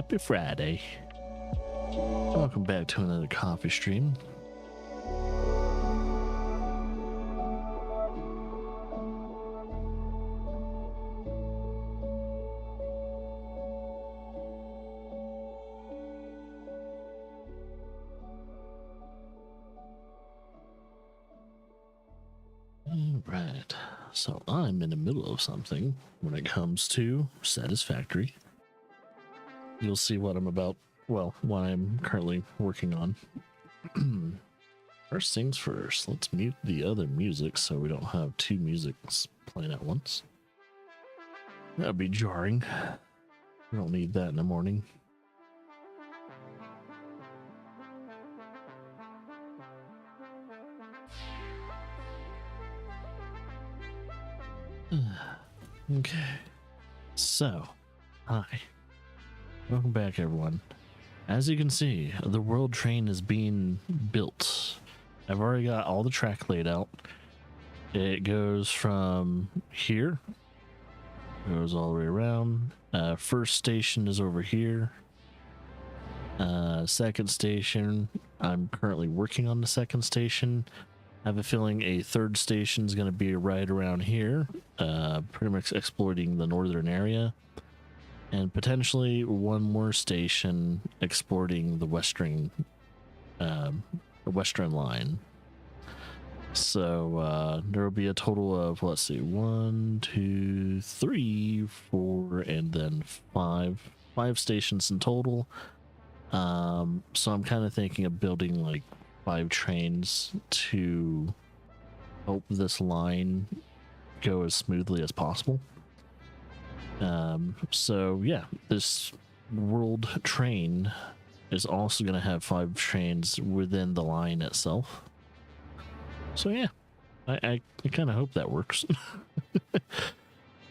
Happy Friday. Welcome back to another coffee stream. Alright, so I'm in the middle of something when it comes to Satisfactory. You'll see what I'm about, well, what I'm currently working on. First things first, let's mute the other music so we don't have two musics playing at once. That'd be jarring. We don't need that in the morning. Okay, so, hi. Welcome back, everyone. As you can see, the world train is being built. I've already got all the track laid out. It goes from here, goes all the way around. First station is over here. Second station, I'm currently working on the second station. I have a feeling a third station is going to be right around here, pretty much exploiting the northern area. And potentially one more station exploiting the western line. So there will be a total of, let's see, 1, 2, 3, 4, and then five stations in total. So I'm kind of thinking of building like 5 trains to help this line go as smoothly as possible. So yeah, this world train is also going to have 5 trains within the line itself. So yeah, I kind of hope that works.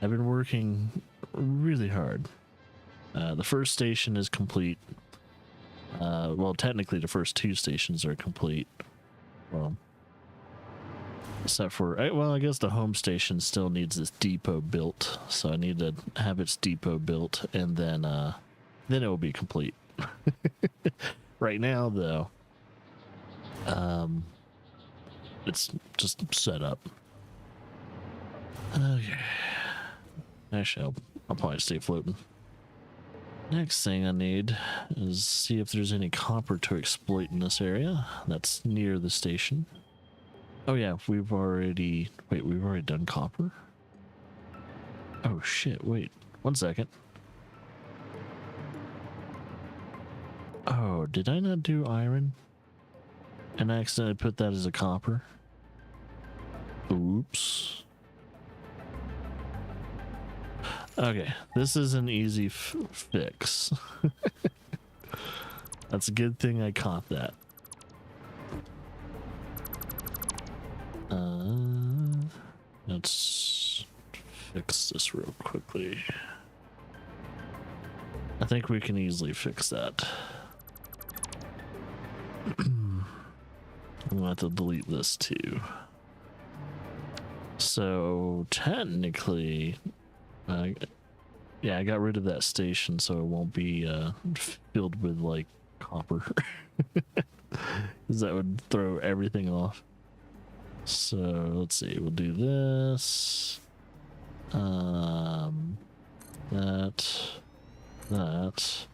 I've been working really hard. The first station is complete. Well, technically the first 2 stations are complete. Well, except for, well, I guess the home station still needs this depot built, so I need to have its depot built, and then it will be complete. Right now, though, it's just set up. Okay. Actually, I'll probably stay floating. Next thing I need is see if there's any copper to exploit in this area that's near the station. Oh yeah, we've already done copper? Oh shit, wait, 1 second. Oh, did I not do iron? And I accidentally put that as a copper? Oops. Okay, this is an easy fix. That's a good thing I caught that. Let's fix this real quickly. I think we can easily fix that. I'm gonna have to delete this too. So technically, yeah, I got rid of that station so it won't be filled with like copper. Because that would throw everything off. So let's see, we'll do this. That.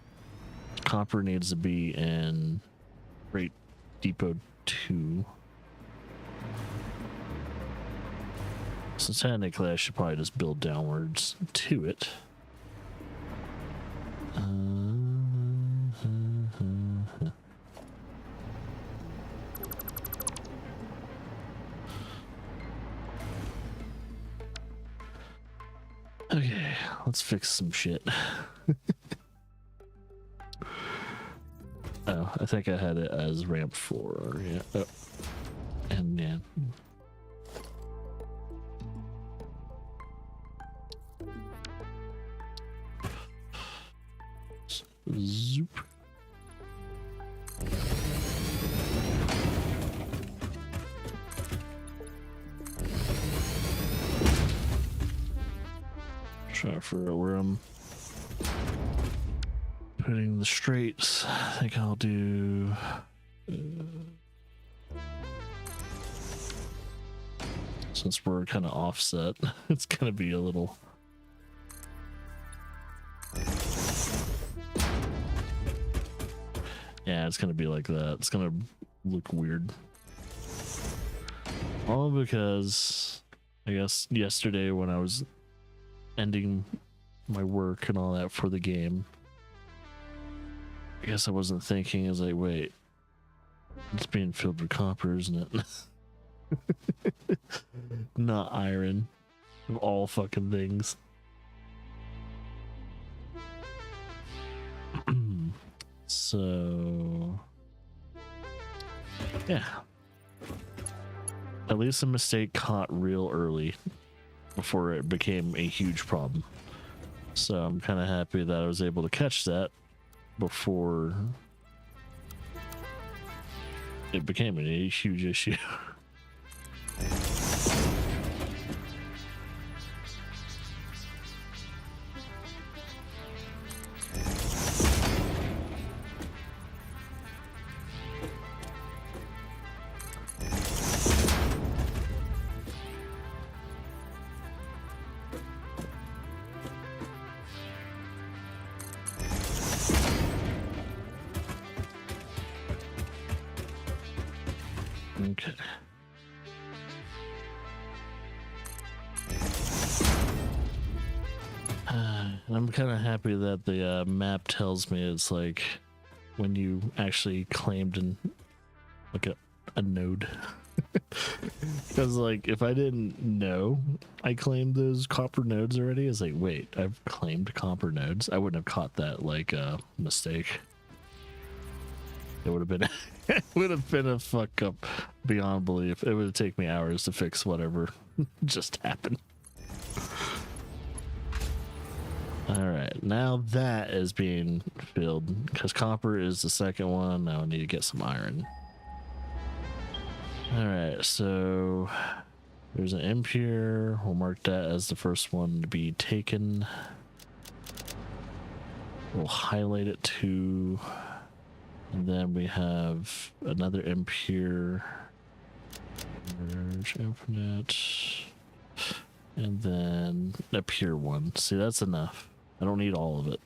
Copper needs to be in Freight Depot 2. So technically I should probably just build downwards to it. Okay, let's fix some shit. Oh, I think I had it as ramp 4. Yeah. Oh. And yeah. Zoop. Try for a room. putting the straights. I think I'll do. Since we're kind of offset, it's gonna be a little. Yeah, it's gonna be like that. It's gonna look weird. All because I guess yesterday when I was ending my work and all that for the game, I guess I wasn't thinking. I was like, wait, it's being filled with copper, isn't it? Not iron, of all fucking things. So yeah, at least a mistake caught real early before it became a huge problem. So I'm kind of happy that I was able to catch that before it became a huge issue. Okay. I'm kind of happy that the map tells me it's like when you actually claimed in like a node. Because like if I didn't know I claimed those copper nodes already, it's like, wait, I've claimed copper nodes. I wouldn't have caught that like mistake. It would have been it would have been a fuck up beyond belief. It would have taken me hours to fix whatever just happened. All right, now that is being filled because copper is the second one. Now I need to get some iron. All right, so there's an imp here. We'll mark that as the first one to be taken. We'll highlight it too. And then we have another imp here. Merge infinite. And then up here one. See, that's enough. I don't need all of it.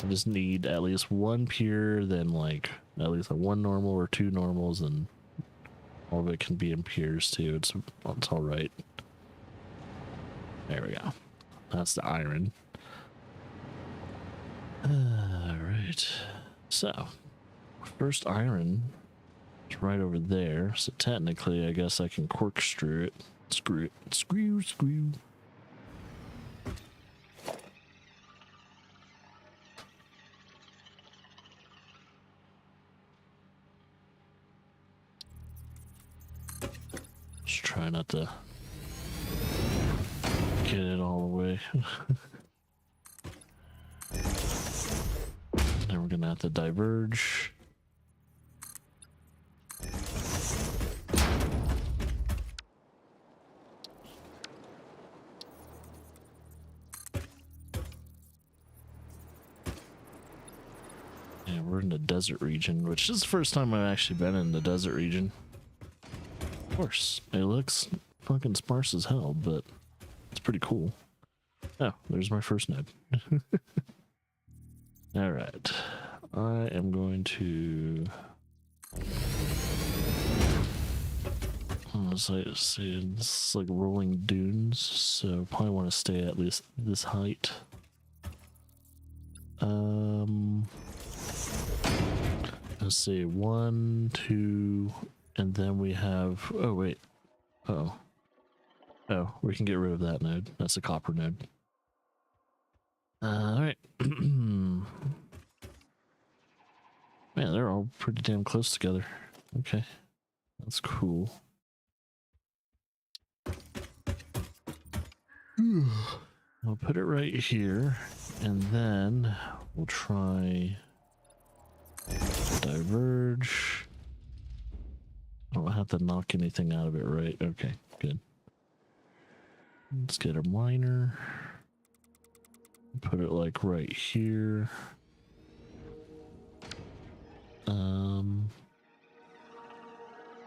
I just need at least one pure, then like at least a one normal or two normals, and all of it can be in pures too. It's all right. There we go. That's the iron. All right. So, first iron is right over there. So technically, I guess I can corkscrew it. Screw it. Screw. Just try not to get it all the way. Then we're gonna have to diverge. Yeah, we're in the desert region, which is the first time I've actually been in the desert region. Of course, it looks fucking sparse as hell, but it's pretty cool. Oh, there's my first node. All right, I am going to. It's like rolling dunes, so probably want to stay at least this height. Let's see, 1, 2, and then we have. Oh wait, oh, we can get rid of that node. That's a copper node. All right. Man, they're all pretty damn close together. Okay, that's cool. I'll put it right here, and then we'll try diverge. I don't have to knock anything out of it, right? Okay, good. Let's get a miner. Put it like right here.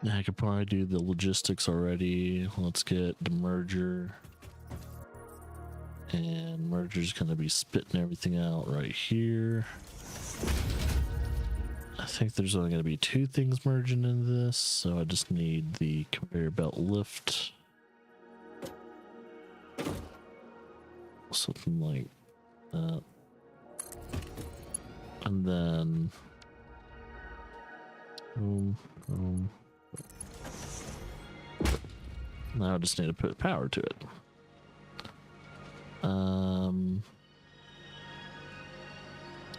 I could probably do the logistics already. Let's get the merger. And merger's gonna be spitting everything out right here. I think there's only gonna be 2 things merging into this, so I just need the conveyor belt lift. Something like that. And then now I just need to put power to it.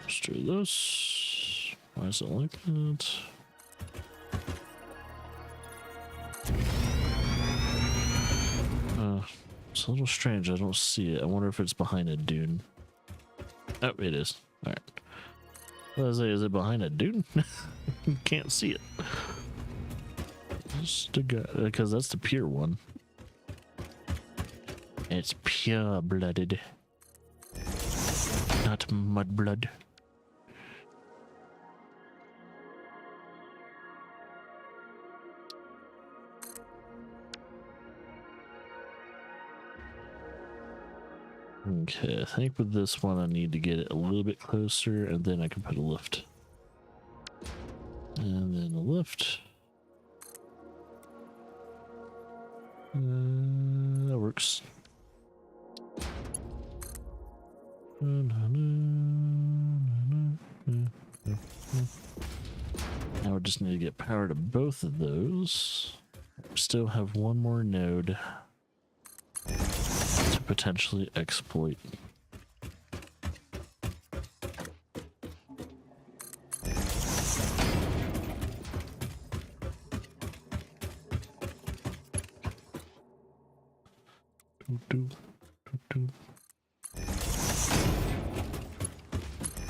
Let's do this. Why is it like that? It's a little strange. I don't see it. I wonder if it's behind a dune. Oh, it is. All right. What is it? Is it behind a dune? Can't see it. Because that's the pure one. It's pure blooded, not mud blood. Okay, I think with this one I need to get it a little bit closer, and then I can put a lift. And then a lift. That works. Now we just need to get power to both of those. Still have one more node to potentially exploit.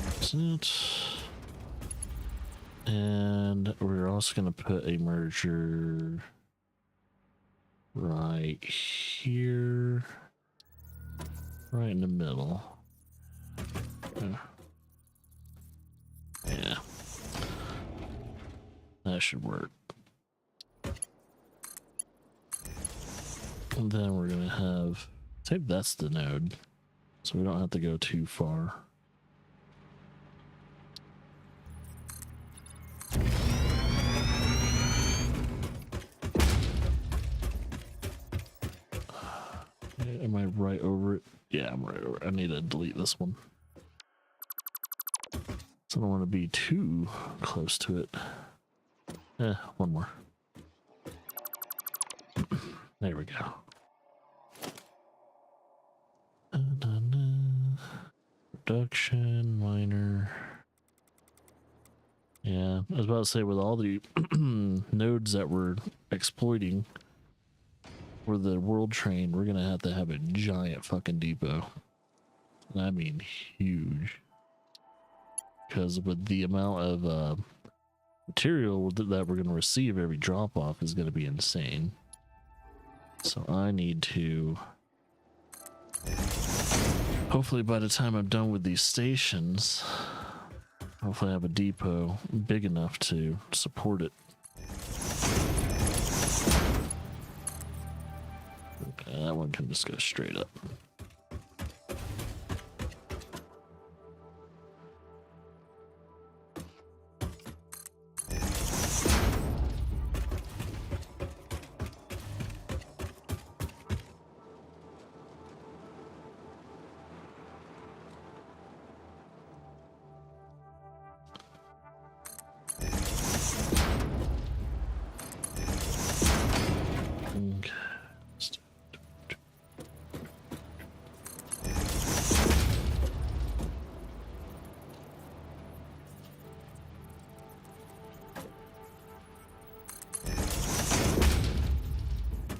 That's it. And we're also going to put a merger right here, right in the middle. Yeah, that should work. And then we're going to have, I think that's the node, so we don't have to go too far. Am I right over it? Yeah, I'm right over it. I need to delete this one. So I don't want to be too close to it. One more. There we go. Production, miner. Yeah, I was about to say, with all the nodes that we're exploiting for the world train, we're gonna have a giant fucking depot. And I mean huge. Because with the amount of material that we're gonna receive every drop off is gonna be insane. So I need to, hopefully by the time I'm done with these stations, hopefully I have a depot big enough to support it. Okay, that one can just go straight up.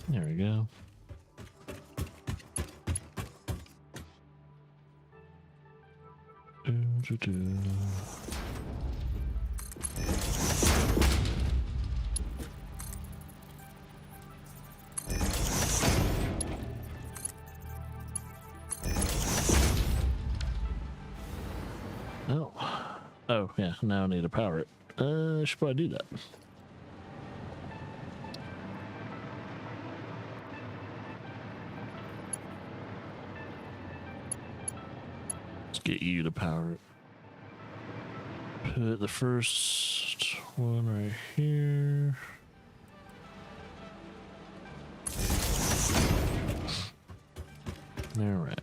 There we go. Oh. Oh, yeah, now I need to power it. I should probably do that. Let's get you to power it. Put the first one right here. All right.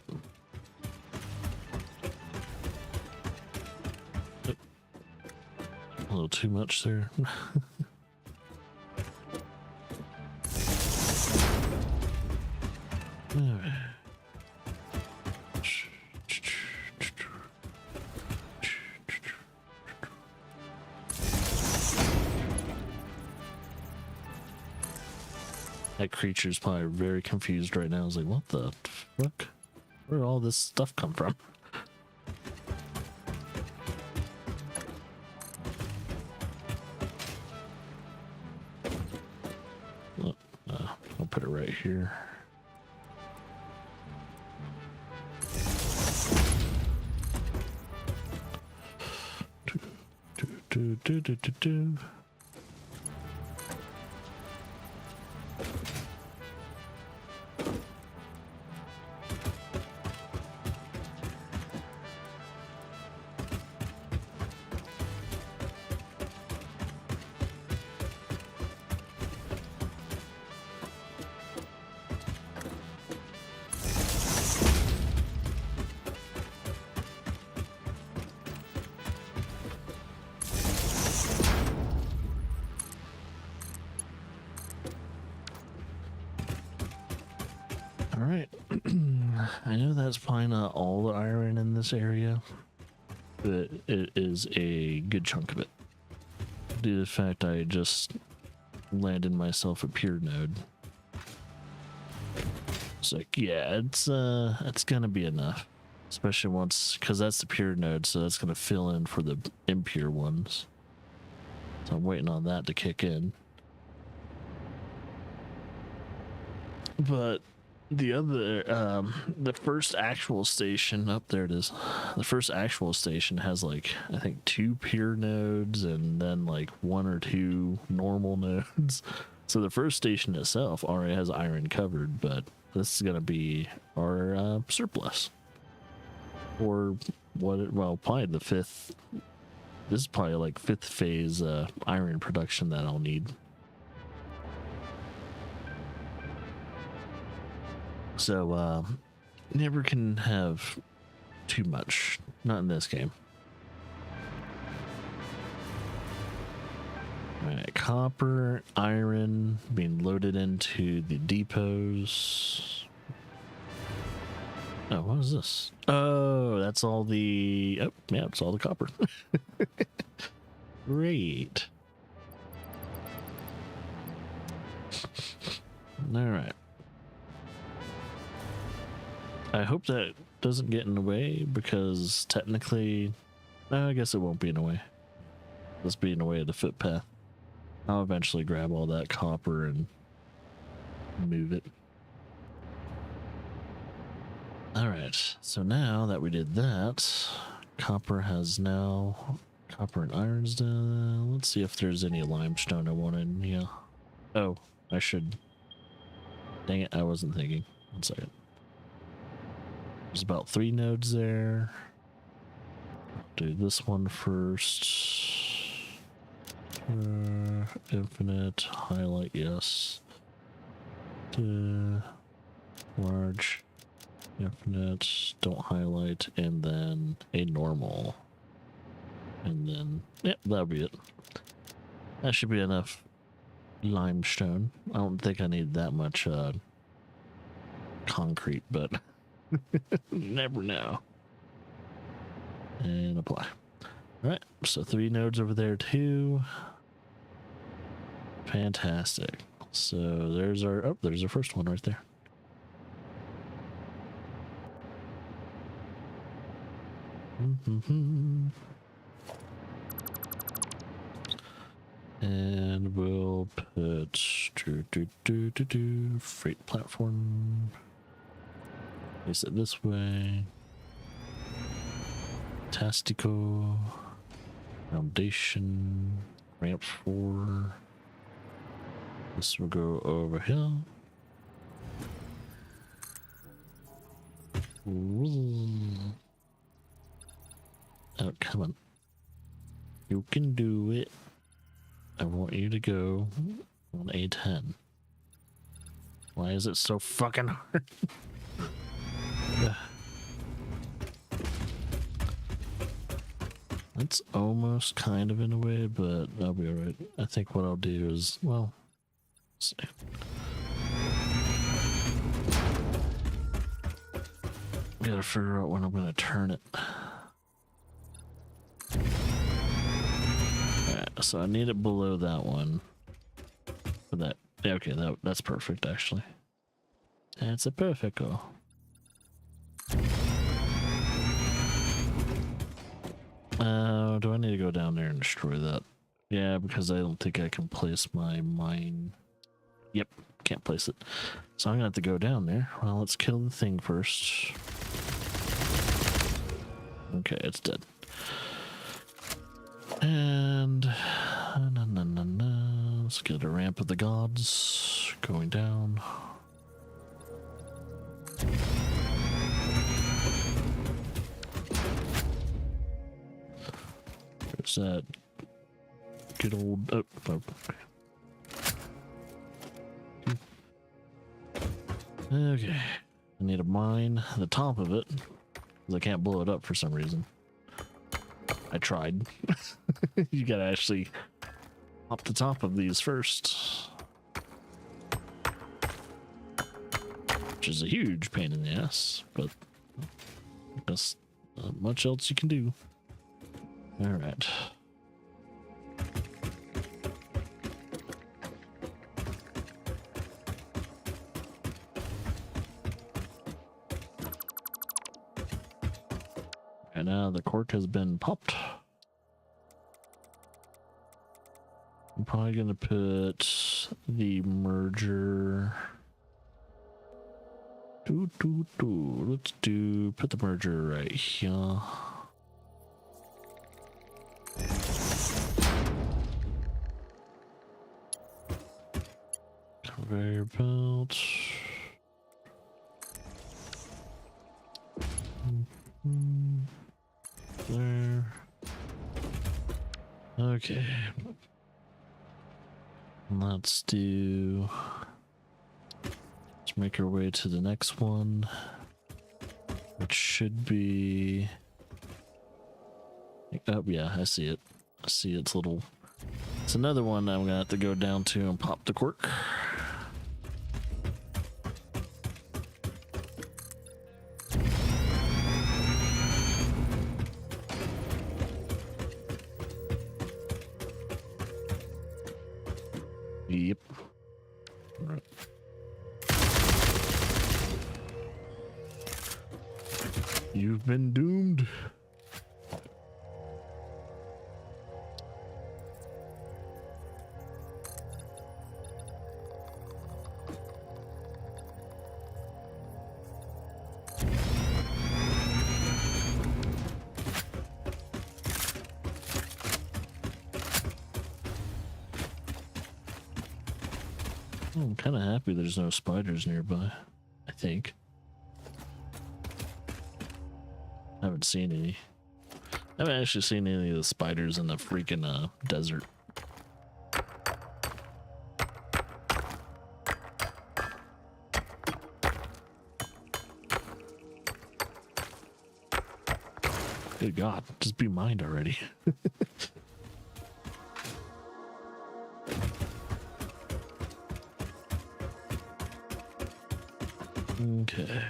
A little too much there. All right. That creature's probably very confused right now. It's like, what the fuck? Where did all this stuff come from? Well, I'll put it right here. Do. All right. I know that's probably not all the iron in this area, but it is a good chunk of it. Due to the fact I just landed myself a pure node. It's like, yeah, it's gonna be enough. Especially once, because that's the pure node, so that's gonna fill in for the impure ones. So I'm waiting on that to kick in. But the other, the first actual station, up there it is. The first actual station has like, I think 2 pure nodes and then like 1 or 2 normal nodes. So the first station itself already has iron covered, but this is going to be our surplus. Or well, probably the 5th, this is probably like 5th phase iron production that I'll need. So, never can have too much. Not in this game. Alright, copper, iron being loaded into the depots. Oh, what is this? Oh, that's all the... Oh, yeah, it's all the copper. Great. Alright. I hope that doesn't get in the way, because technically, I guess it won't be in the way. Let's be in the way of the footpath. I'll eventually grab all that copper and move it. Alright, so now that we did that, copper has now... Copper and iron's done. Let's see if there's any limestone I want in. Yeah. Oh, I should... Dang it, I wasn't thinking. 1 second. There's about 3 nodes there. Do this one first. Infinite, highlight, yes. Large, infinite, don't highlight, and then a normal. And then, yep, that'll be it. That should be enough limestone. I don't think I need that much concrete, but... Never know. And apply. Alright, so 3 nodes over there too. Fantastic. So there's our... Oh, there's our first one right there. And we'll put... freight platform... Place it this way. Tastico. Foundation, ramp 4. This will go over here. Oh, come on. You can do it. I want you to go on A10. Why is it so fucking hard? That's almost kind of in a way, but I'll be alright. I think what I'll do is, well, let's see. Gotta figure out when I'm gonna turn it. Alright, so I need it below that one. For that, yeah, okay, that's perfect actually. That's a perfecto. Do I need to go down there and destroy that? Yeah, because I don't think I can place my mine. Yep, can't place it. So I'm gonna have to go down there. Well, let's kill the thing first. Okay, it's dead. And let's get a ramp of the gods going down. There's that good old. Oh, okay. I need to mine the top of it because I can't blow it up for some reason. I tried. You gotta actually pop the top of these first, which is a huge pain in the ass, but there's not much else you can do. All right. And now the cork has been popped. I'm probably gonna put the merger. Let's put the merger right here. Conveyor belt. There. Okay. Let's make our way to the next one, which should be. Oh yeah, I see it. I see its little. It's another one I'm gonna have to go down to and pop the cork. Yep. All right. You've been doomed. I'm kind of happy there's no spiders nearby, I think. I haven't seen any. I haven't actually seen any of the spiders in the freaking desert. Good God, just be mined already. Okay.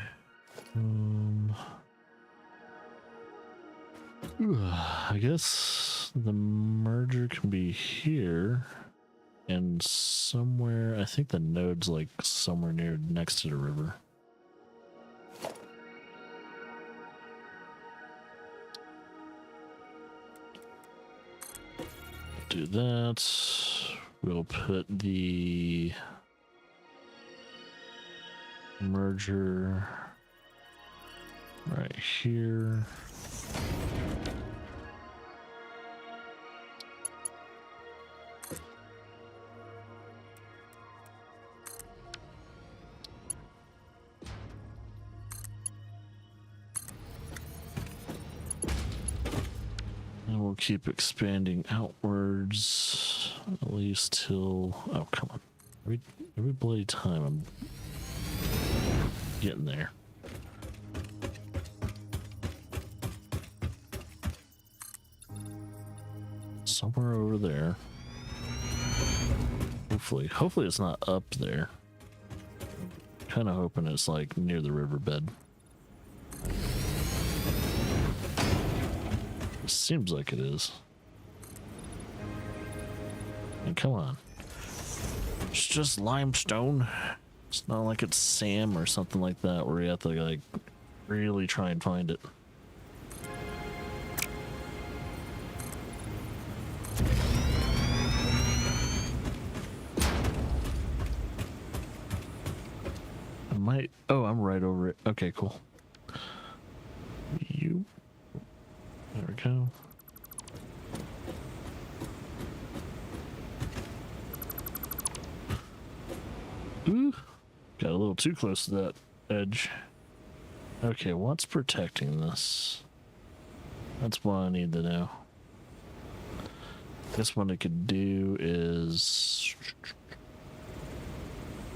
I guess the merger can be here and somewhere. I think the node's like somewhere near next to the river. Do that. We'll put the merger right here. we'll keep expanding outwards at least till. Oh, come on. Every bloody time I'm getting there. Somewhere over there. Hopefully it's not up there. Kind of hoping it's like near the riverbed. It seems like it is. And come on. It's just limestone. It's not like it's Sam or something like that where you have to like really try and find it. Oh, I'm right over it. Okay, cool. There we go. Ooh, got a little too close to that edge. Okay, what's protecting this? That's what I need to know. Guess what I could do is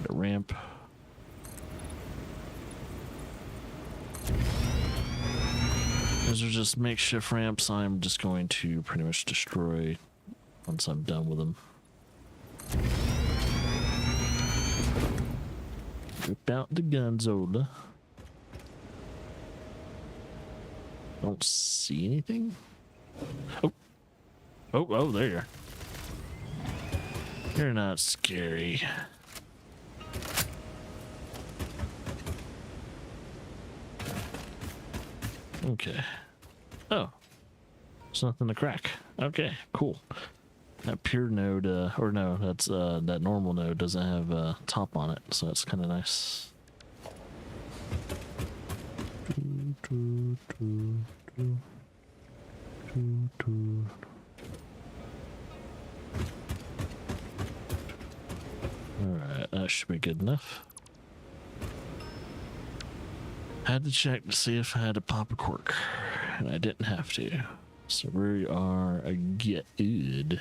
a ramp. Those are just makeshift ramps I'm just going to pretty much destroy once I'm done with them. Rip out the Gonzola. Don't see anything? Oh, there you are. You're not scary. Okay. Oh. There's nothing to crack. Okay, cool. That pure node, or no, that's, that normal node doesn't have a top on it, so that's kind of nice. Alright, that should be good enough. Had to check to see if I had to pop a cork, and I didn't have to. So we are good.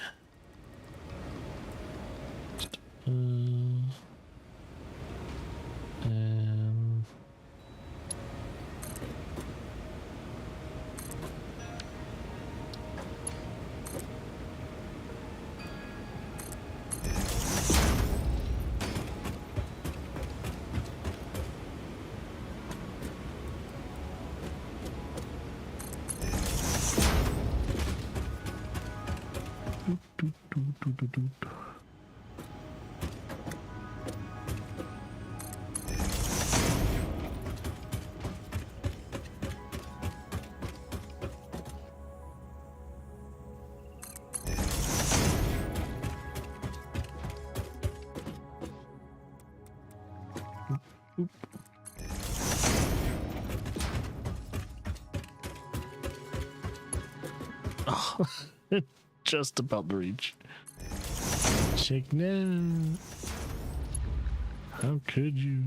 Oh, just about to reach. Check now. How could you?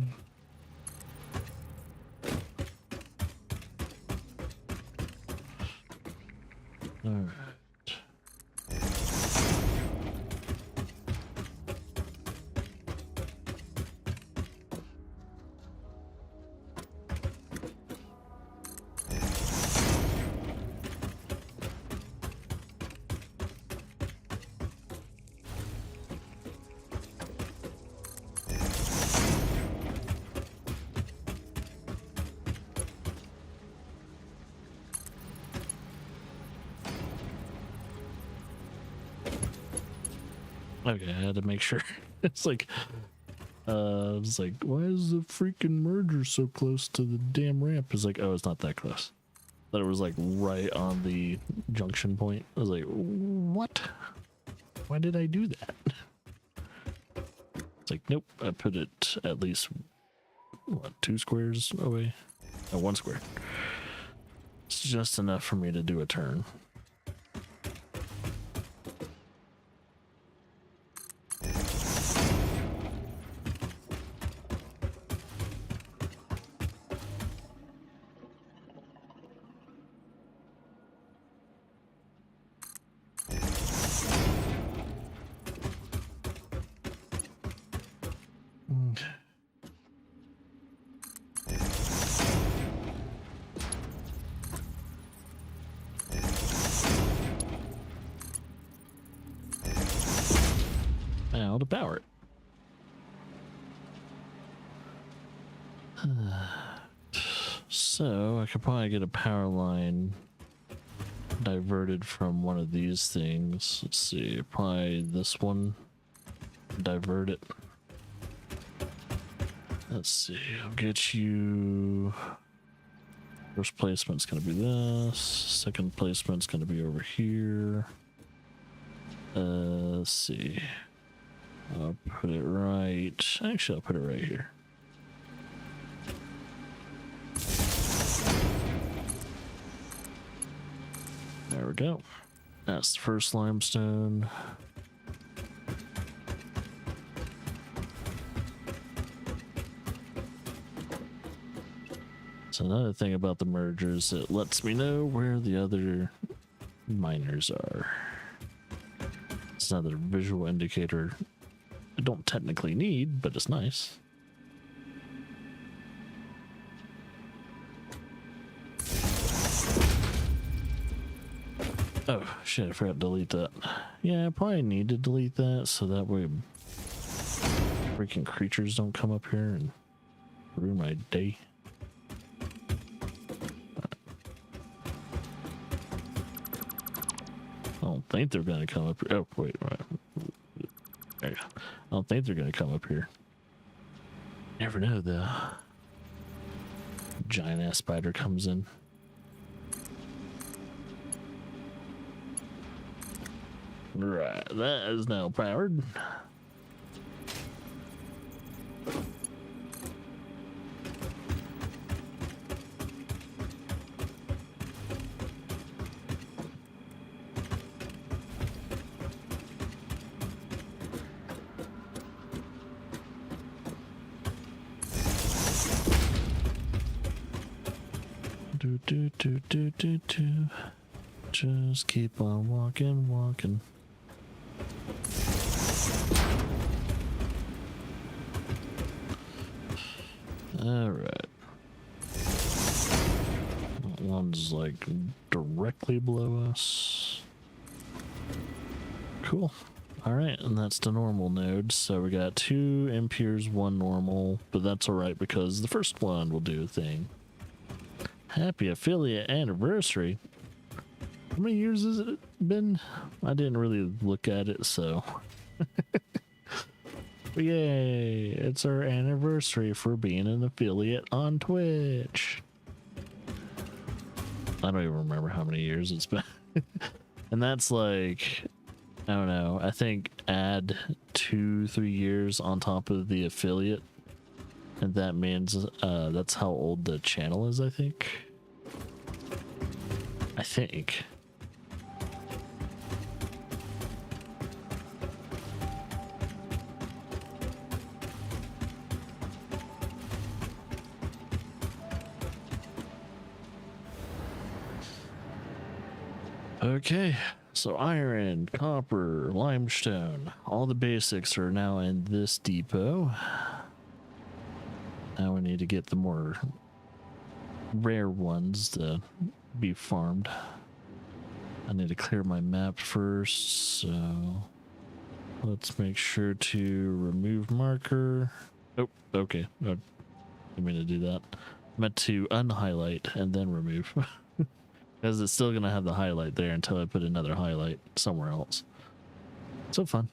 All right. Okay, I had to make sure. It's like, why is the freaking merger so close to the damn ramp? It's like, oh, it's not that close. Thought it was like right on the junction point. I was like, what? Why did I do that? It's like, nope, I put it at least, what, 2 squares away? No, 1 square. It's just enough for me to do a turn. to power it. So I could probably get a power line diverted from one of these things. Let's see, probably this one. Divert it. Let's see, I'll get you. First placement's gonna be this. Second placement's gonna be over here. Let's see. I'll put it right. Actually, I'll put it right here. There we go. That's the first limestone. So another thing about the mergers, it lets me know where the other miners are. It's another visual indicator I don't technically need, but it's nice. Oh shit, I forgot to delete that. Yeah, I probably need to delete that so that way freaking creatures don't come up here and ruin my day. I don't think they're gonna come up here. Oh wait, right. There you go. I don't think they're gonna come up here. Never know, the giant ass spider comes in. Right, that is now powered. Do. Just keep on walking. All right. That one's like directly below us. Cool. All right, and that's the normal node. So we got 2 impures, 1 normal, but that's all right because the first one will do a thing. Happy affiliate anniversary. How many years has it been? I didn't really look at it, so. Yay, it's our anniversary for being an affiliate on Twitch. I don't even remember how many years it's been. And that's like, I don't know, I think add 2-3 years on top of the affiliate. And that means that's how old the channel is, I think. Okay, so iron, copper, limestone, all the basics are now in this depot. Now we need to get the more rare ones to be farmed. I need to clear my map first, so let's make sure to remove marker. Oh, okay. I didn't mean to do that. I meant to unhighlight and then remove. Because it's still going to have the highlight there until I put another highlight somewhere else. So fun.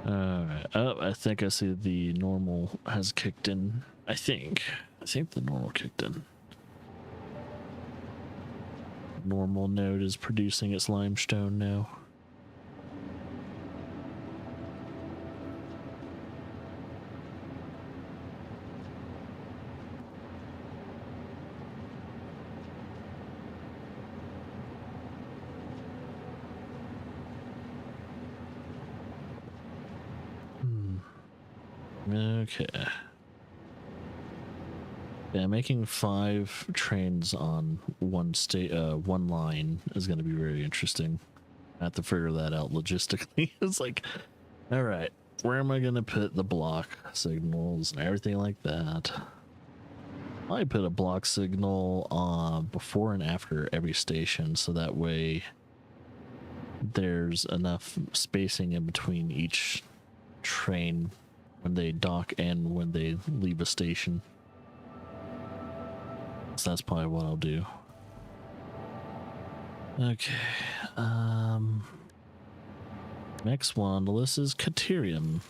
Alright. Oh, I think I see the normal has kicked in. I think the normal kicked in. Normal node is producing its limestone now. Okay. Yeah, making 5 trains on one line is going to be very interesting. I have to figure that out logistically. It's like, all right, where am I going to put the block signals and everything like that? I put a block signal before and after every station, so that way there's enough spacing in between each train when they dock and when they leave a station. So that's probably what I'll do. Okay. Next one on the list is Caterium.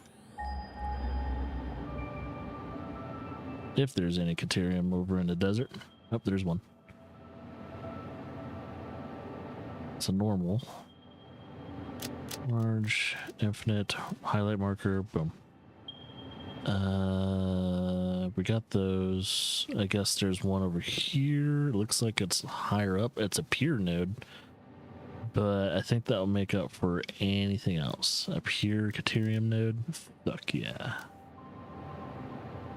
If there's any Caterium over in the desert. Oh, there's one. It's a normal. Large, infinite, highlight marker, boom. We got those. I guess there's one over here. It looks like it's higher up. It's a pure node. But I think that will make up for anything else. A pure Caterium node? Fuck yeah.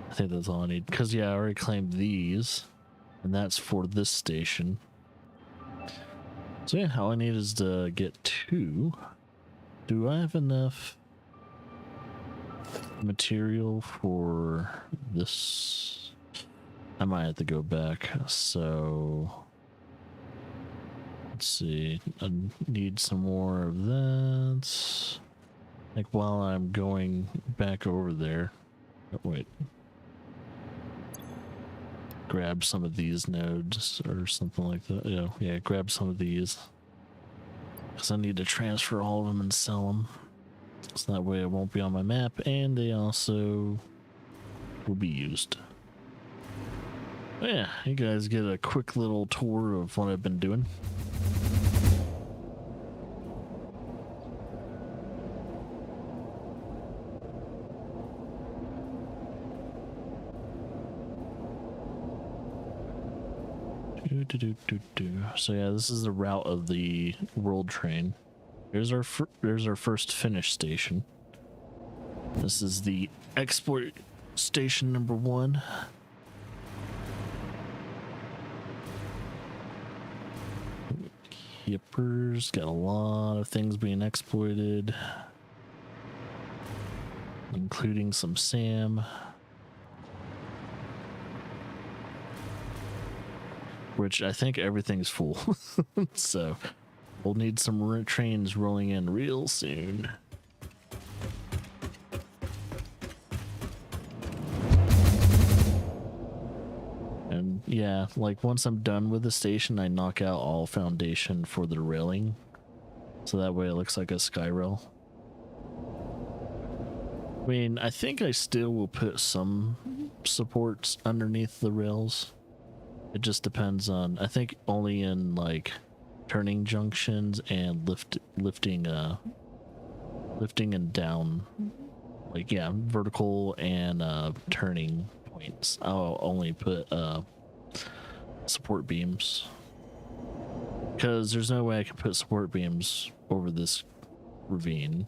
I think that's all I need. Because, yeah, I already claimed these. And that's for this station. So, yeah, all I need is to get 2. Do I have enough material for this? I might have to go back. So, let's see. I need some more of that. Like, while I'm going back over there. Oh, wait. Grab some of these nodes or something like that. Yeah, grab some of these. Because I need to transfer all of them and sell them. So that way it won't be on my map, and they also will be used. But yeah, you guys get a quick little tour of what I've been doing. So yeah, this is the route of the world train. There's our first finish station. This is the export station number 1. Yippers, got a lot of things being exploited, including some SAM. Which I think everything's full. So we'll need some trains rolling in real soon. And yeah, like once I'm done with the station, I knock out all foundation for the railing. So that way it looks like a sky rail. I mean, I think I still will put some supports underneath the rails. It just depends on, I think only in like turning junctions and lifting and down, like, yeah, vertical and turning points. I'll only put support beams, because there's no way I can put support beams over this ravine.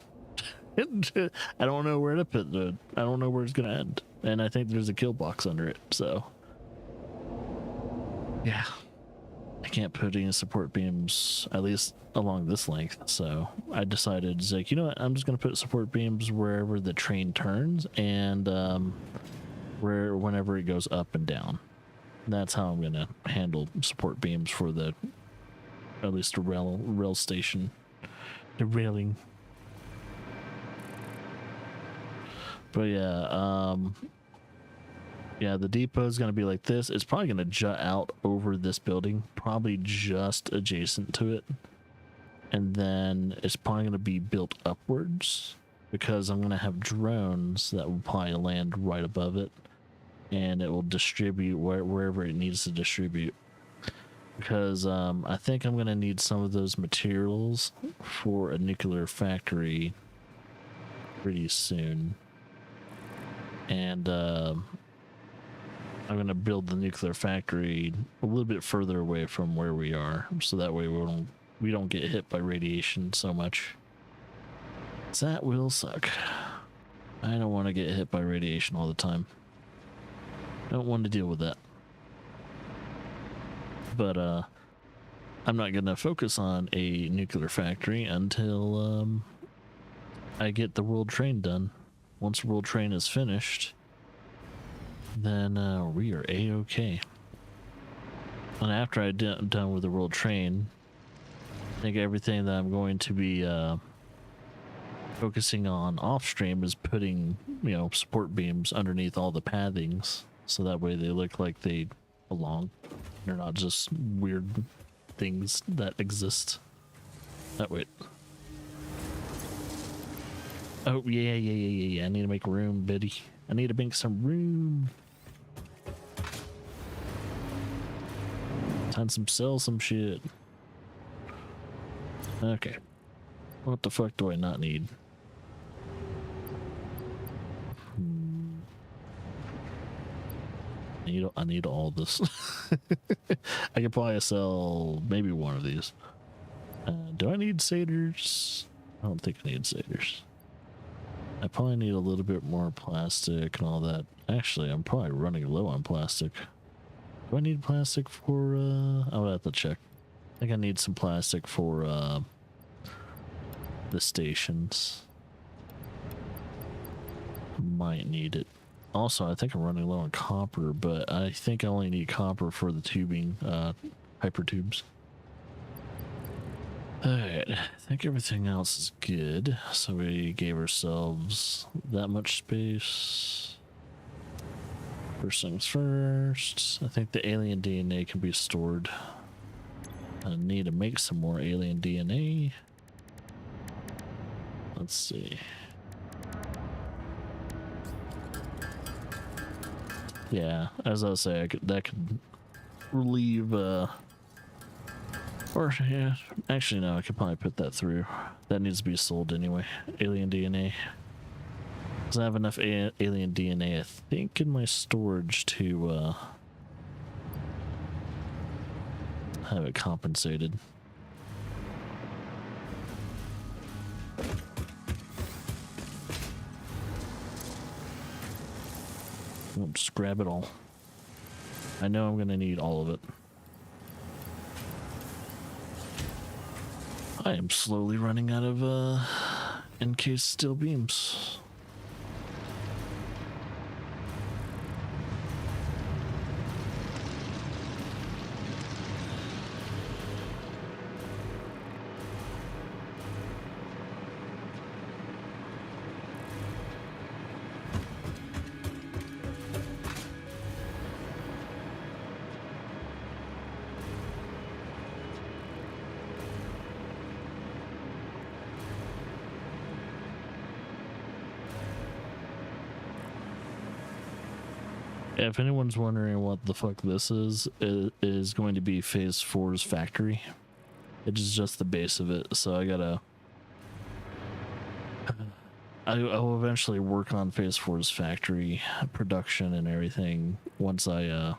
I don't know where to put I don't know where it's gonna end, and I think there's a kill box under it, so yeah, I can't put any support beams, at least along this length. So I decided, it's like, you know what, I'm just going to put support beams wherever the train turns and whenever it goes up and down. That's how I'm going to handle support beams for at least the rail station, the railing. But yeah, yeah, the depot is going to be like this. It's probably going to jut out over this building, probably just adjacent to it. And then it's probably going to be built upwards, because I'm going to have drones that will probably land right above it. And it will distribute wherever it needs to distribute. Because I think I'm going to need some of those materials for a nuclear factory pretty soon. And I'm going to build the nuclear factory a little bit further away from where we are, so that way we don't get hit by radiation so much. That will suck. I don't want to get hit by radiation all the time. Don't want to deal with that. But I'm not going to focus on a nuclear factory until I get the world train done. Once world train is finished, then we are a-okay. And after I'm done with the world train, I think everything that I'm going to be focusing on off stream is putting, you know, support beams underneath all the pathings, so that way they look like they belong. They're not just weird things that exist. Oh, wait. Oh, yeah. I need to make room, Biddy. I need to make some room. Time to sell some shit. Okay. What the fuck do I not need? I need all this. I could probably sell maybe one of these. Do I need satyrs? I don't think I need satyrs. I probably need a little bit more plastic and all that. Actually, I'm probably running low on plastic. Do I need plastic for, I'll have to check. I think I need some plastic for, the stations. Might need it. Also, I think I'm running low on copper, but I think I only need copper for the tubing, hyper tubes. Alright, I think everything else is good. So we gave ourselves that much space. First things first, I think the alien DNA can be stored. I need to make some more alien DNA. Let's see. Yeah, as I say, that could relieve, or yeah, actually no, I could probably put that through. That needs to be sold anyway. Alien DNA. Because I have enough alien DNA, I think, in my storage to have it compensated. I'll just grab it all. I know I'm gonna need all of it. I am slowly running out of encased steel beams. If anyone's wondering what the fuck this is, it is going to be Phase 4's factory. It is just the base of it, so I gotta... I'll eventually work on Phase 4's factory production and everything once I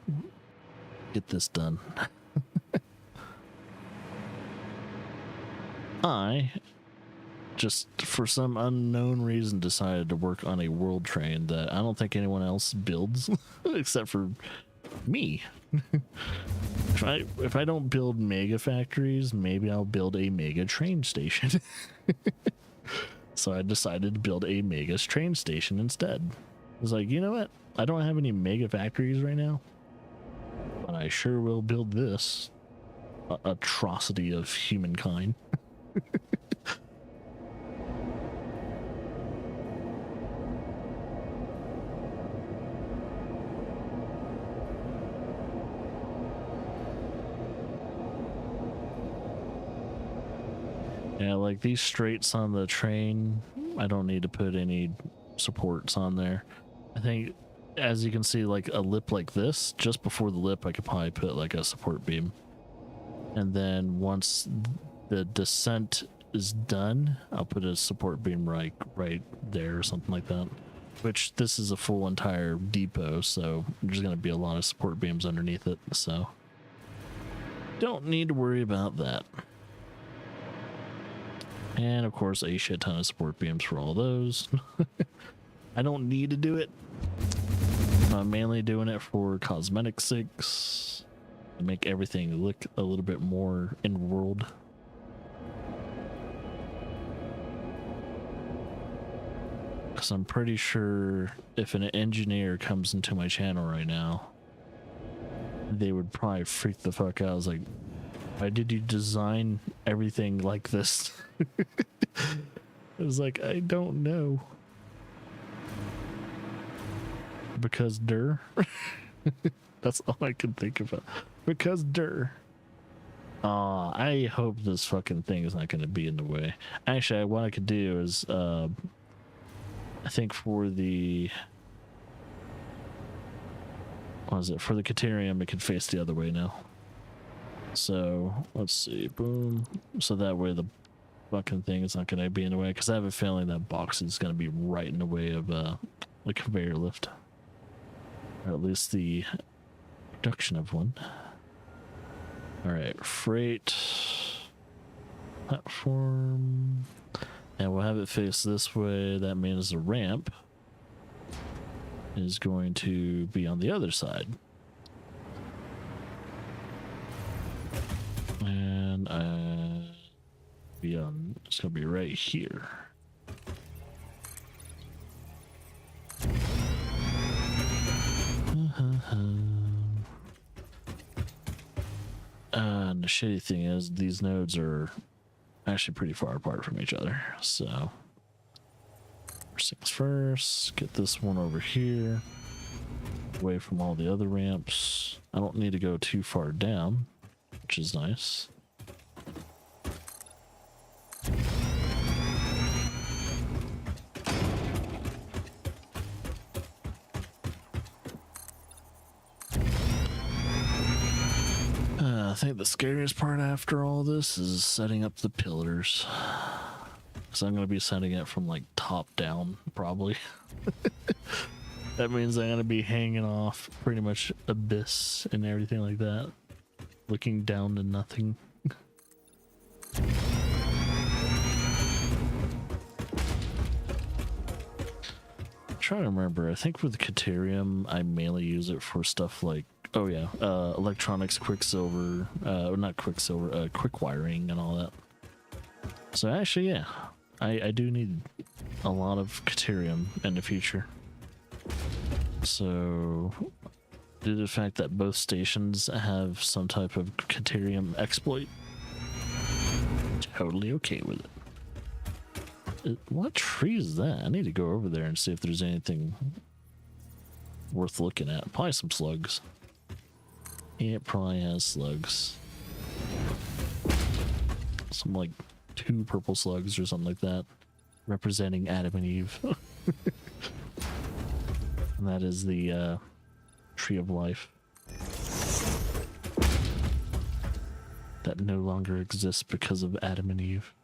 get this done. I just, for some unknown reason, decided to work on a world train that I don't think anyone else builds except for me. If I don't build mega factories, maybe I'll build a mega train station. So I decided to build a mega train station instead. I was like, you know what? I don't have any mega factories right now, but I sure will build this atrocity of humankind. Yeah, like these straights on the train, I don't need to put any supports on there. I think, as you can see, like a lip like this, just before the lip, I could probably put like a support beam. And then once the descent is done, I'll put a support beam right there or something like that. Which, this is a full entire depot, so there's going to be a lot of support beams underneath it, so don't need to worry about that. And of course, a shit ton of support beams for all those. I don't need to do it. I'm mainly doing it for cosmetic sakes, to make everything look a little bit more in world. Because I'm pretty sure if an engineer comes into my channel right now, they would probably freak the fuck out. I was like, why did you design everything like this? I was like, I don't know. Because that's all I could think about. Because I hope this fucking thing is not going to be in the way. Actually, what I could do is, I think for the, what is it? For the Caterium, it could face the other way now. So let's see, boom. So that way the fucking thing is not going to be in the way, because I have a feeling that box is going to be right in the way of the conveyor lift, or at least the production of one. All right, freight platform, and we'll have it face this way. That means the ramp is going to be on the other side. And it's gonna be right here. And the shitty thing is these nodes are actually pretty far apart from each other. So first things first, get this one over here, away from all the other ramps. I don't need to go too far down, which is nice. I think the scariest part after all this is setting up the pillars. So I'm going to be setting it from like top down, probably. That means I'm going to be hanging off pretty much abyss and everything like that. Looking down to nothing. I'm trying to remember. I think with the Caterium, I mainly use it for stuff like, oh yeah, electronics, Quicksilver, not Quicksilver, quick wiring and all that. So actually, yeah, I do need a lot of Caterium in the future. So, due to the fact that both stations have some type of Caterium exploit, totally okay with it. What tree is that? I need to go over there and see if there's anything worth looking at. Probably some slugs. Yeah, it probably has slugs. Some like 2 purple slugs or something like that, representing Adam and Eve. And that is the tree of life that no longer exists because of Adam and Eve.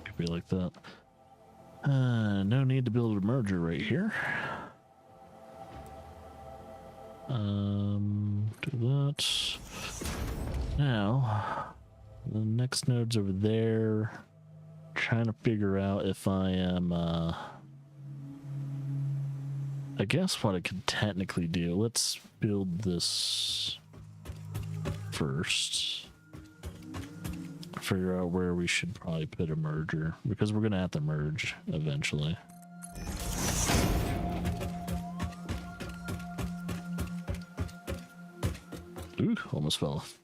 Could be like that. No need to build a merger right here. Do that. Now, the next node's over there. Trying to figure out if I am, I guess what I could technically do. Let's build this first. Figure out where we should probably put a merger, because we're gonna have to merge eventually. Ooh, almost fell off.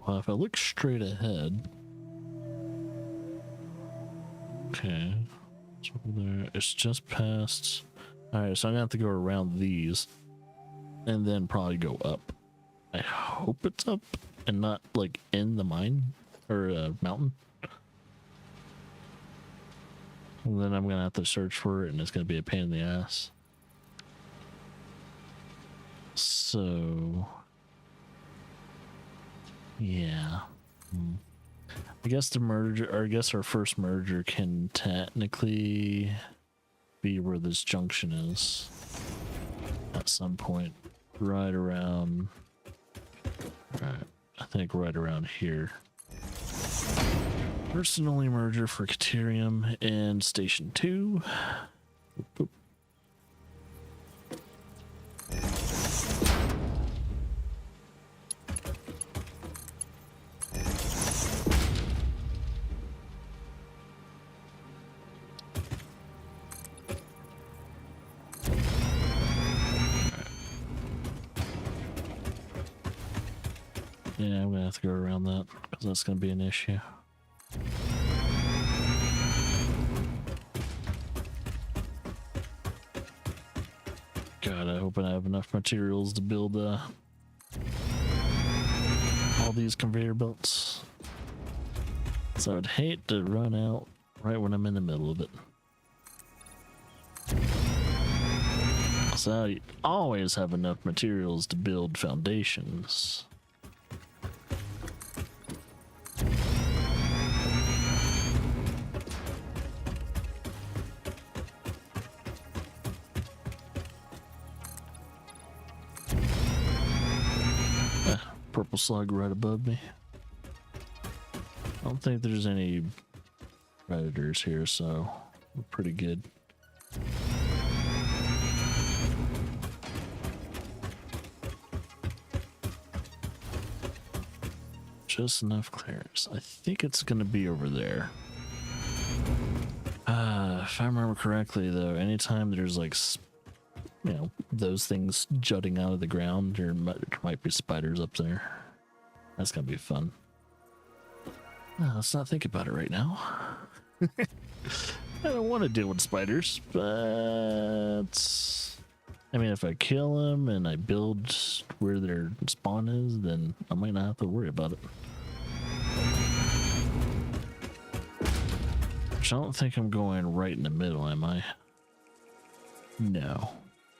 Well, if I look straight ahead, okay, it's over there. It's just past. All right, so I'm gonna have to go around these, and then probably go up. I hope it's up and not like in the mine or mountain. And then I'm gonna have to search for it, and it's gonna be a pain in the ass. So Yeah. I guess the merger, or I guess our first merger can technically be where this junction is at some point, right around, right, I think right around here. First and only merger for Caterium and Station 2. Boop. Yeah, I'm gonna have to go around that because that's gonna be an issue. God, I hope I have enough materials to build all these conveyor belts. So I'd hate to run out right when I'm in the middle of it. So I always have enough materials to build foundations. Purple slug right above me. I don't think there's any predators here, so we're pretty good. Just enough clearance. I think it's gonna be over there. If I remember correctly, though, anytime there's like, you know, those things jutting out of the ground, there might be spiders up there. That's gonna be fun. No, let's not think about it right now. I don't want to deal with spiders, but I mean, if I kill them and I build where their spawn is, then I might not have to worry about it. Which I don't think I'm going right in the middle, am I? No.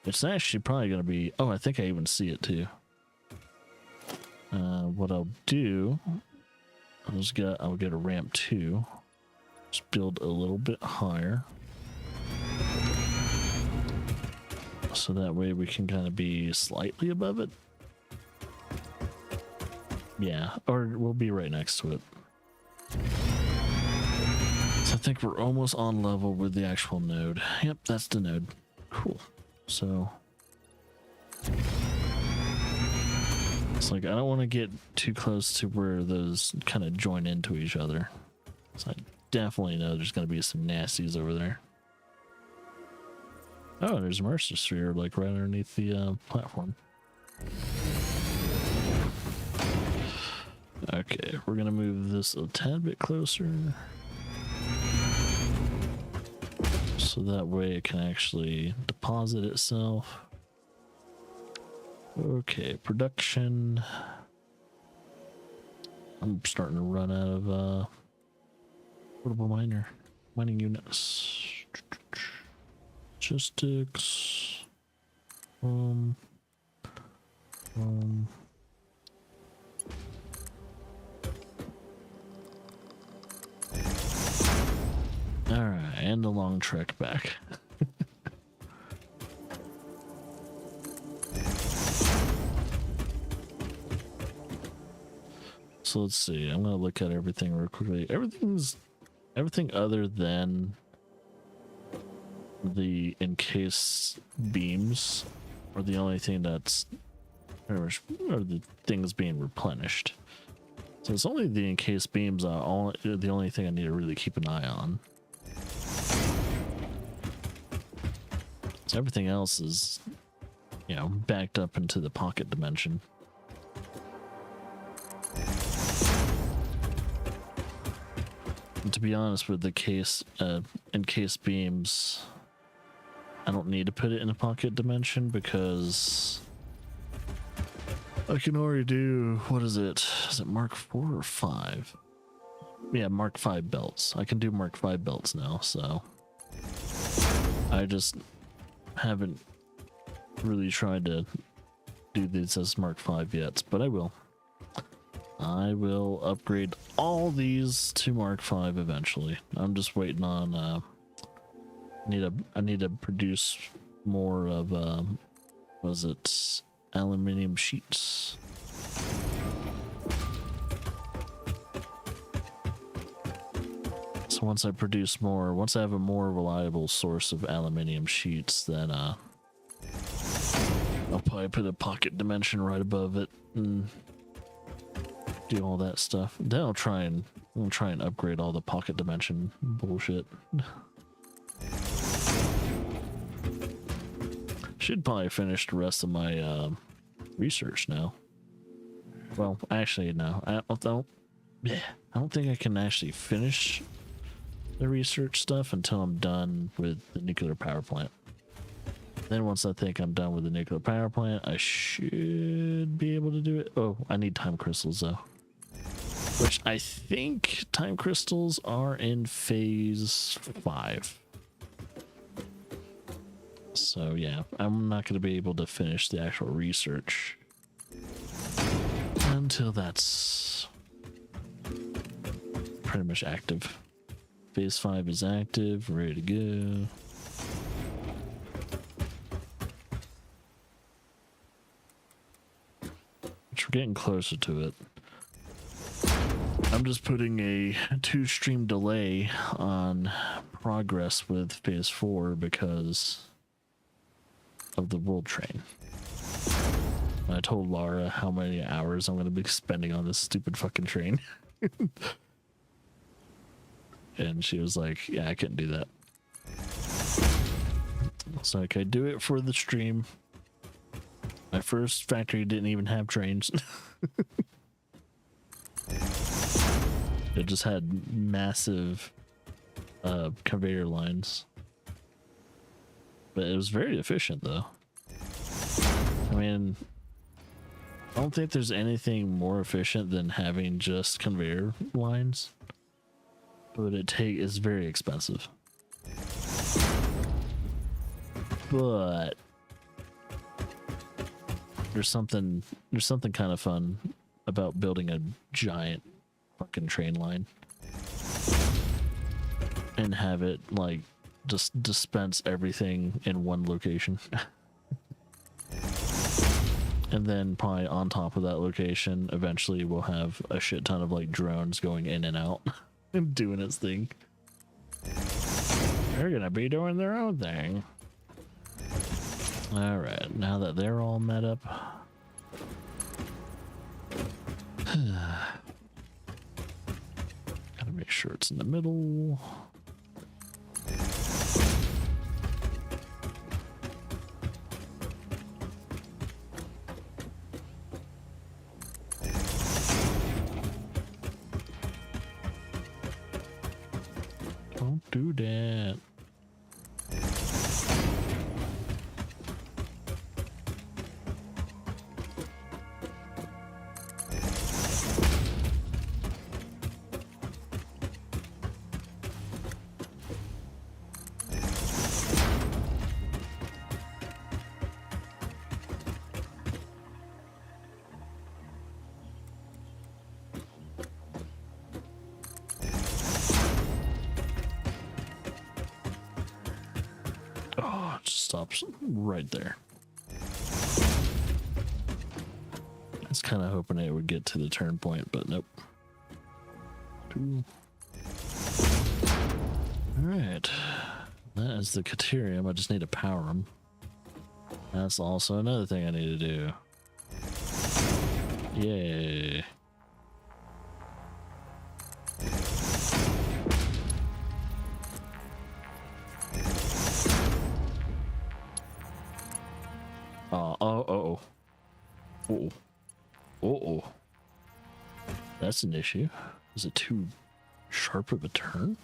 It's actually probably going to be... Oh, I think I even see it too. What I'll do... I'll get a ramp 2. Just build a little bit higher. So that way we can kind of be slightly above it. Yeah, or we'll be right next to it. So I think we're almost on level with the actual node. Yep, that's the node. Cool. So it's like I don't want to get too close to where those kind of join into each other. So I definitely know there's going to be some nasties over there. Oh, there's a Mercer sphere like right underneath the platform. Okay, we're going to move this a tad bit closer. So that way it can actually deposit itself. Okay, production. I'm starting to run out of portable mining units. Logistics. Alright, and a long trek back. So let's see, I'm gonna look at everything real quickly. Everything other than the encased beams are the only thing that's, or the things being replenished. So it's only the encased beams are the only thing I need to really keep an eye on. So everything else is, you know, backed up into the pocket dimension. And to be honest with the encased beams, I don't need to put it in a pocket dimension because I can already do, what is it? Is it Mark 4 or 5? Yeah, Mark 5 belts. I can do Mark 5 belts now, so I just haven't really tried to do these as Mark 5 yet, but I will. I will upgrade all these to Mark V eventually. I'm just waiting on I need to produce more of was it aluminum sheets? So once I produce more, once I have a more reliable source of aluminum sheets, then I'll probably put a pocket dimension right above it and do all that stuff. Then I'll try and upgrade all the pocket dimension bullshit. Should probably finish the rest of my research now. Well, actually, no. I don't think I can actually finish the research stuff until I'm done with the nuclear power plant. Then once I think I'm done with the nuclear power plant, I should be able to do it. Oh, I need time crystals though. Which I think time crystals are in phase 5. So yeah, I'm not going to be able to finish the actual research until that's pretty much active. Phase 5 is active, ready to go. Which we're getting closer to it. I'm just putting a 2-stream delay on progress with phase 4 because of the world train. I told Laura how many hours I'm going to be spending on this stupid fucking train. And she was like, yeah, I couldn't do that. So I could do it for the stream. My first factory didn't even have trains. It just had massive conveyor lines. But it was very efficient though. I mean, I don't think there's anything more efficient than having just conveyor lines. But it's very expensive. But there's something kind of fun about building a giant fucking train line and have it like just dispense everything in one location. And then probably on top of that location eventually we'll have a shit ton of like drones going in and out and doing its thing. They're gonna be doing their own thing. All right, now that they're all met up, gotta make sure it's in the middle. Don't do that. Oh, it just stops right there. I was kind of hoping it would get to the turn point, but nope. Alright. That is the Caterium. I just need to power them. That's also another thing I need to do. Yay. Uh-oh. That's an issue. Is it too sharp of a turn?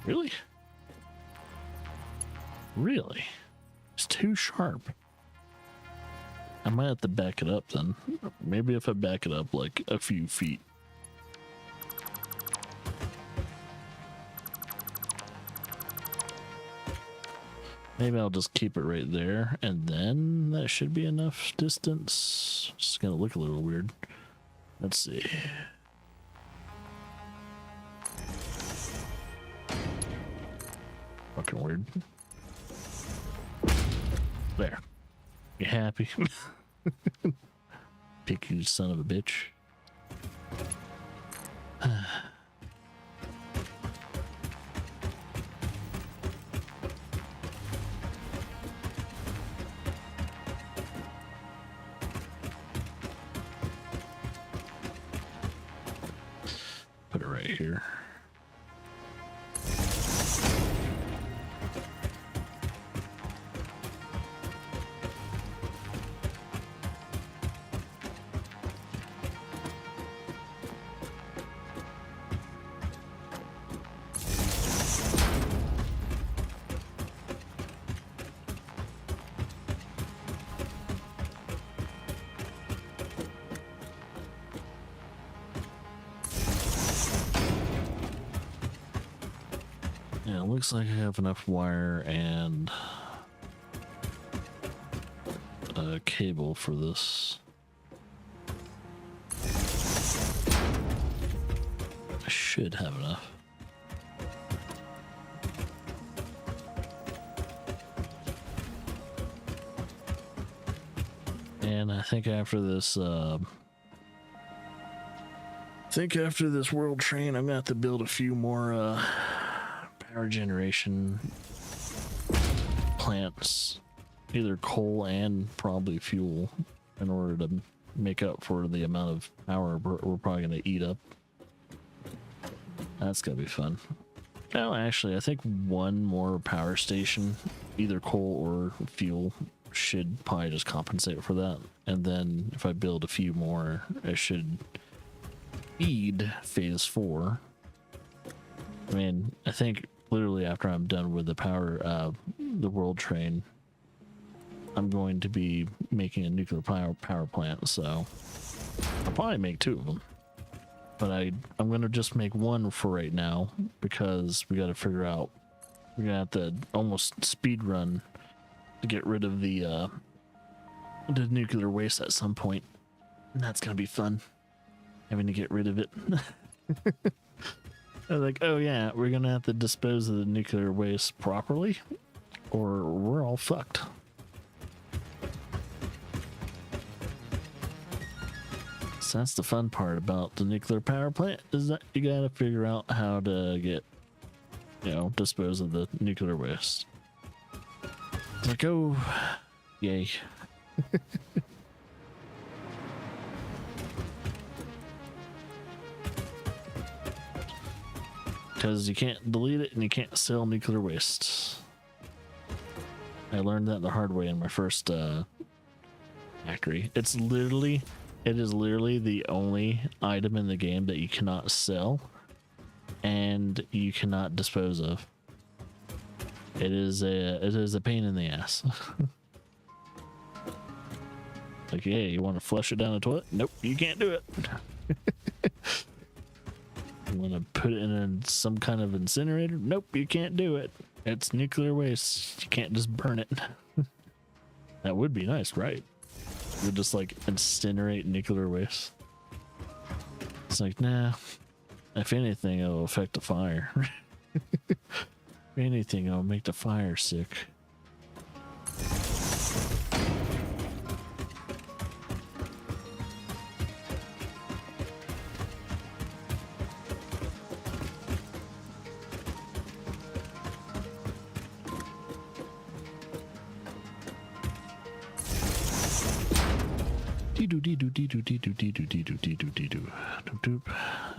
Really? Really? It's too sharp. I might have to back it up then. Maybe if I back it up like a few feet. Maybe I'll just keep it right there, and then that should be enough distance. It's gonna look a little weird. Let's see. Fucking weird. There. You happy? Picky son of a bitch. Put it right here. Yeah, it looks like I have enough wire and a cable for this. I should have enough. And I think after this, world train, I'm gonna have to build a few more power generation plants, either coal and probably fuel, in order to make up for the amount of power we're probably gonna eat up. That's gonna be fun. No, actually, I think one more power station, either coal or fuel, should probably just compensate for that. And then if I build a few more, I should feed phase 4. I mean, I think literally after I'm done with the world train, I'm going to be making a nuclear power plant, so I'll probably make 2 of them. But I'm going to just make 1 for right now, because we got to figure out, we're going to have to almost speed run to get rid of the nuclear waste at some point. And that's going to be fun, having to get rid of it. I was like, oh yeah, we're going to have to dispose of the nuclear waste properly, or we're all fucked. So that's the fun part about the nuclear power plant, is that you gotta figure out how to get, dispose of the nuclear waste. It's like, oh, yay. Because you can't delete it and you can't sell nuclear waste. I learned that the hard way in my first factory. It is literally the only item in the game that you cannot sell and you cannot dispose of. It is a pain in the ass. Like, yeah, you want to flush it down the toilet? Nope, you can't do it. You want to put it in some kind of incinerator? Nope, you can't do it. It's nuclear waste. You can't just burn it. That would be nice, right? You just like incinerate nuclear waste. It's like, nah. If anything, it'll affect the fire. If anything, it'll make the fire sick.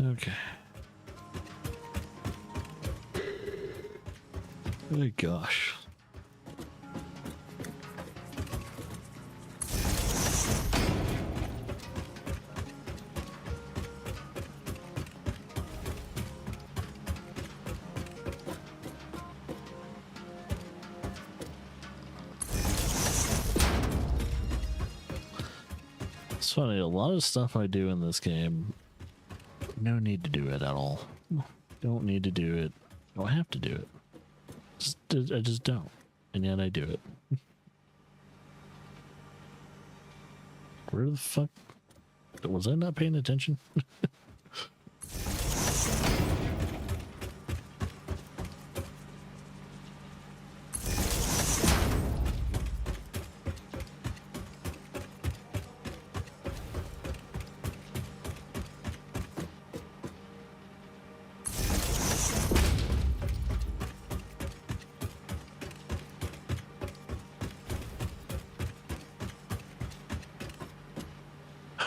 Okay. Oh gosh. It's funny, a lot of stuff I do in this game, no need to do it at all. Don't need to do it. Don't have to do it. I just don't. And yet I do it. Where the fuck? Was I not paying attention?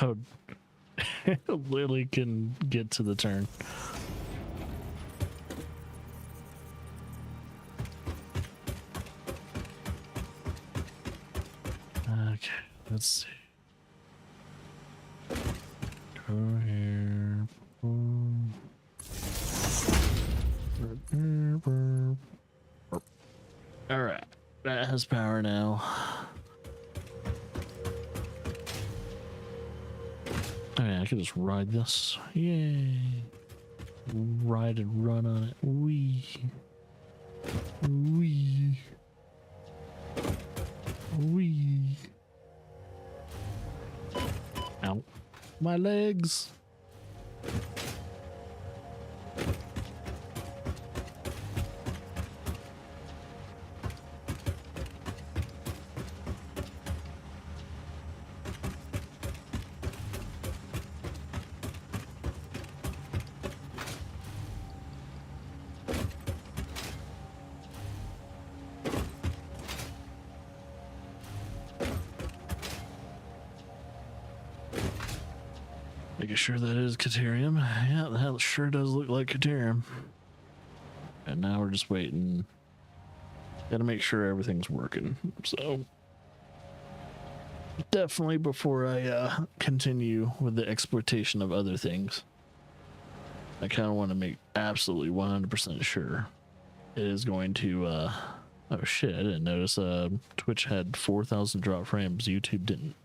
Oh, Lily can get to the turn. Okay, let's see. Go here. All right, that has power now. Oh yeah, I can just ride this. Yay. Ride and run on it. Wee. Wee. Wee. Ow. My legs. Making sure that is Caterium. Yeah, that sure does look like Caterium. And now we're just waiting. Gotta make sure everything's working. So definitely before I continue with the exploitation of other things, I kind of want to make absolutely 100% sure it is going to oh shit, I didn't notice Twitch had 4,000 drop frames. YouTube didn't.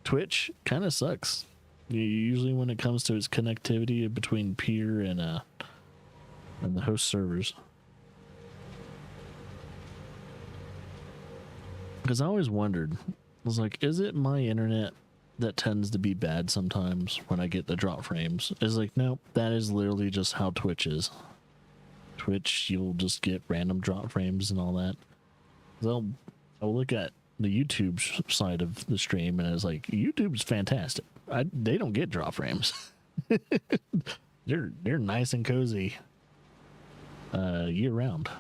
Twitch kind of sucks. Usually when it comes to its connectivity between peer and the host servers. Because I always wondered, I was like, is it my internet that tends to be bad sometimes when I get the drop frames? It's like, nope, that is literally just how Twitch is. Twitch, you'll just get random drop frames and all that. I'll look at the YouTube side of the stream and it's like, YouTube's fantastic. They don't get drop frames. They're nice and cozy year round.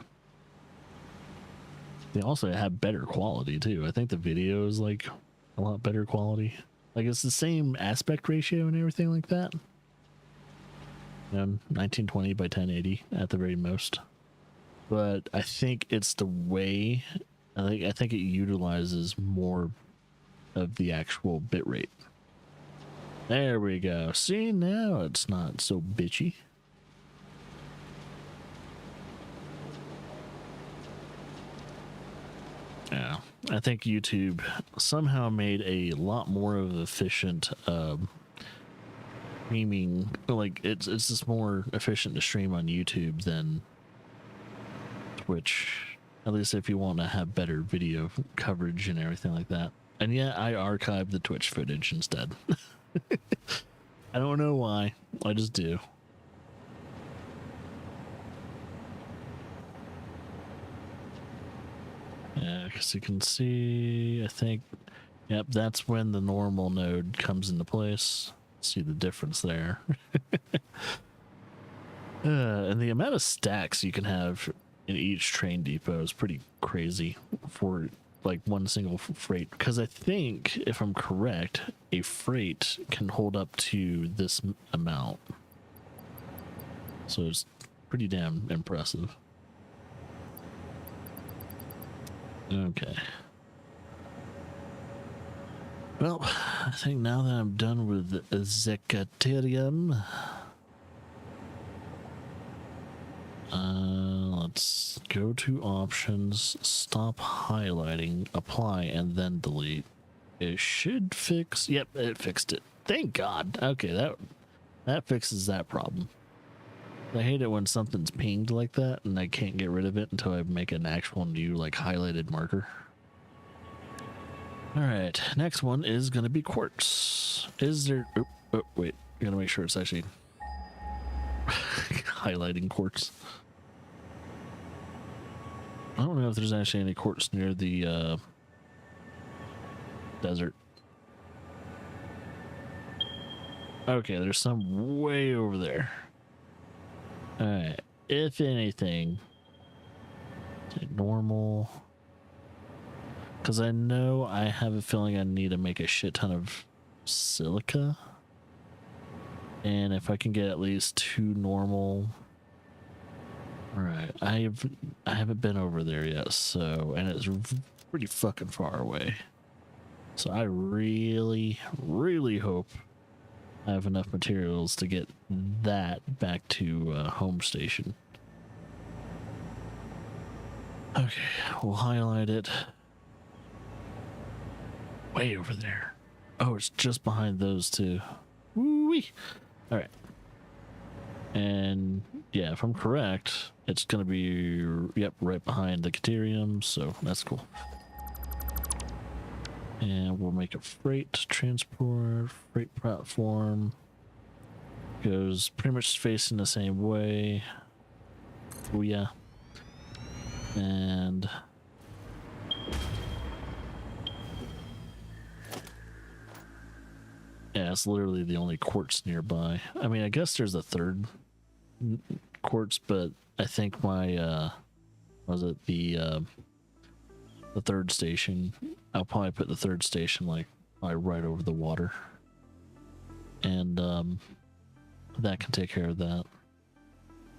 They also have better quality too. I think the video is like a lot better quality. Like it's the same aspect ratio and everything like that. 1920 by 1080 at the very most. But I think it's the way. I think it utilizes more of the actual bitrate. There we go. See, now it's not so bitchy. Yeah, I think YouTube somehow made a lot more of an efficient streaming. Like it's just more efficient to stream on YouTube than Twitch. At least if you want to have better video coverage and everything like that. And yeah, I archived the Twitch footage instead. I don't know why. I just do. Yeah, because you can see, I think, yep, that's when the normal node comes into place. See the difference there. And the amount of stacks you can have in each train depot is pretty crazy for like one single freight, because I think, if I'm correct, a freight can hold up to this amount. So it's pretty damn impressive. Okay. Well, I think now that I'm done with Zecaterium, let's go to options, stop highlighting, apply, and then delete. It should fix. Yep, it fixed it. Thank God. Okay, that fixes that problem. I hate it when something's pinged like that and I can't get rid of it until I make an actual new like highlighted marker. All right, next one is going to be quartz. Is there... Oh, wait. I got to make sure it's actually highlighting quartz. I don't know if there's actually any quartz near the desert. Okay, there's some way over there. All right, if anything, normal. Because I know I have a feeling I need to make a shit ton of silica. And if I can get at least 2 normal. Alright, I haven't been over there yet, so, and it's pretty fucking far away. So I really, really hope I have enough materials to get that back to home station. Okay, we'll highlight it. Way over there. Oh, it's just behind those two. Woo-wee. All right. And yeah, if I'm correct, it's going to be, yep, right behind the Caterium, so that's cool. And we'll make a freight transport, freight platform. Goes pretty much facing the same way. Oh yeah. And yeah, it's literally the only quartz nearby. I mean, I guess there's a third quartz, but I think my was it the third station? I'll probably put the third station like right over the water, and that can take care of that.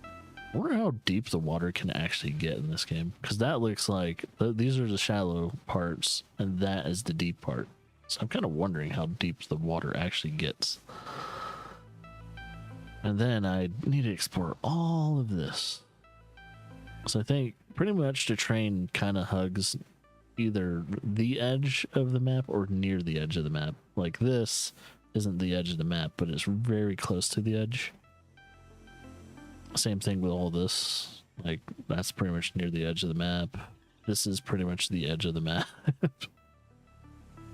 I wonder how deep the water can actually get in this game, because that looks like these are the shallow parts and that is the deep part. So I'm kind of wondering how deep the water actually gets. And then I need to explore all of this. So I think pretty much the train kind of hugs either the edge of the map or near the edge of the map. Like this isn't the edge of the map, but it's very close to the edge. Same thing with all this. Like that's pretty much near the edge of the map. This is pretty much the edge of the map.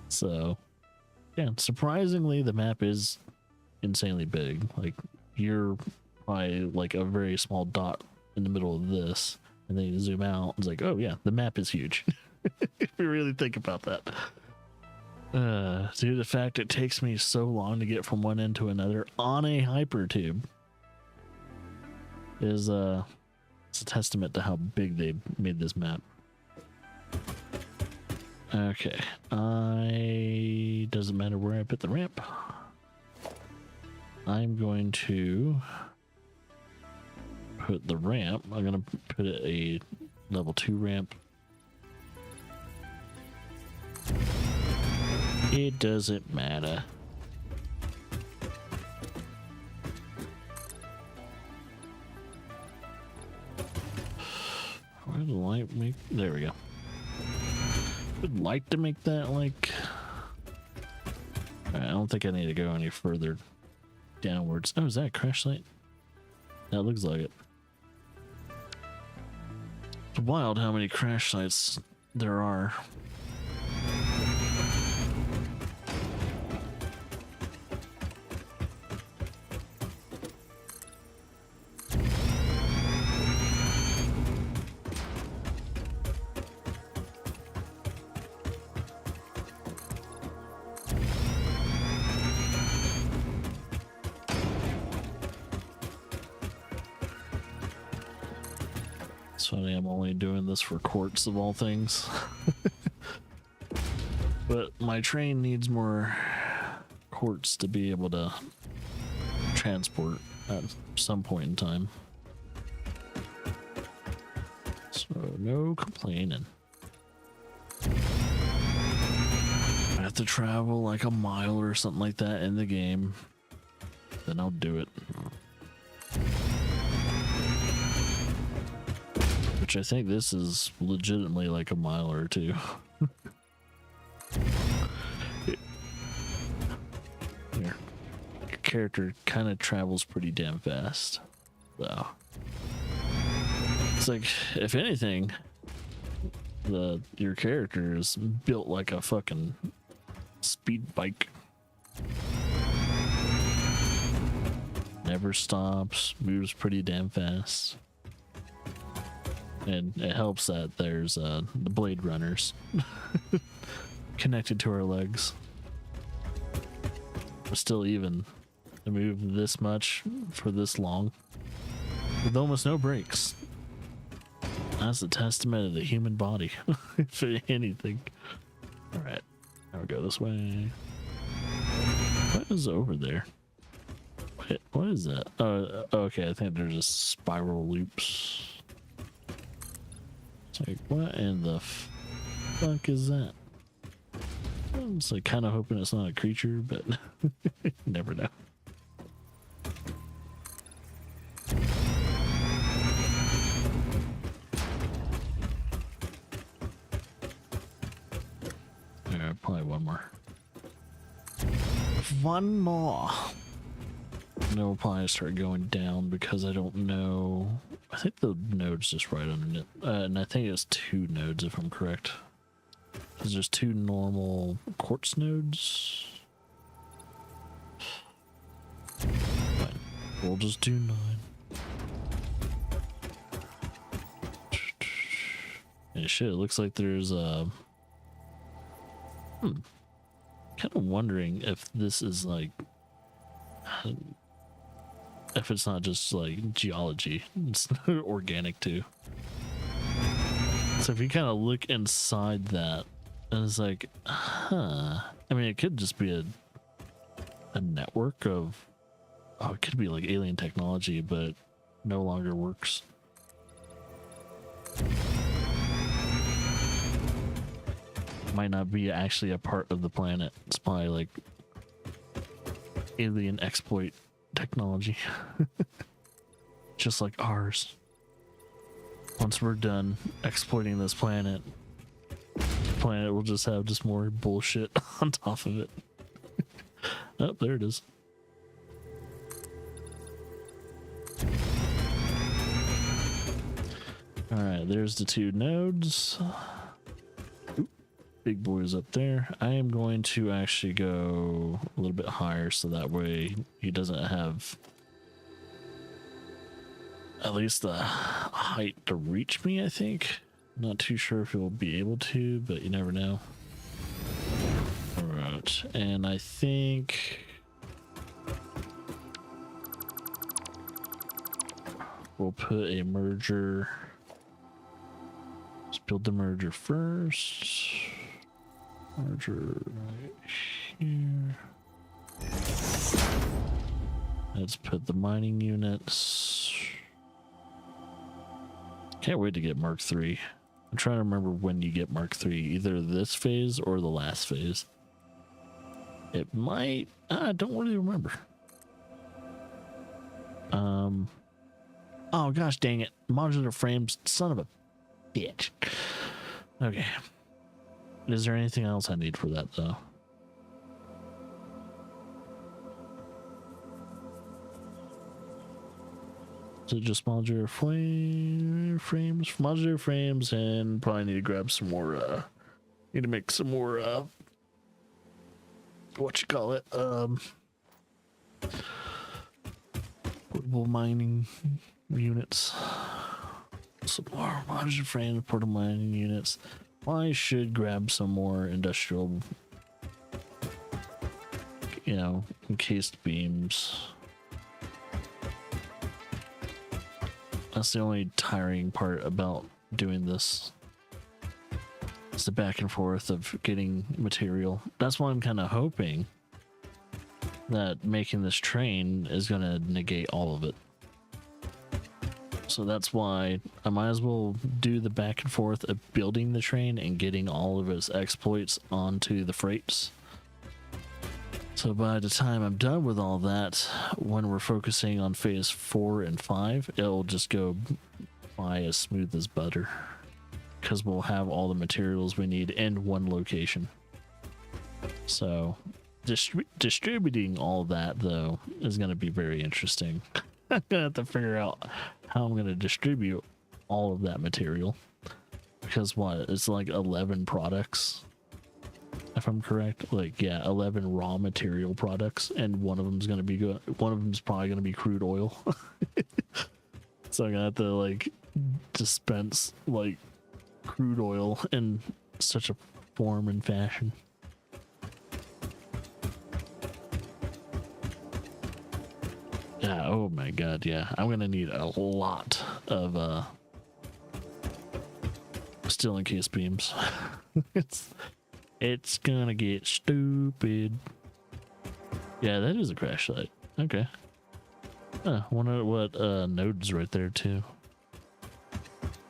So yeah, surprisingly the map is insanely big. Like you're probably like a very small dot in the middle of this, and then you zoom out, it's like, oh yeah, the map is huge. If you really think about that. Due to the fact it takes me so long to get from one end to another on a hypertube is it's a testament to how big they made this map. Okay, doesn't matter where I put the ramp. I'm going to put the ramp. I'm gonna put it a level 2 ramp. It doesn't matter. Where do I make? There we go. Would like to make that like. I don't think I need to go any further downwards. Oh, is that a crash site? That looks like it. It's wild how many crash sites there are. It's funny, I'm only doing this for quartz of all things. But my train needs more quartz to be able to transport at some point in time. So no complaining. I have to travel like a mile or something like that in the game. Then I'll do it. Which I think this is legitimately like a mile or two. Your character kind of travels pretty damn fast. So it's like, if anything, your character is built like a fucking speed bike. Never stops, moves pretty damn fast. And it helps that there's the blade runners connected to her legs. But still, even to move this much for this long with almost no breaks. That's a testament of the human body, if anything. Alright, now we go this way. What is over there? Wait, what is that? Okay, I think they're just spiral loops. It's like, what in the fuck is that? I'm just like kind of hoping it's not a creature, but you never know. Yeah, probably one more. One more. And then we'll probably start going down because I don't know. I think the node's just right underneath. And I think it's 2 nodes if I'm correct. Because there's 2 normal quartz nodes. Fine. We'll just do 9. And shit, it looks like there's a... kind of wondering if this is like... if it's not just like geology. It's organic too. So if you kind of look inside that, and it's like, huh. I mean, it could just be a network of... Oh, it could be like alien technology, but no longer works. Might not be actually a part of the planet. It's probably like alien exploit technology. Just like ours. Once we're done exploiting this planet, the planet will just have just more bullshit on top of it. Oh, there it is. Alright, there's the 2 nodes. Oop, big boy's up there. I am going to actually go a little bit higher so that way he doesn't have at least the height to reach me, I think. Not too sure if he'll be able to, but you never know. Alright, and I think we'll put a merger. Let's build the merger first. Merger right here. Let's put the mining units. Can't wait to get Mark III. I'm trying to remember when you get Mark III, either this phase or the last phase. It might, I don't really remember. Oh gosh dang it. Modular frames, son of a bitch. Okay. Is there anything else I need for that though? So just modular frames, and probably need to grab some more, need to make some more, what you call it, portable mining units. Some more modular frames, portable mining units. I should grab some more industrial, you know, encased beams. That's the only tiring part about doing this. It's the back and forth of getting material. That's why I'm kind of hoping that making this train is going to negate all of it. So that's why I might as well do the back and forth of building the train and getting all of its exploits onto the freights. So by the time I'm done with all that, when we're focusing on phase 4 and 5, it'll just go by as smooth as butter. Because we'll have all the materials we need in one location. So distributing all that, though, is going to be very interesting. I'm going to have to figure out how I'm going to distribute all of that material. because what? It's like 11 products, if I'm correct. Like, yeah, 11 raw material products, and one of them's gonna be good. One of them's probably gonna be crude oil. So I'm gonna have to like dispense like crude oil in such a form and fashion. Yeah, oh my god, yeah. I'm gonna need a lot of steel encased beams. it's gonna get stupid. Yeah, that is a crash site. Okay. Wonder what node's right there too.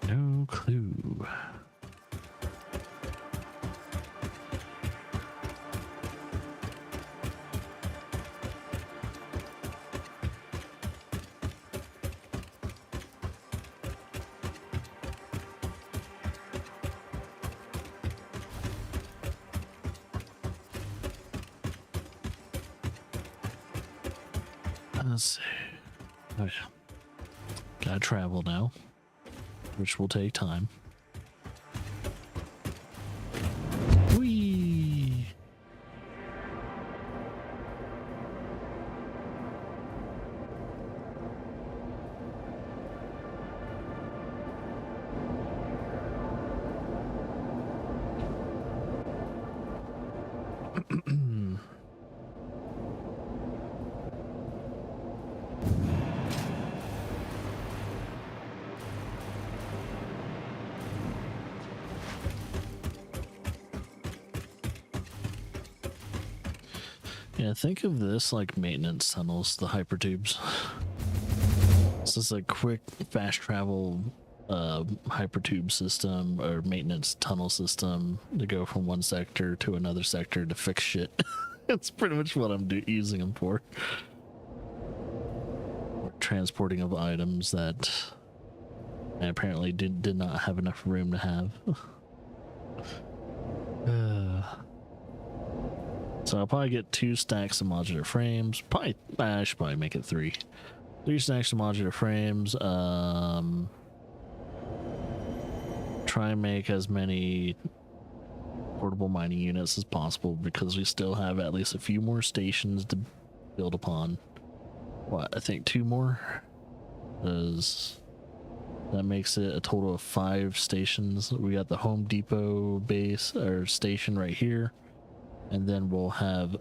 No clue. Let's see. Oh yeah. Gotta travel now, which will take time. Whee! Yeah, think of this like maintenance tunnels, the hypertubes. This is a quick, fast travel hypertube system or maintenance tunnel system to go from one sector to another sector to fix shit. That's pretty much what I'm using them for. Transporting of items that I apparently did not have enough room to have. So I'll probably get 2 stacks of modular frames. I should probably make it 3. 3 stacks of modular frames. Try and make as many portable mining units as possible because we still have at least a few more stations to build upon. What, I think 2 more? Because that makes it a total of 5 stations. We got the Home Depot base or station right here. And then we'll have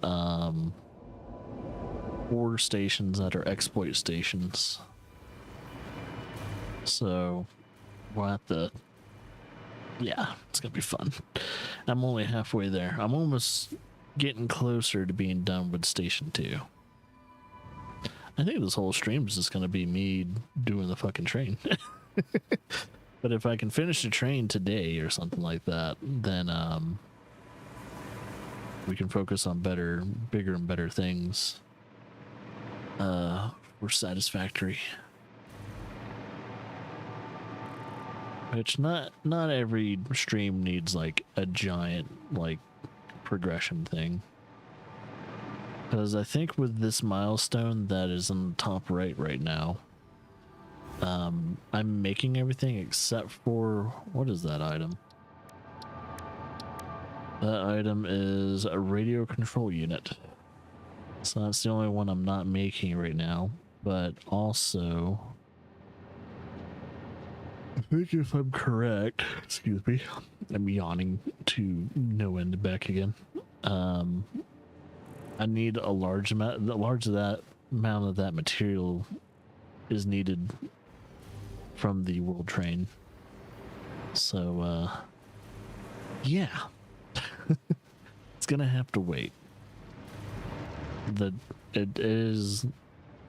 4 stations that are exploit stations. So we'll have to, yeah, it's gonna be fun. I'm only halfway there. I'm almost getting closer to being done with station 2. I think this whole stream is just gonna be me doing the fucking train. But if I can finish the train today or something like that, then we can focus on bigger and better things. For Satisfactory. Which not every stream needs like a giant like progression thing. Because I think with this milestone that is in the top right now, I'm making everything except for, what is that item? That item is a radio control unit. So that's the only one I'm not making right now. But also, I think if I'm correct, excuse me, I'm yawning to no end back again. I need a large amount, amount of that material is needed from the world train. So, yeah. It's gonna have to wait. It is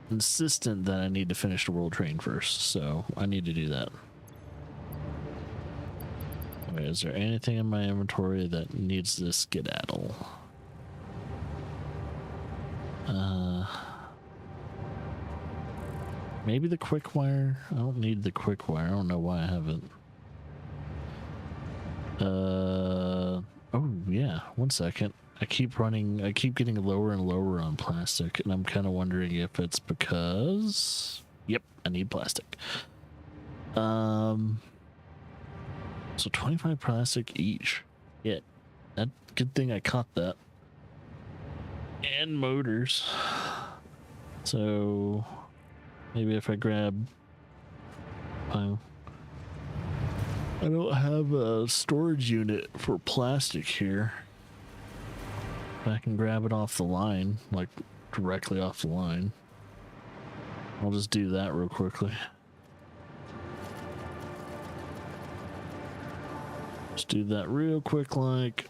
insistent that I need to finish the world train first, so I need to do that. Okay, is there anything in my inventory that needs this skedaddle? Maybe the quick wire. I don't need the quick wire. I don't know why I haven't. Oh yeah, 1 second. I keep getting lower and lower on plastic, and I'm kind of wondering if it's because, yep, I need plastic. So 25 plastic each. Yeah, that good thing I caught that. And motors. So maybe if I grab, I don't have a storage unit for plastic here. If I can grab it off the line, like directly off the line, I'll just do that real quickly. Just do that real quick, like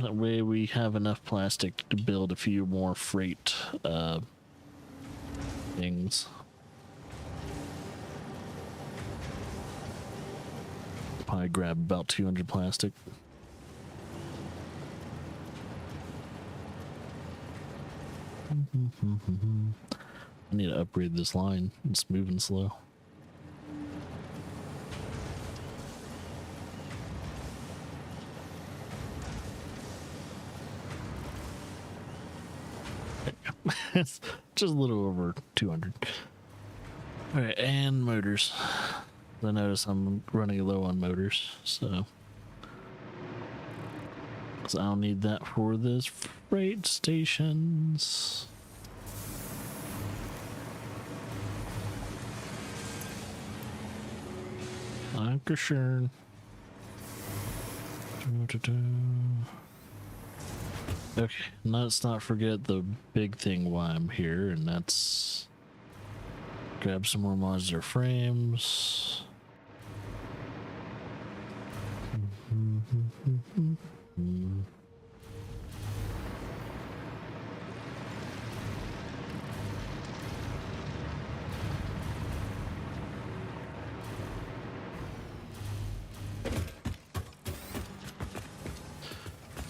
that way we have enough plastic to build a few more freight things. Probably grab about 200 plastic. I need to upgrade this line. It's moving slow. It's just a little over 200. All right, and motors. I notice I'm running low on motors, so because I'll need that for this freight stations. Dankeschön. Okay, let's not forget the big thing why I'm here, and that's grab some more modular frames.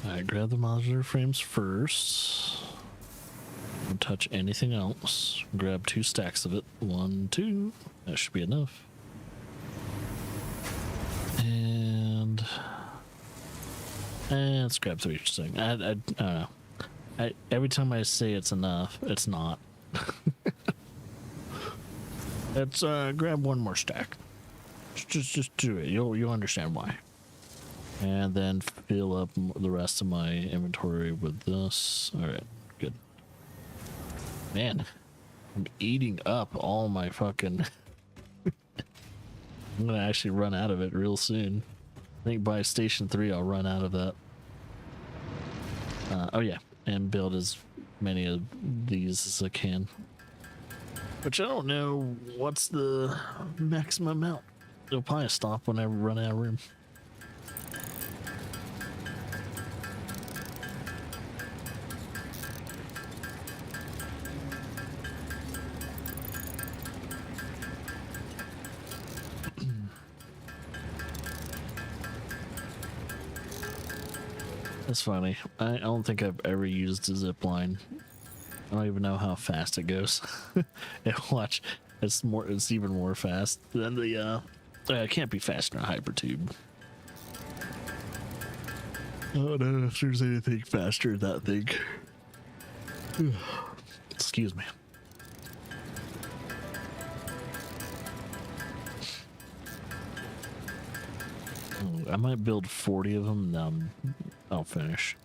Alright, grab the modular frames first. Don't touch anything else. Grab 2 stacks of it. 1, 2. That should be enough. And let's grab 3 each thing. I don't know. Every time I say it's enough, it's not. Let's grab 1 more stack. Just do it. You'll understand why. And then fill up the rest of my inventory with this. All right, good. Man, I'm eating up all my fucking. I'm gonna actually run out of it real soon. I think by station 3 I'll run out of that. Oh yeah, and build as many of these as I can. Which I don't know what's the maximum amount. It'll probably stop when I run out of room. That's funny. I don't think I've ever used a zip line. I don't even know how fast it goes. And watch, it's even more fast than the it can't be faster than a hypertube. I don't know if there's anything faster than that thing. Excuse me. I might build 40 of them, and then I'll finish.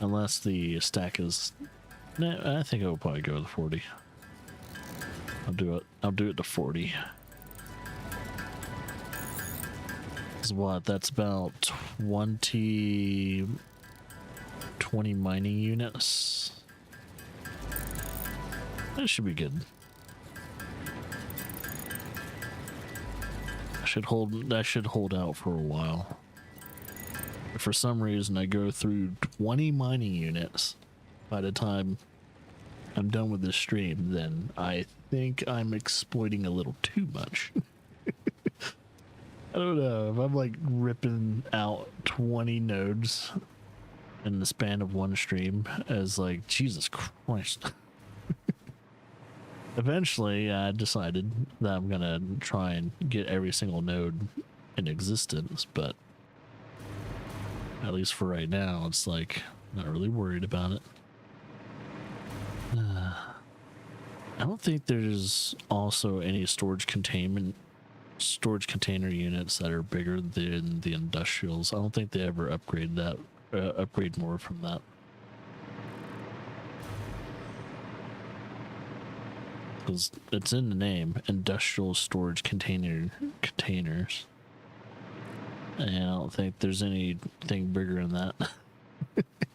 Unless the stack is... Nah, I think I will probably go with 40. I'll do it to 40. Is what? That's about 20 mining units. That should be good. That should hold out for a while. If for some reason I go through 20 mining units by the time I'm done with this stream, then I think I'm exploiting a little too much. I don't know, if I'm like ripping out 20 nodes in the span of one stream, as like, Jesus Christ. Eventually, I decided that I'm gonna try and get every single node in existence, but at least for right now, it's like, not really worried about it. I don't think there's also any storage containment storage container units that are bigger than the industrials. I don't think they ever upgrade that, upgrade more from that. Because it's in the name, industrial storage containers. And I don't think there's anything bigger than that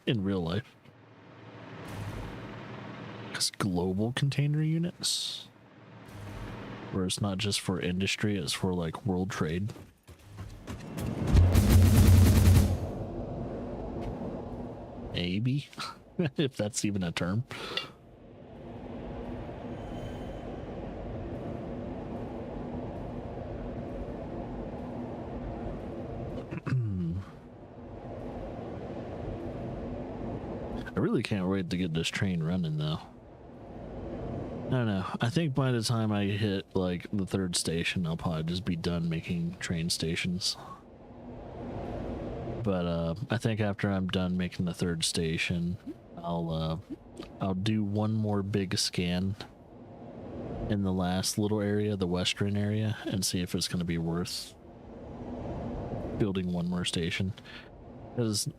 in real life. Because global container units, where it's not just for industry, it's for like world trade. Maybe, if that's even a term. I really can't wait to get this train running though. I don't know. I think by the time I hit like the 3rd station, I'll probably just be done making train stations. But I think after I'm done making the 3rd station, I'll do one more big scan in the last little area, the western area, and see if it's going to be worth building one more station. Because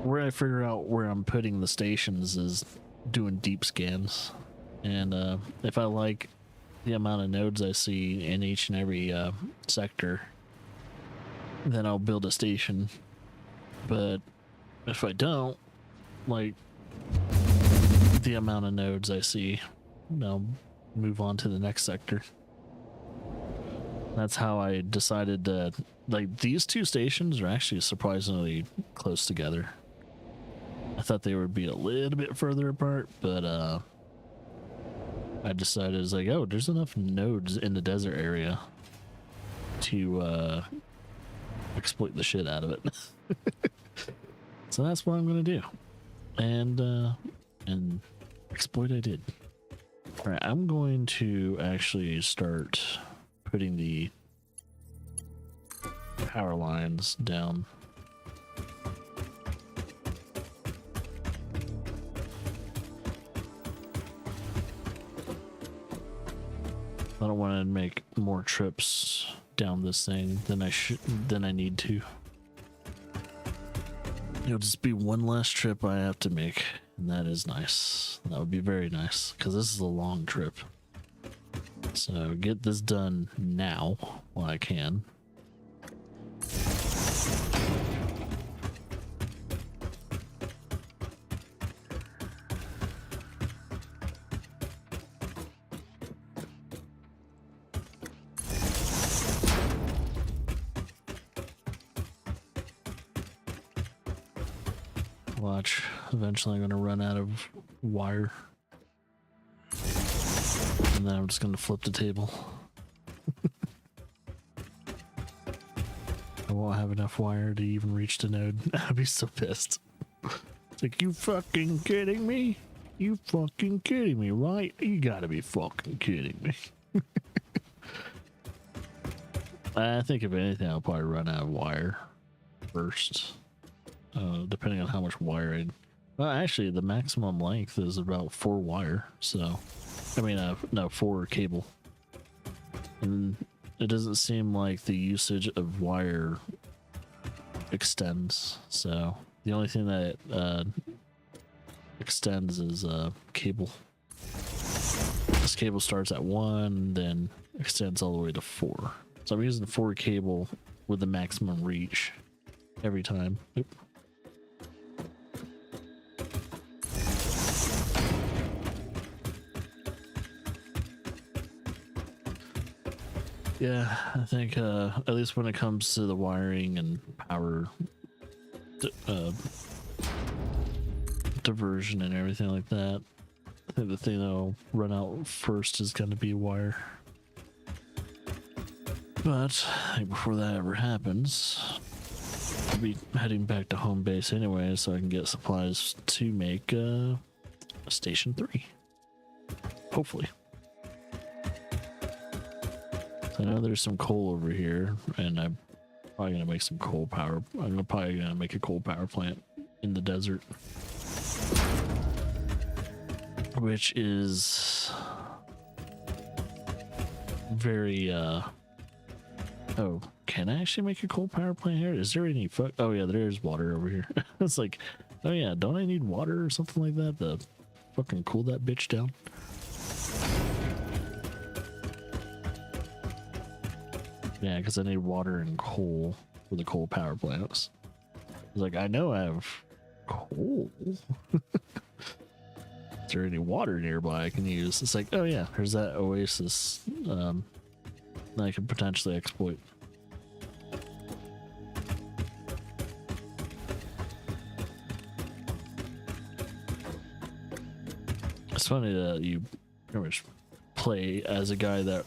where I figure out where I'm putting the stations is doing deep scans. And if I like the amount of nodes I see in each and every sector, then I'll build a station. But if I don't like the amount of nodes I see, I'll move on to the next sector. That's how I decided to, like, these 2 stations are actually surprisingly close together. I thought they would be a little bit further apart, but I decided, it's like, oh, there's enough nodes in the desert area to exploit the shit out of it. So that's what I'm gonna do, and exploit I did. All right, I'm going to actually start putting the power lines down. I don't want to make more trips down this thing than I need to. It'll just be one less trip I have to make, and that is nice. That would be very nice, because this is a long trip. So get this done now while I can. Watch, eventually I'm going to run out of wire. And then I'm just going to flip the table. I won't have enough wire to even reach the node. I'd be so pissed. It's like, you fucking kidding me? You fucking kidding me, right? You gotta be fucking kidding me. I think if anything, I'll probably run out of wire first. Depending on how much wire well, actually, the maximum length is about 4 wire, so... I mean, no, 4 cable. And it doesn't seem like the usage of wire extends, so... The only thing that extends is cable. This cable starts at 1, then extends all the way to 4. So I'm using 4 cable with the maximum reach every time. Oop. Yeah, I think at least when it comes to the wiring and power diversion and everything like that, I think the thing that'll run out first is going to be wire. But I think before that ever happens, I'll be heading back to home base anyway, so I can get supplies to make Station 3. Hopefully. I know there's some coal over here, and I'm probably gonna make some coal power. I'm probably gonna make a coal power plant in the desert, which is very oh, can I actually make a coal power plant here? Is there any oh yeah, there is water over here. It's like, oh yeah, don't I need water or something like that to fucking cool that bitch down? Yeah, because I need water and coal for the coal power plants. It's like, I know I have coal. Is there any water nearby I can use? It's like, oh yeah, there's that oasis that I could potentially exploit. It's funny that you pretty much play as a guy that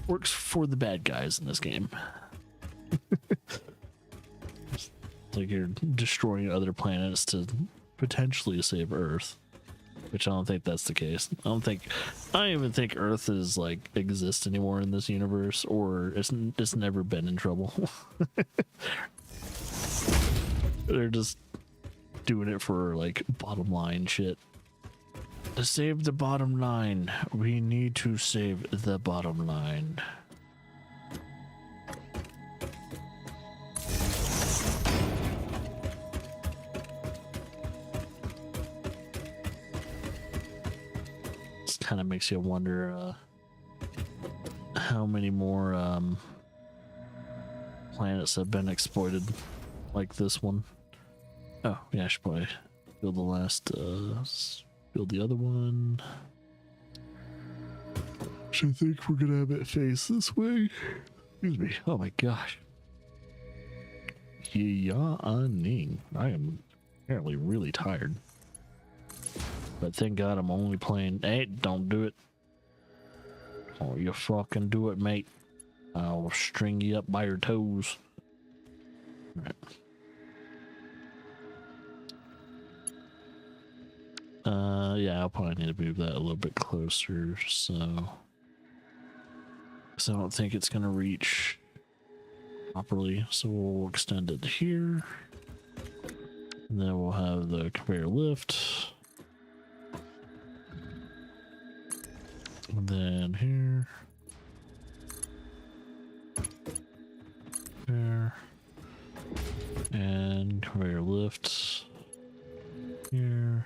works for the bad guys in this game. It's like you're destroying other planets to potentially save Earth, which I don't think that's the case. I don't even think Earth is like exists anymore in this universe, or it's never been in trouble. They're just doing it for like bottom line shit. To save the bottom line, we need to save the bottom line. This kind of makes you wonder how many more planets have been exploited like this one. Oh, yeah, I should probably build the last build the other one. Which I think we're gonna have it face this way. Excuse me. Oh my gosh. Yawning. I am apparently really tired. But thank God I'm only playing. Hey, don't do it. Oh, you fucking do it, mate. I'll string you up by your toes. All right. Yeah, I'll probably need to move that a little bit closer, so I don't think it's gonna reach properly, so we'll extend it here, and then we'll have the conveyor lift, and then here, there, and conveyor lift here.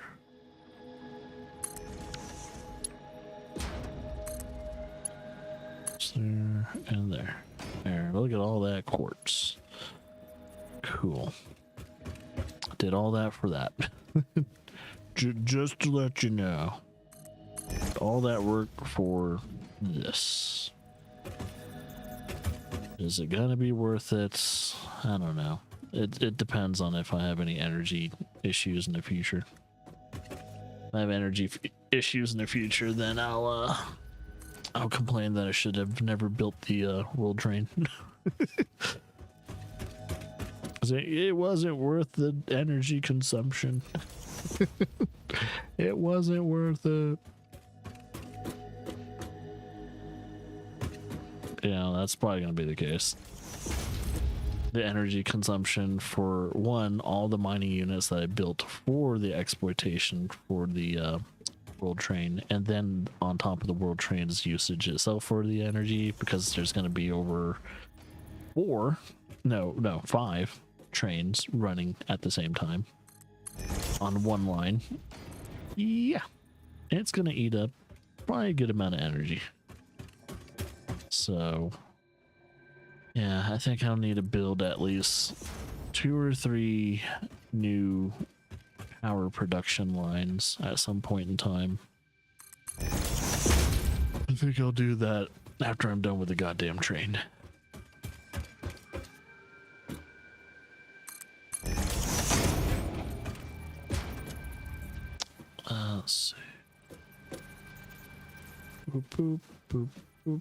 There and there. There, look at all that quartz. Cool. Did all that for that. Just to let you know. All that work for this. Is it gonna be worth it? I don't know. It depends on if I have any energy issues in the future. If I have energy issues in the future, then I'll complain that I should have never built the world train. It wasn't worth the energy consumption. It wasn't worth it. Yeah, that's probably gonna be the case. The energy consumption for one, all the mining units that I built for the exploitation for the world train, and then on top of the world train's usage itself for the energy, because there's going to be over 5 trains running at the same time on one line. Yeah, it's going to eat up probably a good amount of energy. So yeah, I think I'll need to build at least 2 or 3 new power production lines at some point in time. I think I'll do that after I'm done with the goddamn train. Let's see. Boop, boop, boop, boop.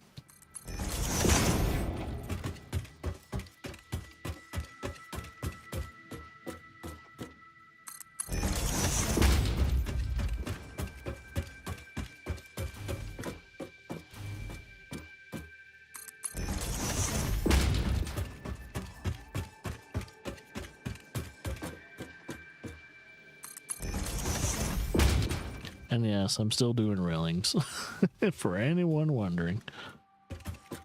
And yes, I'm still doing railings, for anyone wondering.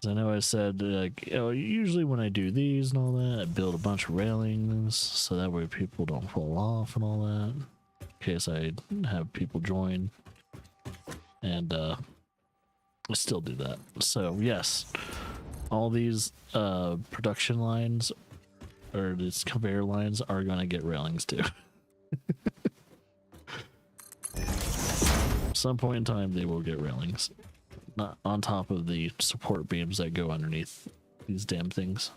I know I said, like, you know, usually when I do these and all that, I build a bunch of railings so that way people don't fall off and all that. In case I have people join. And I still do that. So yes, all these production lines or these conveyor lines are gonna get railings too. At some point in time they will get railings. Not on top of the support beams that go underneath these damn things.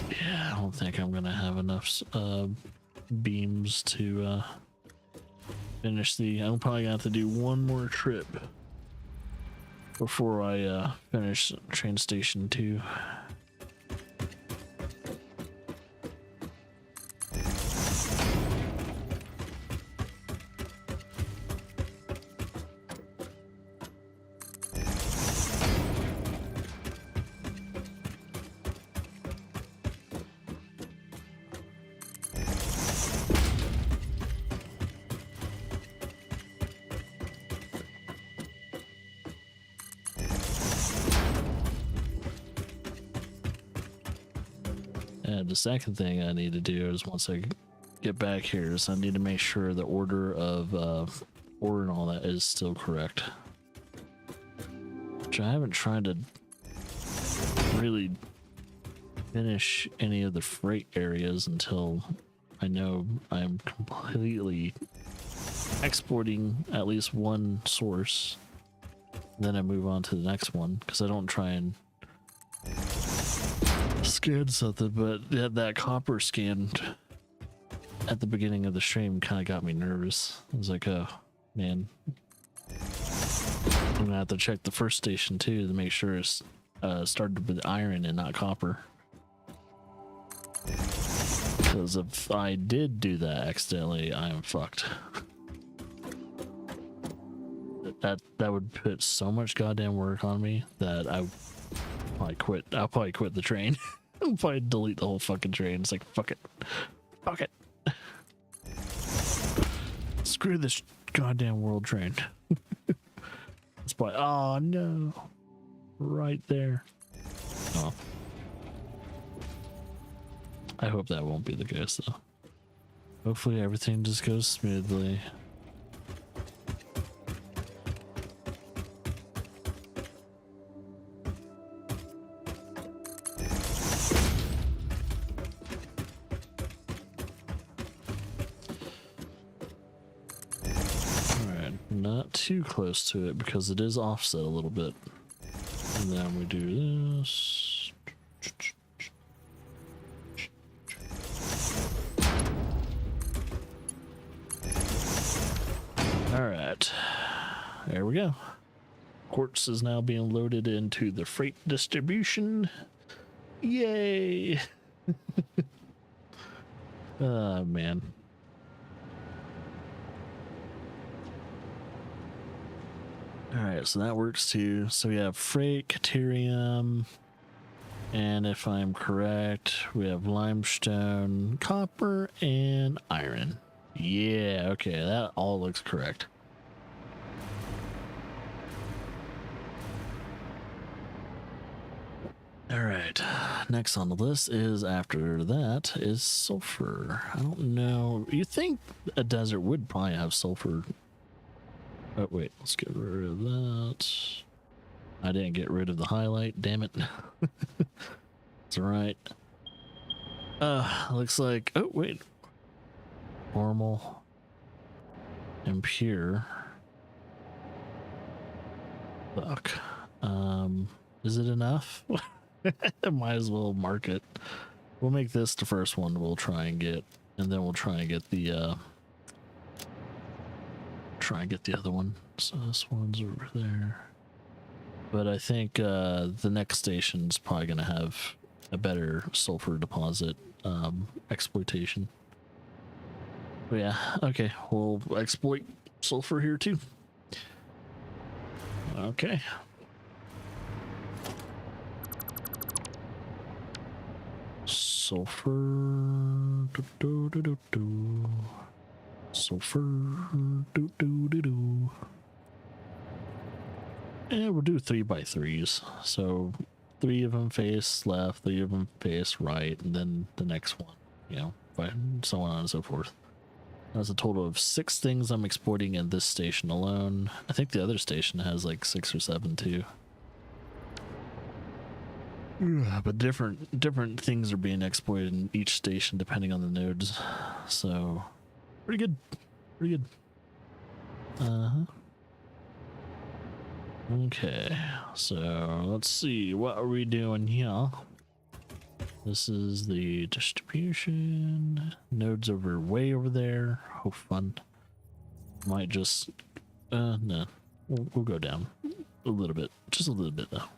Yeah, I don't think I'm gonna have enough beams to finish the. I'm probably gonna have to do one more trip before I finish train station 2. And the second thing I need to do is once I get back here is I need to make sure the order of order and all that is still correct. Which I haven't tried to really finish any of the freight areas until I know I'm completely exporting at least one source. Then I move on to the next one because I don't try and scan something, but yeah, that copper scan at the beginning of the stream kind of got me nervous. I was like, oh man, I'm gonna have to check the first station too to make sure it's started with iron and not copper. Because if I did do that accidentally, I am fucked. That would put so much goddamn work on me that I'll probably quit the train. I'll probably delete the whole fucking train. It's like, fuck it. Fuck it. Screw this goddamn world train. It's probably, oh no. Right there. Oh. I hope that won't be the case though. Hopefully everything just goes smoothly. Not too close to it because it is offset a little bit. And then we do this. Alright. There we go. Quartz is now being loaded into the freight distribution. Yay! Oh man. Alright, so that works too. So we have freight, caterium, and if I'm correct, we have limestone, copper, and iron. Yeah, okay, that all looks correct. Alright, next on the list is after that is sulfur. I don't know. You think a desert would probably have sulfur. Oh, wait, let's get rid of that. I didn't get rid of the highlight, damn it. It's alright. Looks like, oh, wait. Normal and pure. Fuck. Is it enough? Might as well mark it. We'll make this the first one we'll try and get, and then we'll try and get the other one. So this one's over there. But I think the next station's probably gonna have a better sulfur deposit exploitation. But yeah, okay, we'll exploit sulfur here too. Okay. sulfur. Sulfur. And we'll do 3x3s. So 3 of them face left, 3 of them face right, and then the next one, you know, so on and so forth. That's a total of 6 things I'm exploiting in this station alone. I think the other station has like 6 or 7 too. But different things are being exploited in each station depending on the nodes. So pretty good. Pretty good. Okay, so let's see, what are we doing here? This is the distribution. Nodes over way over there. Oh, fun. Might just no. We'll go down a little bit. Just a little bit though.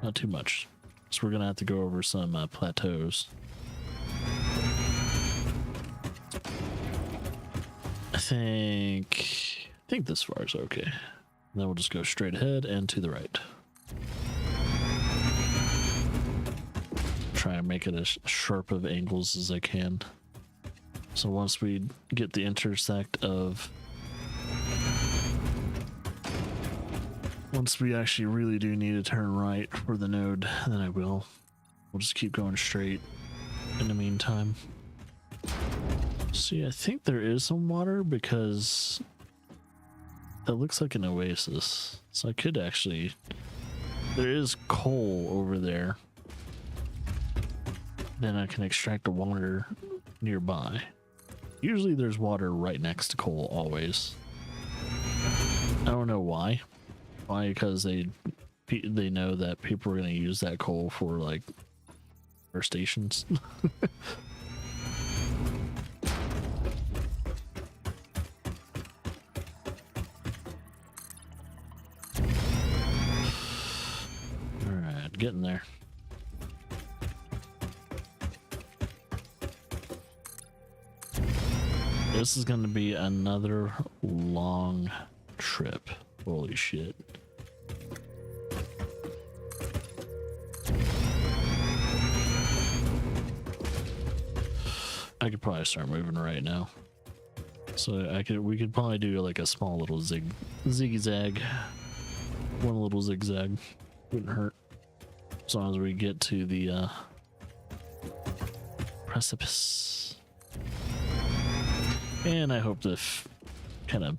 Not too much. So we're gonna have to go over some plateaus. I think this far is okay. Then we'll just go straight ahead and to the right. Try and make it as sharp of angles as I can. So once we get the intersect of... Once we actually really do need to turn right for the node, then I will. We'll just keep going straight in the meantime. See, I think there is some water because that looks like an oasis. So I could actually... There is coal over there. Then I can extract the water nearby. Usually there's water right next to coal, always. I don't know why. Why? Because they know that people are going to use that coal for like our stations. Alright, getting there. This is going to be another long trip. Holy shit. I could probably start moving right now. So we could probably do like a small little zigzag. One little zigzag wouldn't hurt. As long as we get to the precipice. And I hope to kind of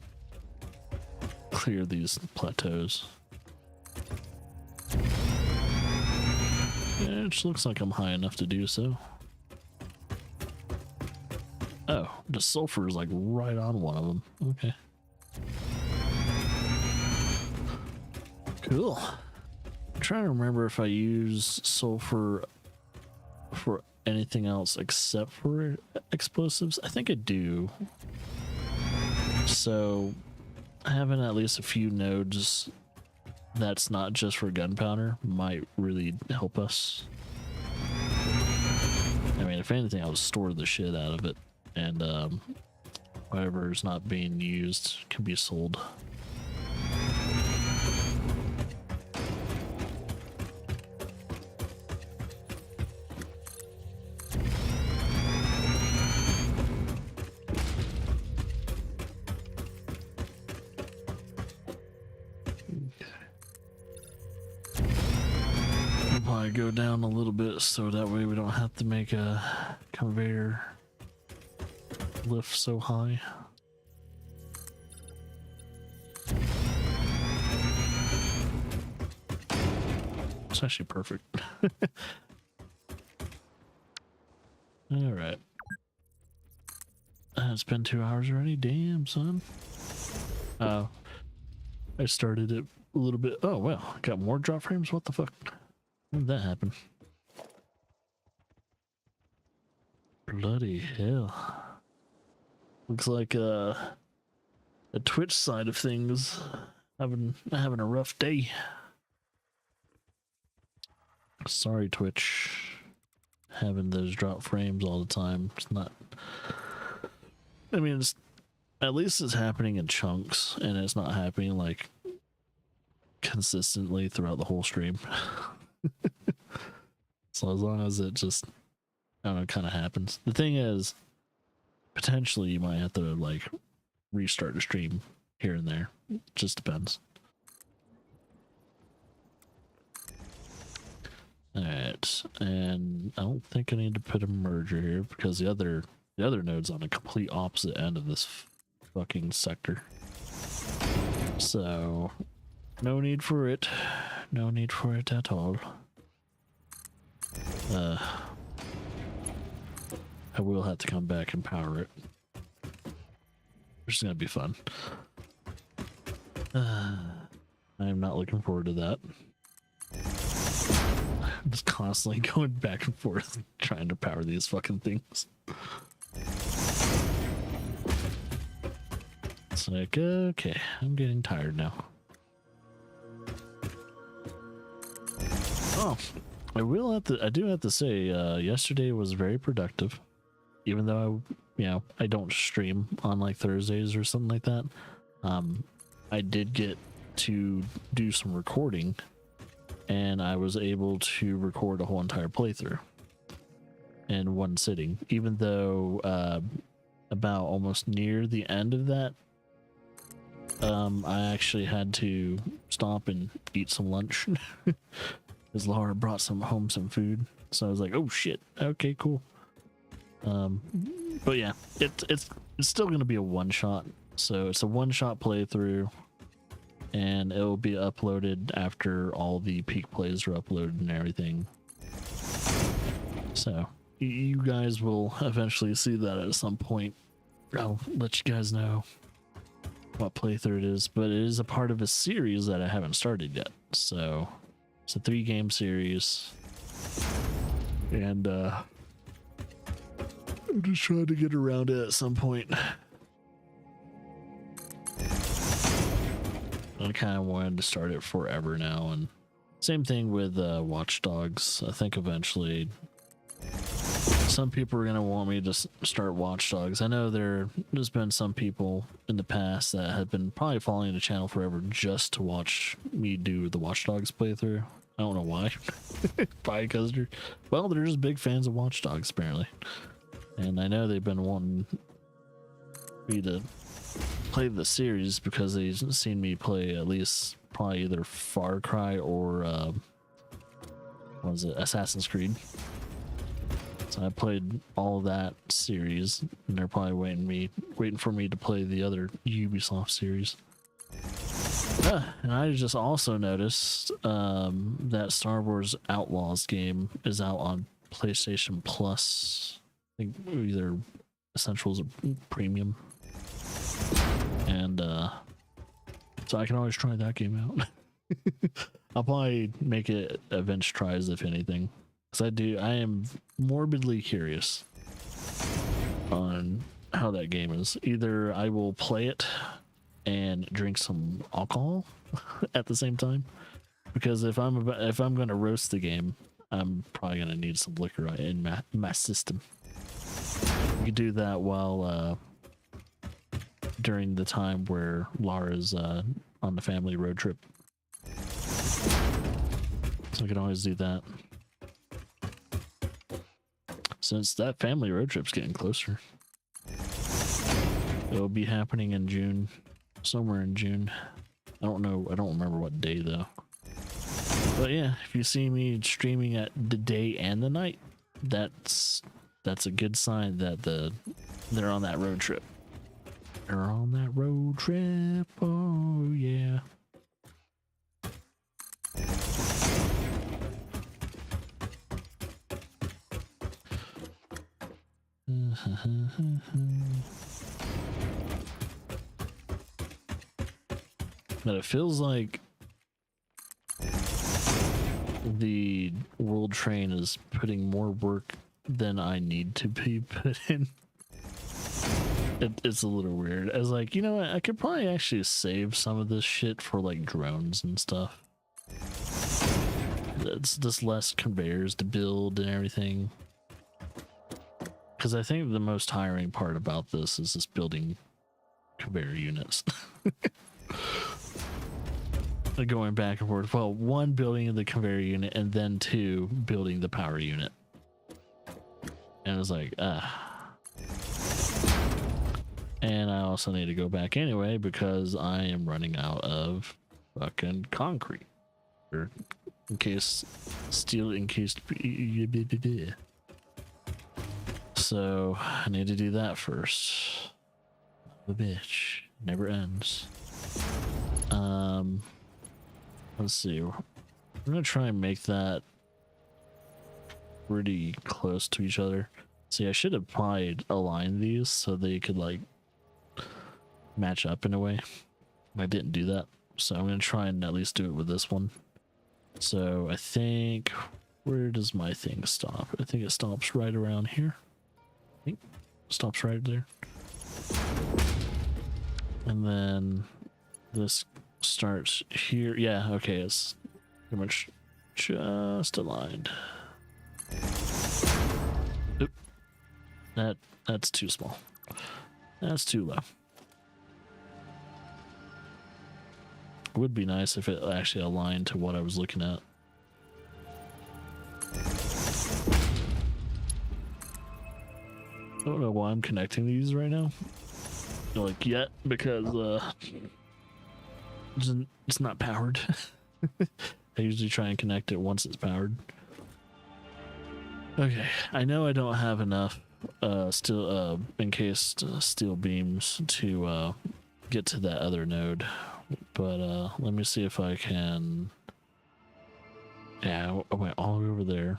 clear these plateaus. Yeah, it just looks like I'm high enough to do so. Oh, the sulfur is like right on one of them. Okay. Cool. I'm trying to remember if I use sulfur for anything else except for explosives. I think I do. So having at least a few nodes that's not just for gunpowder might really help us. I mean, if anything, I'll store the shit out of it, and whatever is not being used can be sold. Go down a little bit so that way we don't have to make a conveyor lift so high. It's actually perfect. All right. It's been 2 hours already. Damn, son. I started it a little bit. Oh, well, got more drop frames. What the fuck? When did that happen? Bloody hell. Looks like the Twitch side of things having a rough day. Sorry, Twitch. Having those drop frames all the time. It's not... I mean, it's, at least it's happening in chunks, and it's not happening like consistently throughout the whole stream. So as long as it just I don't know, it kind of happens. The thing is, potentially you might have to like restart the stream here and there. It just depends. Alright, and I don't think I need to put a merger here because the other node's on the complete opposite end of this fucking sector. So no need for it. No need for it at all. I will have to come back and power it. Which is gonna be fun. I am not looking forward to that. I'm just constantly going back and forth trying to power these fucking things. It's like, okay, I'm getting tired now. Oh, I do have to say, yesterday was very productive. Even though I don't stream on like Thursdays or something like that. I did get to do some recording, and I was able to record a whole entire playthrough in one sitting. Even though about almost near the end of that, I actually had to stop and eat some lunch because Laura brought home some food. So I was like, oh shit, okay, cool. But yeah, it's still gonna be a one-shot. So it's a one-shot playthrough, and it will be uploaded after all the peak plays are uploaded and everything. So you guys will eventually see that at some point. I'll let you guys know what playthrough it is, but it is a part of a series that I haven't started yet. So it's a 3-game series, and I'm just trying to get around it at some point. I kind of wanted to start it forever now, and same thing with Watch Dogs. I think eventually some people are going to want me to start Watch Dogs. I know there's been some people in the past that have been probably following the channel forever just to watch me do the Watch Dogs playthrough. I don't know why. Probably because they're just big fans of Watch Dogs apparently. And I know they've been wanting me to play the series because they've seen me play at least probably either Far Cry or what was it, Assassin's Creed. So I played all of that series, and they're probably waiting for me to play the other Ubisoft series. And I just also noticed that Star Wars Outlaws game is out on PlayStation Plus. I think either Essentials or Premium. And so I can always try that game out. I'll probably make it events tries if anything. Because I am morbidly curious on how that game is. Either I will play it and drink some alcohol at the same time. Because if I'm going to roast the game, I'm probably going to need some liquor in my system. You can do that while during the time where Laura's on the family road trip. So I can always do that. Since that family road trip's getting closer. It'll be happening in June. Somewhere in June. I don't know. I don't remember what day though. But yeah, if you see me streaming at the day and the night, that's a good sign that they're on that road trip. They're on that road trip, oh yeah. But it feels like the world train is putting more work than I need to be put in. It's a little weird. I was like, you know what? I could probably actually save some of this shit for like drones and stuff. It's just less conveyors to build and everything. Because I think the most tiring part about this is just building conveyor units. Like going back and forth. Well, 1, building the conveyor unit, and then 2, building the power unit. And it's like, And I also need to go back anyway because I am running out of fucking concrete. Or encased steel encased. So I need to do that first. The bitch never ends. Let's see. I'm gonna try and make that pretty close to each other. See, I should have probably aligned these so they could like match up in a way. I didn't do that, so I'm gonna try and at least do it with this one. So I think, where does my thing stop? I think it stops right around here. I think it stops right there. And then this starts here. Yeah, okay, it's pretty much just aligned. Oop. That's too small. That's too low. Would be nice if it actually aligned to what I was looking at. I don't know why I'm connecting these right now. Like yet, because it's not powered. I usually try and connect it once it's powered. Okay, I know I don't have enough steel encased steel beams to get to that other node, but let me see if I can. Yeah, I went all over there,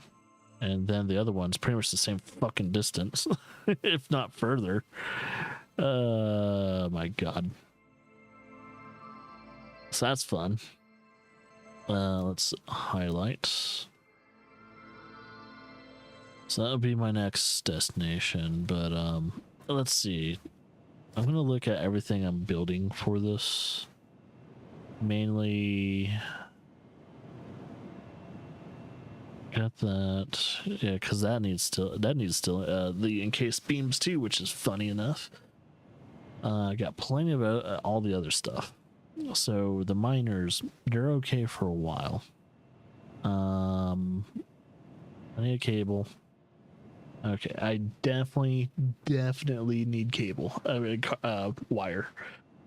and then the other one's pretty much the same fucking distance, if not further. My god. So that's fun. Let's highlight. So that would be my next destination, but let's see. I'm gonna look at everything I'm building for this. Mainly got that. Yeah, because that needs still the encased beams too, which is funny enough. I got plenty of all the other stuff. So the miners, they're okay for a while. I need a cable. Okay, I definitely need cable. I mean, wire.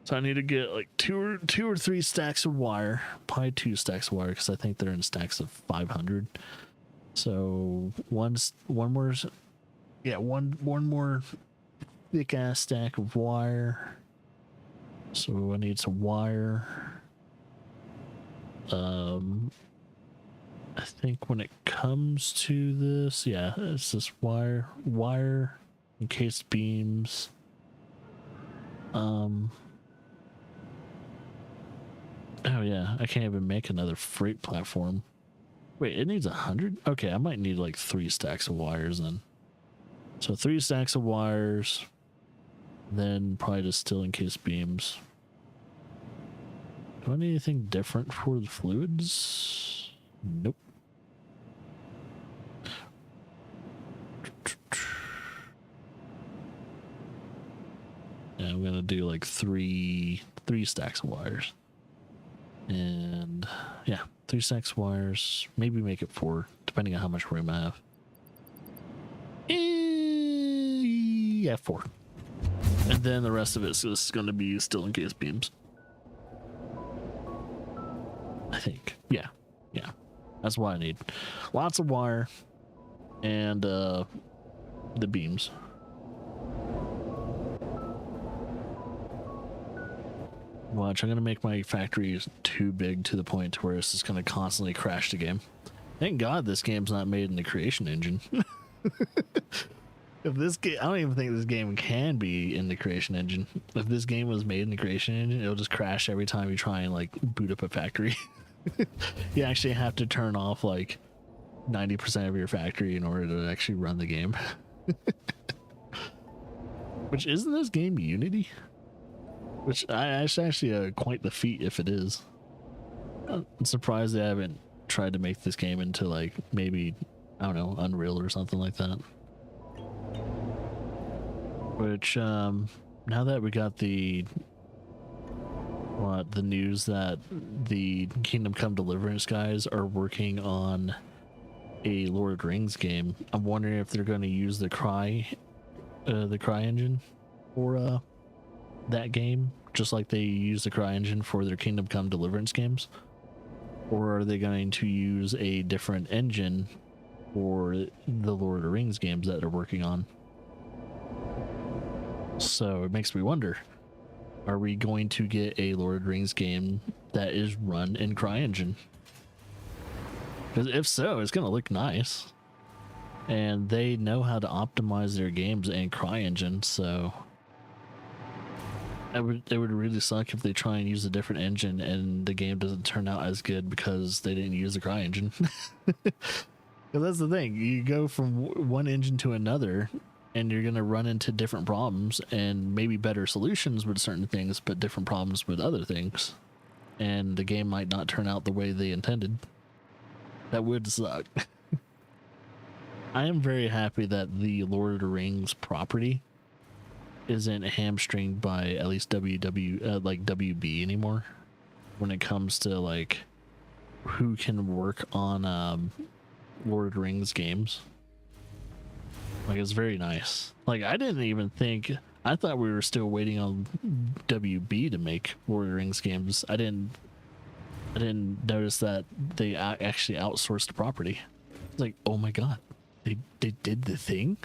So I need to get like two or three stacks of wire. Probably 2 stacks of wire because I think they're in stacks of 500. So one more thick ass stack of wire. So I need some wire. I think when it comes to this, yeah, it's this wire, encased beams. Oh yeah, I can't even make another freight platform. Wait, it needs 100? Okay, I might need like 3 stacks of wires then. So 3 stacks of wires, then probably just still encased beams. Do I need anything different for the fluids? Nope. Yeah, I'm gonna do like three stacks of wires. And yeah, 3 stacks of wires. Maybe make it 4, depending on how much room I have. Yeah, 4. And then the rest of it is going to be still encased beams. I think. Yeah. That's what I need. Lots of wire and the beams. Watch, I'm going to make my factory too big to the point where it's just going to constantly crash the game. Thank God this game's not made in the creation engine. If this game, I don't even think this game can be in the creation engine. If this game was made in the creation engine, it'll just crash every time you try and like boot up a factory. You actually have to turn off like 90% of your factory in order to actually run the game. Which isn't this game Unity? Which it's actually quite the feat if it is. I'm surprised they haven't tried to make this game into like maybe, I don't know, Unreal or something like that. Which now that we got the news that the Kingdom Come Deliverance guys are working on a Lord of the Rings game, I'm wondering if they're going to use the Cry engine for that game, just like they use the Cry engine for their Kingdom Come Deliverance games, or are they going to use a different engine for the Lord of the Rings games that they're working on? So it makes me wonder, are we going to get a Lord of the Rings game that is run in CryEngine? Because if so, it's going to look nice. And they know how to optimize their games in CryEngine, so it would really suck if they try and use a different engine and the game doesn't turn out as good because they didn't use the CryEngine. Because that's the thing, you go from one engine to another and you're going to run into different problems and maybe better solutions with certain things, but different problems with other things. And the game might not turn out the way they intended. That would suck. I am very happy that the Lord of the Rings property isn't hamstringed by at least WB anymore when it comes to like who can work on Lord of the Rings games. Like, it's very nice. Like, I didn't even think, I thought we were still waiting on WB to make Lord of the Rings games. I didn't notice that they actually outsourced the property. It's like, oh my god, they did the thing.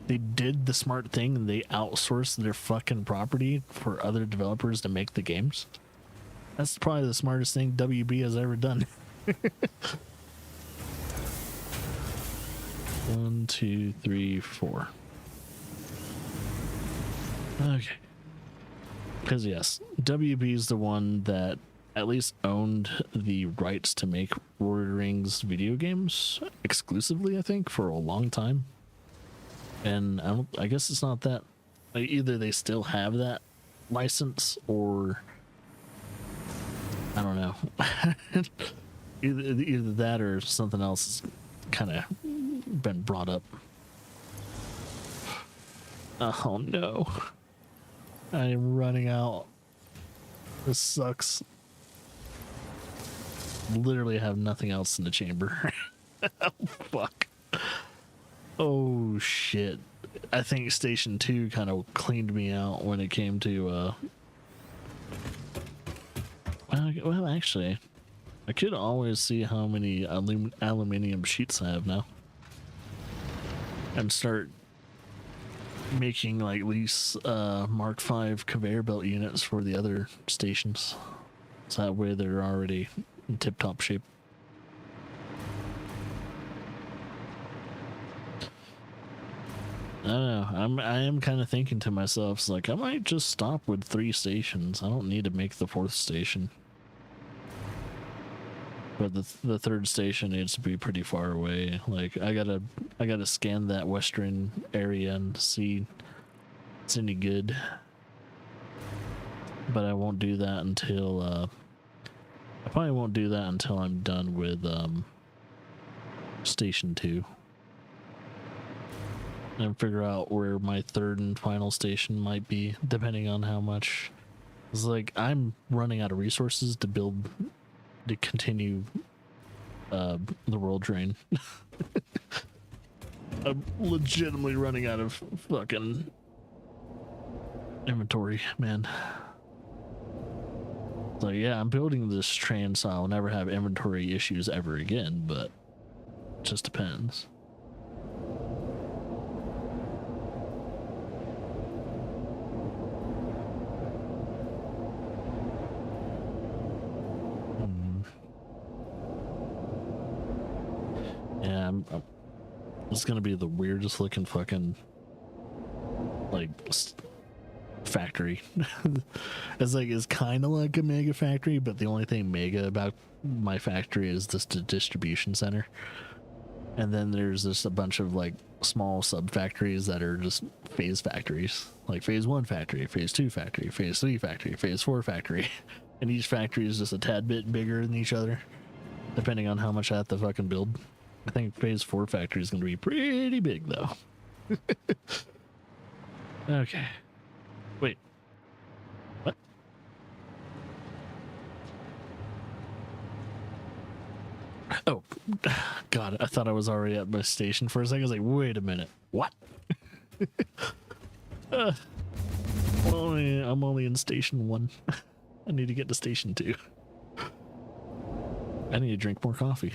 They did the smart thing and they outsourced their fucking property for other developers to make the games. That's probably the smartest thing WB has ever done. 1, 2, 3, 4. Okay. Because yes, WB is the one that at least owned the rights to make Lord of the Rings video games exclusively, I think, for a long time. And I guess it's not that, like, either they still have that license or I don't know. either that or something else has kind of been brought up. Oh no. I am running out. This sucks. Literally have nothing else in the chamber. Oh, fuck. Oh shit. I think Station 2 kind of cleaned me out when it came to well, actually, I could always see how many aluminium sheets I have now and start making like at least Mark V conveyor belt units for the other stations, so that way they're already in tip-top shape. I don't know, I am kind of thinking to myself, it's like I might just stop with 3 stations. I don't need to make the 4th station. But the 3rd station needs to be pretty far away. Like, I gotta scan that western area and see if it's any good. But I won't do that until I probably won't do that until I'm done with Station 2. And figure out where my 3rd and final station might be, depending on how much. It's like I'm running out of resources to build, to continue the world drain. I'm legitimately running out of fucking inventory, man. So yeah, I'm building this train so I'll never have inventory issues ever again, but it just depends. Yeah, it's gonna be the weirdest looking fucking like factory. It's kind of like a mega factory, but the only thing mega about my factory is just a distribution center, and then there's just a bunch of like small sub factories that are just phase factories, like phase 1 factory, phase 2 factory, phase 3 factory, phase 4 factory, and each factory is just a tad bit bigger than each other depending on how much I have to fucking build. I think phase 4 factory is going to be pretty big, though. Okay. Wait. What? Oh, God, I thought I was already at my station for a second. I was like, wait a minute. What? I'm only in station 1. I need to get to station 2. I need to drink more coffee.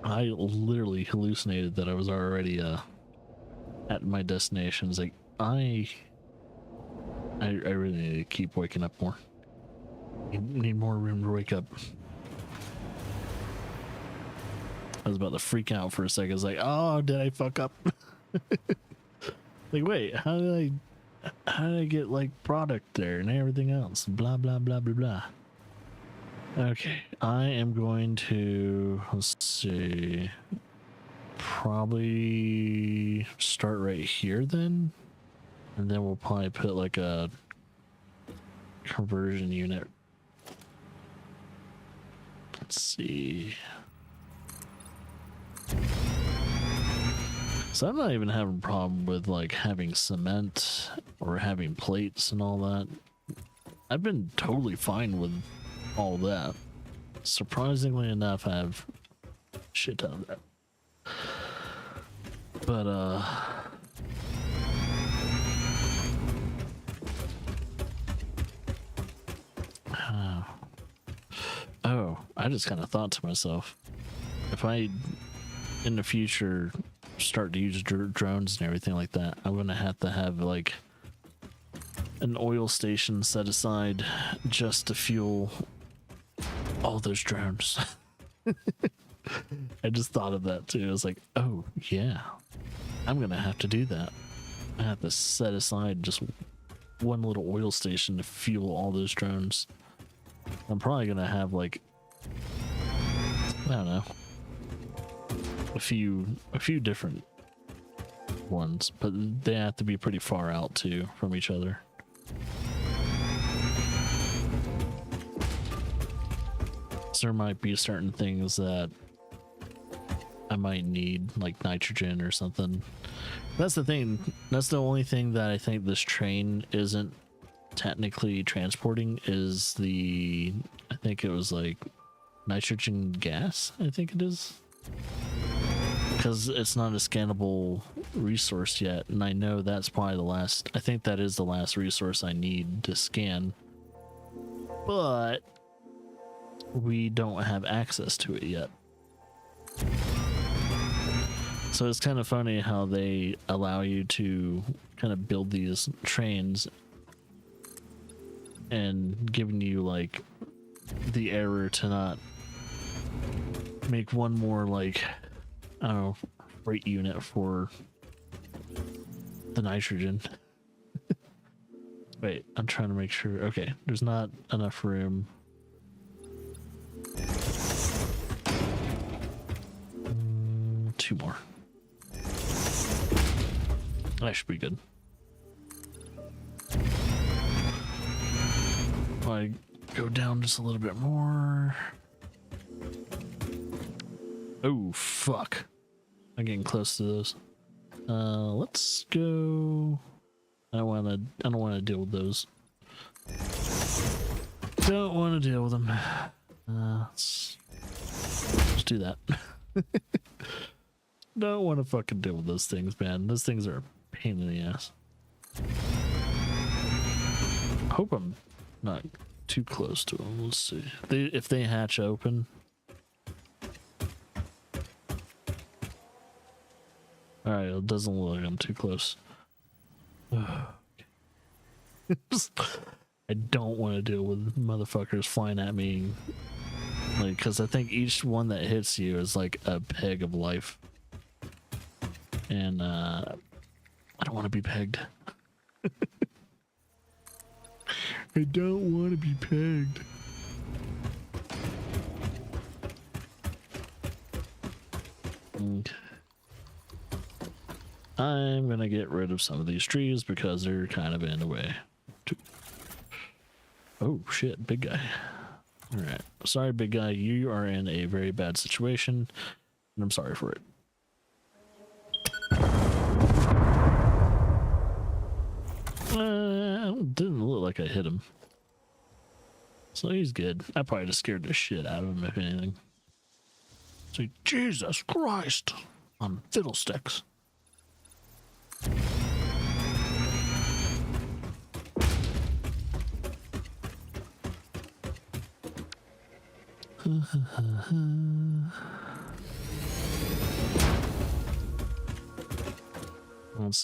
I literally hallucinated that I was already at my destination. It's like, I really need to keep waking up more. Need more room to wake up. I was about to freak out for a second. I was like, oh, did I fuck up? Like, wait, how did I get like product there and everything else? Blah, blah, blah, blah, blah. Okay, I am going to, let's see, probably start right here then. And then we'll probably put like a conversion unit. Let's see. So I'm not even having a problem with like having cement or having plates and all that. I've been totally fine with all that. Surprisingly enough, I have shit ton of that. But oh, I just kind of thought to myself, if I in the future start to use drones and everything like that, I'm gonna have to have like an oil station set aside just to fuel all those drones. I just thought of that too. I was like, oh yeah, I'm gonna have to do that. I have to set aside just one little oil station to fuel all those drones. I'm probably gonna have like, I don't know, a few different ones, but they have to be pretty far out too from each other. So there might be certain things that I might need, like nitrogen or something. That's the thing. That's the only thing that I think this train isn't technically transporting is the, I think it was like nitrogen gas, I think it is. Because it's not a scannable resource yet, and I know that's probably the last, I think that is the last resource I need to scan. But we don't have access to it yet. So it's kind of funny how they allow you to kind of build these trains and giving you like the error to not make one more like, I don't know, freight unit for the nitrogen. Wait, I'm trying to make sure. Okay, there's not enough room. Two more. That should be good. If I go down just a little bit more. Oh fuck! I'm getting close to those. Let's go. I don't wanna deal with those. Don't want to deal with them. Let's do that. Don't want to fucking deal with those things, man. Those things are a pain in the ass. I hope I'm not too close to them. Let's see. If they hatch open. Alright, it doesn't look like I'm too close. I don't want to deal with motherfuckers flying at me. Like, because I think each one that hits you is like a peg of life. And I don't want to be pegged. I don't want to be pegged. Okay. I'm gonna get rid of some of these trees because they're kind of in the way. Oh shit, big guy. Alright, sorry big guy, you are in a very bad situation, and I'm sorry for it. Didn't look like I hit him. So he's good. I probably just scared the shit out of him, if anything. Say, Jesus Christ on fiddlesticks.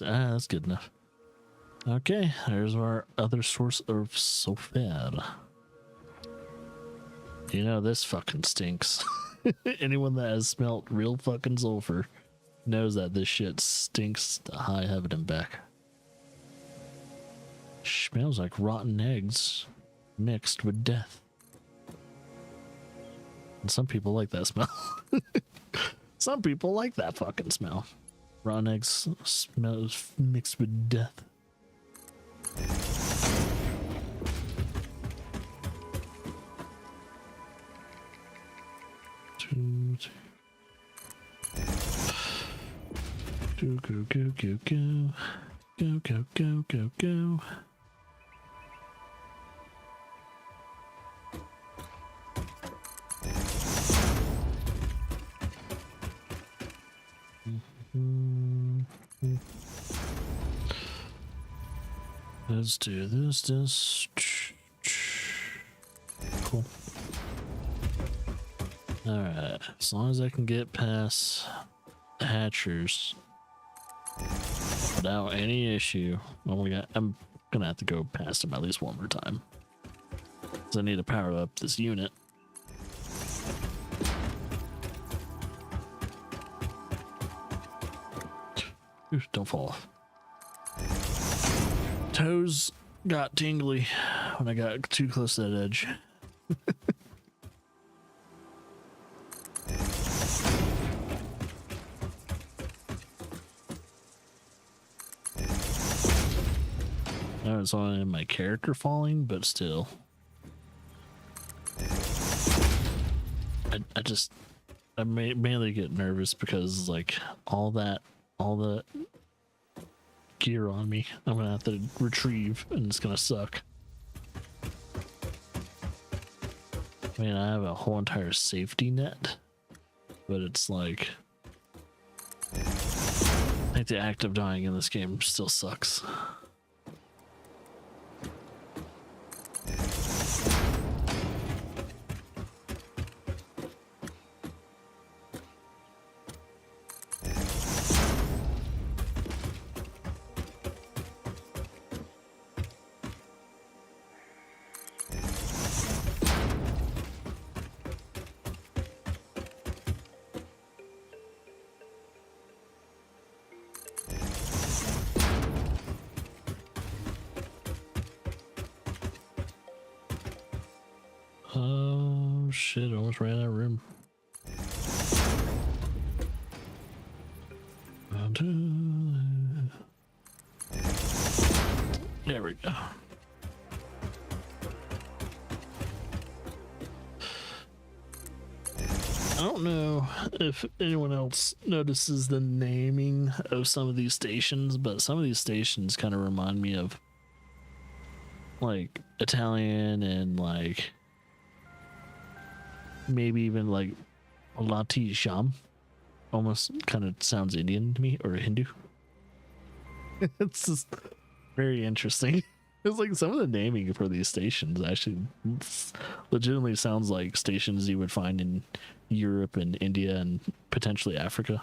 That's good enough. Okay, there's our other source of sulfur. You know, this fucking stinks. Anyone that has smelt real fucking sulfur knows that this shit stinks to high heaven and back. Smells like rotten eggs mixed with death. And some people like that smell. Some people like that fucking smell. Rotten eggs smells mixed with death. Go, go, go, go, go. Go, go, go, go, go. Let's do this. Cool. Alright, as long as I can get past the hatchers without any issue. Oh my god, I'm gonna have to go past them at least one more time. Because I need to power up this unit. Ooh, don't fall off. Toes got tingly when I got too close to that edge. I was on my character falling, but still. I mainly get nervous because like all the gear on me I'm gonna have to retrieve, and it's gonna suck. I mean, I have a whole entire safety net, but it's like the act of dying in this game still sucks. Oh shit, I almost ran out of room. There we go. I don't know if anyone else notices the naming of some of these stations, but some of these stations kind of remind me of like Italian and like maybe even like Lati Sham. Almost kind of sounds Indian to me, or Hindu. It's just very interesting. It's like some of the naming for these stations actually legitimately sounds like stations you would find in Europe and India and potentially Africa.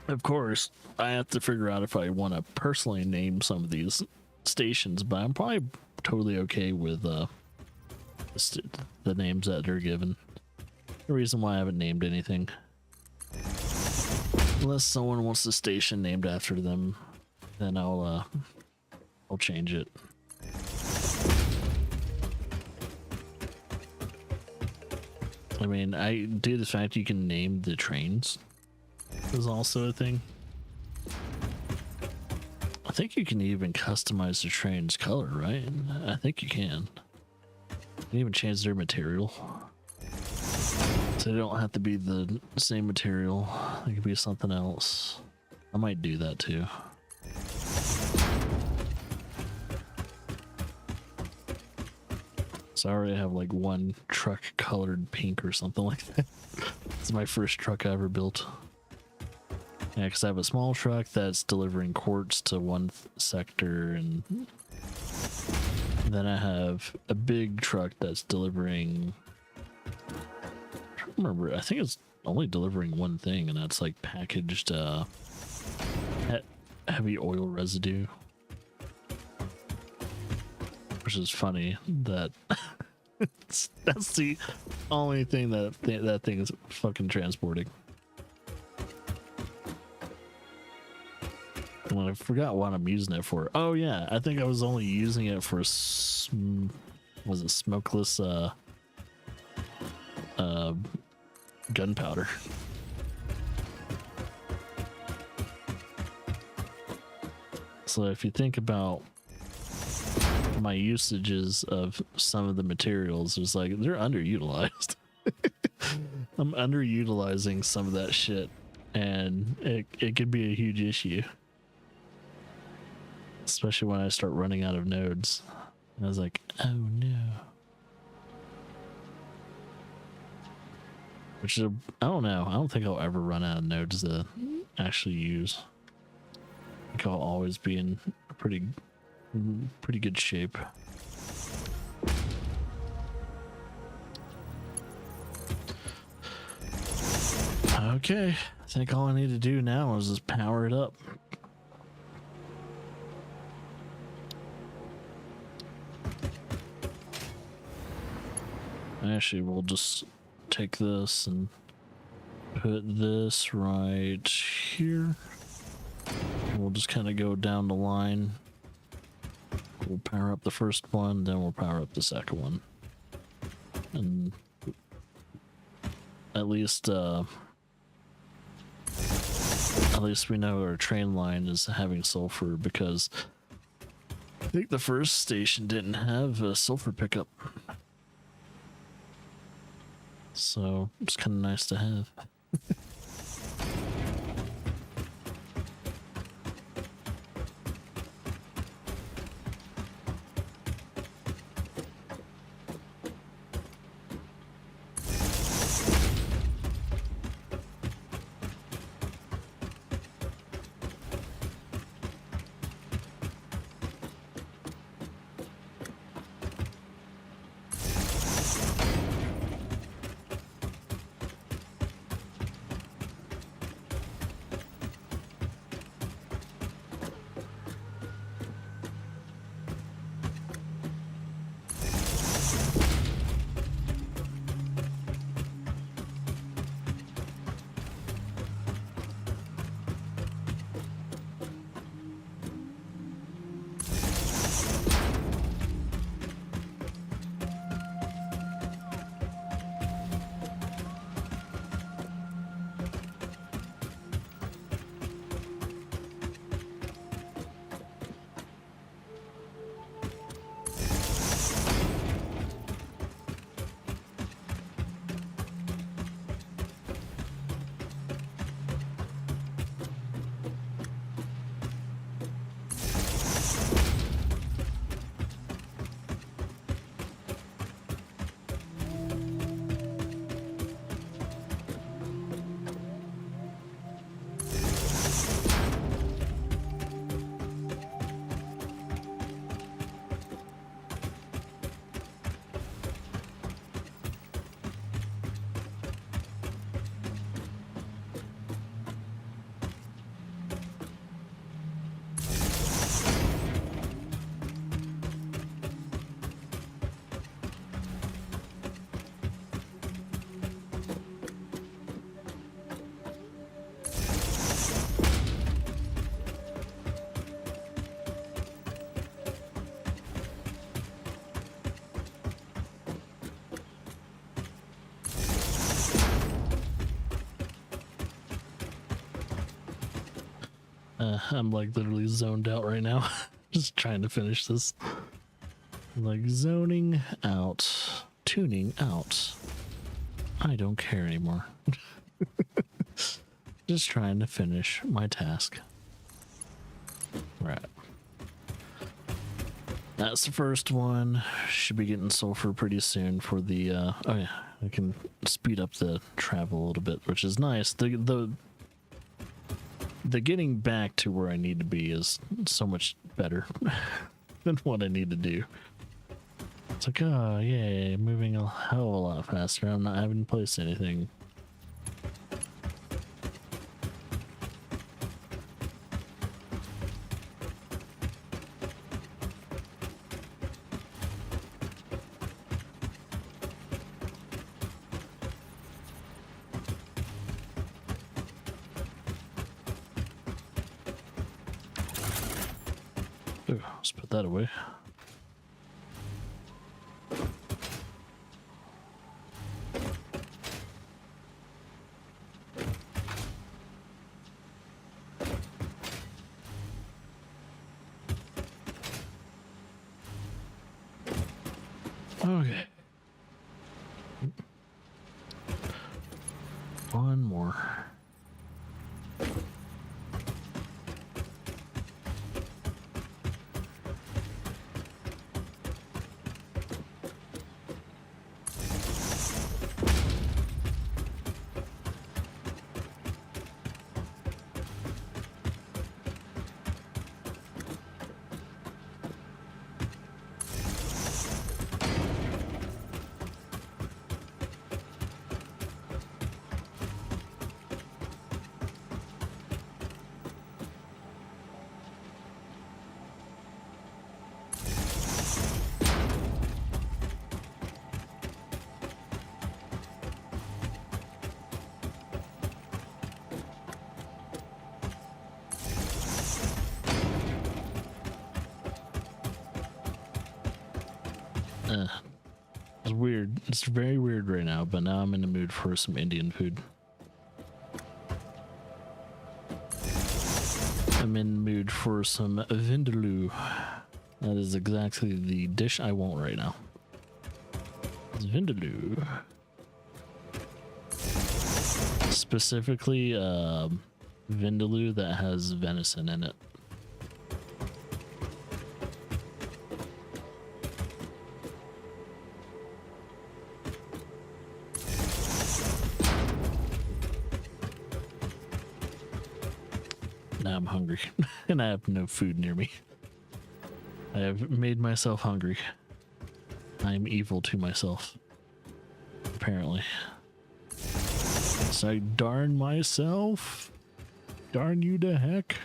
Of course, I have to figure out if I want to personally name some of these stations, but I'm probably totally okay with the names that they're given. The reason why I haven't named anything, unless someone wants the station named after them, then I'll change it. I mean, I do the fact you can name the trains is also a thing. I think you can even customize the train's color, right? I think you can. You can even change their material. So they don't have to be the same material. It could be something else. I might do that too. So I already have like one truck colored pink or something like that. It's my first truck I ever built. Yeah, because I have a small truck that's delivering quartz to one sector, and then I have a big truck that's delivering. I don't remember. I think it's only delivering one thing, and that's like packaged heavy oil residue. Which is funny that that's the only thing that thing is fucking transporting. Well, I forgot what I'm using it for. Oh yeah, I think I was only using it for was it smokeless gunpowder. So if you think about my usages of some of the materials, it's like they're underutilized. I'm underutilizing some of that shit, and it could be a huge issue, especially when I start running out of nodes. And I was like, oh no. Which is, I don't know. I don't think I'll ever run out of nodes to actually use. I think I'll always be in a pretty good shape. Okay, I think all I need to do now is just power it up. Actually, we'll just take this and put this right here. We'll just kind of go down the line. We'll power up the first one, then we'll power up the second one. And at least we know our train line is having sulfur, because I think the first station didn't have a sulfur pickup. So it's kind of nice to have. I'm like literally zoned out right now. Just trying to finish this. Like zoning out, tuning out. I don't care anymore. Just trying to finish my task. Right. That's the first one. Should be getting sulfur pretty soon for the oh yeah, I can speed up the travel a little bit, which is nice. The getting back to where I need to be is so much better than what I need to do. It's like, oh yay, moving a hell of a lot faster. I'm not having to place anything. Ooh, let's put that away. Okay. One more. It's weird. It's very weird right now, but now I'm in the mood for some Indian food. I'm in the mood for some vindaloo. That is exactly the dish I want right now. It's vindaloo. Specifically, vindaloo that has venison in it. Now I'm hungry and I have no food near me. I have made myself hungry. I am evil to myself. Apparently. So I darn myself. Darn you to heck.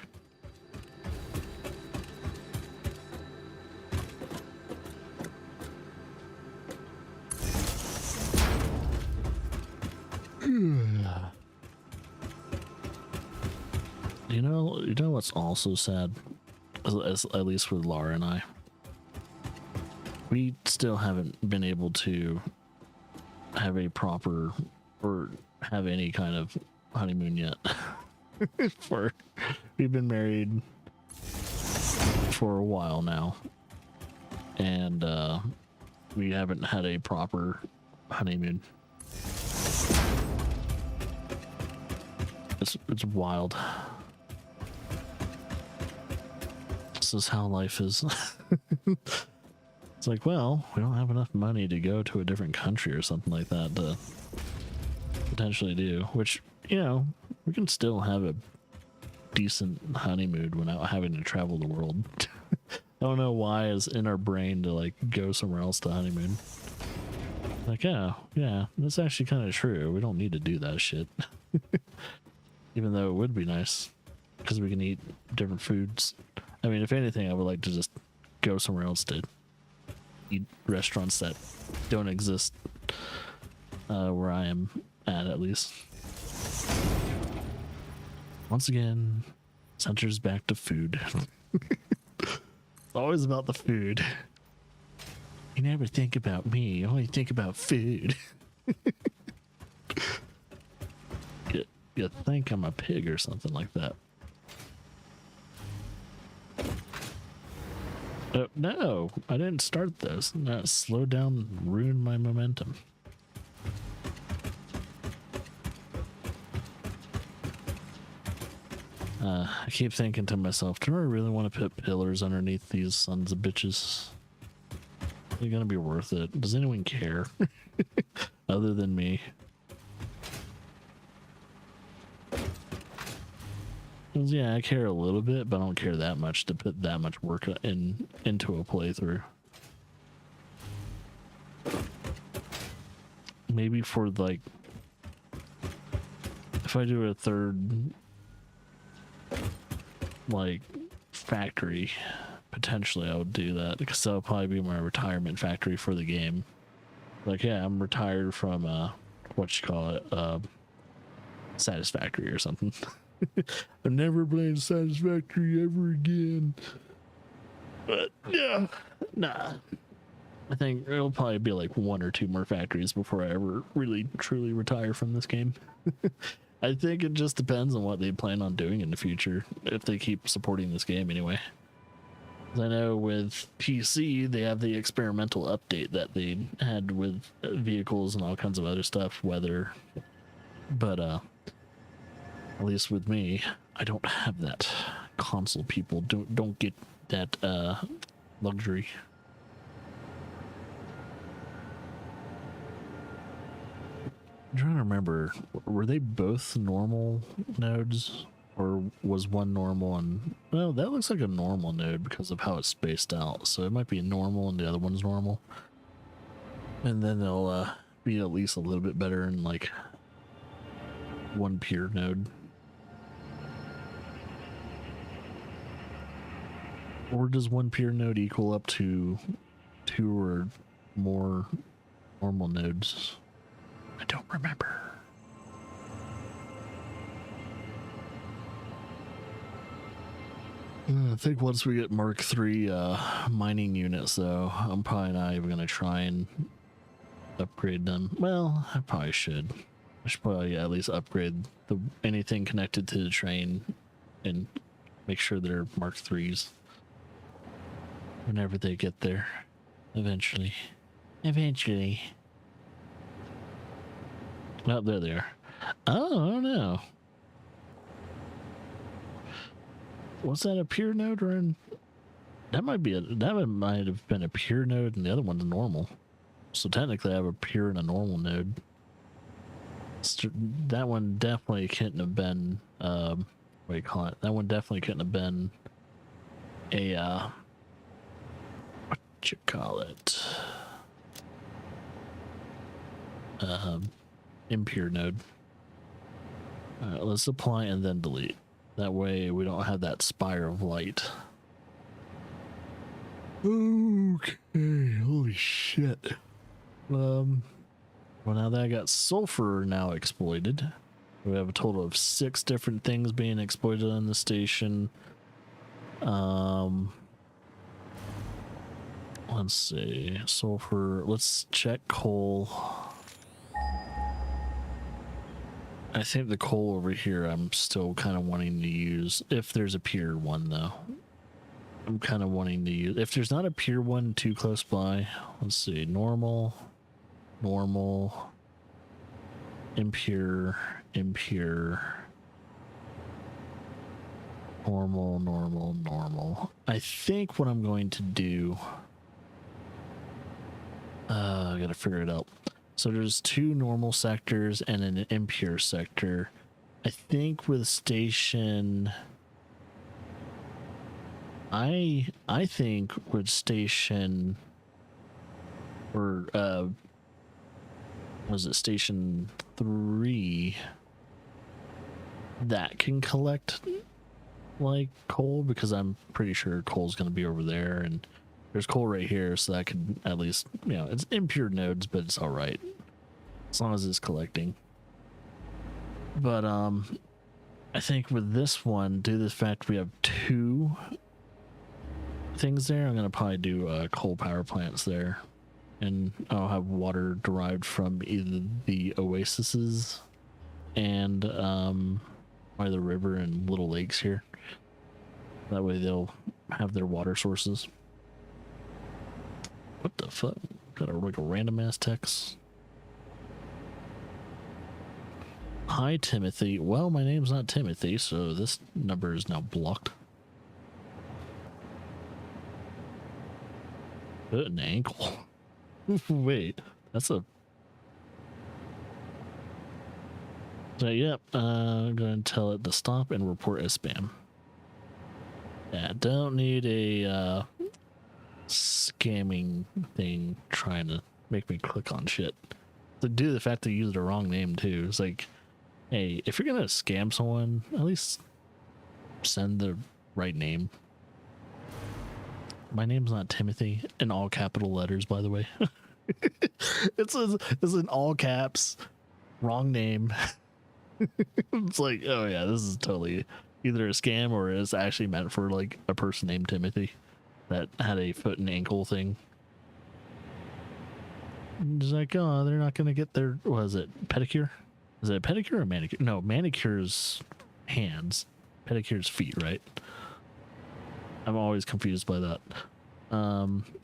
You know what's also sad, at least with Laura and I, we still haven't been able to have a proper or have any kind of honeymoon yet. We've been married for a while now, and we haven't had a proper honeymoon. It's wild. This is how life is. It's like, well, we don't have enough money to go to a different country or something like that to potentially do, which, you know, we can still have a decent honeymoon without having to travel the world. I don't know why it's in our brain to like go somewhere else to honeymoon. Like, yeah, that's actually kind of true. We don't need to do that shit. Even though it would be nice because we can eat different foods. I mean, if anything, I would like to just go somewhere else to eat restaurants that don't exist where I am at least. Once again, centers back to food. It's always about the food. You never think about me, you only think about food. You think I'm a pig or something like that. No, I didn't start this. That slowed down, ruined my momentum. I keep thinking to myself, do I really want to put pillars underneath these sons of bitches? it gonna be worth it? Does anyone care other than me? 'Cause, yeah, I care a little bit, but I don't care that much to put that much work into a playthrough. Maybe for like, if I do a third like factory, potentially I would do that, because that'll probably be my retirement factory for the game. Like, yeah, I'm retired from what you call it, Satisfactory or something. I'm never playing Satisfactory ever again. But yeah, nah. I think it'll probably be like 1 or 2 more factories before I ever really truly retire from this game. I think it just depends on what they plan on doing in the future, if they keep supporting this game anyway. I know with PC, they have the experimental update that they had with vehicles and all kinds of other stuff, weather. But at least with me, I don't have that. Console people don't get that luxury. I'm trying to remember, were they both normal nodes, or was one normal and, well, that looks like a normal node because of how it's spaced out, so it might be normal and the other one's normal, and then they'll be at least a little bit better in like one pure node. Or does one pure node equal up to 2 or more normal nodes? I don't remember. I think once we get Mark III mining units, though, I'm probably not even going to try and upgrade them. Well, I probably should. I should probably at least upgrade anything connected to the train and make sure they're Mark IIIs whenever they get there. Eventually. Oh, there they are. Oh, I don't know. Was that a pure node or an... that might have been a pure node and the other one's normal. So technically I have a pure and a normal node. That one definitely couldn't have been what do you call it? That one definitely couldn't have been a what you call it? Impure node. Alright, let's apply and then delete. That way we don't have that spire of light. Okay, holy shit. Well, now that I got sulfur now exploited, we have a total of 6 different things being exploited on the station. Let's see, sulfur. Let's check coal. I think the coal over here I'm still kind of wanting to use, if there's a pure one though. I'm kind of wanting to use, if there's not a pure one too close by. Let's see, normal, impure, normal. I think what I'm going to do, I gotta figure it out. So there's 2 normal sectors and an impure sector. I think with station, I think with station, or was it station 3, that can collect like coal, because I'm pretty sure coal's going to be over there, and there's coal right here, so that could at least, you know, it's impure nodes, but it's all right as long as it's collecting. But I think with this one, due to the fact we have 2 things there, I'm gonna probably do coal power plants there, and I'll have water derived from either the oases and by the river and little lakes here. That way they'll have their water sources. What the fuck? Got like a random ass text. Hi Timothy. Well, my name's not Timothy, so this number is now blocked. Foot and ankle. Wait, that's a. So, yep, I'm going to tell it to stop and report as spam. Yeah, don't need a scamming thing trying to make me click on shit. To do the fact that you used the wrong name too. It's like, hey, if you're gonna scam someone, at least send the right name. My name's not Timothy in all capital letters, by the way. it's in all caps, wrong name. It's like, oh yeah, this is totally either a scam or it's actually meant for like a person named Timothy that had a foot and ankle thing. It's like, oh, they're not gonna get their, what is it, pedicure? Is it a pedicure or manicure? No, manicure's hands, pedicure's feet, right? I'm always confused by that.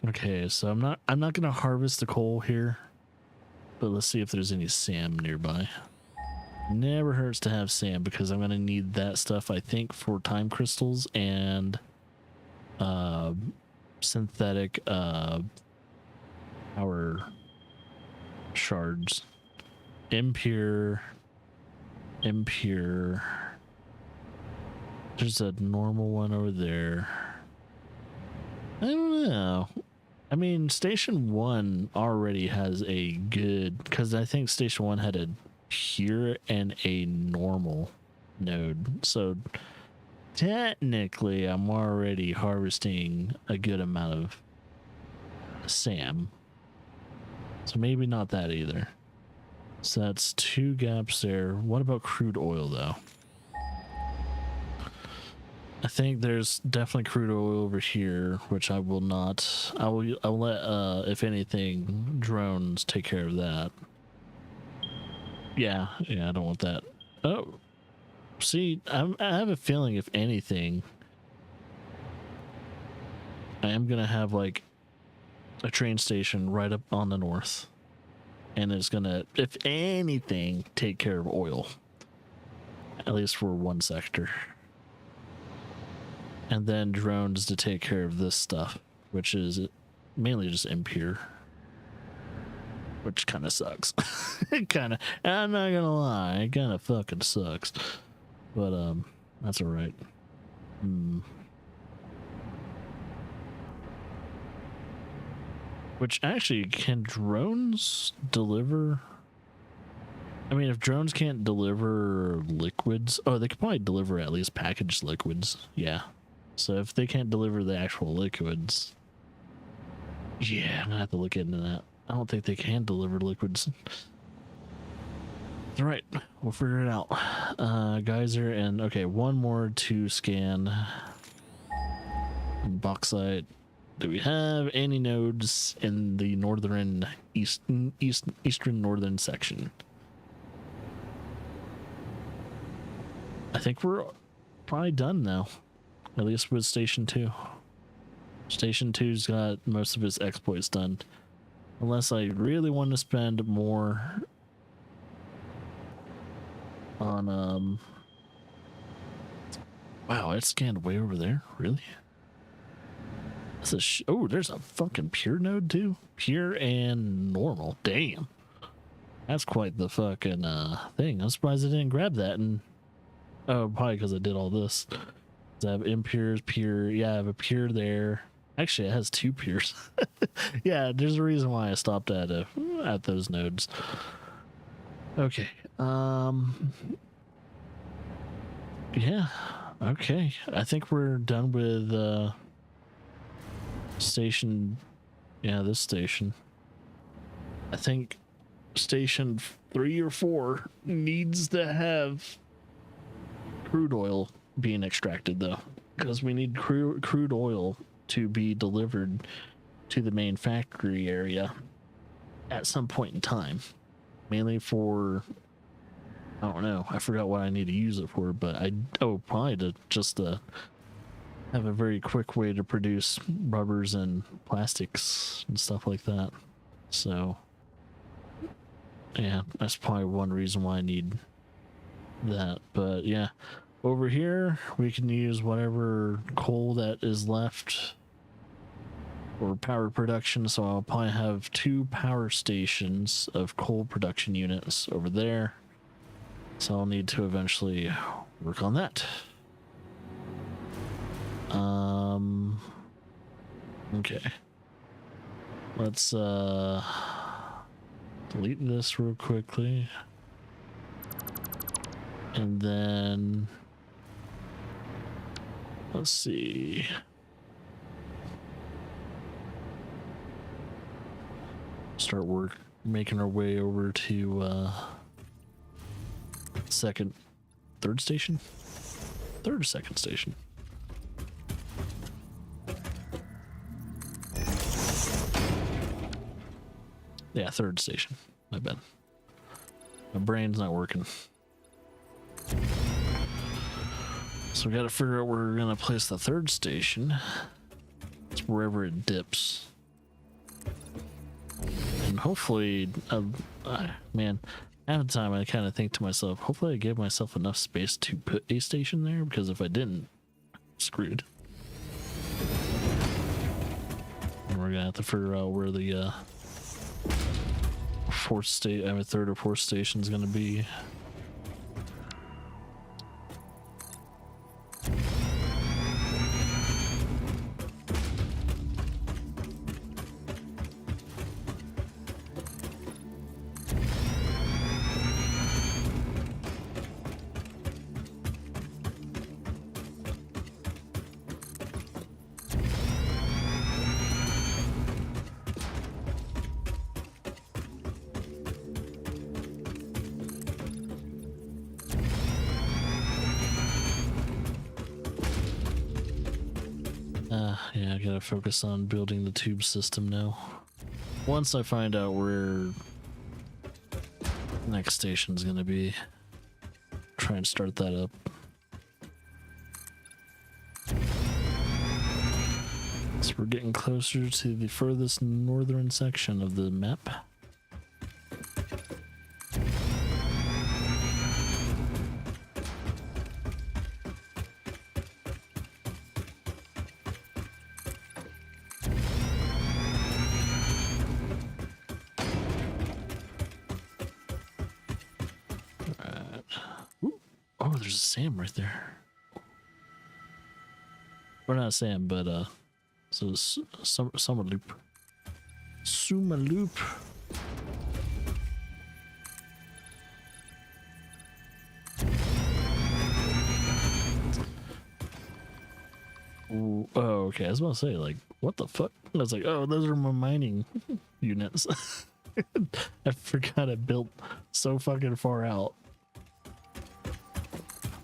Okay, so I'm not gonna harvest the coal here, but let's see if there's any SAM nearby. Never hurts to have SAM because I'm gonna need that stuff, I think, for time crystals and synthetic power shards. Impure. There's a normal one over there. I don't know. I mean, Station 1 already has a good, because I think Station 1 had a pure and a normal node. So technically, I'm already harvesting a good amount of SAM. So maybe not that either. So that's 2 gaps there. What about crude oil, though? I think there's definitely crude oil over here, which I will not. I'll let, if anything, drones take care of that. Yeah, I don't want that. Oh, see, I have a feeling, if anything, I am gonna have like a train station right up on the north, and it's gonna, if anything, take care of oil, at least for one sector. And then drones to take care of this stuff, which is mainly just impure, which kind of sucks. It kind of, I'm not gonna lie, it kind of fucking sucks, but that's all right. Which actually, can drones deliver? I mean, if drones can't deliver liquids, oh, they could probably deliver at least packaged liquids. Yeah. So if they can't deliver the actual liquids, yeah, I'm gonna have to look into that. I don't think they can deliver liquids. All right, we'll figure it out. Geyser and okay, one more to scan. Bauxite. Do we have any nodes in the northern eastern northern section? I think we're probably done now. At least with Station 2. Station 2's got most of its exploits done. Unless I really want to spend more on, wow, it scanned way over there? Really? That's a oh, there's a fucking pure node too? Pure and normal. Damn. That's quite the fucking, thing. I'm surprised I didn't grab that and... Oh, probably because I did all this. I have impures, pure. Yeah, I have a pure there. Actually, it has 2 pures. Yeah, there's a reason why I stopped at those nodes. Okay. Yeah. Okay. I think we're done with station. Yeah, this station. I think station 3 or 4 needs to have crude oil being extracted, though, because we need crude oil to be delivered to the main factory area at some point in time, mainly for, I don't know, I forgot what I need to use it for, but probably to just have a very quick way to produce rubbers and plastics and stuff like that. So yeah, that's probably one reason why I need that. But yeah, over here we can use whatever coal that is left or power production, so I'll probably have 2 power stations of coal production units over there. So I'll need to eventually work on that. Okay. Let's delete this real quickly. And then let's see. Start making our way over to third station? Third or second station? Yeah, third station. My bad. My brain's not working. So we gotta figure out where we're gonna place the third station. It's wherever it dips. And hopefully, man, half the time I kind of think to myself, hopefully I give myself enough space to put a station there, because if I didn't, screwed. And we're gonna have to figure out where the third or fourth station is gonna be. Yeah, I gotta focus on building the tube system now. Once I find out where the next station's gonna be, try and start that up. So we're getting closer to the furthest northern section of the map. Oh, there's a Sam right there. Or not Sam, but so summer loop. Summa loop. Ooh, oh, okay. I was about to say, like, what the fuck? I was like, oh, those are my mining units. I forgot I built so fucking far out.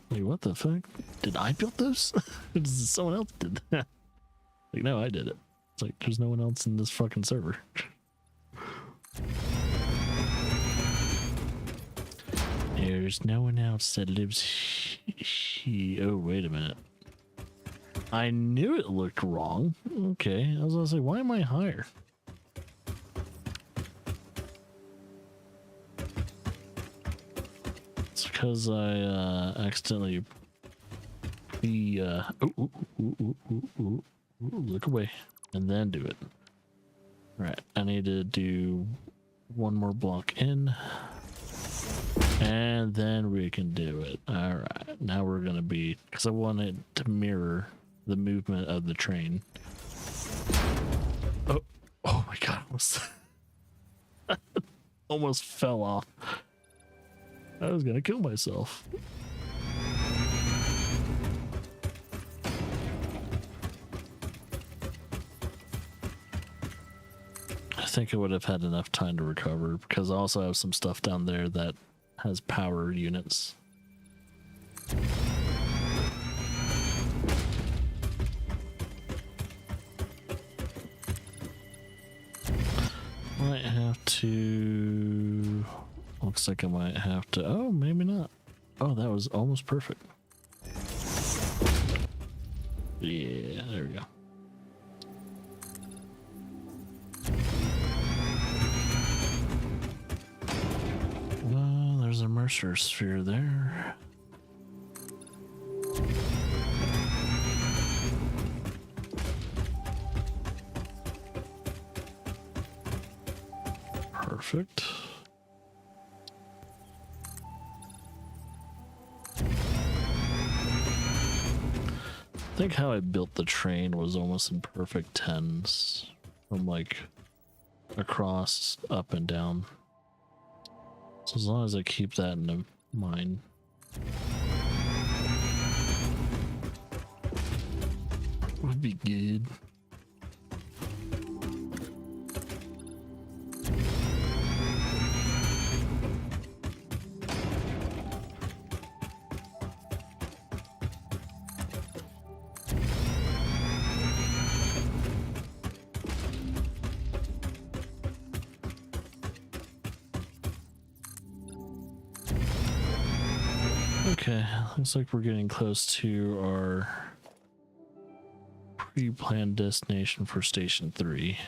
Wait, what the fuck? Did I build those? Someone else did that. Like, no, I did it. It's like, there's no one else in this fucking server. There's no one else that lives here. Oh, wait a minute. I knew it looked wrong. Okay, I was gonna say, why am I higher? It's because I accidentally look away and then do it. All right, I need to do one more block in, and then we can do it. All right, now we're gonna be, because I want it to mirror the movement of the train. Oh my god, almost fell off. I was gonna kill myself. I think I would have had enough time to recover, because I also have some stuff down there that has power units. Might have to... Looks like I might have to... Oh, maybe not. Oh, that was almost perfect. Yeah, there we go. Well, there's a Mercer sphere there. Perfect. I think how I built the train was almost in perfect tens from like across, up and down. So as long as I keep that in mind. Would be good. Okay, looks like we're getting close to our pre-planned destination for Station 3.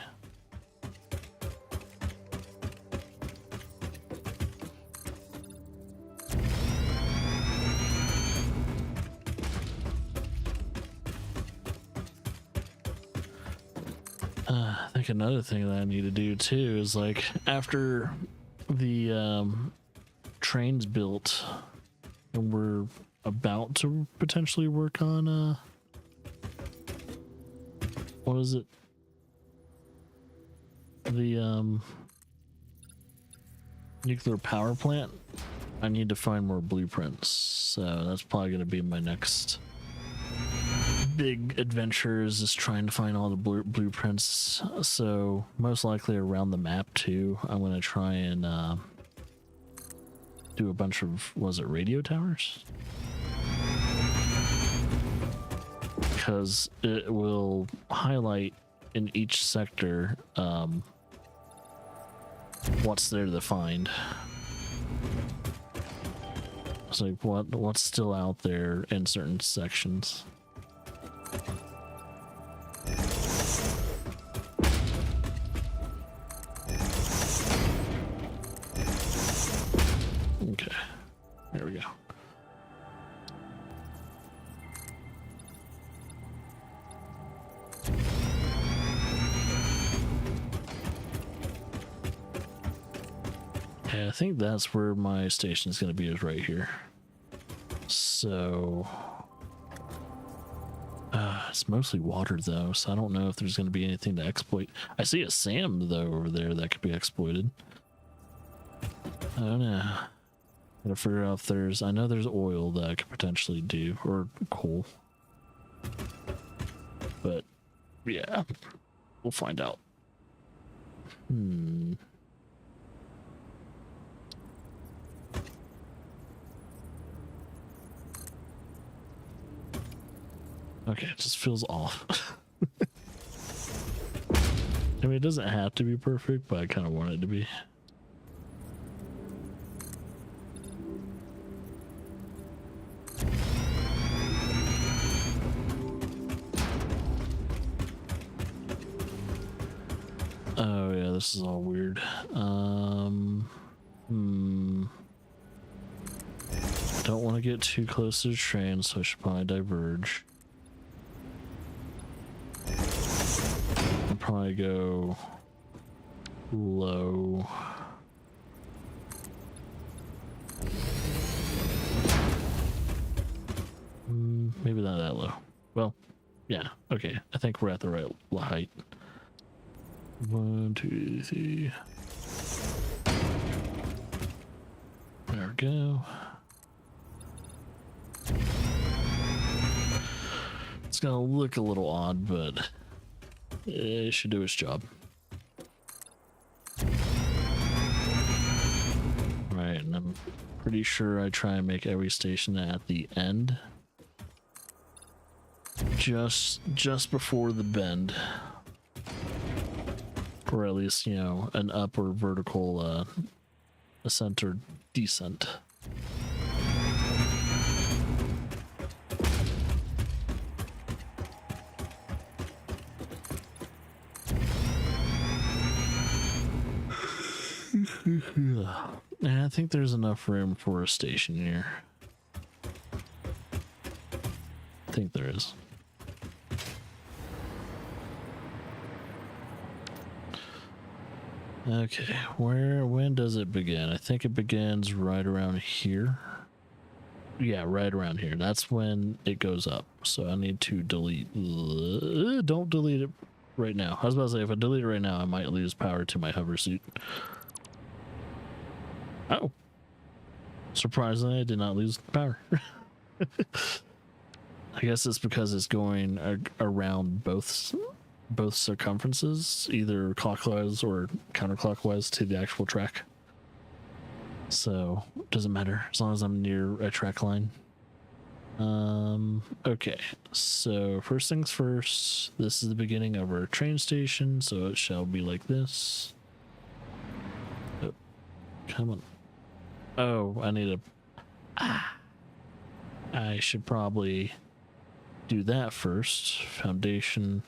I think another thing that I need to do too is like after the train's built and we're about to potentially work on what is it, the nuclear power plant, I need to find more blueprints, so that's probably going to be my next big adventure, is just trying to find all the blueprints. So most likely around the map too, I'm going to try and do a bunch of, was it radio towers? Because it will highlight in each sector what's there to find. It's like what's still out there in certain sections. Okay, there we go. Yeah, I think that's where my station is going to be, is right here. So it's mostly water though, so I don't know if there's going to be anything to exploit. I see a SAM though over there that could be exploited. I don't know. Gotta figure out if there's, I know there's oil that I could potentially do, or coal. But yeah, we'll find out. Okay, it just feels off. I mean, it doesn't have to be perfect, but I kind of want it to be. Oh yeah, this is all weird. Don't want to get too close to the train, so I should probably diverge. I'll probably go low. Maybe not that low. Well, yeah, okay. I think we're at the right height. 1, 2, 3. There we go. It's gonna look a little odd, but it should do its job. Right, and I'm pretty sure I try and make every station at the end. Just before the bend. Or at least, you know, an up or vertical ascent or descent. And I think there's enough room for a station here. I think there is. Okay, when does it begin? I think it begins right around here. Yeah, right around here. That's when it goes up. So I need to delete. Don't delete it right now. I was about to say, if I delete it right now, I might lose power to my hover suit. Oh. Surprisingly, I did not lose power. I guess it's because it's going around both circumferences, either clockwise or counterclockwise to the actual track. So it doesn't matter as long as I'm near a track line. Okay, so first things first, this is the beginning of our train station, so it shall be like this. Oh, come on. Oh, I need a... I should probably do that first. Foundation.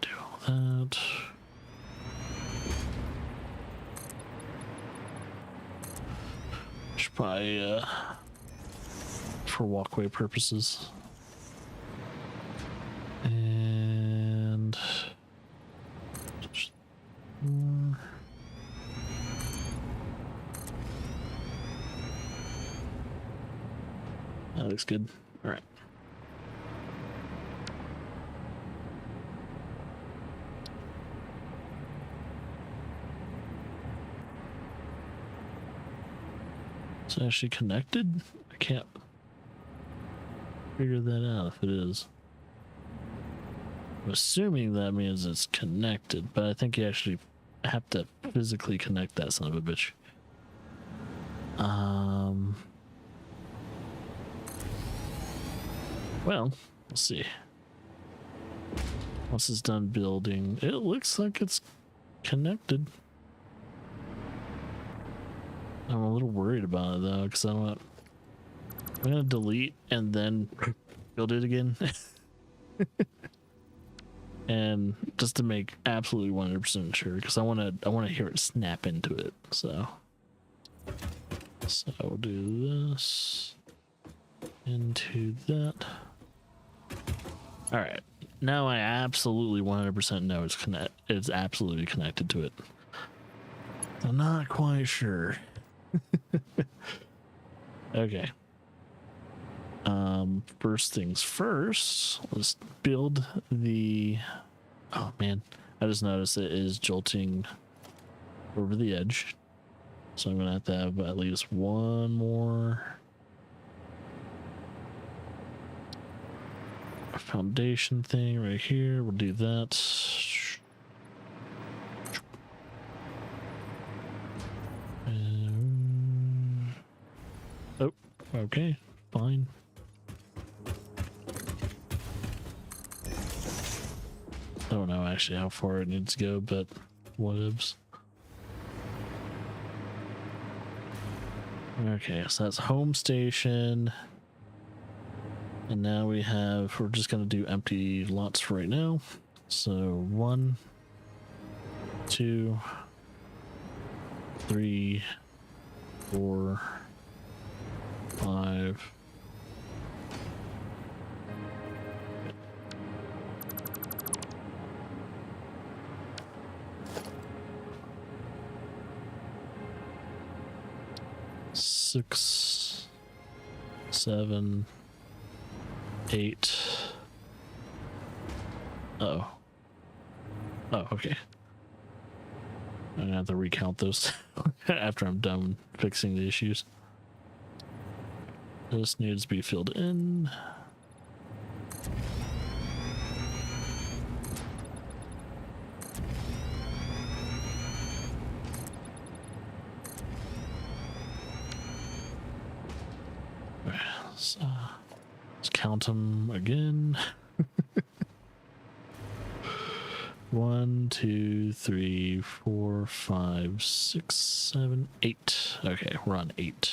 Do all that. Should probably, for walkway purposes. And... that looks good. All right. It's actually connected? I can't figure that out if it is. I'm assuming that means it's connected, but I think you actually have to physically connect that son of a bitch. Well, let's see. Once it's done building, it looks like it's connected. I'm a little worried about it though, because I'm gonna delete and then build it again. And just to make absolutely 100% sure, because I want to hear it snap into it. So we'll do this into that. All right, now I absolutely 100% know it's absolutely connected to it. I'm not quite sure. Okay. First things first, let's build the... oh man, I just noticed it is jolting over the edge. So I'm gonna have at least one more foundation thing right here. We'll do that. Oh, okay, fine. I don't know actually how far it needs to go, but whatevs. Okay, so that's home station. And now we're just gonna do empty lots for right now. So 1, 2, 3, 4, 5. Six, 7, 8. Oh, okay. I'm gonna have to recount those after I'm done fixing the issues. This needs to be filled in. Let's count them again. 1, 2, 3, 4, 5, 6, 7, 8. Okay, we're on 8.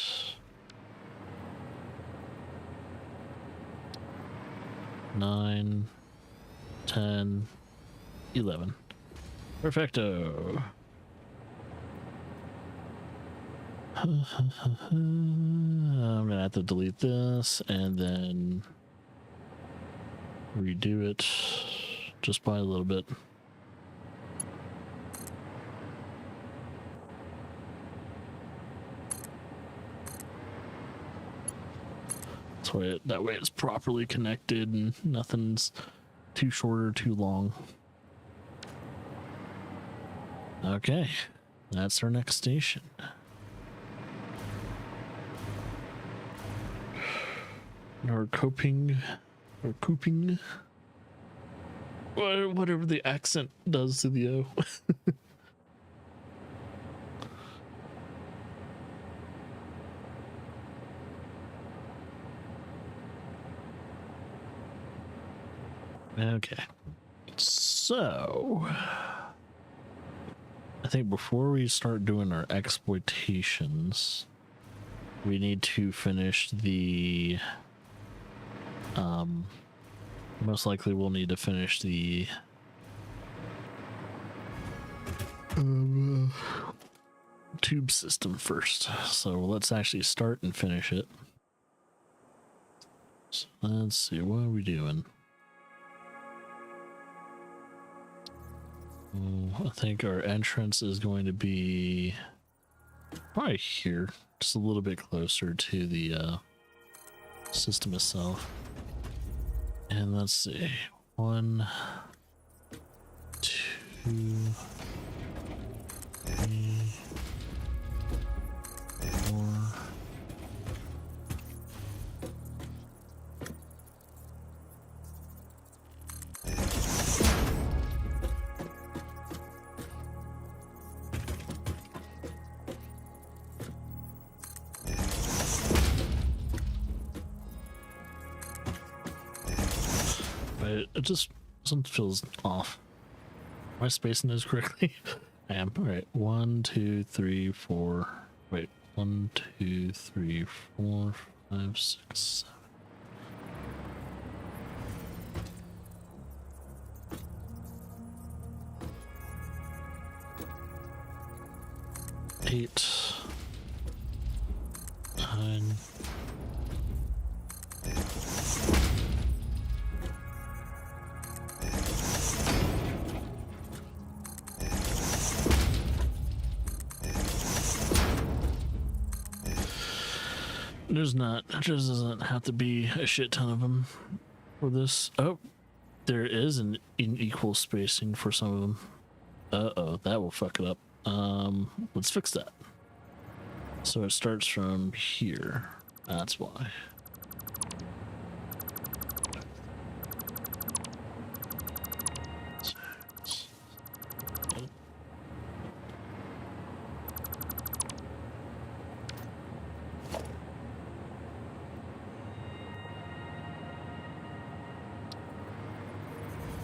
9, 10, 11. Perfecto. I'm gonna have to delete this and then redo it just by a little bit. That way it's properly connected and nothing's too short or too long. Okay, that's our next station. Or coping, whatever the accent does to the O. Okay, so I think before we start doing our exploitations, we need to finish the most likely we'll need to finish the tube system first. So let's actually start and finish it. So let's see, what are we doing? I think our entrance is going to be probably here, just a little bit closer to the system itself. And let's see, 1, 2, 3, 4. It just something feels off. Am I spacing this correctly? I am. All right. 1, 2, 3, 4. Wait. 1, 2, 3, 4, 5, 6, 7. Eight. 9. There just doesn't have to be a shit ton of them for this. Oh, there is an unequal spacing for some of them. Uh-oh, that will fuck it up. Let's fix that. So it starts from here. That's why.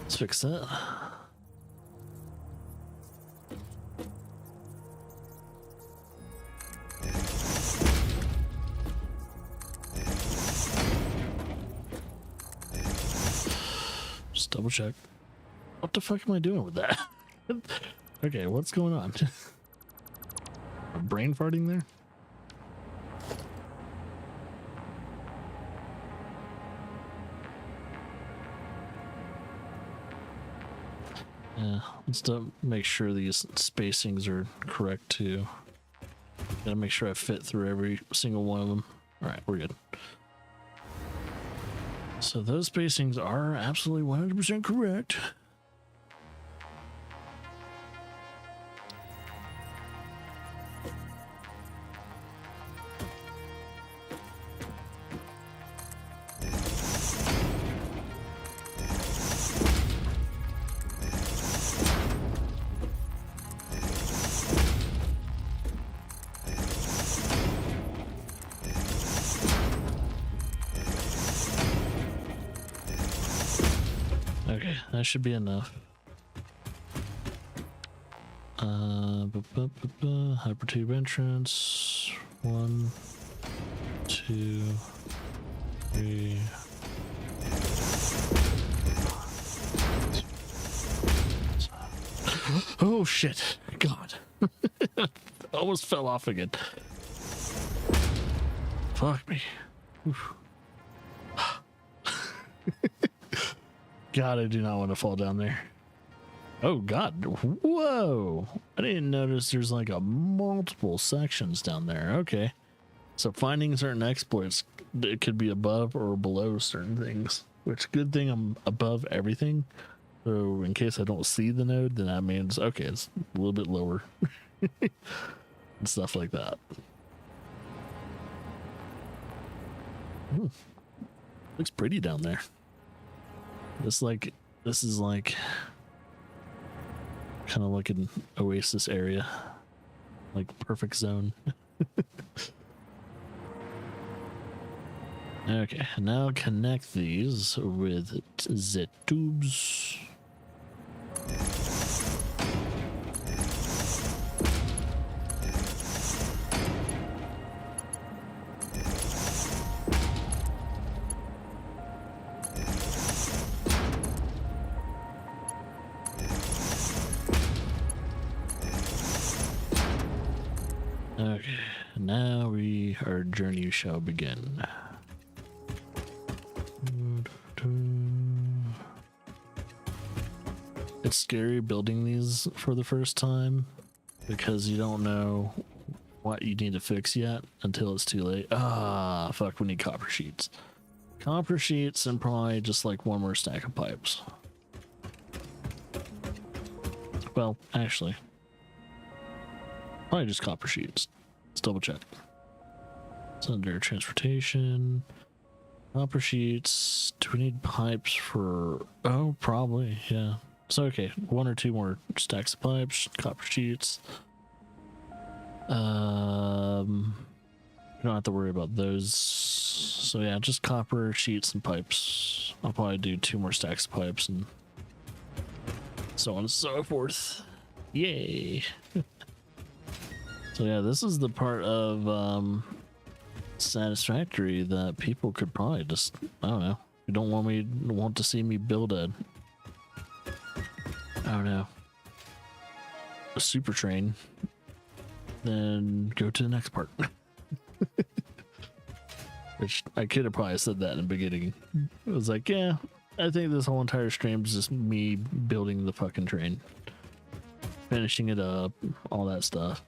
Let's fix that. Just double check. What the fuck am I doing with that? Okay, what's going on? I'm brain farting there? Yeah, let's make sure these spacings are correct too. Gotta make sure I fit through every single one of them. Alright, we're good. So those spacings are absolutely 100% correct. Okay, that should be enough. Hypertube entrance. 1, 2, 3. Oh shit! God, almost fell off again. Fuck me. Oof. God, I do not want to fall down there. Oh God, whoa! I didn't notice there's like a multiple sections down there. Okay, So finding certain exploits, it could be above or below certain things, which good thing I'm above everything. So in case I don't see the node, then that means, okay, it's a little bit lower and stuff like that. Ooh, looks pretty down there. This is like kind of like an oasis area, like perfect zone. Okay, now connect these with the tubes. Okay, now our journey shall begin. It's scary building these for the first time because you don't know what you need to fix yet until it's too late. Ah, fuck, we need copper sheets. Copper sheets and probably just like one more stack of pipes. Well, actually, probably just copper sheets. Let's double check. It's under transportation. Copper sheets. Do we need pipes for... Oh, probably, yeah. So, okay, one or two more stacks of pipes, copper sheets. We don't have to worry about those. So, yeah, just copper sheets and pipes. I'll probably do two more stacks of pipes and so on and so forth. Yay! So, yeah, this is the part of Satisfactory that people could probably just, I don't know, you don't want to see me build a, I don't know, a super train, then go to the next part. Which I could have probably said that in the beginning. It was like, yeah, I think this whole entire stream is just me building the fucking train, finishing it up, all that stuff.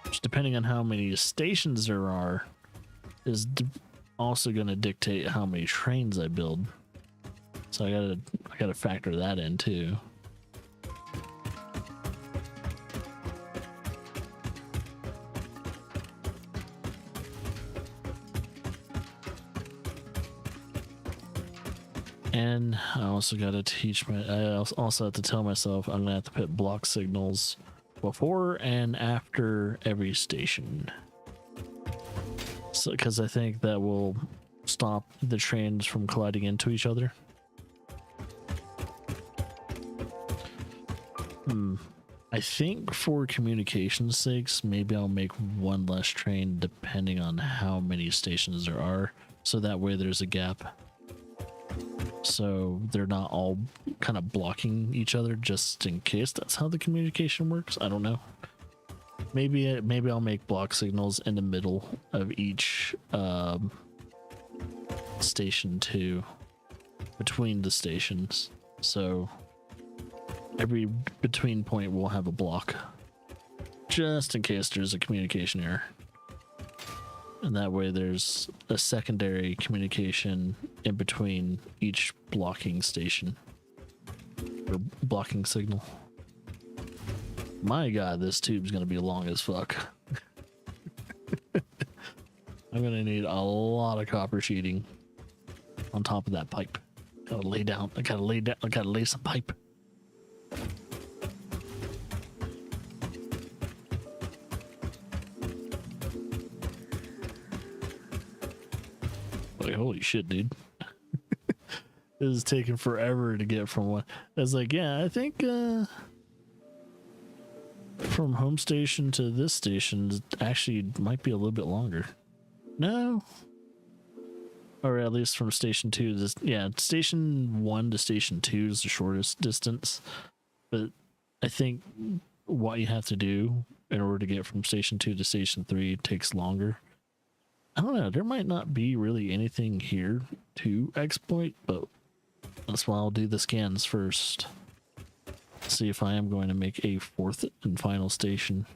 Which, depending on how many stations there are, is also going to dictate how many trains I build. So I gotta factor that in too. And I also got to I also have to tell myself I'm gonna have to put block signals before and after every station. So, because I think that will stop the trains from colliding into each other. I think for communication's sakes, maybe I'll make one less train depending on how many stations there are. So that way there's a gap. So they're not all kind of blocking each other just in case that's how the communication works. I don't know. Maybe I'll make block signals in the middle of each station too, between the stations. So every between point will have a block, just in case there's a communication error. And that way there's a secondary communication in between each blocking station or blocking signal. My god, this tube's gonna be long as fuck. I'm gonna need a lot of copper sheeting on top of that pipe. I gotta lay some pipe. Like, holy shit, dude. This is taking forever to get from one. It's like, yeah, I think from home station to this station actually might be a little bit longer. No. Or at least from station 2 to this, yeah, station 1 to station 2 is the shortest distance. But I think what you have to do in order to get from station 2 to station 3 takes longer. I don't know, there might not be really anything here to exploit, but that's why I'll do the scans first. See if I am going to make a fourth and final station.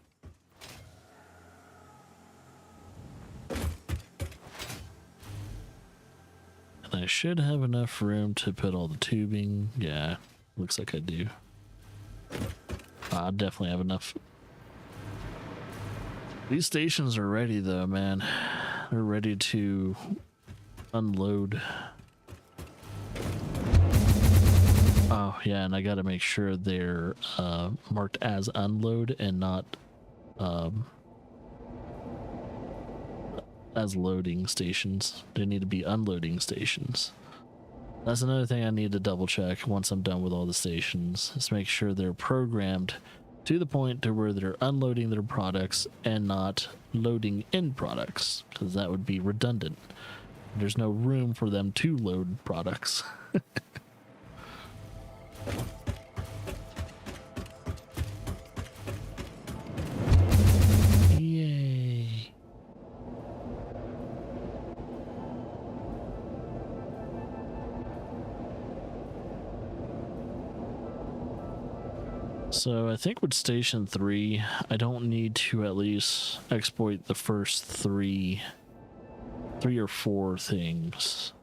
And I should have enough room to put all the tubing. Yeah, looks like I do. I definitely have enough. These stations are ready though, man. They're ready to unload. Oh yeah, and I gotta make sure they're marked as unload and not as loading stations. They need to be unloading stations. That's another thing I need to double check once I'm done with all the stations, is make sure they're programmed to the point to where they're unloading their products and not loading in products, because that would be redundant. There's no room for them to load products. Yay. So I think with Station 3, I don't need to at least exploit the first three or four things.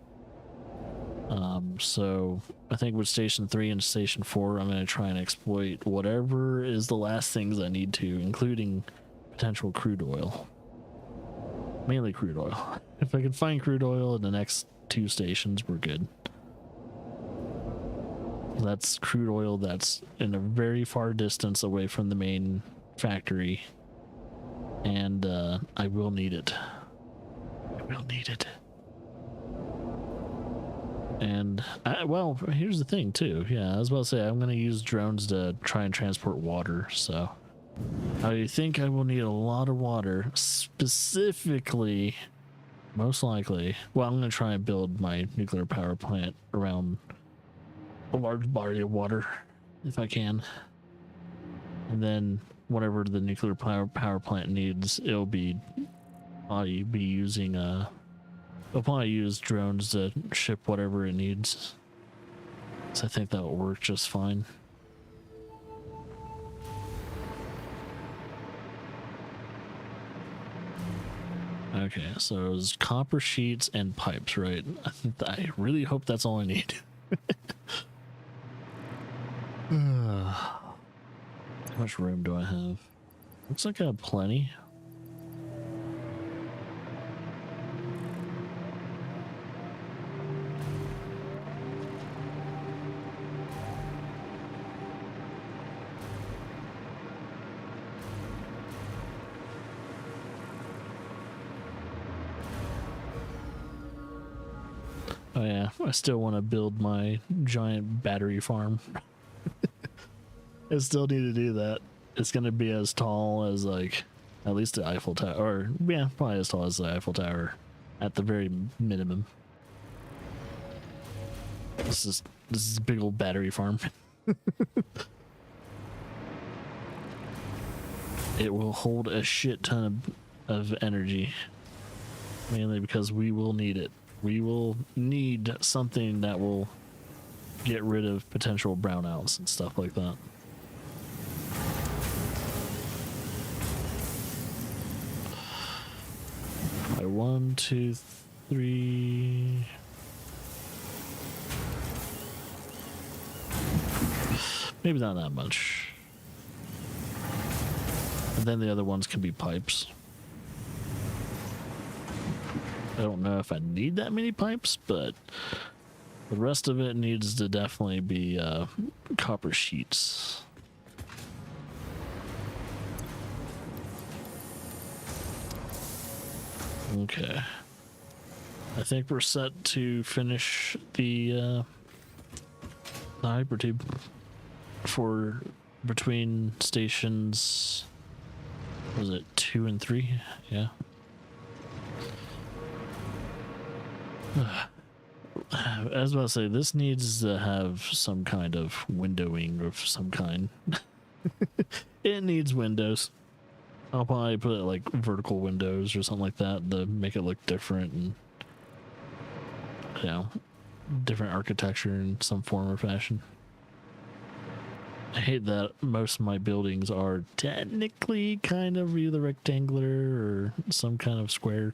So I think with Station 3 and Station 4, I'm going to try and exploit whatever is the last things I need to, including potential crude oil. Mainly crude oil. If I can find crude oil in the next two stations, we're good. That's crude oil that's in a very far distance away from the main factory. And I will need it. I will need it. And, well, here's the thing, too. Yeah, I was about to say, I'm going to use drones to try and transport water, so... I think I will need a lot of water, specifically, most likely... Well, I'm going to try and build my nuclear power plant around a large body of water, if I can. And then, whatever the nuclear power plant needs, it'll be... I'll be using, I'll probably use drones to ship whatever it needs. So I think that will work just fine. Okay, so it was copper sheets and pipes, right? I really hope that's all I need. How much room do I have? Looks like I have plenty. Oh yeah, I still want to build my giant battery farm. I still need to do that. It's going to be as tall as, like, at least the Eiffel Tower. Or, yeah, probably as tall as the Eiffel Tower at the very minimum. This is a big old battery farm. It will hold a shit ton of energy. Mainly because we will need it. We will need something that will get rid of potential brownouts and stuff like that. By 1, 2, 3. Maybe not that much. And then the other ones can be pipes. I don't know if I need that many pipes, but the rest of it needs to definitely be copper sheets. Okay. I think we're set to finish the hypertube for between stations. Was it 2 and 3? Yeah. I was about to say, this needs to have some kind of windowing of some kind. It needs windows. I'll probably put like vertical windows or something like that to make it look different and, you know, different architecture in some form or fashion. I hate that most of my buildings are technically kind of either rectangular or some kind of square.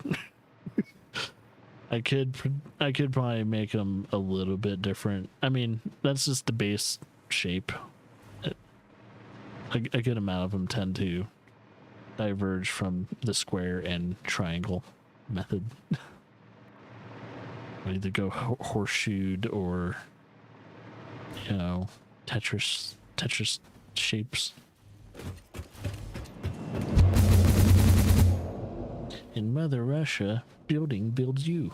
I could probably make them a little bit different. I mean, that's just the base shape. A good amount of them tend to diverge from the square and triangle method. Either go horseshoed or, you know, Tetris shapes. In Mother Russia, building builds you.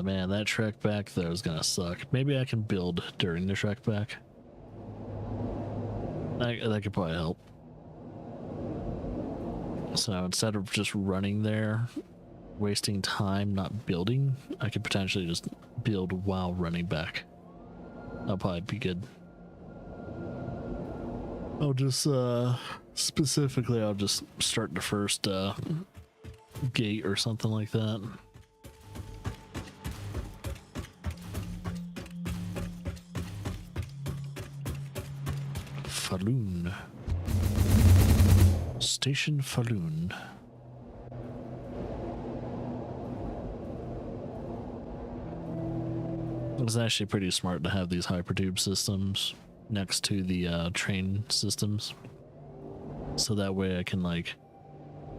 Man, that trek back though is gonna suck. Maybe I can build during the trek back. That could probably help. So instead of just running there, wasting time not building, I could potentially just build while running back. That'll probably be good. I'll just specifically I'll just start the first gate or something like that. Falun. Station Falun. It's actually pretty smart to have these hypertube systems next to the train systems. So that way I can like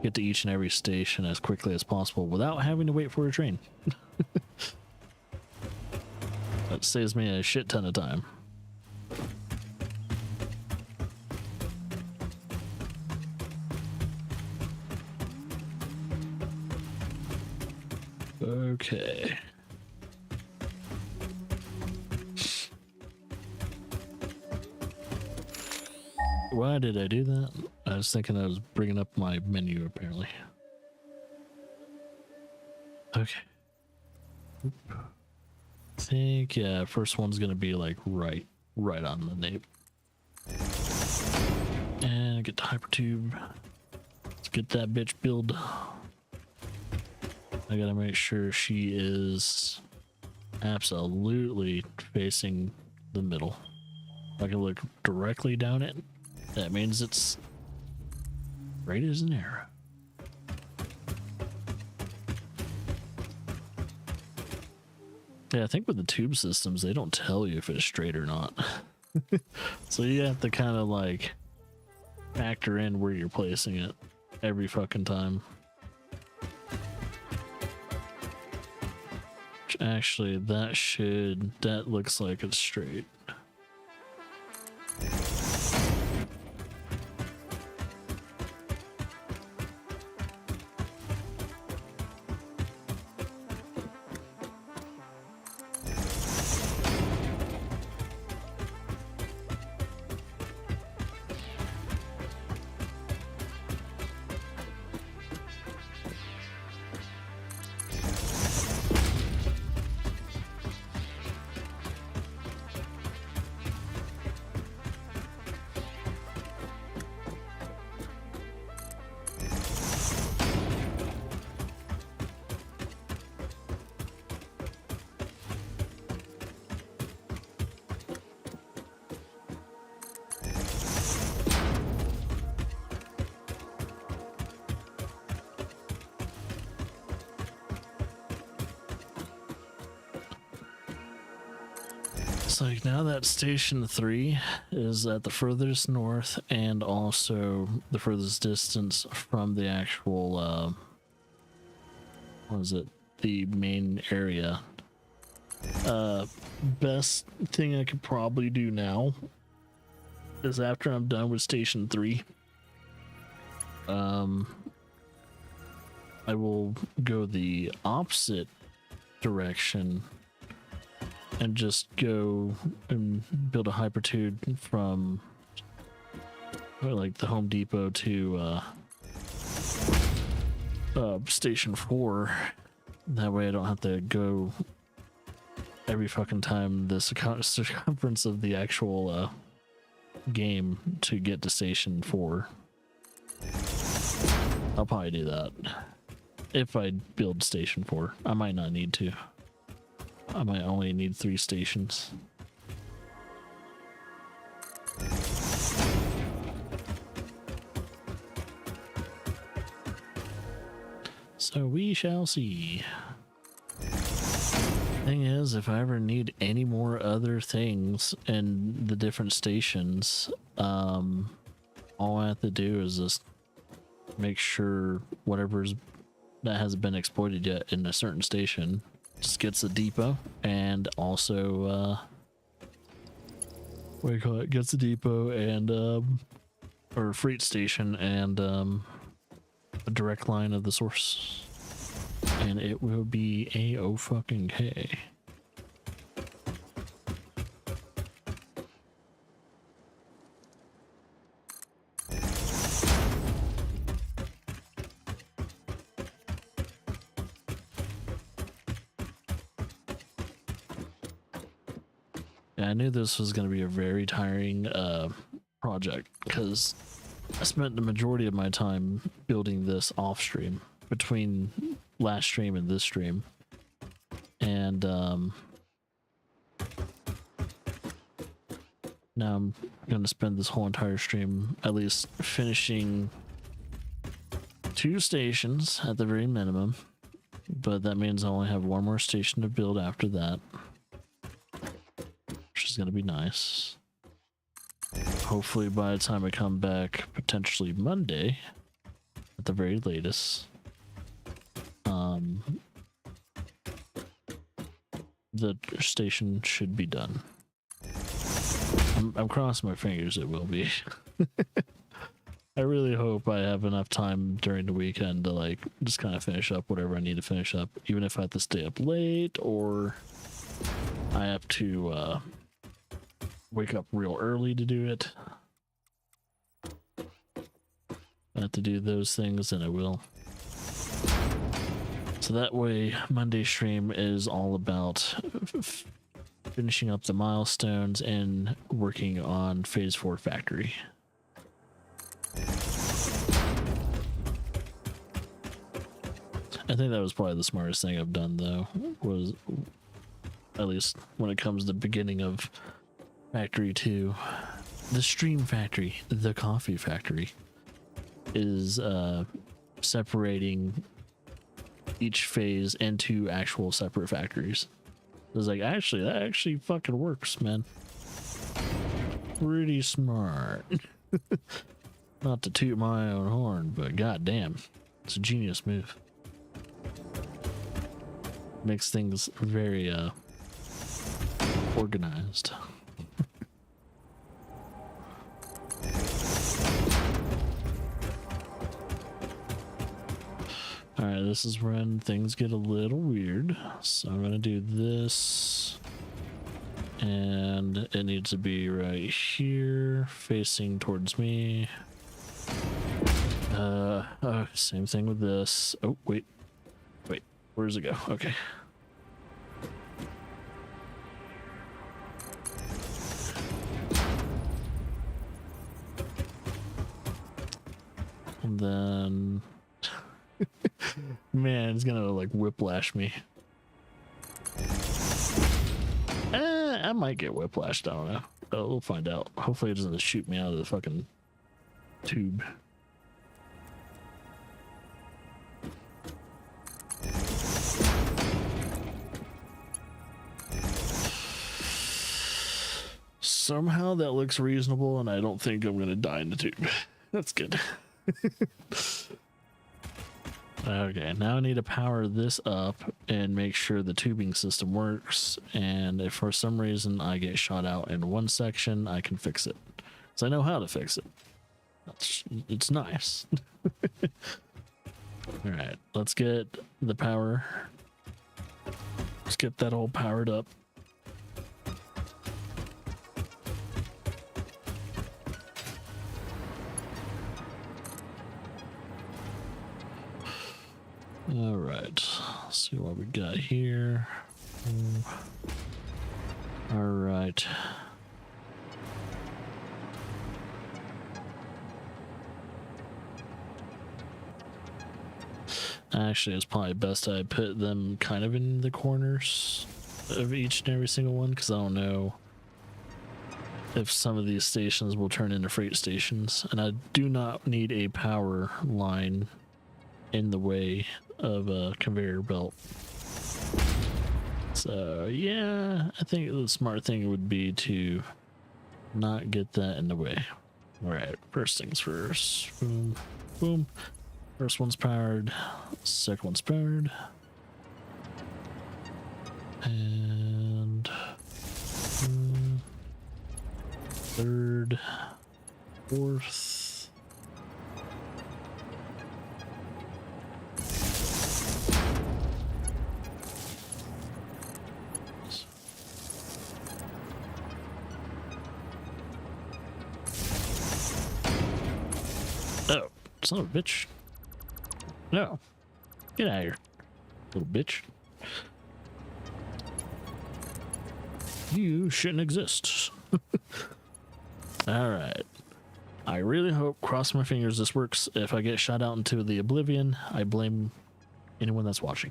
get to each and every station as quickly as possible without having to wait for a train. That saves me a shit ton of time. Okay. Why did I do that? I was thinking I was bringing up my menu apparently. Okay. I think, yeah, first one's gonna be like right on the nape. And get the hypertube. Let's get that bitch build. I gotta make sure she is absolutely facing the middle. If I can look directly down it, that means it's straight as an arrow. Yeah, I think with the tube systems, they don't tell you if it's straight or not. So you have to kind of like factor in where you're placing it every fucking time. Actually, that looks like it's straight. It's like now that station 3 is at the furthest north and also the furthest distance from the actual what is it, the main area. Best thing I could probably do now is after I'm done with station 3, I will go the opposite direction and just go and build a hypertube from like the Home Depot to station 4. That way I don't have to go every fucking time the circumference of the actual game to get to station 4. I'll probably do that. If I build station 4. I might not need to. I might only need 3 stations. So we shall see. Thing is, if I ever need any more other things in the different stations, all I have to do is just make sure whatever's that hasn't been exploited yet in a certain station just gets a depot, and also what do you call it, gets a depot and or a freight station and a direct line of the source, and it will be A-O-fucking-K. Yeah, I knew this was going to be a very tiring project, because I spent the majority of my time building this off stream between last stream and this stream, and now I'm gonna spend this whole entire stream at least finishing 2 stations at the very minimum, but that means I only have 1 more station to build after that, which is gonna be nice. Hopefully by the time I come back, potentially Monday at the very latest, the station should be done. I'm crossing my fingers it will be. I really hope I have enough time during the weekend to like just kind of finish up whatever I need to finish up, even if I have to stay up late or I have to wake up real early to do it. I have to do those things, and I will. So that way, Monday stream is all about finishing up the milestones and working on Phase 4 Factory. I think that was probably the smartest thing I've done, though, was at least when it comes to the beginning of Factory 2. The Stream Factory, the Coffee Factory, is separating each phase into actual separate factories. I was like, actually, that actually fucking works, man. Pretty smart. Not to toot my own horn, but goddamn, it's a genius move. Makes things very organized. Alright, this is when things get a little weird. So I'm gonna do this. And it needs to be right here, facing towards me. Same thing with this. Oh, wait. Wait, where does it go? Okay. And then... Man, it's gonna like whiplash me. I might get whiplashed, I don't know. We'll find out. Hopefully it doesn't shoot me out of the fucking tube. Somehow that looks reasonable, and I don't think I'm gonna die in the tube. That's good. Okay, now I need to power this up and make sure the tubing system works, and if for some reason I get shot out in one section, I can fix it. Because I know how to fix it. It's nice. Alright, let's get the power. Let's get that all powered up. All right, let's see what we got here. All right. Actually, it's probably best I put them kind of in the corners of each and every single one, because I don't know if some of these stations will turn into freight stations, and I do not need a power line in the way of a conveyor belt. So yeah, I think the smart thing would be to not get that in the way. All right, first things first. Boom, boom. First one's powered, second one's powered, and third, fourth. Oh, son of a bitch. No. Get out of here, little bitch. You shouldn't exist. Alright. I really hope, cross my fingers, this works. If I get shot out into the oblivion, I blame anyone that's watching.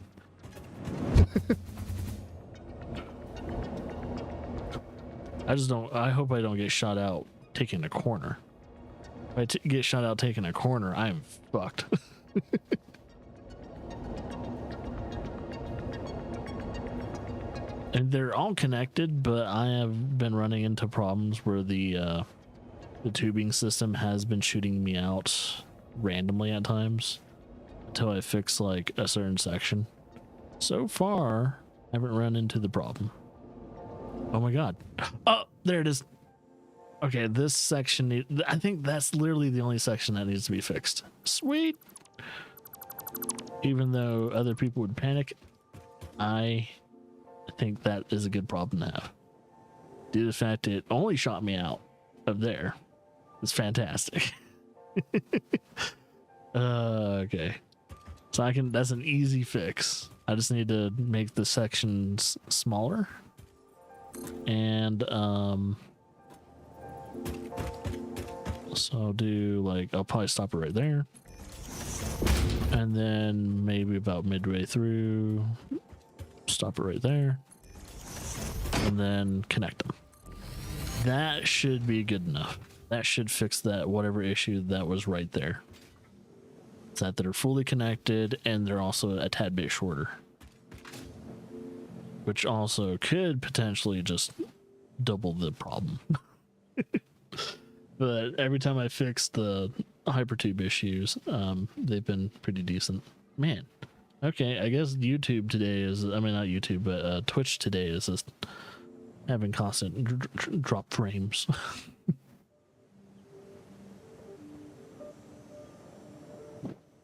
I hope I don't get shot out taking a corner. If I get shot out taking a corner, I'm fucked. And they're all connected, but I have been running into problems where the tubing system has been shooting me out randomly at times until I fix like a certain section. So far, I haven't run into the problem. Oh my god. Oh, there it is. Okay, this section, I think that's literally the only section that needs to be fixed. Sweet. Even though other people would panic, I think that is a good problem to have. Due to the fact it only shot me out of there. It's fantastic. Okay. So that's an easy fix. I just need to make the sections smaller. And so I'll do like, I'll probably stop it right there. And then maybe about midway through, stop it right there, and then connect them. That should be good enough. That should fix that whatever issue that was right there. It's that they're fully connected and they're also a tad bit shorter, which also could potentially just double the problem. But every time I fix the hypertube issues, they've been pretty decent. Man. Okay, I guess YouTube today is, I mean, not YouTube, but Twitch today is just having constant drop frames.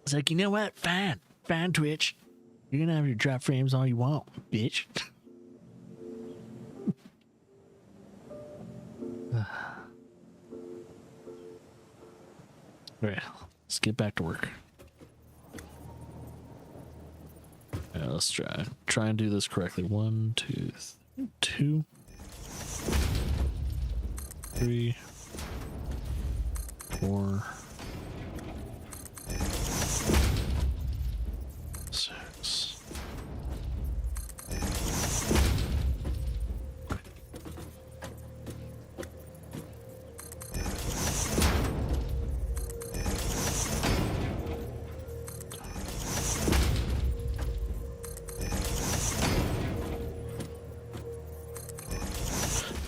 It's like, you know what? Fine, Twitch. You're gonna have your drop frames all you want, bitch. Alright, let's get back to work. Alright, let's try and do this correctly. 1, 2, 3, 4, 6.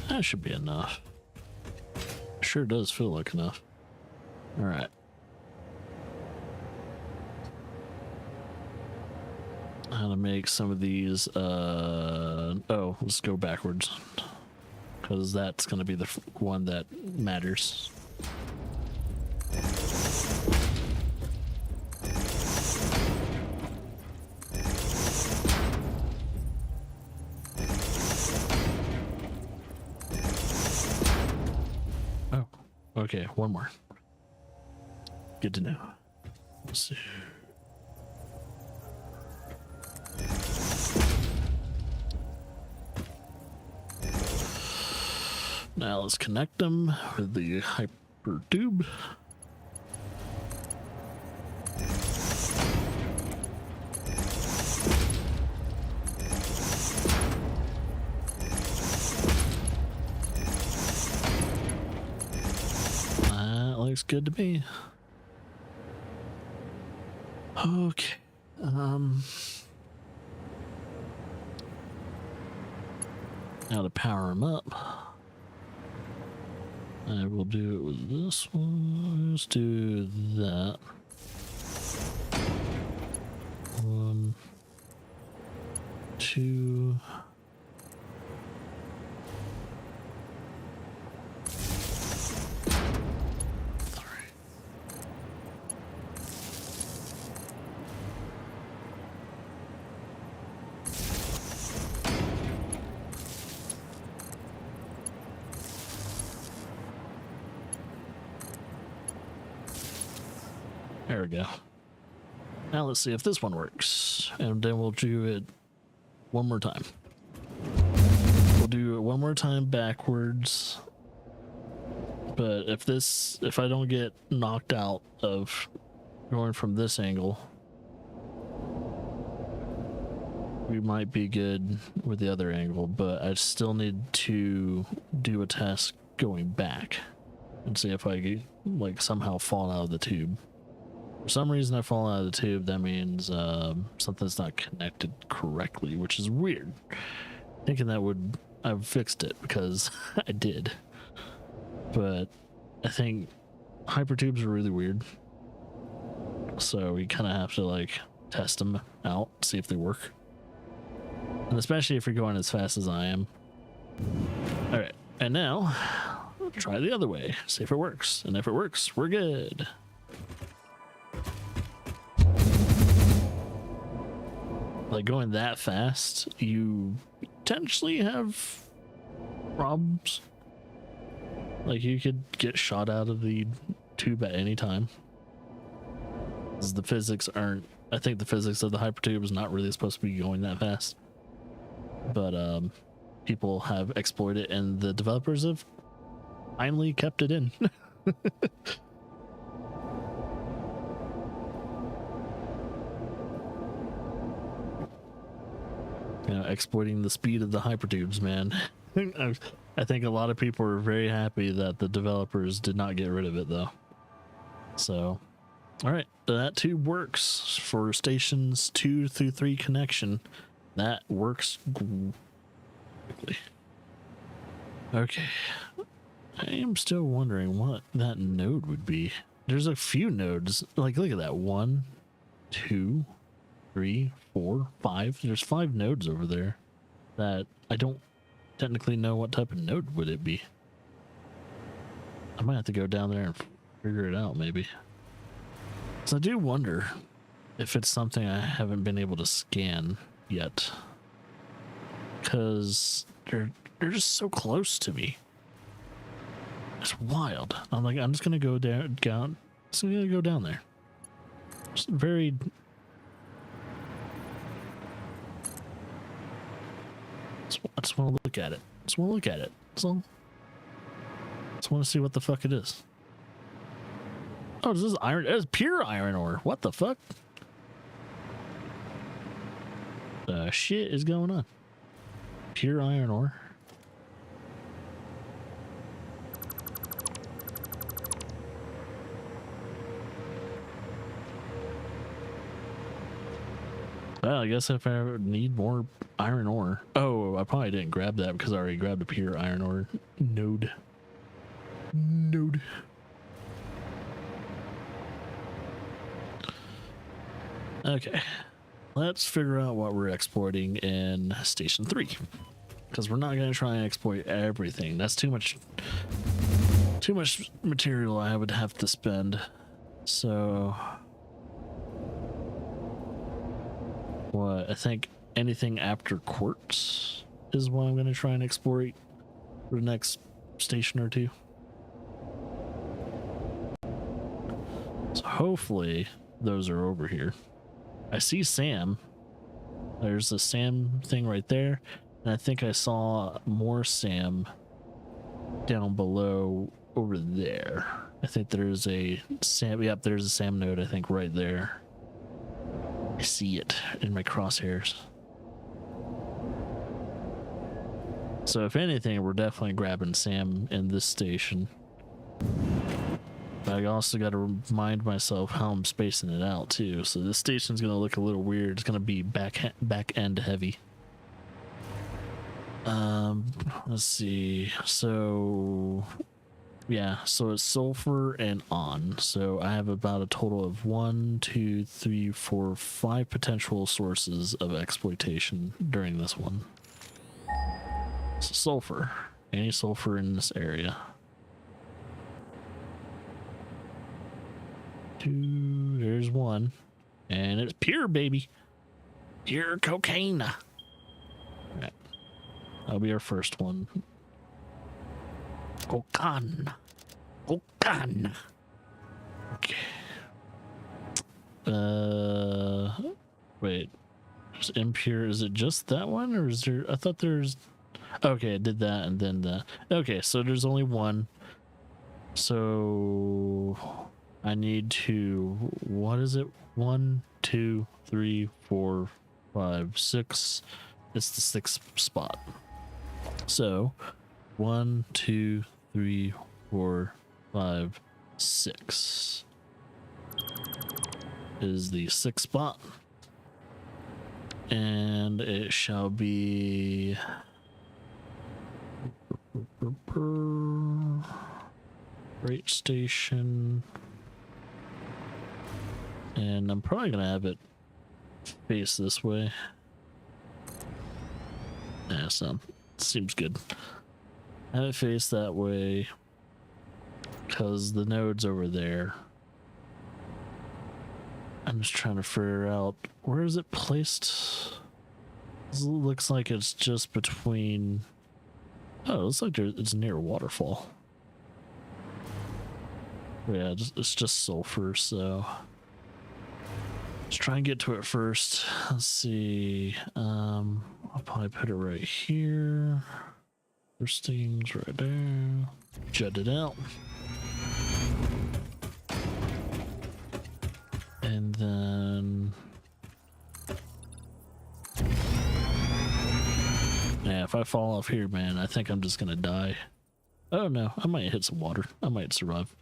That should be enough. Sure does feel like enough. All right. How to make some of these, oh, let's go backwards, because that's going to be the one that matters. Oh, okay, one more. Good to know. Let's see. Now let's connect them with the hyper tube. That looks good to me. Okay. Now to power them up, I will do it with this one. Let's do that. 1, 2. 3. There we go. Now let's see if this one works, and then we'll do it one more time. We'll do it one more time backwards, but if I don't get knocked out of going from this angle, we might be good with the other angle, but I still need to do a test going back and see if I like somehow fall out of the tube. For some reason I fall out of the tube, that means something's not connected correctly, which is weird. Thinking that I've fixed it, because I did. But I think hypertubes are really weird. So we kind of have to like test them out, see if they work. And especially if you're going as fast as I am. Alright, and now try the other way, see if it works. And if it works, we're good. Like going that fast, you potentially have problems. Like you could get shot out of the tube at any time. Because the physics aren't, I think the physics of the hypertube is not really supposed to be going that fast. But people have exploited it, and the developers have finally kept it in. You know, exploiting the speed of the hypertubes, man. I think a lot of people are very happy that the developers did not get rid of it, though. So, all right, that tube works for stations 2 through 3 connection. That works quickly. Okay, I am still wondering what that node would be. There's a few nodes. Like, look at that. 1, 2, 3, 4, 5. There's 5 nodes over there that I don't technically know what type of node would it be. I might have to go down there and figure it out, maybe. So I do wonder if it's something I haven't been able to scan yet, because they're just so close to me. It's wild. I'm like, I'm just gonna go down. Just gonna go down there. Just very. I just want to look at it. Just want to look at it. So, just want to see what the fuck it is. Oh, this is iron. It's pure iron ore. What the fuck? The shit is going on? Pure iron ore. Well, I guess if I ever need more iron ore. Oh, I probably didn't grab that because I already grabbed a pure iron ore node. Okay, let's figure out what we're exploiting in Station 3. Because we're not going to try and exploit everything. That's too much material I would have to spend. So... what, I think anything after quartz is what I'm going to try and exploit for the next station or two. So hopefully those are over here. I see Sam. There's a Sam thing right there. And I think I saw more Sam down below over there. I think there's a SAM. Yep, there's a SAM node, I think, right there. I see it in my crosshairs. So if anything, we're definitely grabbing SAM in this station. But I also got to remind myself how I'm spacing it out too. So this station's going to look a little weird. It's going to be back end heavy. Let's see. So yeah, so it's sulfur and on. So I have about a total of 1, 2, 3, 4, 5 potential sources of exploitation during this one. So sulfur. Any sulfur in this area. 2, there's 1. And it's pure, baby. Pure cocaine. Right. That'll be our first one. Cocan. Cocan. Okay. Wait. There's impure. Is it just that one, or is there? I thought there's. Okay, I did that and then the. Okay, so there's only one. So I need to. What is it? 1, 2, 3, 4, 5, 6. It's the 6th spot. So 1, 2, 3, 4, 5, 6 is the 6th spot, and it shall be rate station, and I'm probably gonna have it face this way. Yeah, so seems good. Have it face that way because the node's over there. I'm just trying to figure out where is it placed. This looks like it's just between. Oh, it looks like it's near a waterfall. Yeah, it's just sulfur, so let's try and get to it first. Let's see. I'll probably put it right here. First things right there. Jet it out. And then yeah, if I fall off here, man, I think I'm just gonna die. Oh no, I might hit some water. I might survive.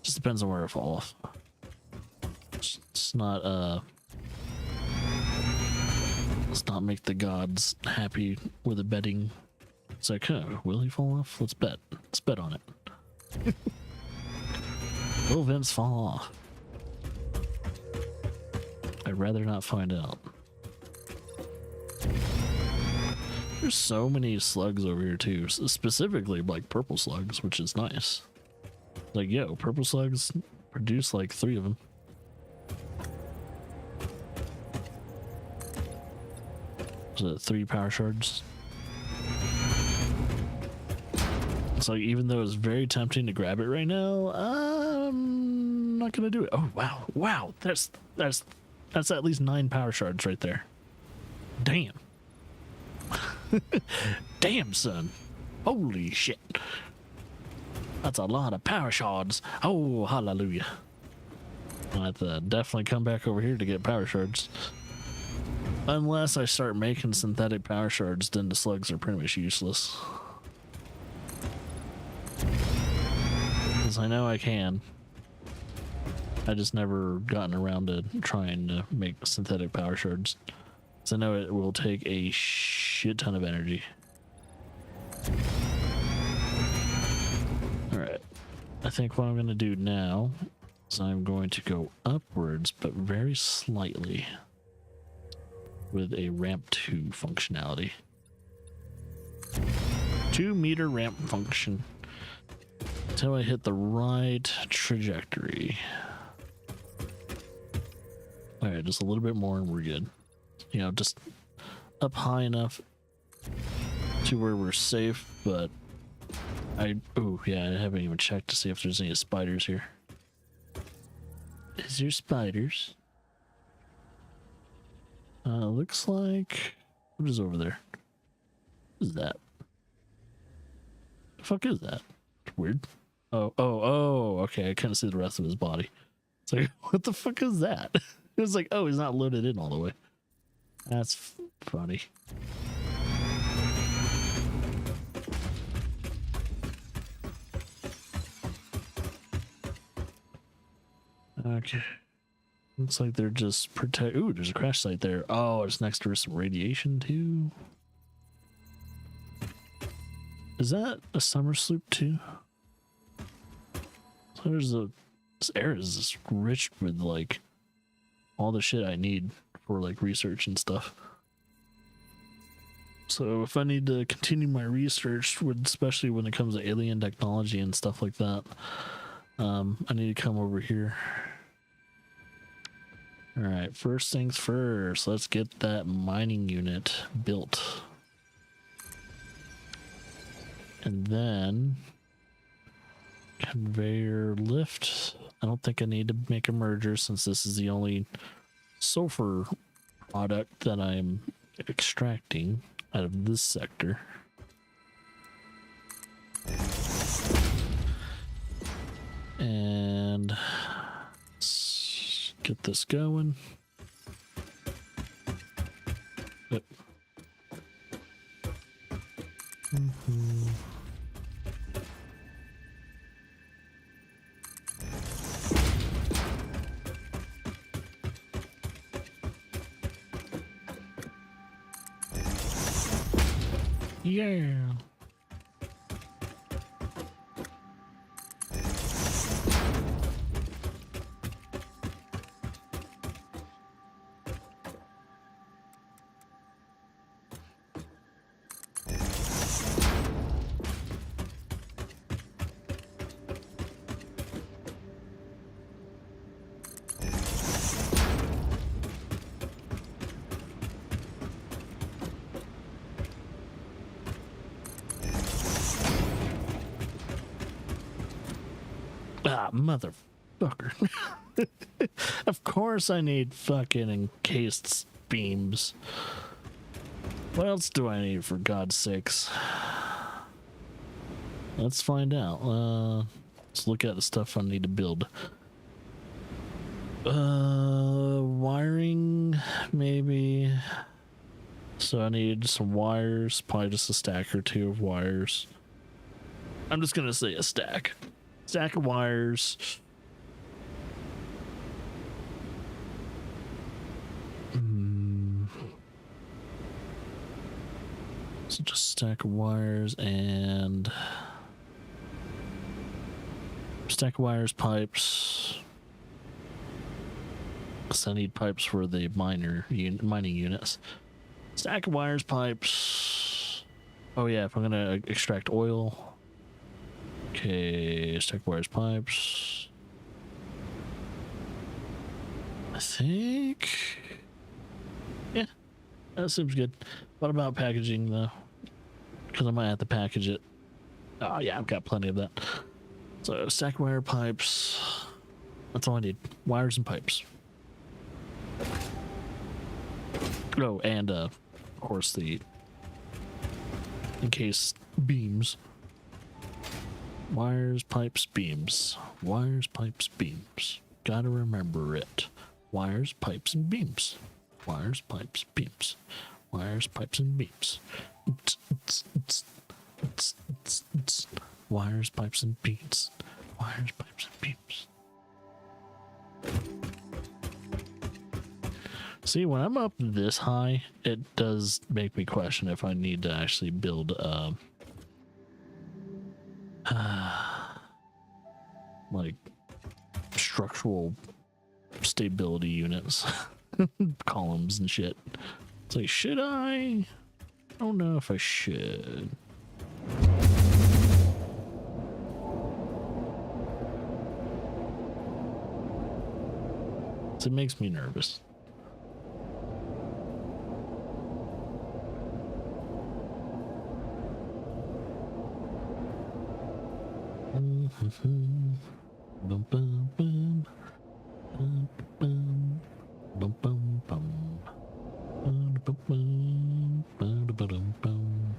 Just depends on where I fall off. It's not let's not make the gods happy with a betting. It's like, oh, will he fall off? Let's bet. Let's bet on it. Will Vince fall off? I'd rather not find out. There's so many slugs over here too, specifically like purple slugs, which is nice. Like, yo, purple slugs produce like 3 of them. Is it 3 power shards? It's like, even though it's very tempting to grab it right now, I'm not gonna do it. Oh wow, wow, that's at least 9 power shards right there. Damn. Damn, son. Holy shit. That's a lot of power shards. Oh, hallelujah. I'll have to definitely come back over here to get power shards. Unless I start making synthetic power shards, then the slugs are pretty much useless. Because I know I can. I just never gotten around to trying to make synthetic power shards. So I know it will take a shit ton of energy. Alright. I think what I'm going to do now is I'm going to go upwards, but very slightly, with a ramp 2 functionality. 2-meter ramp function. Until I hit the right trajectory. Alright, just a little bit more and we're good. You know, just up high enough to where we're safe, but oh yeah, I haven't even checked to see if there's any spiders here. Is there spiders? Looks like, what is over there? What is that? fuck is that? Weird. Oh, okay. I couldn't see the rest of his body. It's like, what the fuck is that? It was like, oh, he's not loaded in all the way. That's funny. Okay. Looks like they're just protect. Ooh, there's a crash site there. Oh, it's next to some radiation too. Is that a summer sloop too? So there's this area is just rich with like all the shit I need for like research and stuff. So if I need to continue my research, especially when it comes to alien technology and stuff like that, I need to come over here. All right, first things first, let's get that mining unit built. And then conveyor lift. I don't think I need to make a merger since this is the only sulfur product that I'm extracting out of this sector. And let's get this going. Yep. Yeah. Ah, motherfucker. Of course I need fucking encased beams. What else do I need, for God's sakes? Let's find out. Let's look at the stuff I need to build. Wiring, maybe. So I need some wires, probably just a stack or two of wires. I'm just gonna say a stack. Stack of wires. So just stack of wires and stack of wires, pipes. Because I need pipes for the mining units. Stack of wires, pipes. Oh yeah, if I'm gonna extract oil. Okay, stack of wires, pipes. I think. Yeah, that seems good. What about packaging though? Because I might have to package it. Oh yeah, I've got plenty of that. So stack of wire, pipes. That's all I need. Wires and pipes. Oh, and of course the encased beams. Wires, pipes, beams. Wires, pipes, beams. Gotta remember it. Wires, pipes, and beams. Wires, pipes, beams. Wires, pipes, and beams. Wires, pipes, and beams. Wires, pipes, and beams. See, when I'm up this high, it does make me question if I need to actually build like structural stability units, columns and shit. It's like, should I? I don't know if I should. So it makes me nervous. Bum, bum, bum. Bum, bum. Bum, bum, bum. Bum, bum, bum. Bum, bum, bum.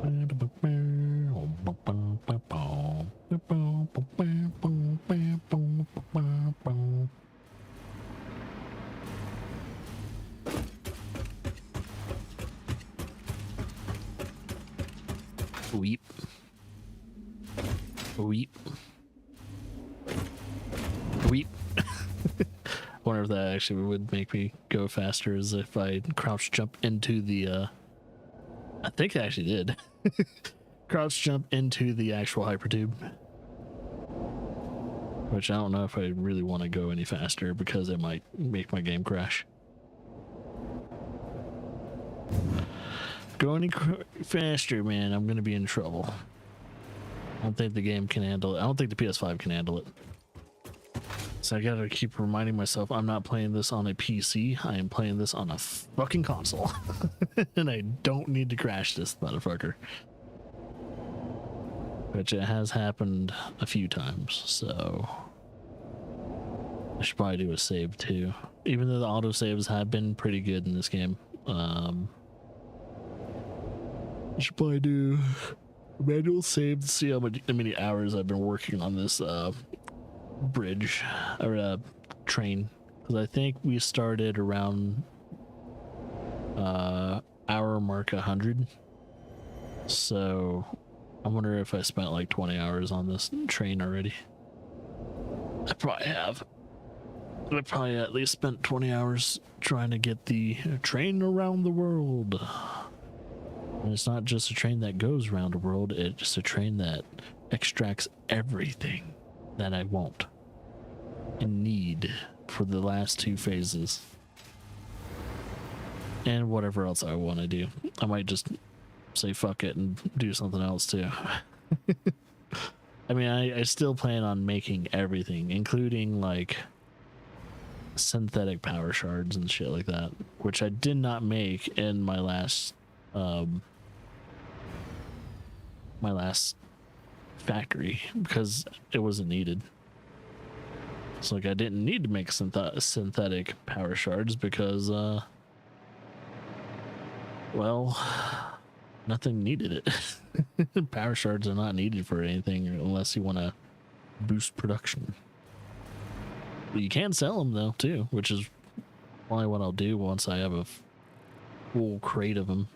Bum, bum, Weep. Weep. Weep. Wonder if that actually would make me go faster as if I crouch jump into the I think I actually did. Crouch jump into the actual hypertube. Which I don't know if I really want to go any faster because it might make my game crash. Go any faster, man, I'm gonna be in trouble. I don't think the game can handle it. I don't think the PS5 can handle it. So I gotta keep reminding myself I'm not playing this on a PC. I am playing this on a fucking console. And I don't need to crash this motherfucker. Which it has happened a few times, so I should probably do a save too. Even though the autosaves have been pretty good in this game. I should probably do a manual save to see how many hours I've been working on this bridge or train, because I think we started around hour mark 100. So I wonder if I spent like 20 hours on this train already. I probably have. I probably at least spent 20 hours trying to get the train around the world. And it's not just a train that goes around the world, it's just a train that extracts everything that I want and need for the last 2 phases. And whatever else I want to do. I might just say fuck it and do something else too. I mean, I still plan on making everything, including like synthetic power shards and shit like that, which I did not make in my last factory because it wasn't needed. So like I didn't need to make synthetic power shards because well, nothing needed it. Power shards are not needed for anything unless you want to boost production. But you can sell them though too, which is probably what I'll do once I have a full crate of them.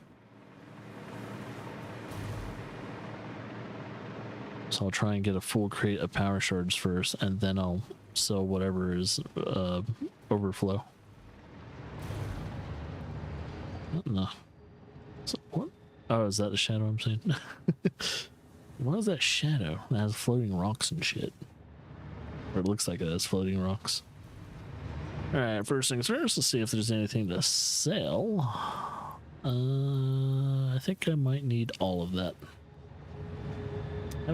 So I'll try and get a full crate of power shards first, and then I'll sell whatever is overflow. No. So what? Oh, is that the shadow I'm seeing? What is that shadow? It has floating rocks and shit. Or it looks like it has floating rocks. Alright, first things first, let's see if there's anything to sell. I think I might need all of that. I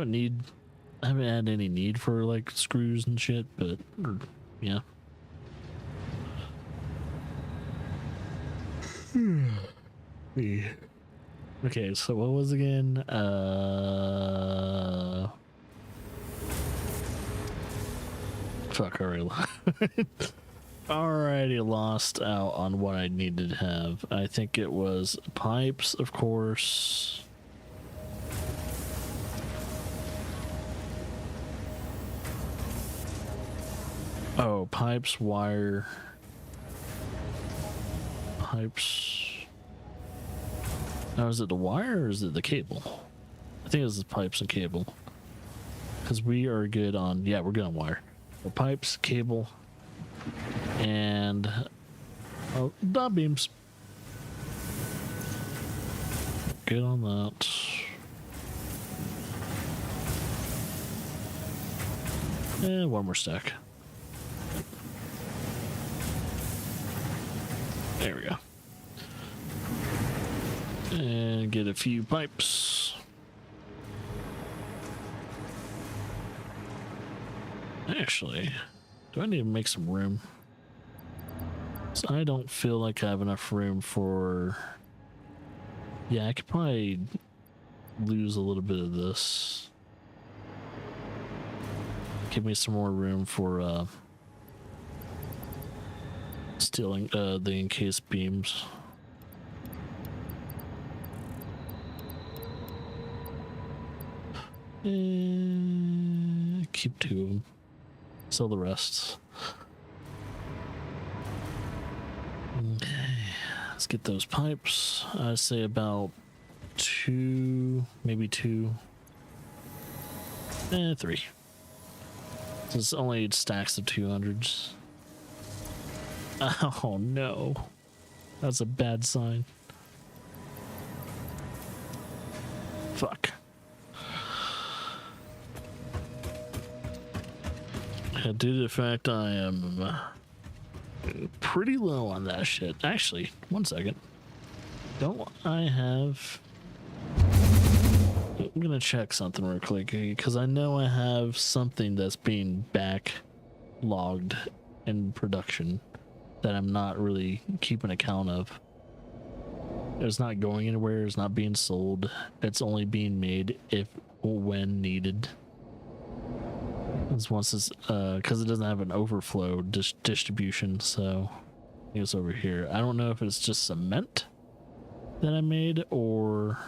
haven't had any need for like screws and shit, but yeah. Okay, so what was again? Fuck, already lost out on what I needed to have. I think it was pipes, of course. Oh, pipes, wire, pipes. Now, is it the wire or is it the cable? I think it's the pipes and cable. Because we are good on, yeah, we're good on wire. So pipes, cable, and dot beams. Good on that. And one more stack. There we go. And get a few pipes. Actually, do I need to make some room? So I don't feel like I have enough room for... Yeah, I could probably lose a little bit of this. Give me some more room for stealing the encased beams. Keep 2 of them. Sell the rest. Okay, let's get those pipes. I say about 2 2, maybe 2. 3. So it's only stacks of 200s. Oh no. That's a bad sign. Fuck. Due to the fact I am pretty low on that shit. Actually, one second. Don't I have... I'm gonna check something real quick because I know I have something that's being backlogged in production that I'm not really keeping account of. It's not going anywhere, it's not being sold, it's only being made if or when needed. It's once it's because it doesn't have an overflow distribution, so I think it's over here. I don't know if it's just cement that I made or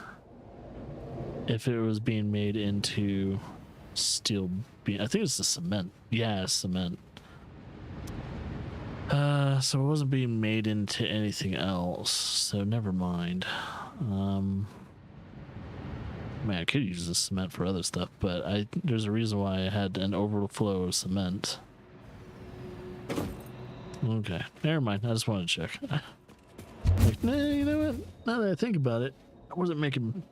if it was being made into steel beam. I think it's the cement. Yeah, cement. So it wasn't being made into anything else, so never mind. Man, I could use the cement for other stuff, but there's a reason why I had an overflow of cement. Okay, never mind. I just wanted to check. Like, nah, you know what? Now that I think about it, I wasn't making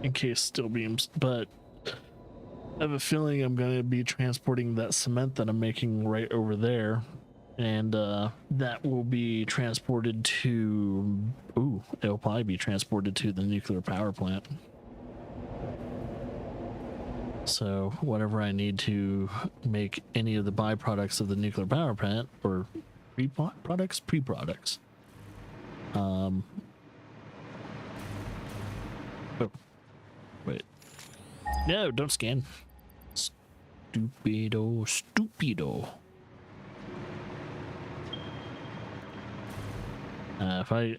encased steel beams, but I have a feeling I'm going to be transporting that cement that I'm making right over there. And that will be transported to... Ooh, it'll probably be transported to the nuclear power plant. So whatever I need to make any of the byproducts of the nuclear power plant, or pre-products. Oh, wait. No, don't scan. Stupido.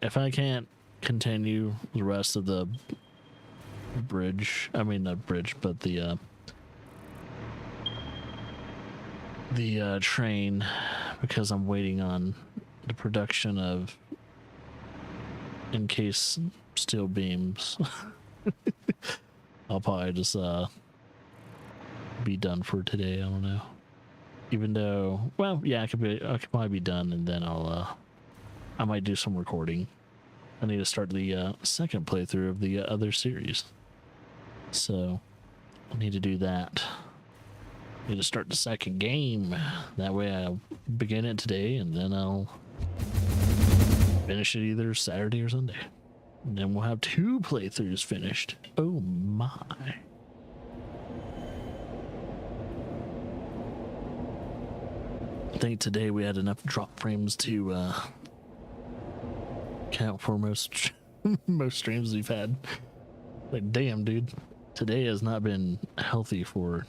If I can't continue the rest of the bridge, I mean not bridge, but the train, because I'm waiting on the production of encased steel beams, I'll probably just be done for today. I don't know. Even though, well, yeah, I could probably be done, and then I might do some recording. I need to start the second playthrough of the other series, so I need to do that. I need to start the second game. That way I'll begin it today, and then I'll finish it either Saturday or Sunday. And then we'll have 2 playthroughs finished. Oh my. I think today we had enough drop frames to count for most streams we've had. Like, damn, dude, today has not been healthy for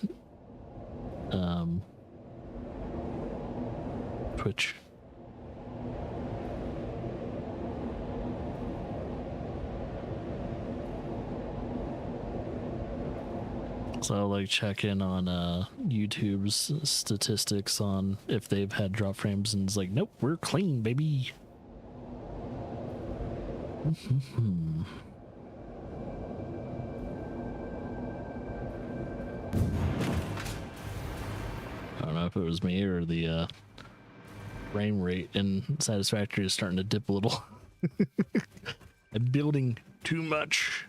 Twitch. So I'll like check in on YouTube's statistics on if they've had drop frames, and it's like, nope, we're clean, baby. I don't know if it was me or the frame rate in Satisfactory is starting to dip a little. I'm building too much.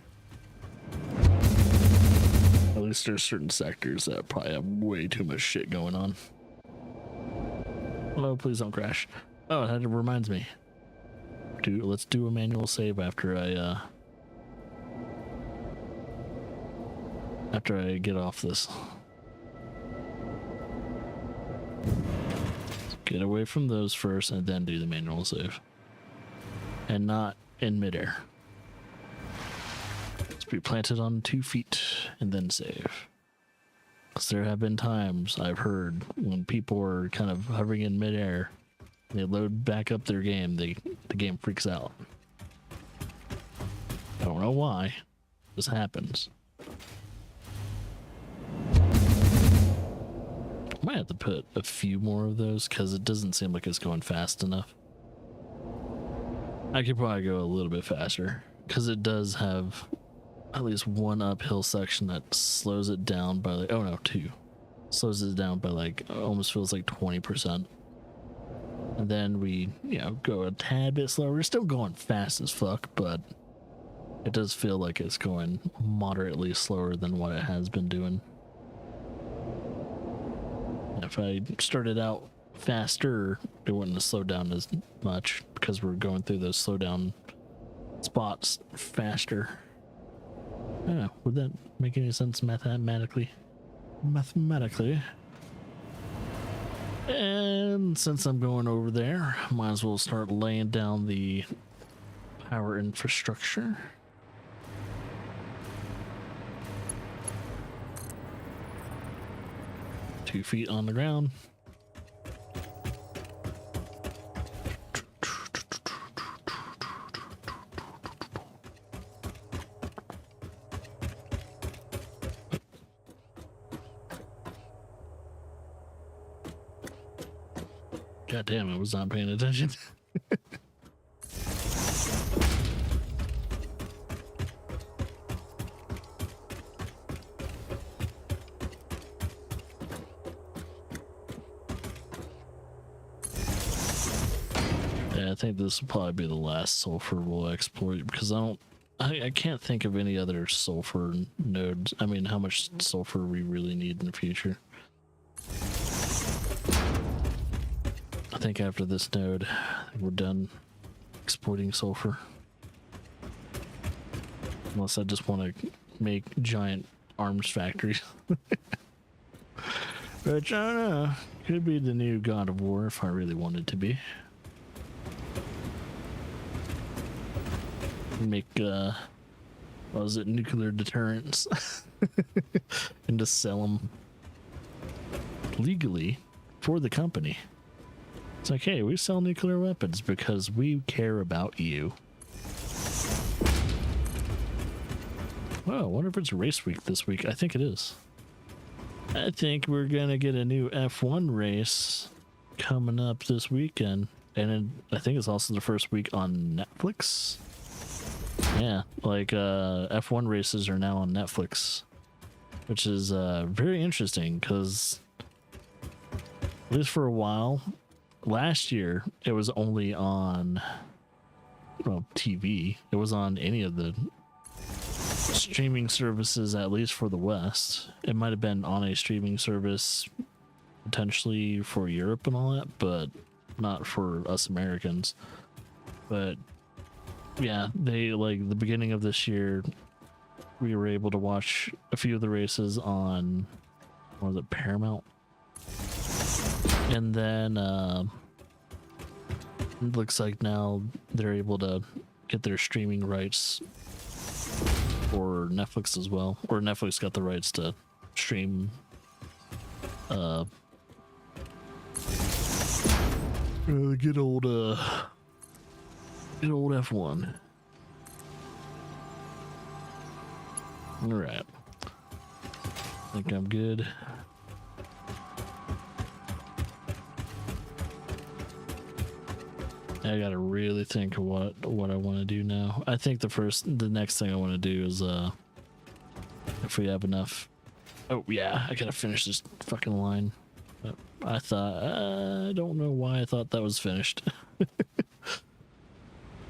At least there's certain sectors that probably have way too much shit going on. Hello, please don't crash. Oh, that reminds me. Dude, let's do a manual save after I get off this. Get away from those first and then do the manual save. And not in midair. Let's be planted on 2 feet and then save. Because there have been times I've heard when people are kind of hovering in midair, they load back up their game, the game freaks out. I don't know why. This happens. Might have to put a few more of those because it doesn't seem like it's going fast enough. I could probably go a little bit faster because it does have at least one uphill section that slows it down by like, oh no, two. Slows it down by like, almost feels like 20%. And then we, you know, go a tad bit slower. We're still going fast as fuck, but it does feel like it's going moderately slower than what it has been doing. If I started out faster, it wouldn't have slowed down as much because we're going through those slowdown spots faster. I don't know, would that make any sense mathematically? And since I'm going over there, might as well start laying down the power infrastructure. Two feet on the ground. God damn, I was not paying attention. Yeah, I think this will probably be the last sulfur we'll exploit because I can't think of any other sulfur nodes. I mean, how much sulfur we really need in the future. I think after this node, we're done exploiting sulfur. Unless I just want to make giant arms factories. Which, I don't know, could be the new God of War if I really wanted to be. Make, what was it, nuclear deterrents. And just sell them legally for the company. It's like, hey, we sell nuclear weapons because we care about you. Well, I wonder if it's race week this week. I think it is. I think we're gonna get a new F1 race coming up this weekend. And I think it's also the first week on Netflix. Yeah, like F1 races are now on Netflix. Which is very interesting because, at least for a while, last year it was only on, well, TV. It was on any of the streaming services, at least for the West. It might have been on a streaming service potentially for Europe and all that, but not for us Americans. But yeah, they, like, the beginning of this year, we were able to watch a few of the races on, what was it, Paramount? And then it looks like now they're able to get their streaming rights for Netflix as well, or Netflix got the rights to stream good old F1. All right, I think I'm good. I gotta really think of what I want to do now. I think the next thing I want to do is if we have enough. Oh yeah, I gotta finish this fucking line. I thought, I don't know why I thought that was finished.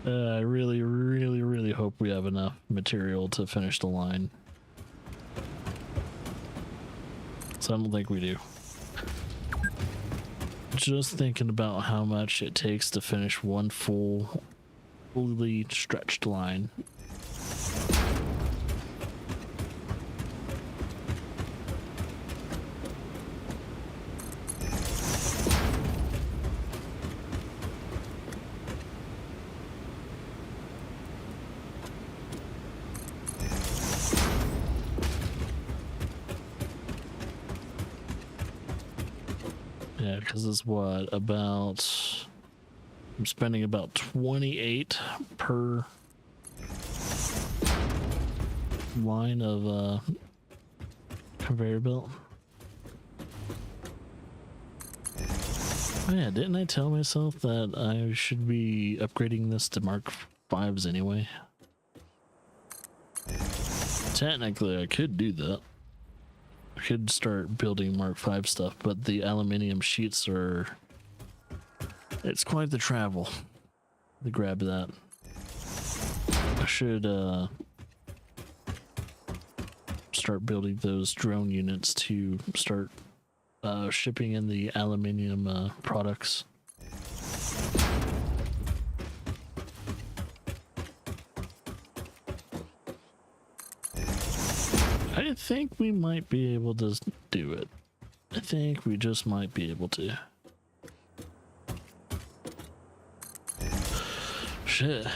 I really hope we have enough material to finish the line. So I don't think we do. Just thinking about how much it takes to finish one fully stretched line. Yeah, because it's what, about, I'm spending about 28 per line of conveyor belt. Oh yeah, didn't I tell myself that I should be upgrading this to Mark 5s anyway? technically I could do that. I could start building Mark V stuff, but the aluminium sheets are... It's quite the travel to grab that. I should start building those drone units to start shipping in the aluminium products. I think we might be able to do it. I think we just might be able to. Shit.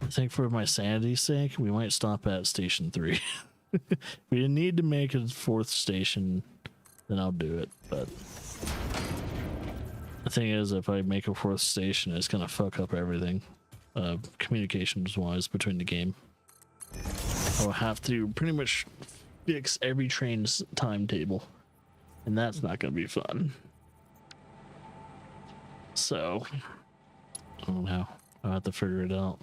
I think for my sanity's sake, we might stop at station 3. We need to make a 4th station, then I'll do it. But the thing is, if I make a 4th station, it's gonna fuck up everything, communications-wise between the game. I'll have to pretty much fix every train's timetable, and that's not gonna be fun. So, I don't know. I'll have to figure it out.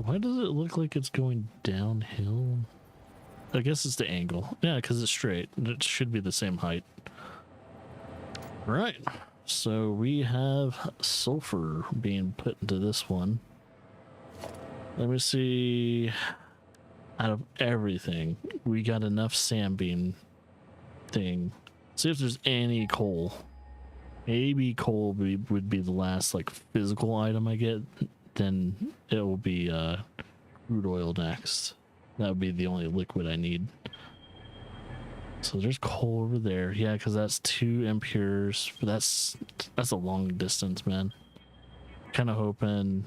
Why does it look like it's going downhill? I guess it's the angle. Yeah, because it's straight. It should be the same height. Right. So we have sulfur being put into this one. Let me see. Out of everything, we got enough sandbeam thing. See if there's any coal. Maybe coal would be the last like physical item I get. Then it will be crude oil next. That would be the only liquid I need. So there's coal over there. Yeah, because that's 2 impures. But that's a long distance, man. Kind of hoping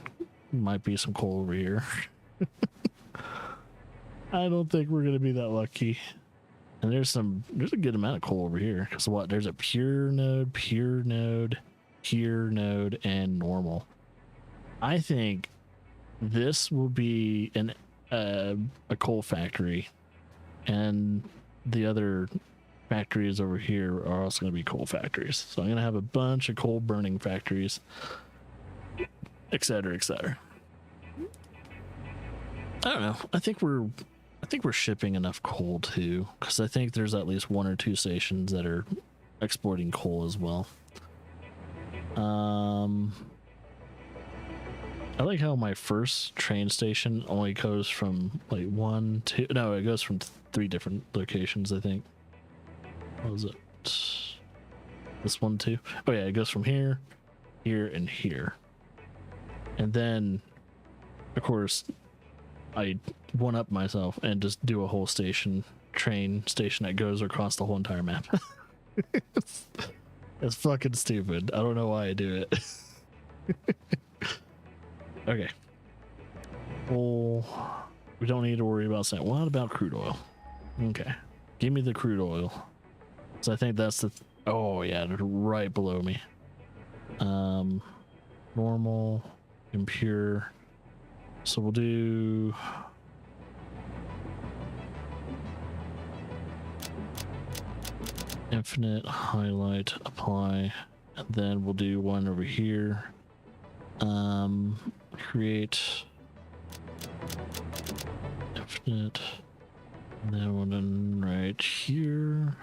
might be some coal over here. I don't think we're gonna be that lucky. And there's a good amount of coal over here. Because what? There's a pure node, and normal. I think this will be a coal factory, and the other factories over here are also going to be coal factories. So I'm going to have a bunch of coal burning factories, etc., etc. I don't know. I think we're shipping enough coal too, because I think there's at least 1 or 2 stations that are exporting coal as well. I like how my first train station only goes from like 1, 2. No, it goes from 3 different locations, I think. What was it? This one too? Oh yeah, it goes from here, here, and here. And then, of course, I one-up myself and just do a whole train station that goes across the whole entire map. It's fucking stupid. I don't know why I do it. Okay. Well, we don't need to worry about that. What about crude oil? Okay. Give me the crude oil. So I think that's the... Oh, yeah, they're right below me. Normal, impure. So we'll do... Infinite, highlight, apply. And then we'll do one over here. Create infinite, and then one right here.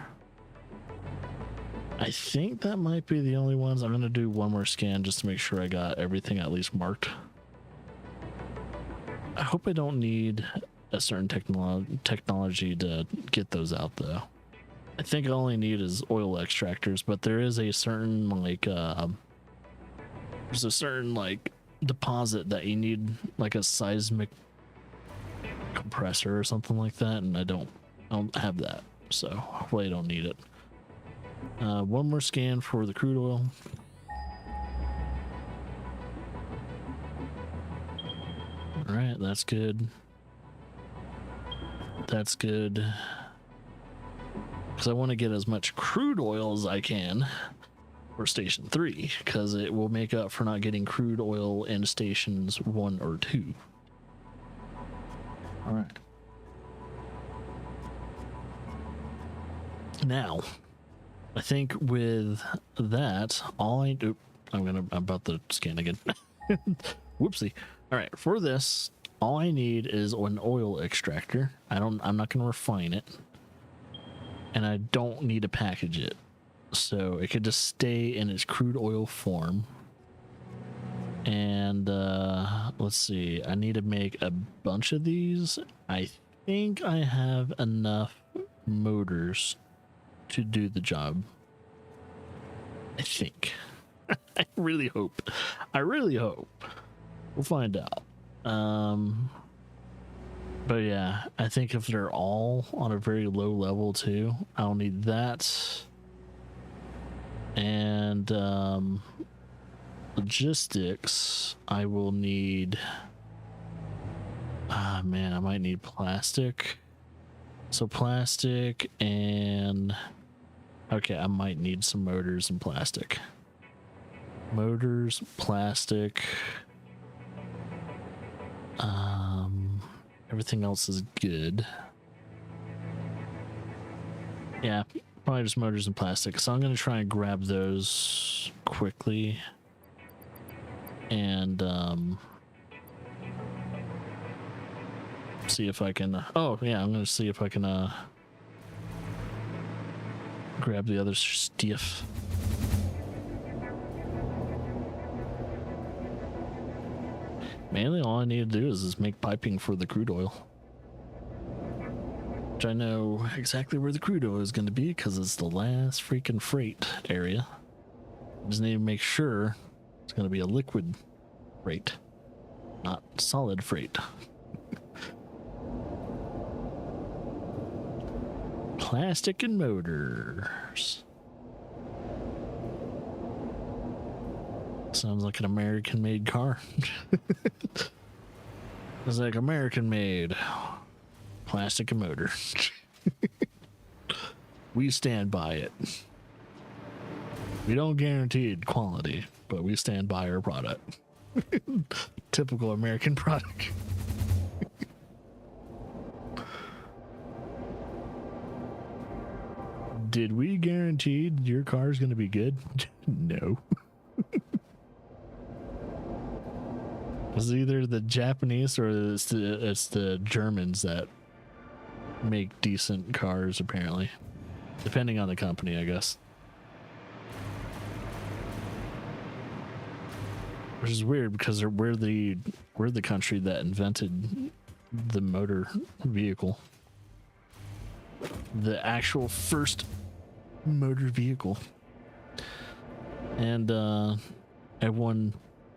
I think that might be the only ones. I'm gonna do one more scan just to make sure I got everything at least marked. I hope I don't need a certain technology to get those out though. I think all I need is oil extractors, but there is a certain like there's a certain like deposit that you need like a seismic compressor or something like that, and I don't have that, so hopefully I don't need it. One more scan for the crude oil. All right, that's good. That's good. Because I want to get as much crude oil as I can for station 3, because it will make up for not getting crude oil in stations 1 or 2. All right. Now, I think with that, all I do, I'm about to scan again. Whoopsie. All right, for this, all I need is an oil extractor. I'm not gonna refine it, and I don't need to package it, so it could just stay in its crude oil form. And let's see, I need to make a bunch of these. I think I have enough motors to do the job. I think. I really hope. We'll find out. But yeah, I think if they're all on a very low level too, I'll need that. And logistics, I will need, man, I might need plastic. So plastic and, okay, I might need some motors and plastic. Motors, plastic. Everything else is good. Yeah, probably just motors and plastic. So I'm gonna try and grab those quickly. And see if I can, oh yeah, I'm gonna see if I can grab the other stuff. Mainly all I need to do is make piping for the crude oil, which I know exactly where the crude oil is going to be because it's the last freaking freight area. I just need to make sure it's going to be a liquid freight, not solid freight. Plastic and motors. Sounds like an American-made car. It's like American-made plastic and motor. We stand by it. We don't guarantee quality, but we stand by our product. Typical American product. Did we guarantee your car is going to be good? No. It's either the Japanese or it's the Germans that make decent cars, apparently. Depending on the company, I guess. Which is weird because we're the country that invented the motor vehicle. The actual first motor vehicle. And everyone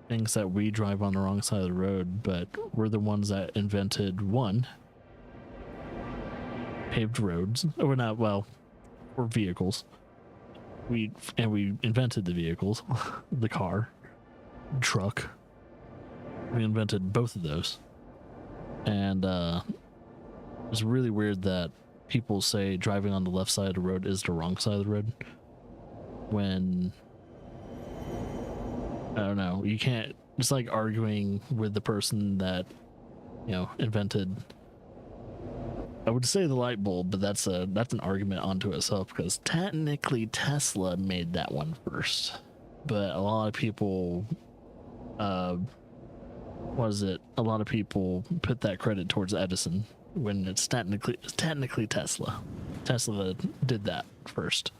thinks that we drive on the wrong side of the road, but we're the ones that invented one, paved roads, or not, well, or vehicles. We invented the vehicles, the car, truck. We invented both of those. And it's really weird that people say driving on the left side of the road is the wrong side of the road, when I don't know, you can't, it's like arguing with the person that, you know, invented, I would say, the light bulb, but that's an argument onto itself, because technically Tesla made that one first, but a lot of people a lot of people put that credit towards Edison when it's technically Tesla did that first.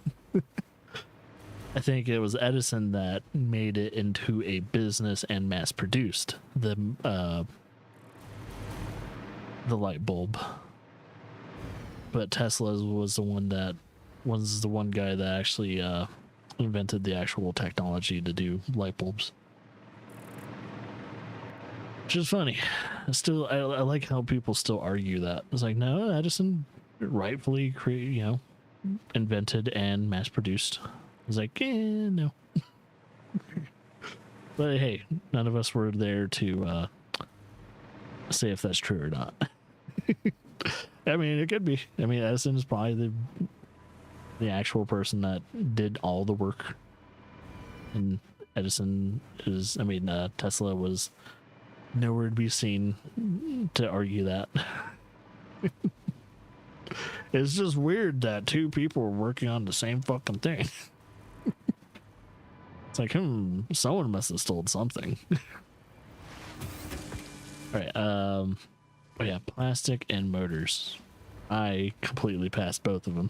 I think it was Edison that made it into a business and mass produced the light bulb. But Tesla was the one guy that actually invented the actual technology to do light bulbs. Which is funny. I like how people still argue that. It's like, no, Edison rightfully invented and mass produced. It's like, no. But hey, none of us were there to say if that's true or not. I mean, it could be. I mean, Edison is probably the actual person that did all the work. And Tesla was nowhere to be seen to argue that. It's just weird that two people are working on the same fucking thing. It's like, someone must have stolen something. All right. Oh yeah, plastic and motors. I completely passed both of them.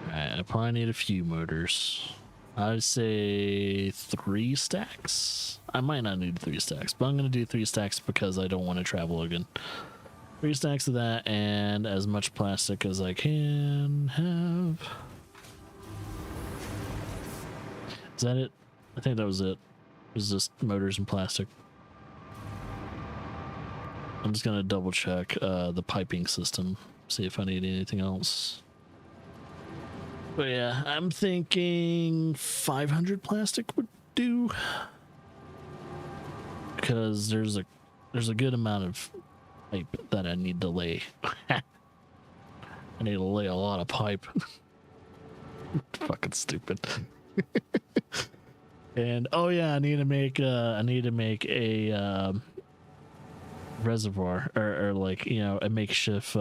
Alright, I probably need a few motors. I'd say 3 stacks. I might not need 3 stacks, but I'm going to do 3 stacks because I don't want to travel again. 3 stacks of that and as much plastic as I can have. Is that it? I think that was it. It was just motors and plastic. I'm just going to double check the piping system, see if I need anything else. But yeah, I'm thinking 500 plastic would do. Because there's a good amount of pipe that I need to lay. I need to lay a lot of pipe. Fucking stupid. And oh yeah, I need to make a reservoir or like, you know, a makeshift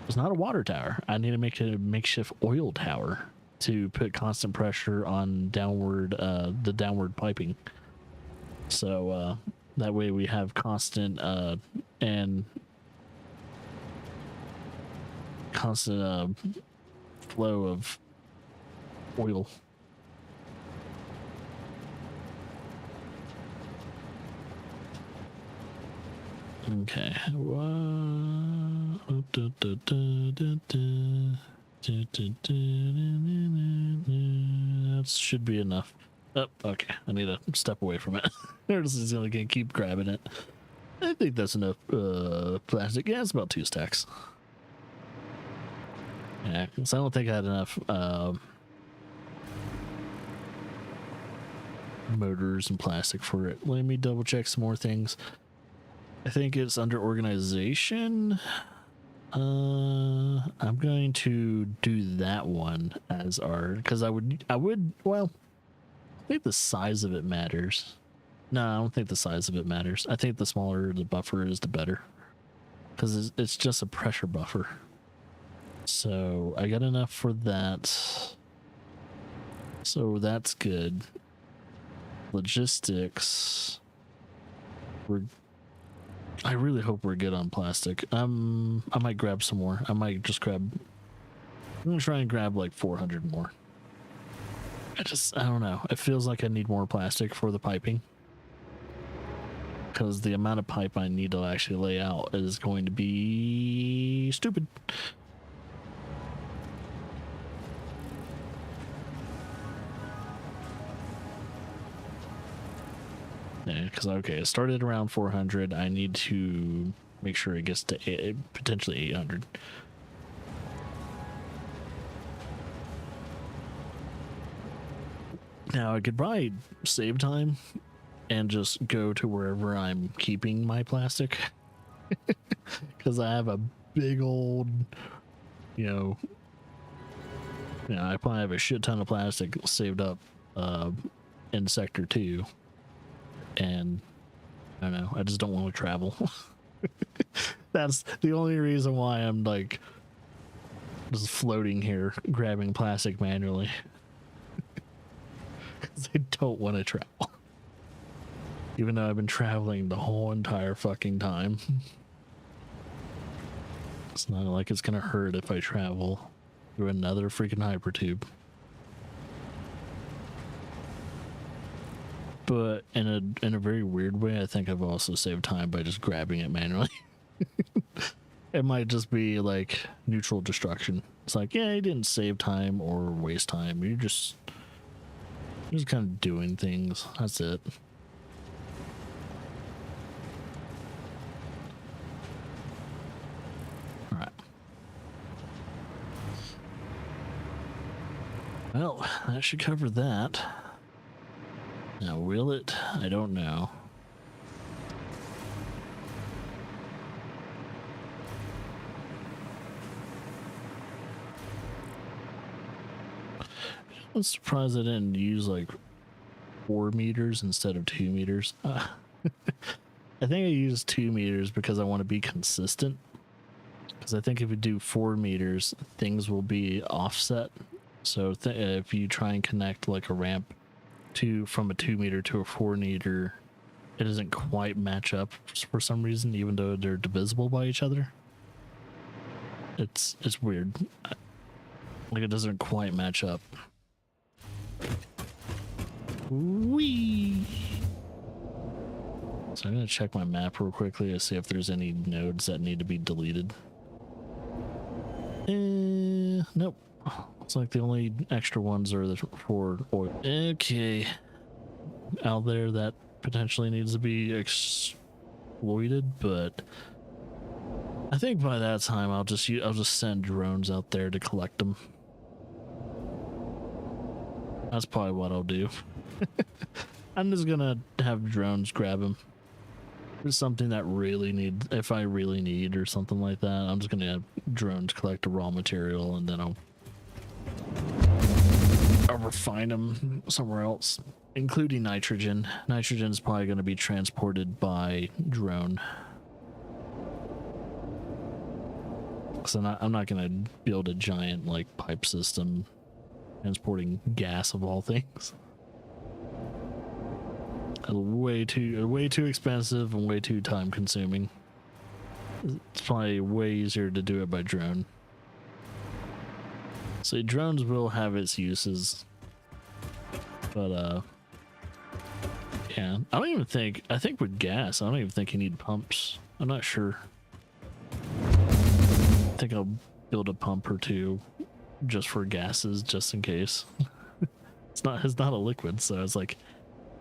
it's not a water tower. I need to make a makeshift oil tower to put constant pressure on downward the downward piping. So that way we have constant flow of oil. Okay. That should be enough. Oh, okay. I need to step away from it. Or else it's only gonna keep grabbing it. I think that's enough plastic. Yeah, it's about 2 stacks. Yeah, because I don't think I had enough motors and plastic for it. Let me double check some more things. I think it's under organization. I'm going to do that one as our, because I would, well, I think the size of it matters. No, I don't think the size of it matters. I think the smaller the buffer is, the better. Because it's just a pressure buffer. So I got enough for that. So that's good. Logistics. I really hope we're good on plastic. I might grab some more. I'm gonna try and grab like 400 more. I don't know. It feels like I need more plastic for the piping. Because the amount of pipe I need to actually lay out is going to be stupid. Yeah, because, okay, it started around 400. I need to make sure it gets to potentially 800. Now, I could probably save time and just go to wherever I'm keeping my plastic. Because I have a big old, I probably have a shit ton of plastic saved up in Sector 2. And I don't know, I just don't want to travel. That's the only reason why I'm like just floating here grabbing plastic manually. Because I don't want to travel. Even though I've been traveling the whole entire fucking time. It's not like it's gonna hurt if I travel through another freaking hypertube. But in a very weird way, I think I've also saved time by just grabbing it manually. It might just be like neutral destruction. It's like, yeah, you didn't save time or waste time. You're just kind of doing things. That's it. All right. Well, that should cover that. Now, will it? I don't know. I'm surprised I didn't use like 4 meters instead of 2 meters. I think I used 2 meters because I want to be consistent. Because I think if you do 4 meters, things will be offset. So if you try and connect like a ramp from a 2 meter to a 4 meter, it doesn't quite match up for some reason, even though they're divisible by each other. It's weird. Like it doesn't quite match up. Whee! So I'm gonna check my map real quickly to see if there's any nodes that need to be deleted. Nope. It's like the only extra ones are for oil. Okay. Out there that potentially needs to be exploited, but I think by that time I'll just send drones out there to collect them. That's probably what I'll do. I'm just gonna have drones grab them. There's something that if I really need or something like that, I'm just gonna have drones collect the raw material and then I'll refine them somewhere else, including nitrogen. Nitrogen is probably going to be transported by drone. So I'm not going to build a giant like pipe system transporting gas of all things. Way too expensive and way too time consuming. It's probably way easier to do it by drone. So drones will have its uses, but yeah, I think with gas, I don't even think you need pumps. I'm not sure. I think I'll build a pump or two just for gases, just in case. It's not a liquid, so it's like,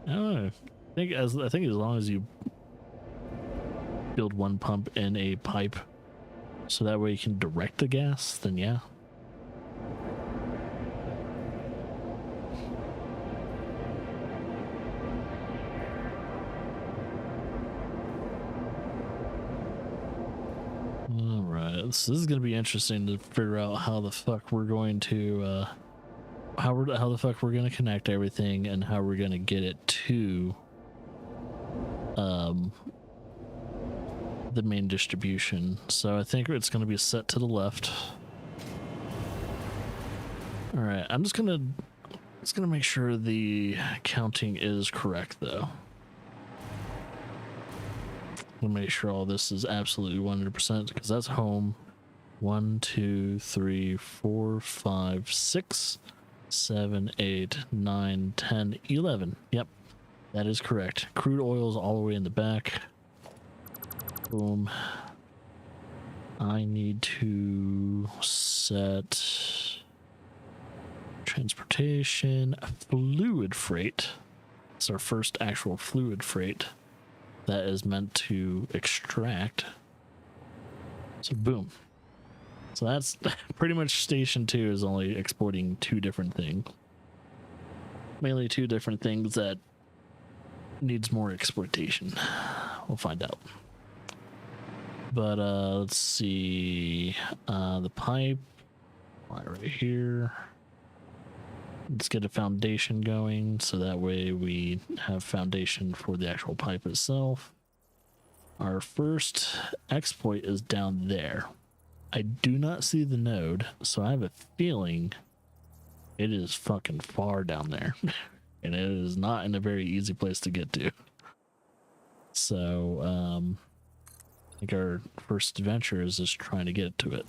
I don't know. I think as long as you build one pump in a pipe, so that way you can direct the gas, then yeah. So this is going to be interesting to figure out how the fuck we're going to how the fuck we're going to connect everything and how we're going to get it to the main distribution. So I think it's going to be set to the left. All right, I'm just going to make sure the counting is correct though. We'll make sure all this is absolutely 100% because that's home. 1, 2, 3, 4, 5, 6, 7, 8, 9, 10, 11. Yep, that is correct. Crude oil is all the way in the back. Boom. I need to set transportation, fluid freight. It's our first actual fluid freight that is meant to extract. So boom. So that's pretty much station 2 is only exporting 2 different things. Mainly 2 different things that needs more exploitation. We'll find out. But let's see. The pipe right here. Let's get a foundation going so that way we have foundation for the actual pipe itself. Our first exploit is down there. I do not see the node, so I have a feeling it is fucking far down there. And it is not in a very easy place to get to. So I think our first adventure is just trying to get to it.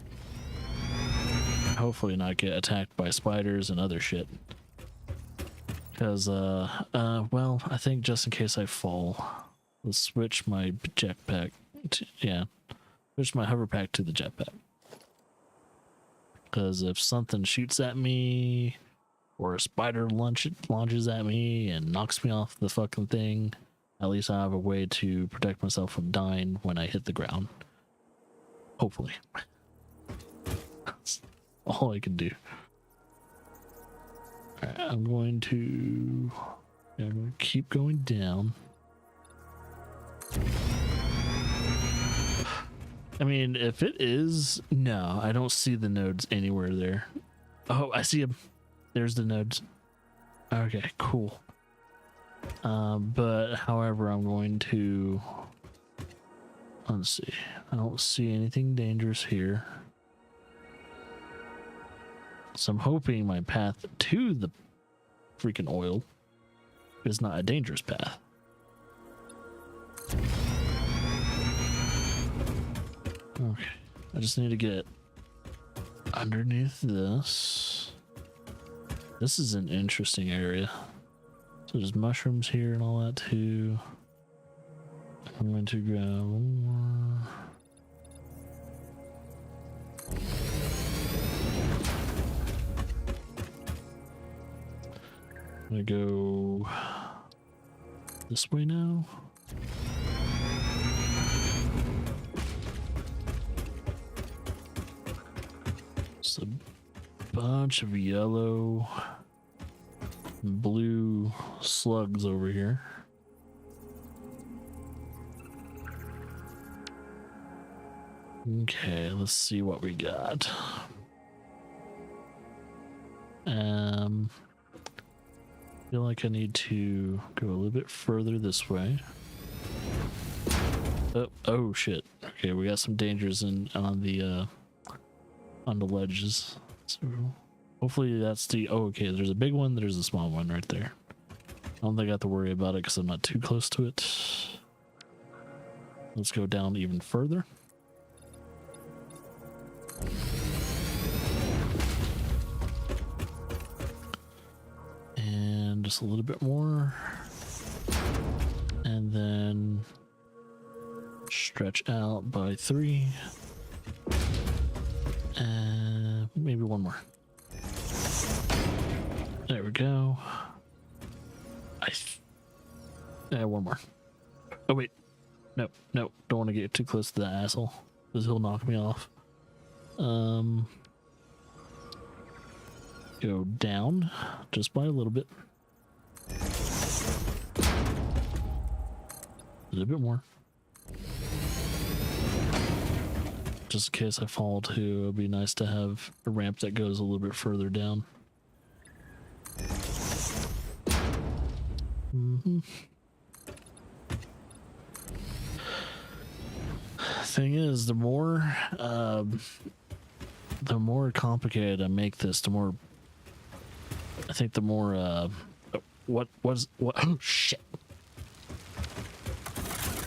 Hopefully not get attacked by spiders and other shit. Because, well, I think just in case I fall, let's switch my jetpack to, switch my hover pack to the jetpack. Because if something shoots at me, or a spider launches at me and knocks me off the fucking thing, at least I have a way to protect myself from dying when I hit the ground. Hopefully. That's all I can do. Alright, I'm going to keep going down. I mean, if it is... No, I don't see the nodes anywhere there. Oh, I see them. There's the nodes. Okay, cool. But however, I'm going to, let's see. I don't see anything dangerous here. So I'm hoping my path to the freaking oil is not a dangerous path. Okay, I just need to get underneath this. This is an interesting area. So there's mushrooms here and all that too. I'm going to grab one more. I'm gonna go this way now. It's a bunch of yellow and blue slugs over here. Okay, let's see what we got. Feel like I need to go a little bit further this way. Oh shit. Okay, we got some dangers on the ledges. So hopefully that's the, oh okay, there's a big one, there's a small one right there. I don't think I have to worry about it because I'm not too close to it. Let's go down even further. And just a little bit more. And then stretch out by 3. And maybe one more. There we go. One more. Oh wait. No, don't want to get too close to that asshole because he'll knock me off. Go down just by a little bit. A little bit more. Just in case I fall too, it'd be nice to have a ramp that goes a little bit further down. Thing is, the more complicated I make this, the more I think the more what oh shit.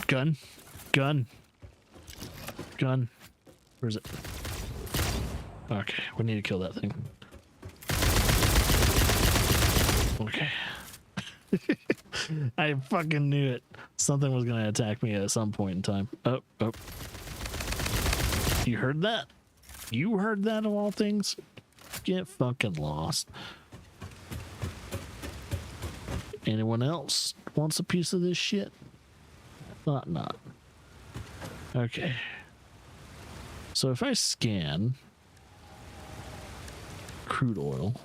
Gun. Where is it? Okay, we need to kill that thing. Okay. I fucking knew it. Something was gonna attack me at some point in time. Oh. You heard that? You heard that of all things? Get fucking lost. Anyone else wants a piece of this shit? Thought not. Okay. So if I scan crude oil,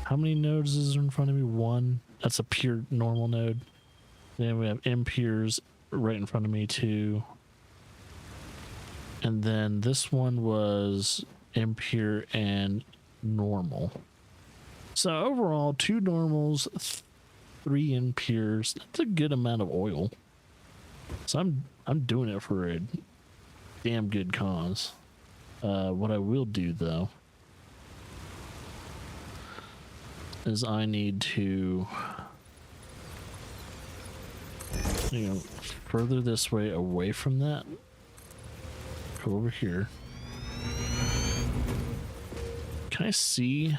how many nodes is there in front of me? 1. That's a pure normal node. Then we have impures right in front of me too. And then this one was impure and normal. So overall, 2 normals, 3 impures. That's a good amount of oil. So I'm doing it for a damn good cause. What I will do though is I need to, further this way away from that. Go over here. Can I see?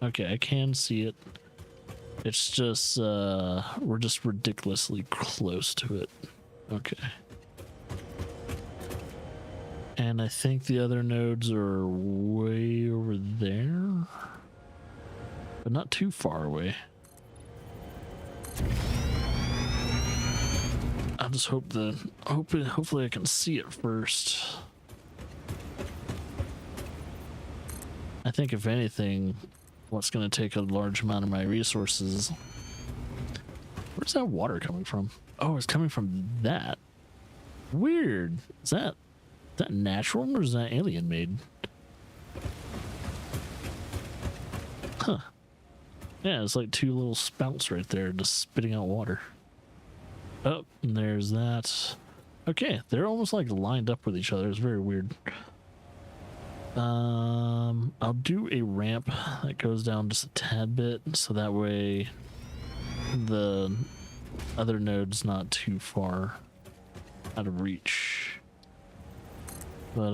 Okay, I can see it. It's just we're just ridiculously close to it. Okay. And I think the other nodes are way over there, but not too far away. I just hope hopefully I can see it first. I think if anything, what's going to take a large amount of my resources. Where's that water coming from? Oh, it's coming from that. Weird. Is that natural or is that alien made? Huh. Yeah, it's like two little spouts right there just spitting out water. Oh, and there's that. Okay, they're almost like lined up with each other. It's very weird. I'll do a ramp that goes down just a tad bit, so that way the other node's not too far out of reach. But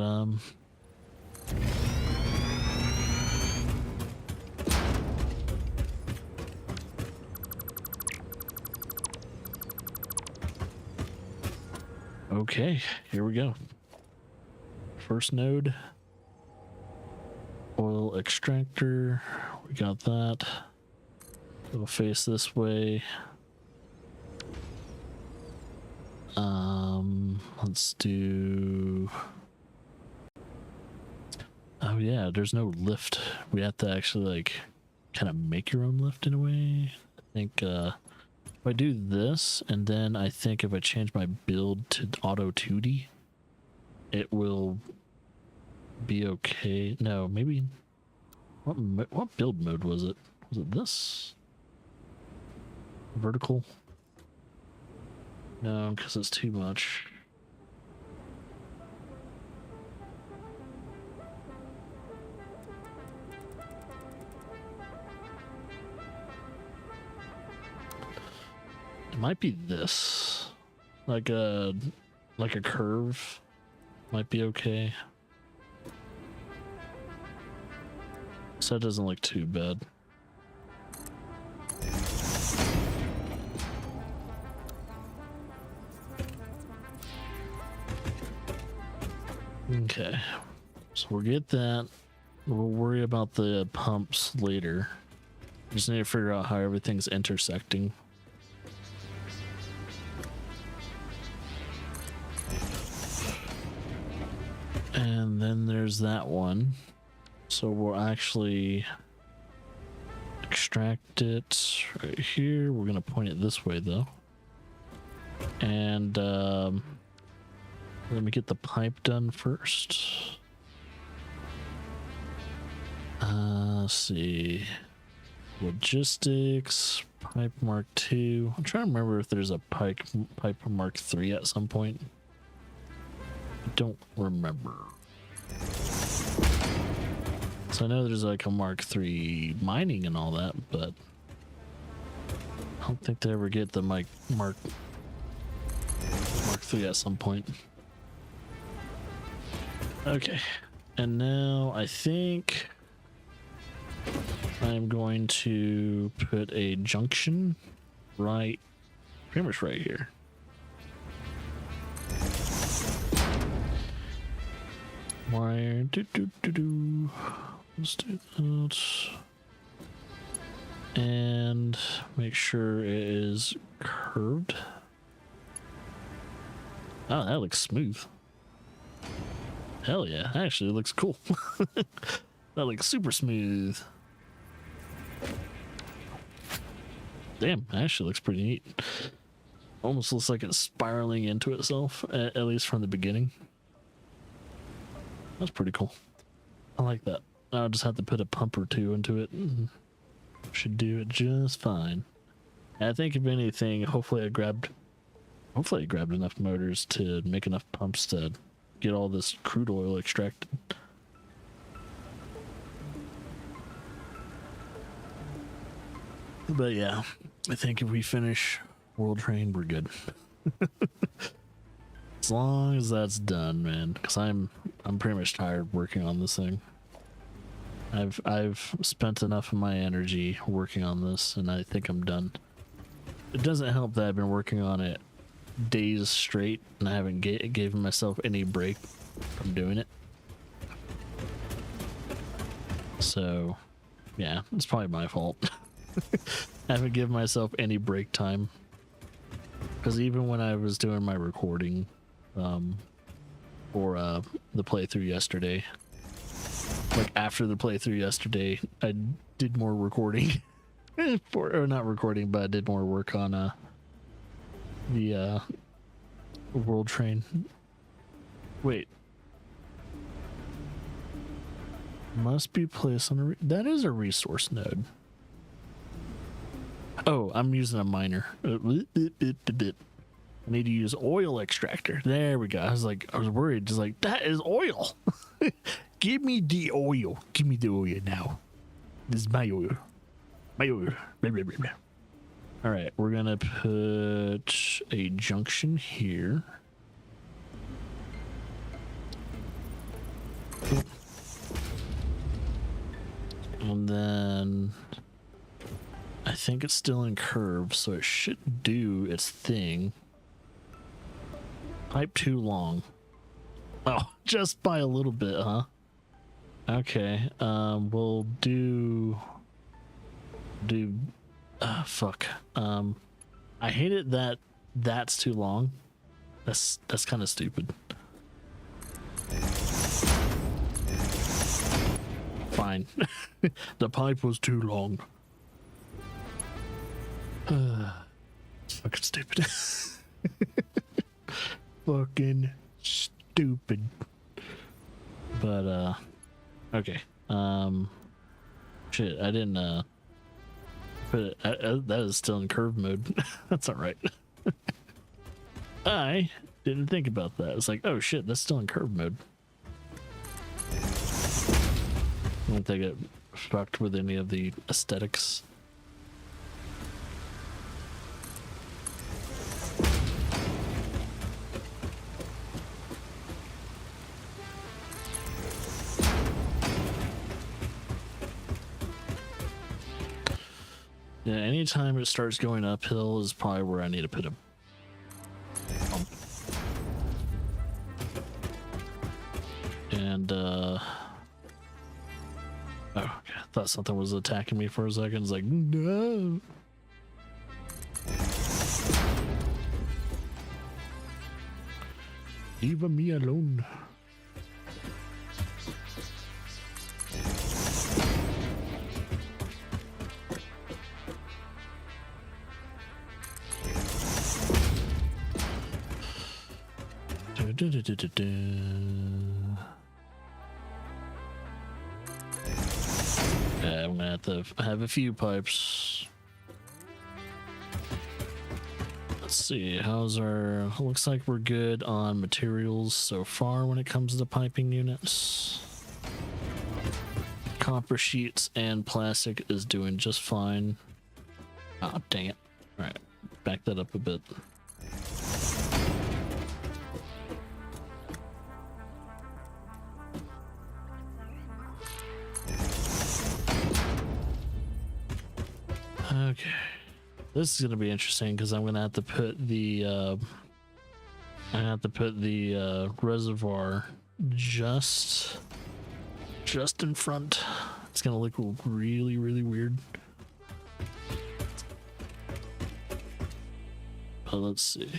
okay, here we go. First node. Oil extractor. We got that. We'll face this way. Let's do... Oh yeah, there's no lift. We have to actually like kind of make your own lift in a way. I think if I do this, and then I think if I change my build to auto 2D, it will be okay. No, maybe what build mode was it? Was it this? Vertical? No, because it's too much. It might be this. Like a curve might be okay. So it doesn't look too bad. Okay, so we'll get that. We'll worry about the pumps later. Just need to figure out how everything's intersecting. And then there's that one. So we'll actually extract it right here. We're gonna point it this way though. And let me get the pipe done first. Let's see. Logistics, pipe Mark II. I'm trying to remember if there's a pipe Mark III at some point. I don't remember. So I know there's like a Mark III mining and all that, but I don't think they ever get the Mark III at some point. Okay, and now I think I'm going to put a junction pretty much right here. Wire, let's do that. And make sure it is curved. Oh, that looks smooth. Hell yeah, actually it looks cool. That looks super smooth. Damn, actually looks pretty neat. Almost looks like it's spiraling into itself, at least from the beginning. That's pretty cool. I like that. I'll just have to put a pump or two into it. Should do it just fine. And I think if anything, hopefully I grabbed enough motors to make enough pumps to get all this crude oil extracted. But yeah, I think if we finish World Train, we're good. As long as that's done, man, because I'm pretty much tired working on this thing. I've spent enough of my energy working on this, and I think I'm done. It doesn't help that I've been working on it days straight, and I haven't given myself any break from doing it. So, yeah, it's probably my fault. I haven't given myself any break time. Because even when I was doing my recording for the playthrough yesterday, like after the playthrough yesterday, I did more recording. Or not recording, but I did more work on the World Train. Wait. Must be placed on that is a resource node. Oh, I'm using a miner. I need to use oil extractor. There we go. I was worried. Just like, that is oil. Give me the oil. Give me the oil now. This is my oil. My oil. Blah, blah, blah, blah. All right, we're gonna put a junction here. And then I think it's still in curve, so it should do its thing. Pipe too long. Oh, just by a little bit, huh? Okay, we'll do fuck. I hate it that that's too long. That's kind of stupid. Fine. The pipe was too long. Fucking stupid. Fucking stupid. But okay. Shit, I didn't put it, that is still in curve mode. That's all right. I didn't think about that. It's like, oh shit, that's still in curve mode. I don't think it fucked with any of the aesthetics. Yeah, anytime it starts going uphill is probably where I need to put a pump. And oh, okay. I thought something was attacking me for a second. It's like, no. Leave me alone. Yeah, I'm gonna have to have a few pipes. Let's see, how's our... Looks like we're good on materials so far when it comes to piping units. Copper sheets and plastic is doing just fine. Ah, dang it. Alright, back that up a bit. Okay, this is gonna be interesting because I'm gonna have to put the reservoir just in front. It's gonna look really weird. But let's see.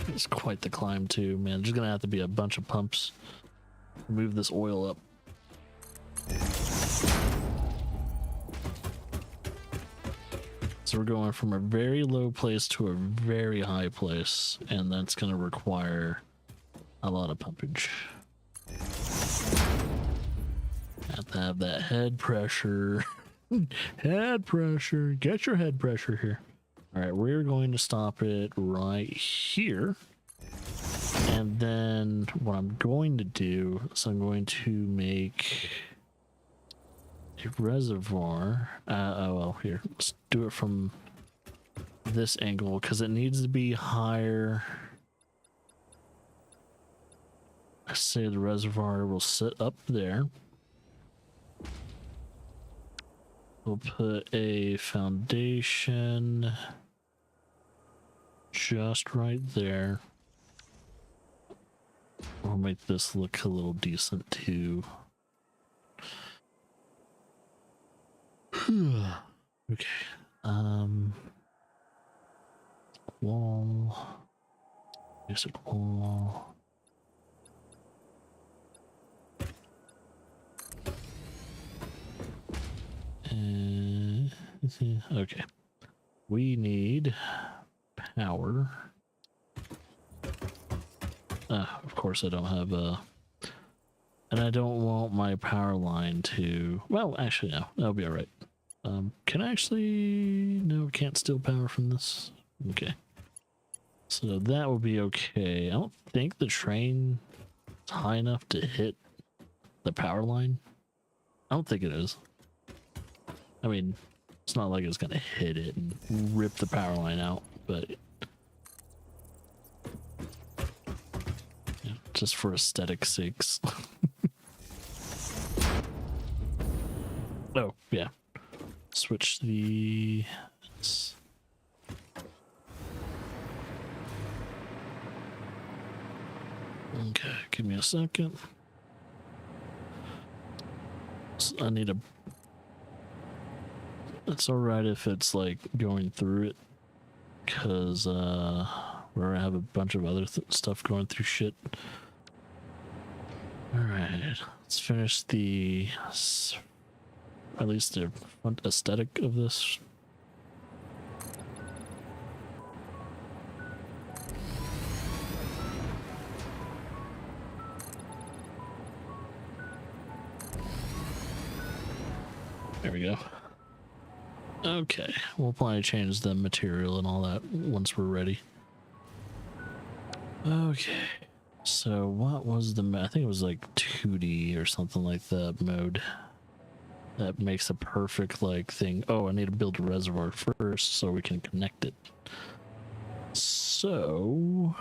It's quite the climb too, man. There's gonna have to be a bunch of pumps to move this oil up. So we're going from a very low place to a very high place, and that's going to require a lot of pumpage. Have to have that head pressure. Head pressure. Get your head pressure here. All right, we're going to stop it right here. And then what I'm going to do is I'm going to make a reservoir. Oh well, here, let's do it from this angle because it needs to be higher. I say the reservoir will sit up there. We'll put a foundation just right there. We'll make this look a little decent too. Okay. Wall. Basic wall. Okay. We need power. Of course I don't have And I don't want my power line to... Well, actually, no. That'll be alright. Can I actually... No, can't steal power from this. Okay. So that will be okay. I don't think the train is high enough to hit the power line. I don't think it is. I mean, it's not like it's gonna hit it and rip the power line out, but... Yeah, just for aesthetic sakes. Oh, yeah. Switch the... Okay, give me a second. I need a... It's alright if it's like going through it, because we're gonna have a bunch of other stuff going through shit. Alright, let's finish the... At least the front aesthetic of this. There we go. Okay, we'll probably change the material and all that once we're ready. Okay, so what was the... I think it was like 2D or something like that mode. That makes a perfect like thing. Oh, I need to build a reservoir first so we can connect it. So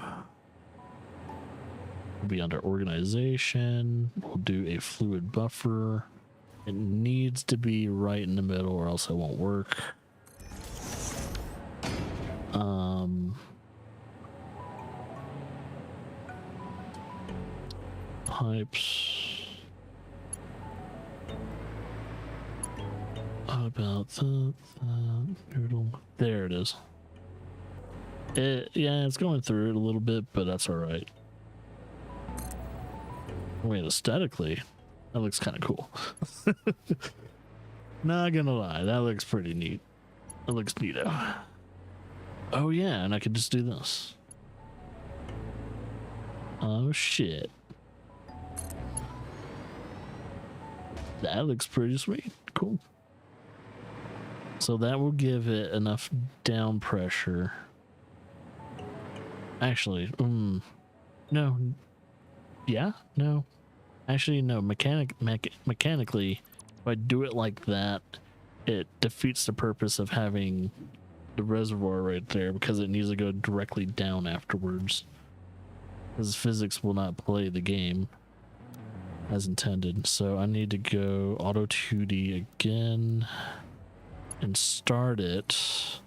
we'll be under organization. We'll do a fluid buffer. It needs to be right in the middle or else it won't work. Pipes. How about the noodle? There it is. Yeah, it's going through it a little bit, but that's all right. Wait, aesthetically, that looks kind of cool. Not gonna lie, that looks pretty neat. That looks neato. Oh yeah, and I could just do this. Oh shit. That looks pretty sweet. Cool. So that will give it enough down pressure. Actually, no. Yeah, no. Actually, no. Mechanically, if I do it like that, it defeats the purpose of having the reservoir right there because it needs to go directly down afterwards. Because physics will not play the game as intended. So I need to go auto 2D again and start it.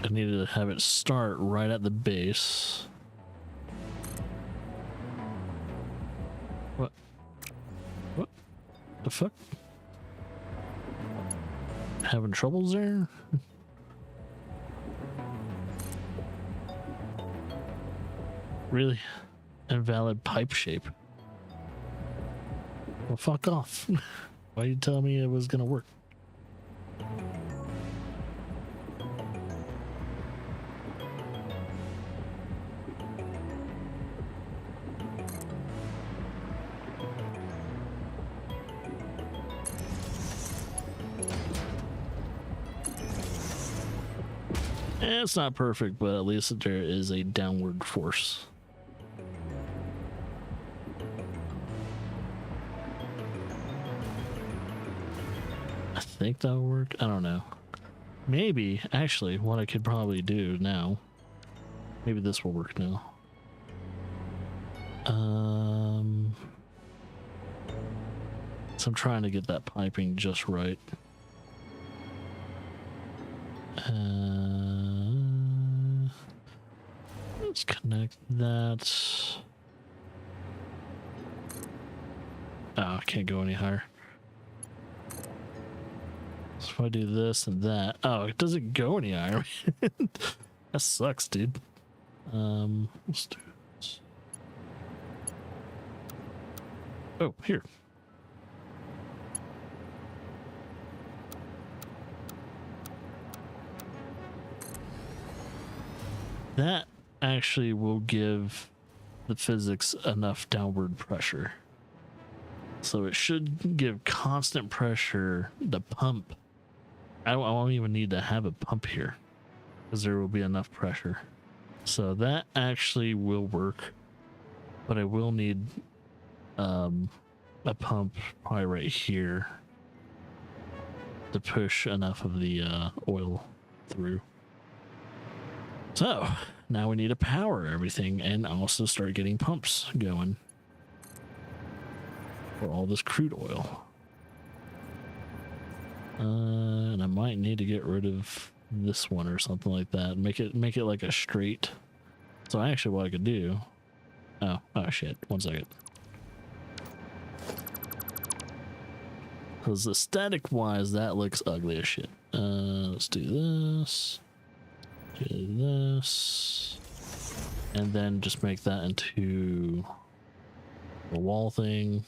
I needed to have it start right at the base. What? What the fuck? Having troubles there? Really? Invalid pipe shape. Well, fuck off. Why you tell me it was gonna work? It's not perfect, but at least there is a downward force. I think that'll work. I don't know. Maybe, actually, what I could probably do now. Maybe this will work now. So I'm trying to get that piping just right. Let's connect that. Oh, I can't go any higher. So if I do this and that, oh, it doesn't go any higher. That sucks, dude. Let's do this. Oh, here. That actually will give the physics enough downward pressure. So it should give constant pressure. The pump, I won't even need to have a pump here because there will be enough pressure. So that actually will work, but I will need a pump probably right here to push enough of the oil through. So now we need to power everything and also start getting pumps going for all this crude oil. And I might need to get rid of this one or something like that. Make it like a straight. So actually what I could do. Oh shit. 1 second. Because aesthetic wise, that looks ugly as shit. Let's do this. Do this. And then just make that into a wall thing.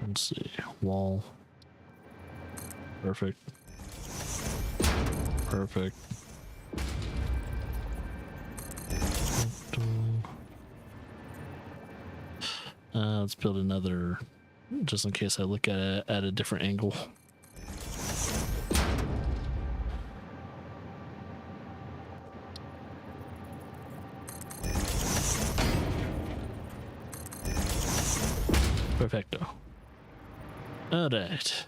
Let's see. Wall. Perfect. Perfect. Let's build another, just in case I look at it at a different angle. Perfecto. Alright.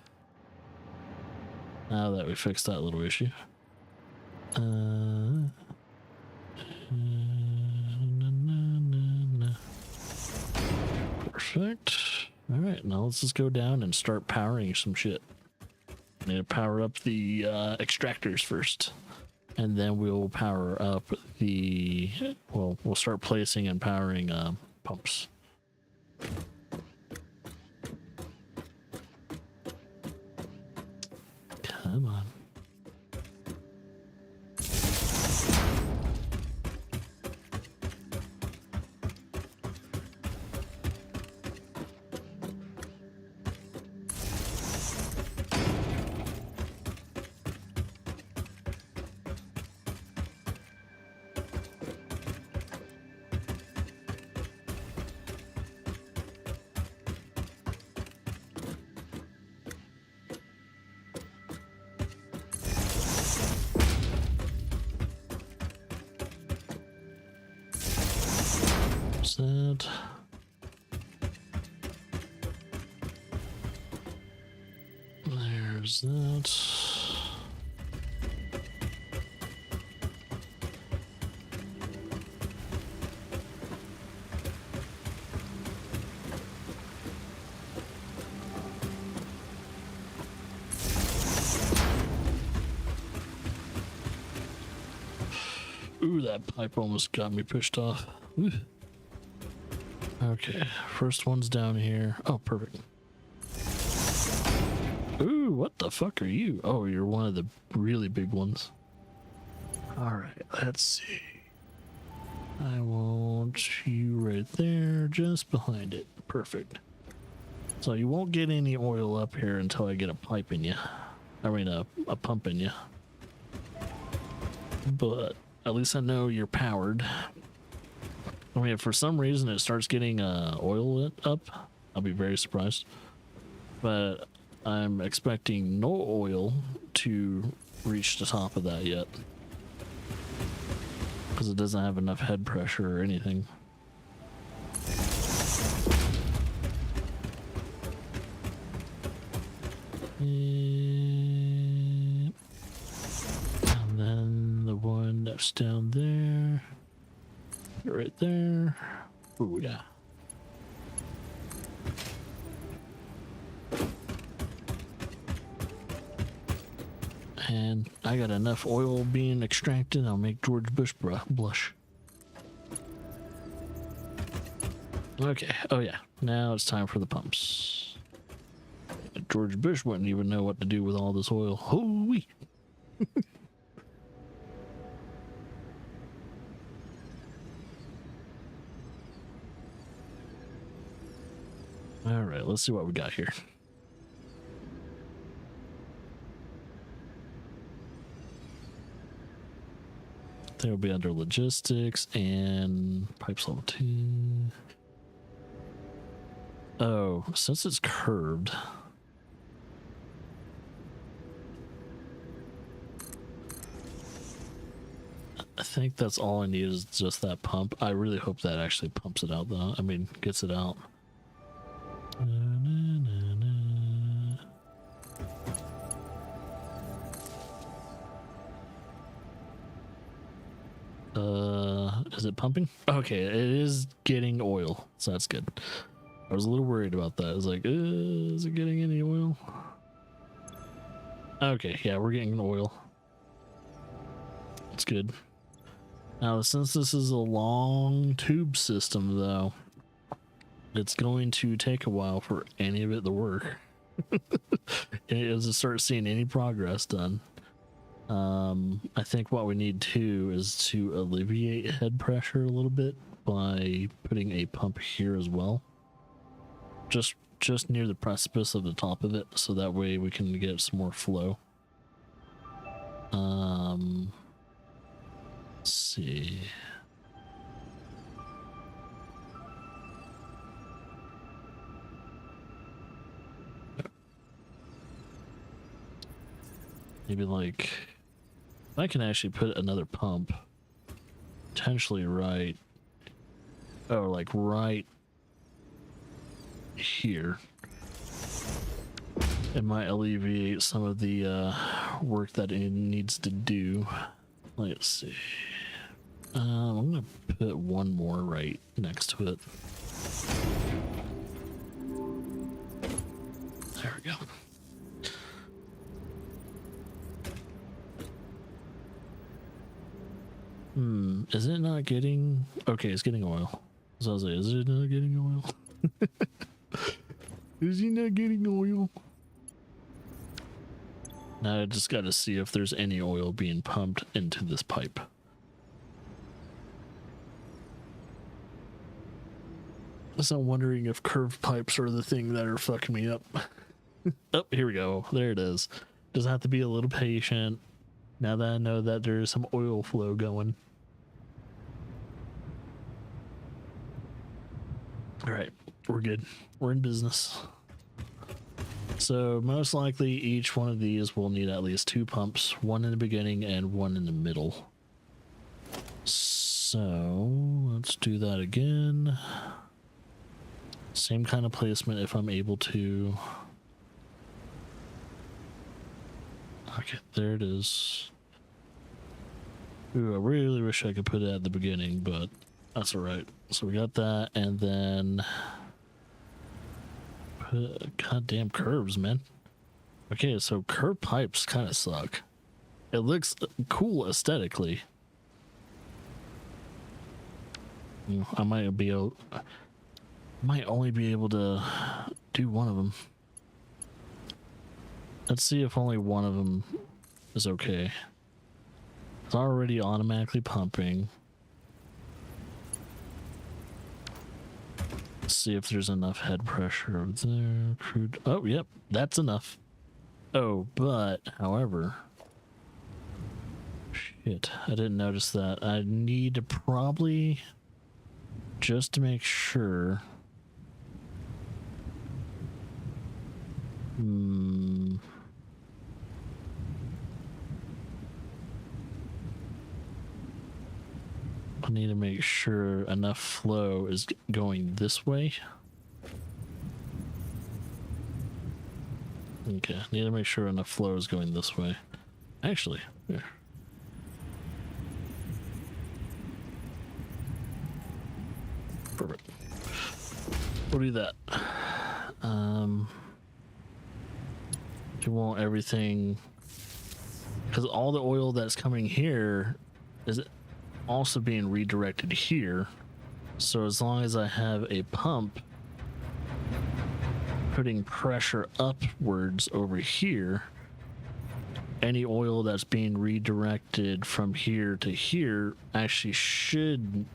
Now that we fixed that little issue. Perfect. Alright, now let's just go down and start powering some shit. I need to power up the extractors first. And then we'll power up the... Well, we'll start placing and powering pumps. Come on. That. There's that. Ooh, that pipe almost got me pushed off. Ooh. Okay, first one's down here. Oh, perfect. Ooh, what the fuck are you? Oh, you're one of the really big ones. Alright, let's see. I want you right there, just behind it. Perfect. So you won't get any oil up here until I get a pipe in you. I mean, a pump in you. But at least I know you're powered. I mean, if for some reason it starts getting oil up, I'll be very surprised. But I'm expecting no oil to reach the top of that yet. Because it doesn't have enough head pressure or anything. And then the one that's down there. Right there. Ooh, yeah. And I got enough oil being extracted, I'll make George Bush blush. Okay, oh yeah, now it's time for the pumps. George Bush wouldn't even know what to do with all this oil. Holy! All right, let's see what we got here. think it'll be under logistics and pipes level 2. Oh, since it's curved, I think that's all I need is just that pump. I really hope that actually pumps it out though. I mean, gets it out. Is it pumping? Okay, it is getting oil, so that's good. I was a little worried about that. I was like, is it getting any oil? Okay, yeah, we're getting oil. It's good. Now, since this is a long tube system, though, it's going to take a while for any of it to work. As to start seeing any progress done. I think what we need too is to alleviate head pressure a little bit by putting a pump here as well. Just near the precipice of the top of it, so that way we can get some more flow. Let's see. Maybe like I can actually put another pump potentially right, oh, like right here. It might alleviate some of the work that it needs to do. Let's see. I'm gonna put one more right next to it. There we go. Is it not getting... Okay, it's getting oil. So I was like, is it not getting oil? Is he not getting oil? Now I just got to see if there's any oil being pumped into this pipe. So I'm wondering if curved pipes are the thing that are fucking me up. Oh, here we go. There it is. Just have to be a little patient. Now that I know that there's some oil flow going. All right, we're good. We're in business. So most likely each one of these will need at least 2 pumps, one in the beginning and one in the middle. So let's do that again. Same kind of placement if I'm able to. Okay, there it is. Ooh, I really wish I could put it at the beginning, but that's alright. So we got that, and then goddamn curves, man. Okay, so curved pipes kind of suck. It looks cool aesthetically. I might only be able to do one of them. Let's see if only one of them is okay. It's already automatically pumping. Let's see if there's enough head pressure over there. Crude. Oh, yep, that's enough. Oh, but, however... Shit, I didn't notice that. I need to probably... Just to make sure... I need to make sure enough flow is going this way. Okay, I need to make sure enough flow is going this way. Actually, here. Perfect. We'll do that. You want everything, because all the oil that's coming here is also being redirected here. So as long as I have a pump putting pressure upwards over here, any oil that's being redirected from here to here actually should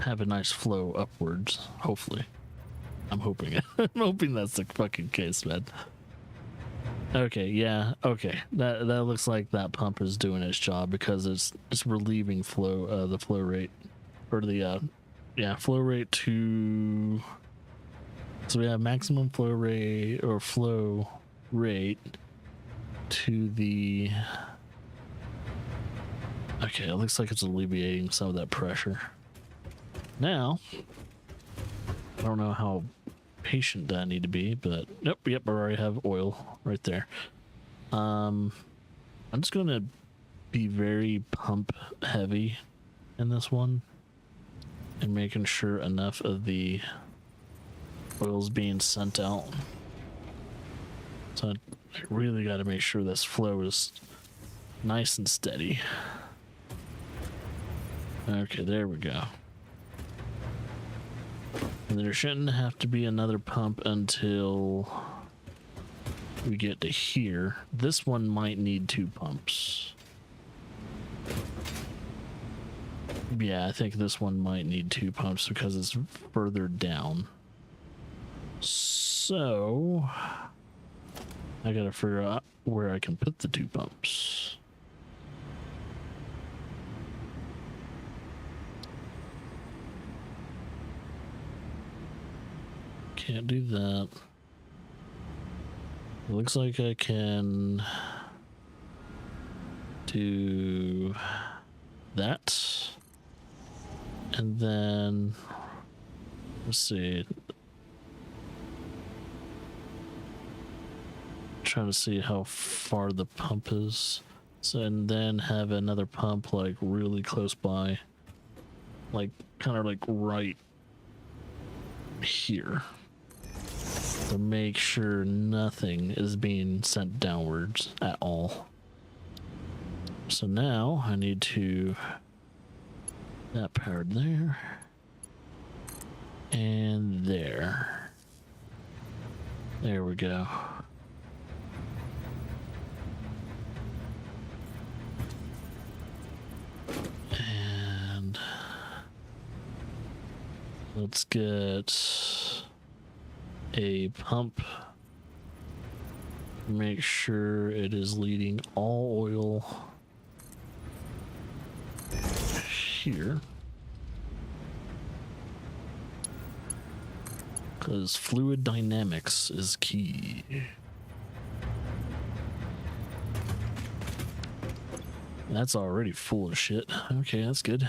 have a nice flow upwards, hopefully. I'm hoping it. I'm hoping that's the fucking case, man. Okay, yeah, okay. That looks like that pump is doing its job because it's relieving flow, the flow rate, or the yeah, flow rate to. So we have maximum flow rate or flow rate to the. Okay, it looks like it's alleviating some of that pressure. Now, I don't know how patient I need to be, but nope, yep, I already have oil right there. I'm just gonna be very pump heavy in this one and making sure enough of the oil's being sent out. So I really got to make sure this flow is nice and steady. Okay, there we go. And there shouldn't have to be another pump until we get to here. This one might need 2 pumps. Yeah, I think this one might need 2 pumps because it's further down. So I gotta figure out where I can put the 2 pumps. Can't do that. It looks like I can do that. And then, let's see. Trying to see how far the pump is. So, and then have another pump like really close by. Like, kind of like right here. To make sure nothing is being sent downwards at all. So now I need to that powered there and there. There we go. And let's get a pump. Make sure it is leading all oil here, because fluid dynamics is key. That's already full of shit. Okay, that's good.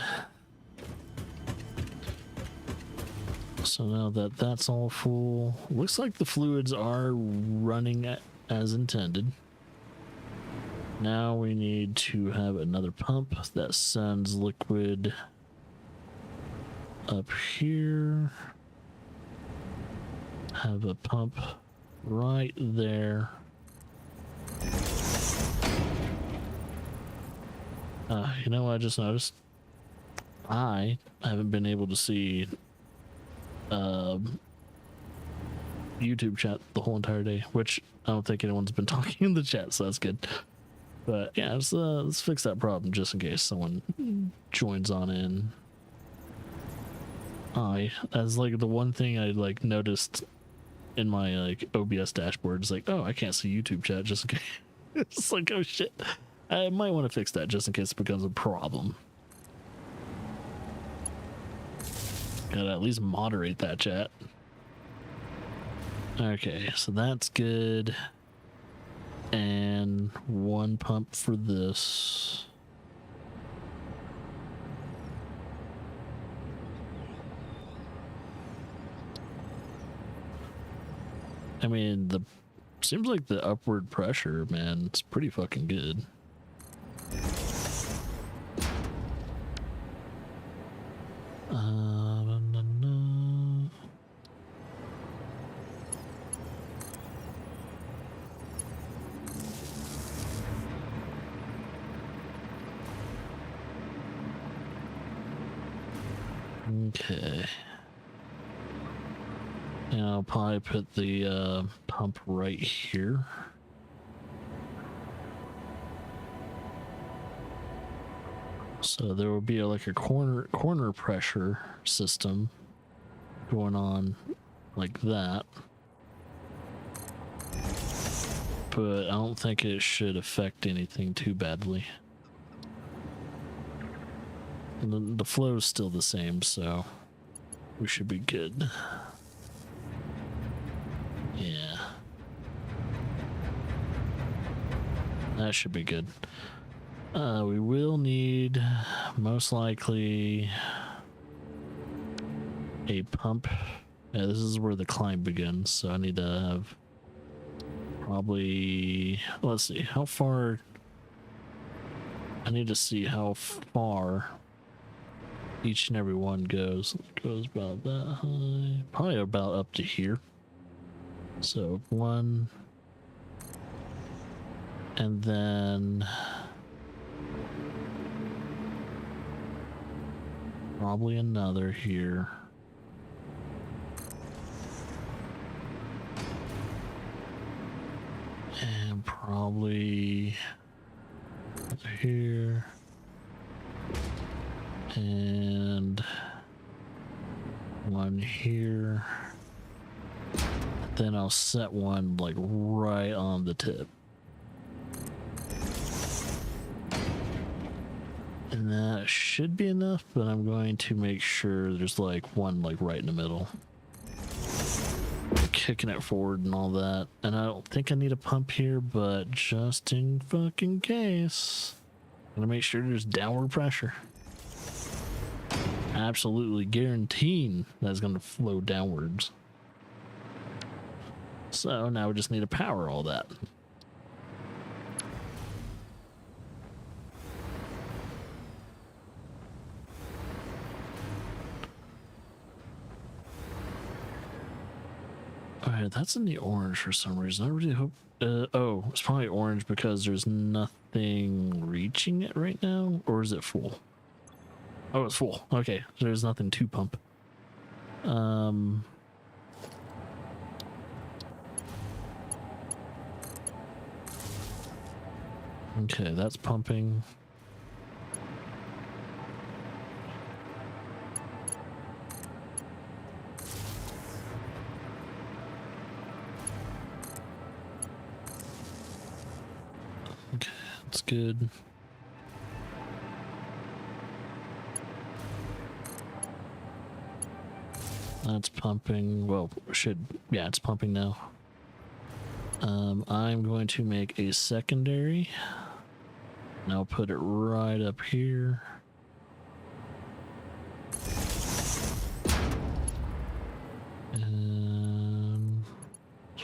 So now that that's all full, looks like the fluids are running as intended. Now we need to have another pump that sends liquid up here. Have a pump right there. You know what I just noticed? I haven't been able to see YouTube chat the whole entire day, which I don't think anyone's been talking in the chat, so that's good. But yeah, let's fix that problem just in case someone joins on in. As like the one thing I like noticed in my like OBS dashboard is like, oh, I can't see YouTube chat just in case. It's like, oh shit. I might want to fix that just in case it becomes a problem. Gotta at least moderate that chat. Okay, so that's good. And 1 pump for this. I mean, seems like the upward pressure, man, it's pretty fucking good. Okay. And I'll probably put the pump right here. So there will be like a corner pressure system going on like that. but I don't think it should affect anything too badly. And the flow is still the same, so we should be good. Yeah. That should be good. We will need, most likely, a pump. Yeah, this is where the climb begins, so I need to have probably, let's see, how far, I need to see how far each and every one goes. It goes about that high, probably about up to here. So 1, and then probably another here. And probably here. And 1 here. Then I'll set one like right on the tip. And that should be enough, but I'm going to make sure there's like one like right in the middle. Kicking it forward and all that. And I don't think I need a pump here, but just in fucking case, I'm gonna make sure there's downward pressure. Absolutely guaranteeing that's gonna flow downwards. So now we just need to power all that. Alright, that's in the orange for some reason. I really hope... oh, it's probably orange because there's nothing reaching it right now. Or is it full? Oh, it's full. Okay, so there's nothing to pump. Okay, that's pumping. Okay, that's good. That's pumping. Well, yeah, it's pumping now. I'm going to make a secondary. And I'll put it right up here. And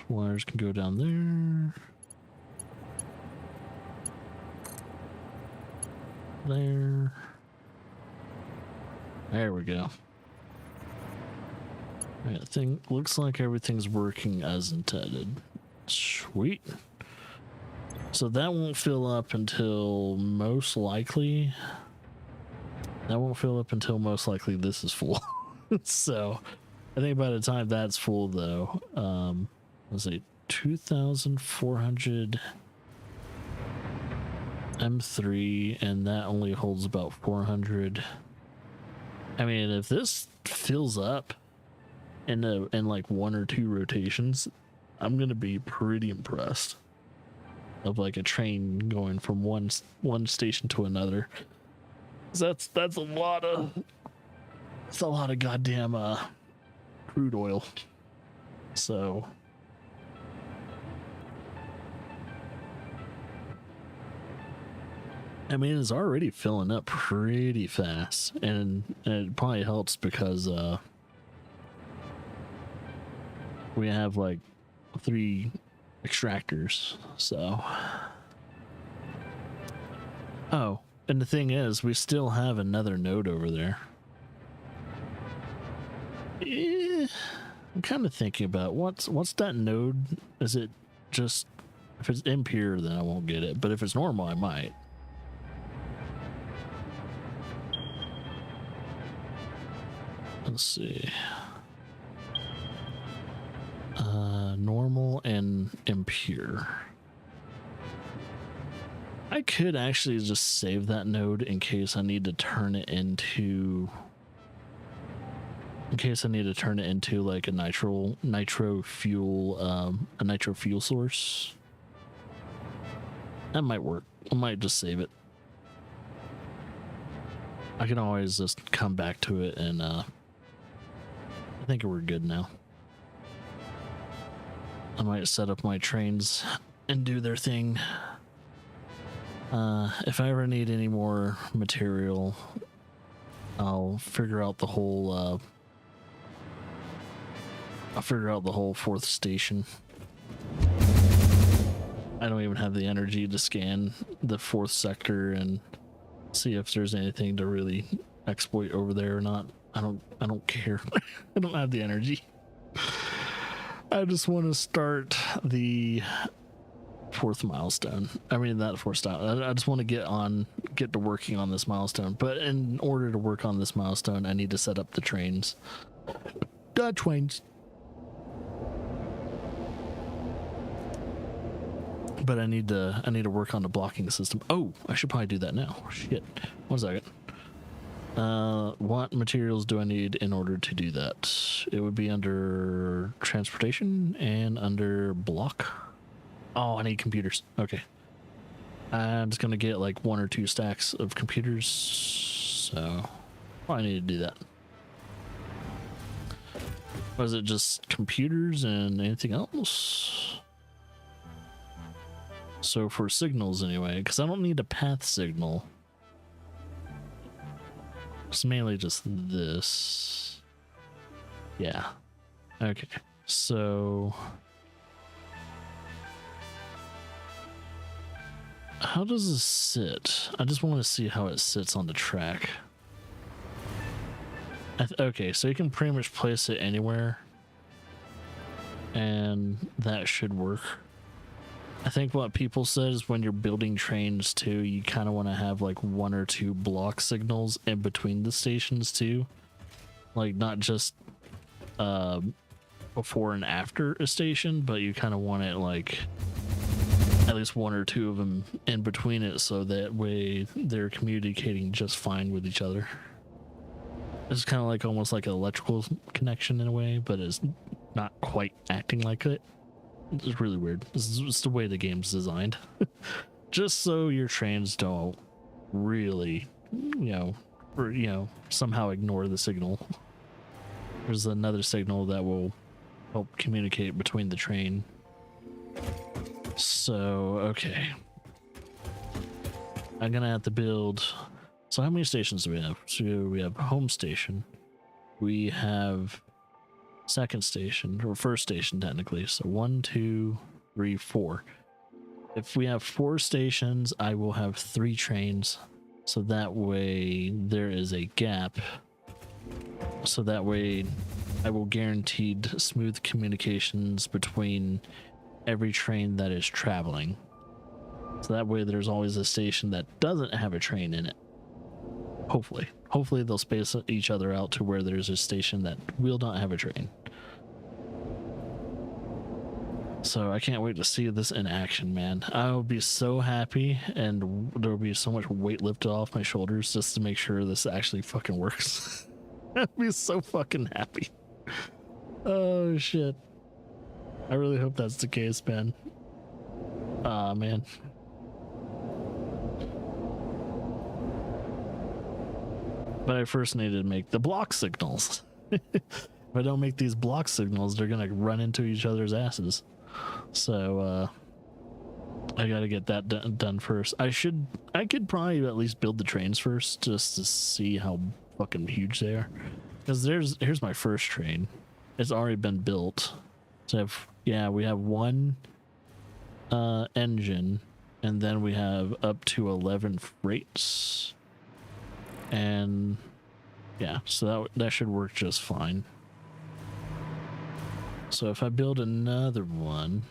wires can go down there. There. There we go. Alright, I think looks like everything's working as intended. Sweet. So that won't fill up until most likely. That won't fill up until most likely this is full. So I think by the time that's full though, let's see, 2,400 M3, and that only holds about 400. I mean, if this fills up in like 1 or 2 rotations, I'm gonna be pretty impressed. Of like a train going from one station to another. That's a lot of goddamn crude oil. So I mean, it's already filling up pretty fast, and it probably helps because we have like 3 extractors. So oh, and the thing is, we still have another node over there. I'm kind of thinking about what's that node. Is it just, if it's impure then I won't get it, but if it's normal I might. Let's see. Normal and impure. I could actually just save that node in case I need to turn it into like a nitro fuel source. That might work. I might just save it. I can always just come back to it, and I think we're good now. I might set up my trains and do their thing. If I ever need any more material, I'll figure out the whole fourth station. I don't even have the energy to scan the fourth sector and see if there's anything to really exploit over there or not. I don't care. I don't have the energy. I just want to start the fourth milestone. I mean, not fourth milestone. I just want to get to working on this milestone. But in order to work on this milestone, I need to set up the trains. The trains. But I need to work on the blocking system. Oh, I should probably do that now. Shit. 1 second. What materials do I need in order to do that? It would be under transportation and under block. Oh, I need computers. Okay. I'm just gonna get like 1 or 2 stacks of computers. So I need to do that. Was it just computers and anything else? So for signals anyway, because I don't need a path signal. It's mainly just this. Yeah. Okay. So how does this sit? I just want to see how it sits on the track. Okay, so you can pretty much place it anywhere, and that should work. I think what people said is when you're building trains too, you kind of want to have like 1 or 2 block signals in between the stations too. Like not just before and after a station, but you kind of want it like at least 1 or 2 of them in between it, so that way they're communicating just fine with each other. It's kind of like almost like an electrical connection in a way, but it's not quite acting like it. It's really weird. This is the way the game's designed. Just so your trains don't really, somehow ignore the signal. There's another signal that will help communicate between the train. So, okay. I'm gonna have to build... So how many stations do we have? So we have home station. We have second station, or first station technically. So 1, 2, 3, 4. If we have 4 stations, I will have 3 trains. So that way there is a gap. So that way I will guaranteed smooth communications between every train that is traveling. So that way there's always a station that doesn't have a train in it. Hopefully they'll space each other out to where there's a station that will not have a train. So I can't wait to see this in action, man. I will be so happy, and there will be so much weight lifted off my shoulders just to make sure this actually fucking works. I'll be so fucking happy. Oh shit. I really hope that's the case, man. Ah, man. But I first needed to make the block signals. If I don't make these block signals, they're gonna run into each other's asses. So I gotta get that done first. I could probably at least build the trains first, just to see how fucking huge they are. Because here's my first train. It's already been built. So we have 1 engine, and then we have up to 11 freights. And yeah, so that should work just fine. So if I build another one,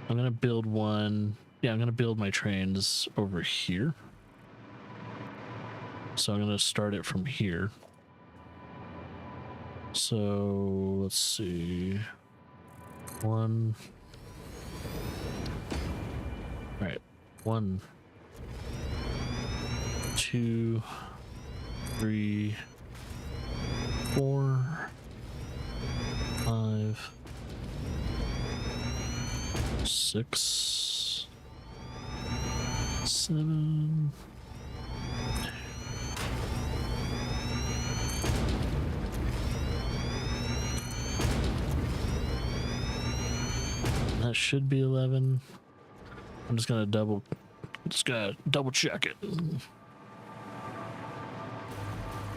I'm gonna build one. Yeah, I'm gonna build my trains over here. So I'm gonna start it from here. So let's see. 1. All right, 1, 2, 3, 4, 5, 6, 7. That should be 11. I'm just gonna double check it.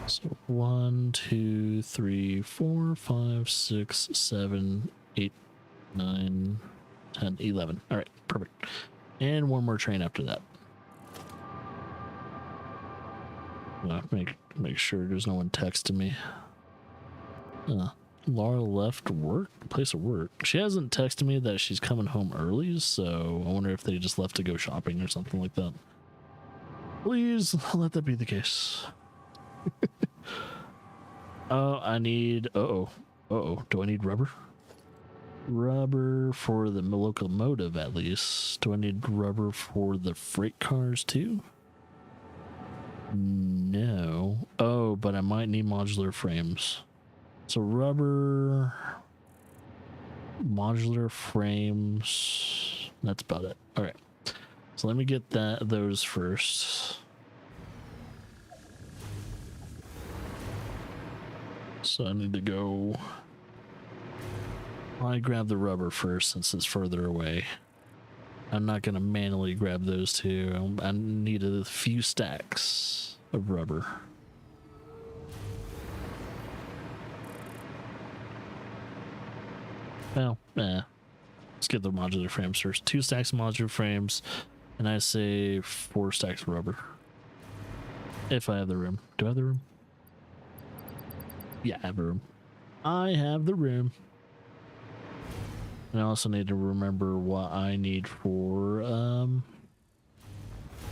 So 1, 2, 3, 4, 5, 6, 7, 8, 9, 10, 11. All right, perfect. And one more train after that. Make sure there's no one texting me. Laura left place of work. She hasn't texted me that she's coming home early, so I wonder if they just left to go shopping or something like that. Please let that be the case. Oh, I need... Do I need rubber? Rubber for the locomotive, at least. Do I need rubber for the freight cars, too? No. Oh, but I might need modular frames. So rubber... modular frames... That's about it. Alright. So let me get those first. So I need to go... I grab the rubber first since it's further away. I'm not going to manually grab those two. I need a few stacks of rubber. Well, let's get the modular frames first. 2 stacks of modular frames, and I say 4 stacks of rubber. If I have the room. Do I have the room? Yeah, I have the room. I have the room. And I also need to remember what I need for,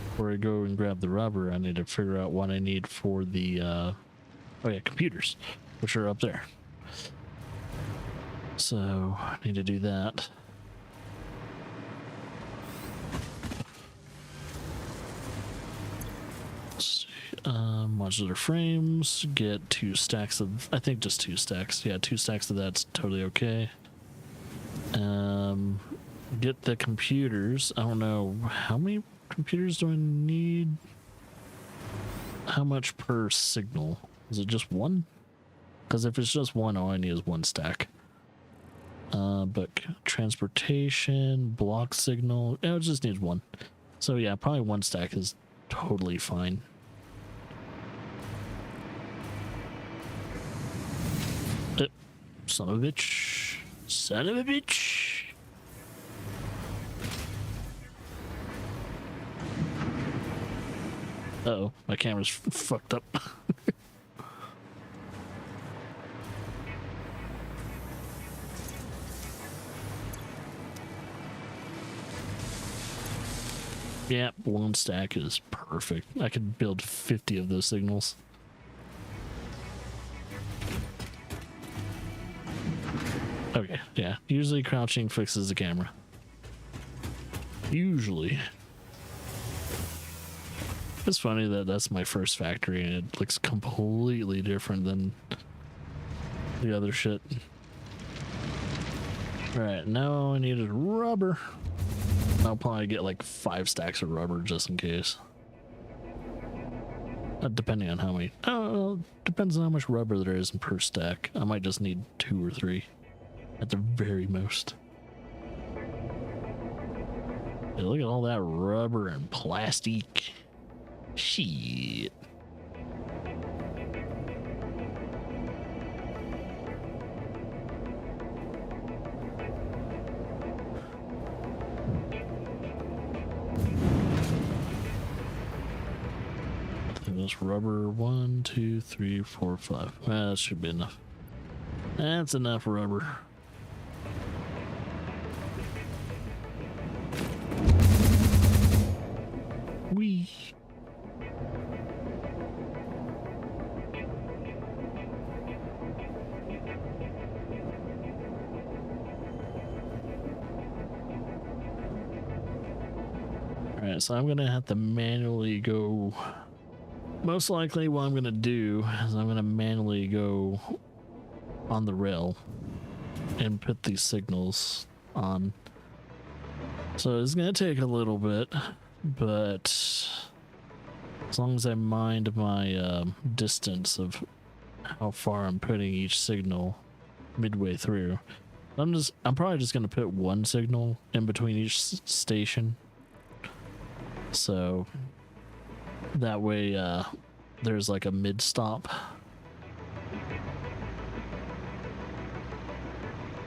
before I go and grab the rubber, I need to figure out what I need for the, oh yeah, computers, which are up there. So I need to do that. Let's see, modular frames, get 2 stacks of, I think just 2 stacks. Yeah, 2 stacks of that's totally okay. Get the computers. I don't know, how many computers do I need? How much per signal? Is it just 1? Because if it's just 1, all I need is 1 stack. But transportation, block signal, it just needs 1. So yeah, probably 1 stack is totally fine. Son of a bitch. Son of a bitch. Uh-oh, my camera's fucked up. Yeah, 1 stack is perfect. I could build 50 of those signals. Okay, yeah. Usually crouching fixes the camera. Usually. It's funny that that's my first factory and it looks completely different than the other shit. Alright, now all I need is rubber. I'll probably get like 5 stacks of rubber just in case. Depending on how many. Oh, depends on how much rubber there is per stack. I might just need 2 or 3 at the very most. Hey, look at all that rubber and plastic. Shit. This rubber 1, 2, 3, 4, 5. Well, that should be enough. That's enough rubber. Whee. Alright, so I'm gonna have to manually go. Most likely what I'm going to do is I'm going to manually go on the rail and put these signals on. So it's going to take a little bit. but as long as I mind my distance of how far I'm putting each signal midway through, I'm probably just gonna put one signal in between each station, so that way there's like a mid stop,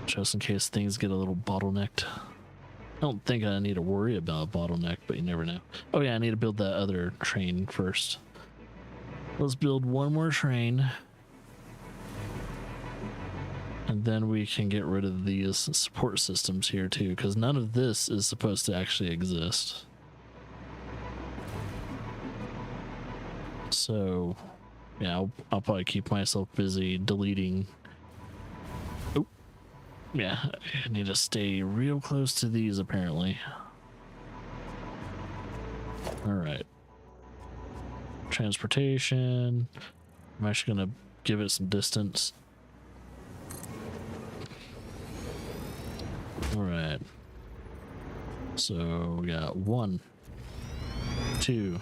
just in case things get a little bottlenecked. I don't think I need to worry about a bottleneck, but you never know. Oh yeah, I need to build that other train first. Let's build one more train, and then we can get rid of these support systems here too, because none of this is supposed to actually exist. So yeah, I'll probably keep myself busy deleting. Oh yeah, I need to stay real close to these apparently. All right, transportation, I'm actually gonna give it some distance. All right, so we got 1, 2,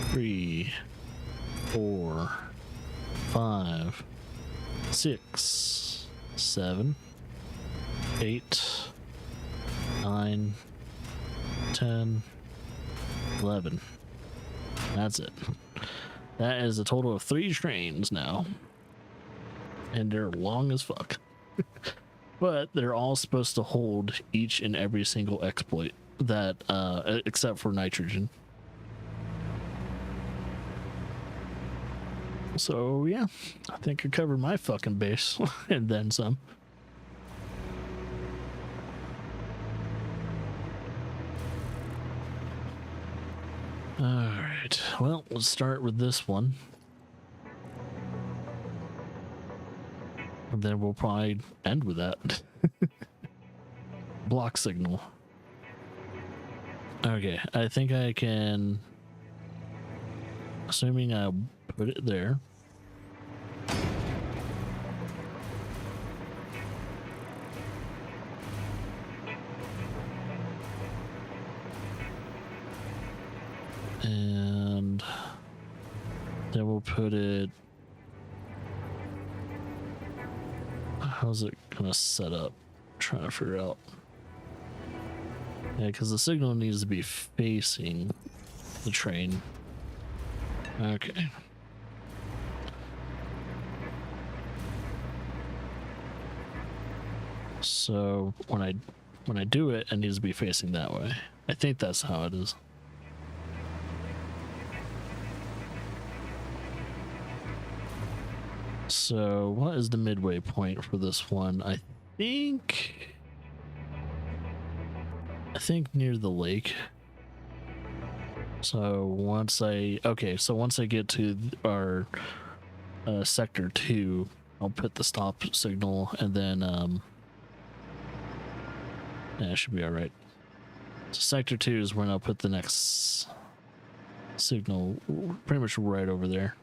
3, 4, 5, 6, 7, 8, 9, 10, 11. That's it. That is a total of 3 trains now, and they're long as fuck. But they're all supposed to hold each and every single exploit that except for nitrogen. So yeah, I think I covered my fucking base and then some. All right, well, let's start with this one. And then we'll probably end with that. Block signal. Okay, I think I can, assuming I put it there. And then we'll put it, how's it gonna set up? I'm trying to figure out. Yeah, because the signal needs to be facing the train. Okay. So when I do it, it needs to be facing that way. I think that's how it is. So what is the midway point for this one? I think near the lake. So once I get to our sector 2, I'll put the stop signal, and then yeah, it should be all right. So sector 2 is when I'll put the next signal, pretty much right over there.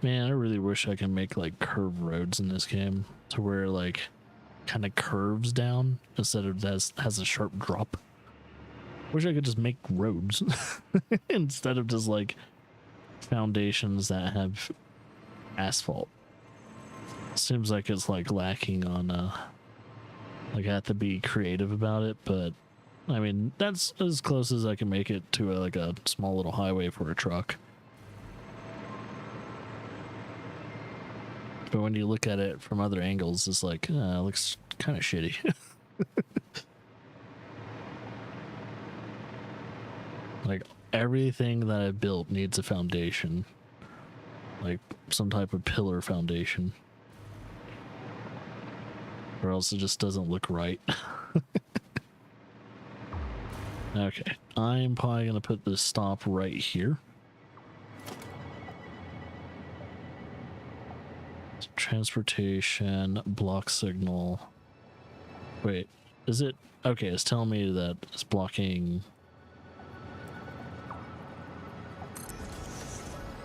Man, I really wish I could make like curved roads in this game to where like kind of curves down instead of has a sharp drop. Wish I could just make roads instead of just like foundations that have asphalt. Seems like it's like lacking on like I have to be creative about it, but I mean, that's as close as I can make it to like a small little highway for a truck. But when you look at it from other angles, it's like, it looks kind of shitty. Like, everything that I built needs a foundation. Like, some type of pillar foundation. Or else it just doesn't look right. Okay, I'm probably going to put this stop right here. transportation, block signal. Wait, is it? Okay, it's telling me that it's blocking.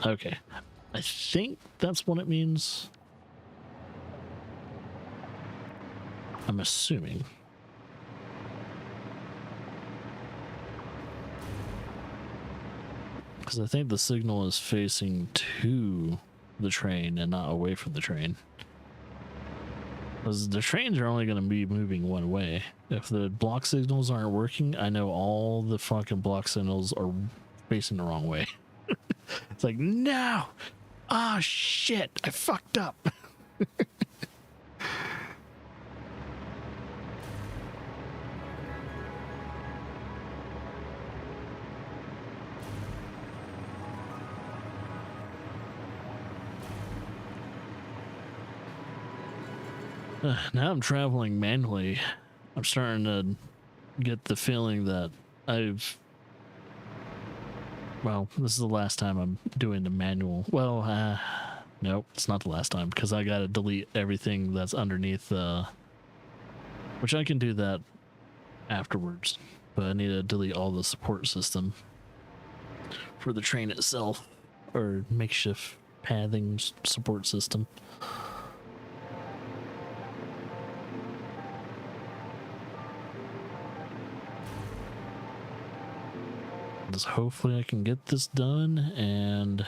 Okay, I think that's what it means. I'm assuming. Because I think the signal is facing to the train and not away from the train. Because the trains are only going to be moving one way. If the block signals aren't working, I know all the fucking block signals are facing the wrong way. It's like, no! Ah, shit! I fucked up! Now I'm traveling manually. I'm starting to get the feeling that well, this is the last time I'm doing the manual. Well, nope, it's not the last time because I gotta delete everything that's underneath, which I can do that afterwards, but I need to delete all the support system for the train itself, or makeshift pathing support system. Hopefully I can get this done, and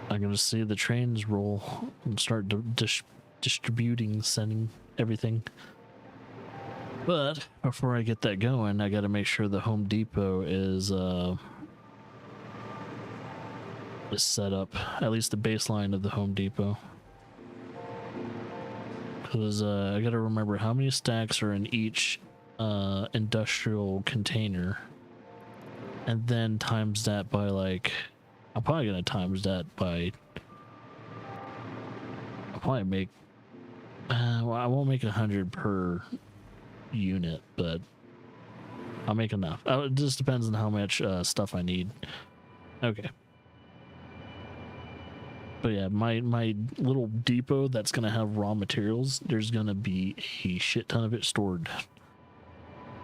I'm gonna see the trains roll and start distributing, sending everything. But before I get that going, I gotta make sure the Home Depot is set up, at least the baseline of the Home Depot, because I gotta remember how many stacks are in each industrial container, and then times that by, like, I'm probably gonna times that by, I'll probably make well, I won't make 100 per unit, but I'll make enough. It just depends on how much stuff I need. Okay, but yeah, my little depot that's gonna have raw materials, there's gonna be a shit ton of it stored.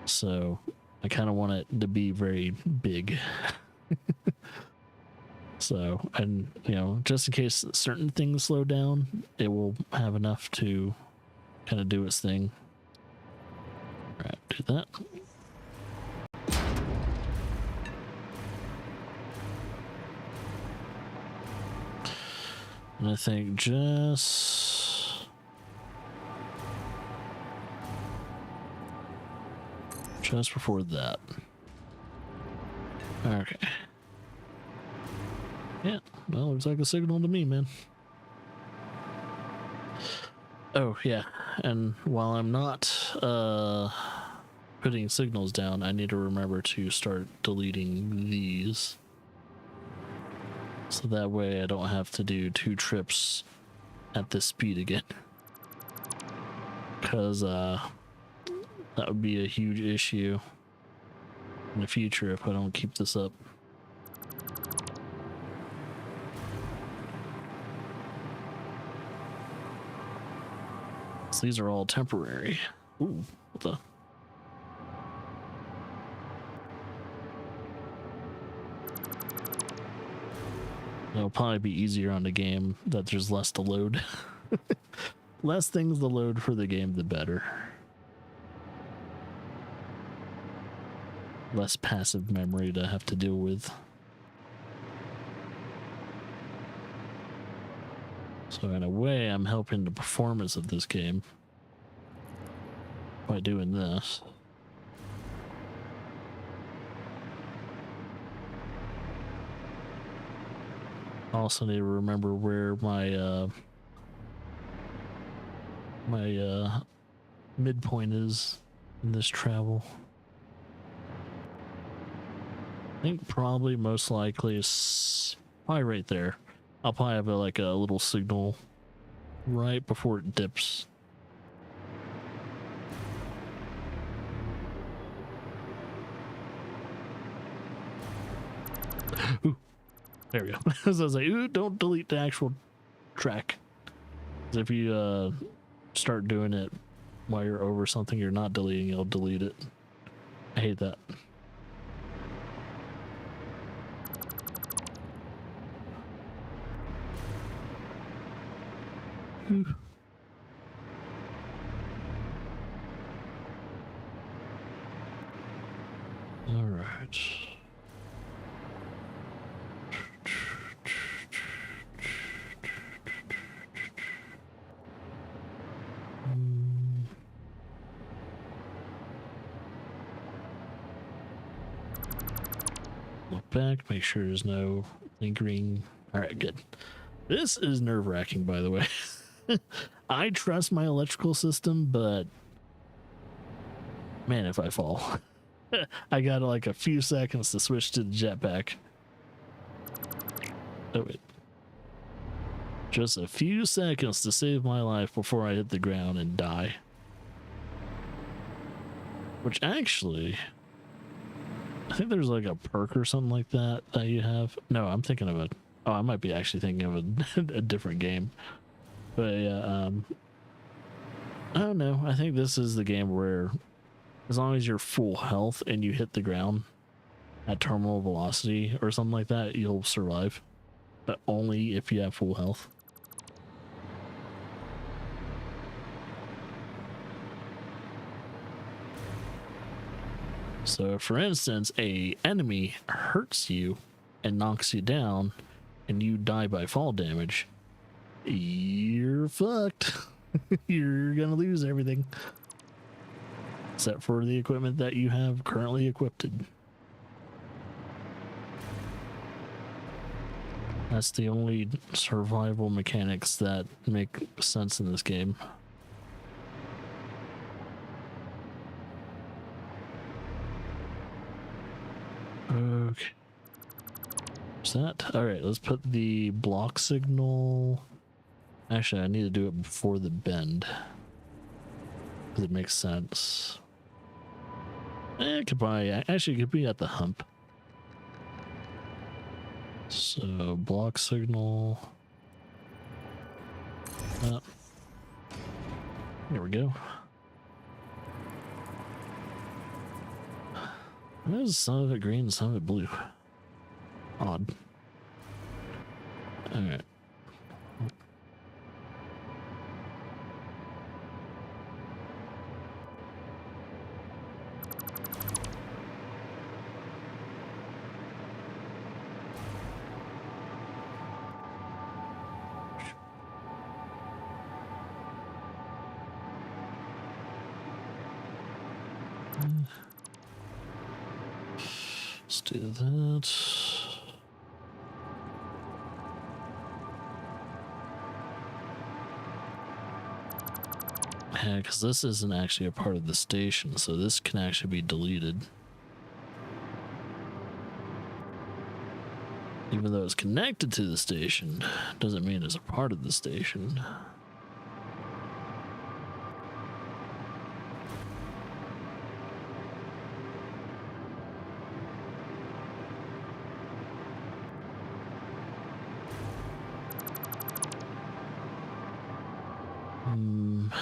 So I kind of want it to be very big. So, and you know, just in case certain things slow down, it will have enough to kind of do its thing. All right, do that. And I think just before that. Okay. Yeah, well, looks like a signal to me, man. Oh, yeah, and while I'm not putting signals down, I need to remember to start deleting these. So that way I don't have to do 2 trips at this speed again. Because that would be a huge issue in the future if I don't keep this up. So these are all temporary. Ooh, what the? It'll probably be easier on the game that there's less to load. Less things to load for the game, the better. Less passive memory to have to deal with. So in a way, I'm helping the performance of this game by doing this. I also need to remember where my midpoint is in this travel. I think probably most likely is probably right there. I'll probably have like a little signal right before it dips. Ooh. There we go. So I was like, ooh, don't delete the actual track. 'Cause if you start doing it while you're over something you're not deleting, it'll delete it. I hate that. All right. Look back, make sure there's no lingering. All right, good. This is nerve-wracking, by the way. I trust my electrical system, but man, if I fall, I got like a few seconds to switch to the jetpack. Oh wait. Just a few seconds to save my life before I hit the ground and die. Which actually, I think there's like a perk or something like that that you have. No, I'm thinking of I might be actually thinking of a different game. But yeah, I don't know. I think this is the game where as long as you're full health and you hit the ground at terminal velocity or something like that, you'll survive. But only if you have full health. So for instance, a enemy hurts you and knocks you down and you die by fall damage, you're fucked. You're gonna lose everything except for the equipment that you have currently equipped. That's the only survival mechanics that make sense in this game. Okay. What's that? Alright, let's put the block signal. Actually, I need to do it before the bend, because it makes sense. It could probably, actually it could be at the hump. So, block signal. There we go. Why is some of it green and some of it blue? Odd. Alright. Let's do that. Yeah, because this isn't actually a part of the station, so this can actually be deleted. Even though it's connected to the station, doesn't mean it's a part of the station.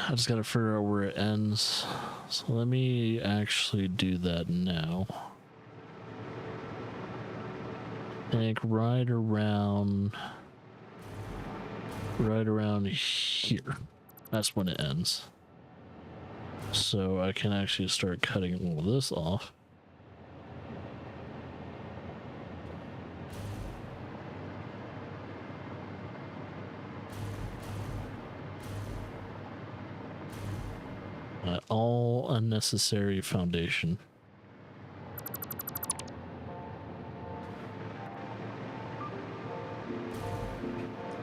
I just gotta figure out where it ends. So let me actually do that now. I think right around here. That's when it ends. So I can actually start cutting all this off. All unnecessary foundation.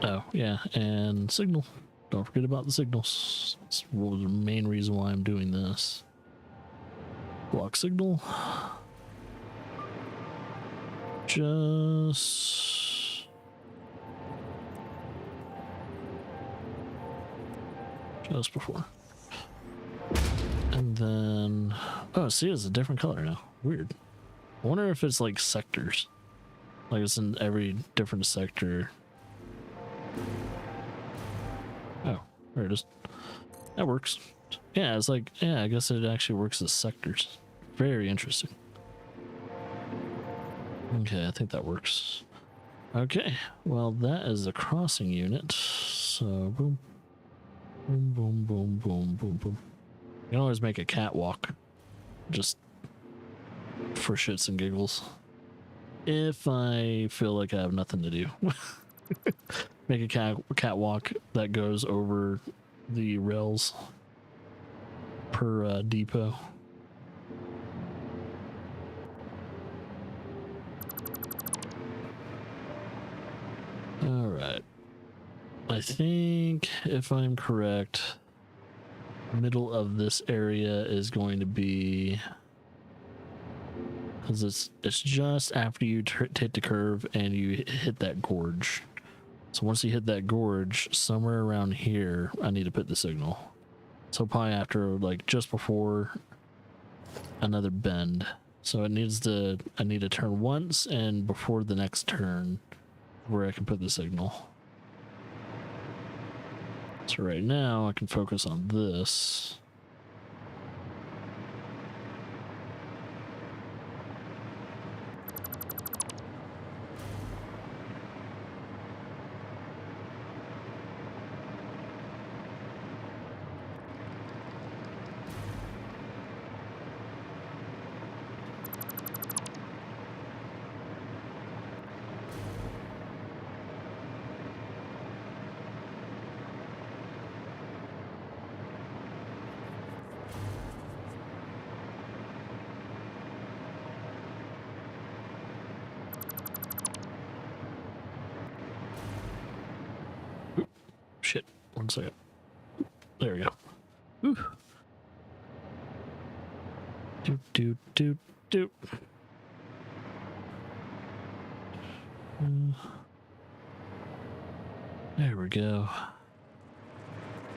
Oh, yeah, and signal. Don't forget about the signals. That's the main reason why I'm doing this. Block signal. Just before. And then, oh, see, it's a different color now. Weird. I wonder if it's like sectors. Like it's in every different sector. Oh, there it is. That works. Yeah, it's like, yeah, I guess it actually works as sectors. Very interesting. Okay, I think that works. Okay, well, that is the crossing unit. So, boom. Boom, boom, boom, boom, boom, boom. You can always make a catwalk. Just for shits and giggles. If I feel like I have nothing to do. Make a catwalk that goes over the rails per depot. All right. I think if I'm correct, middle of this area is going to be, because it's just after you hit the curve and you hit that gorge. So once you hit that gorge, somewhere around here, I need to put the signal. So probably after, like, just before another bend. So I need to turn once and before the next turn where I can put the signal. So right now I can focus on this. Oop, shit, 1 second. There we go. Ooh. Doot, doot, doot, doot. There we go.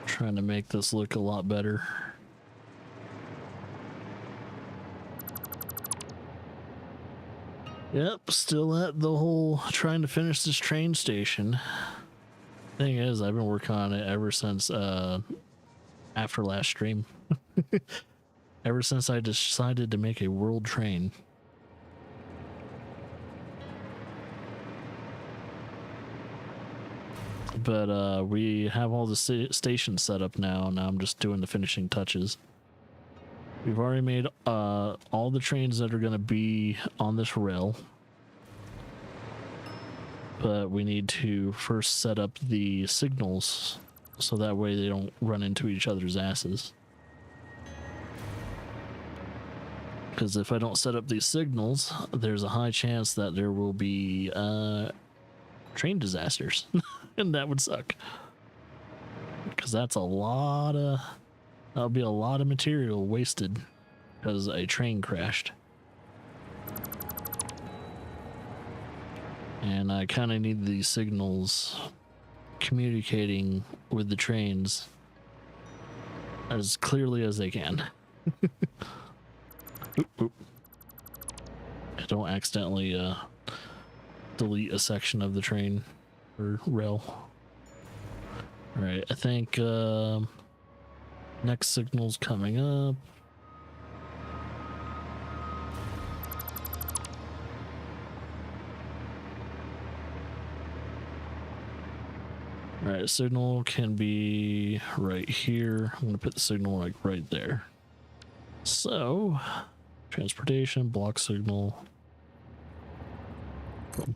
Trying to make this look a lot better. Yep, still at the whole trying to finish this train station. Thing is, I've been working on it ever since after last stream. Ever since I decided to make a world train. But we have all the stations set up now. Now I'm just doing the finishing touches. We've already made all the trains that are going to be on this rail. But we need to first set up the signals so that way they don't run into each other's asses. Because if I don't set up these signals, there's a high chance that there will be train disasters. And that would suck. Because that's a lot of... That'll be a lot of material wasted because a train crashed. And I kind of need these signals communicating with the trains as clearly as they can. Oop, oop. I don't accidentally delete a section of the train or rail. Alright, I think next signal's coming up. Alright, signal can be right here. I'm gonna put the signal like right there. So, transportation, block signal. Boom.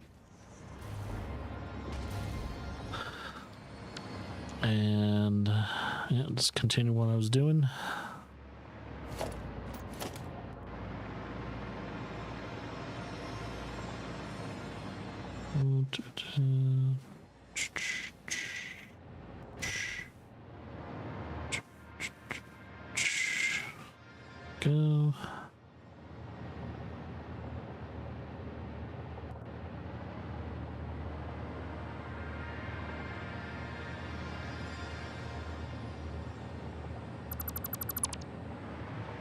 And yeah, just continue what I was doing. Go.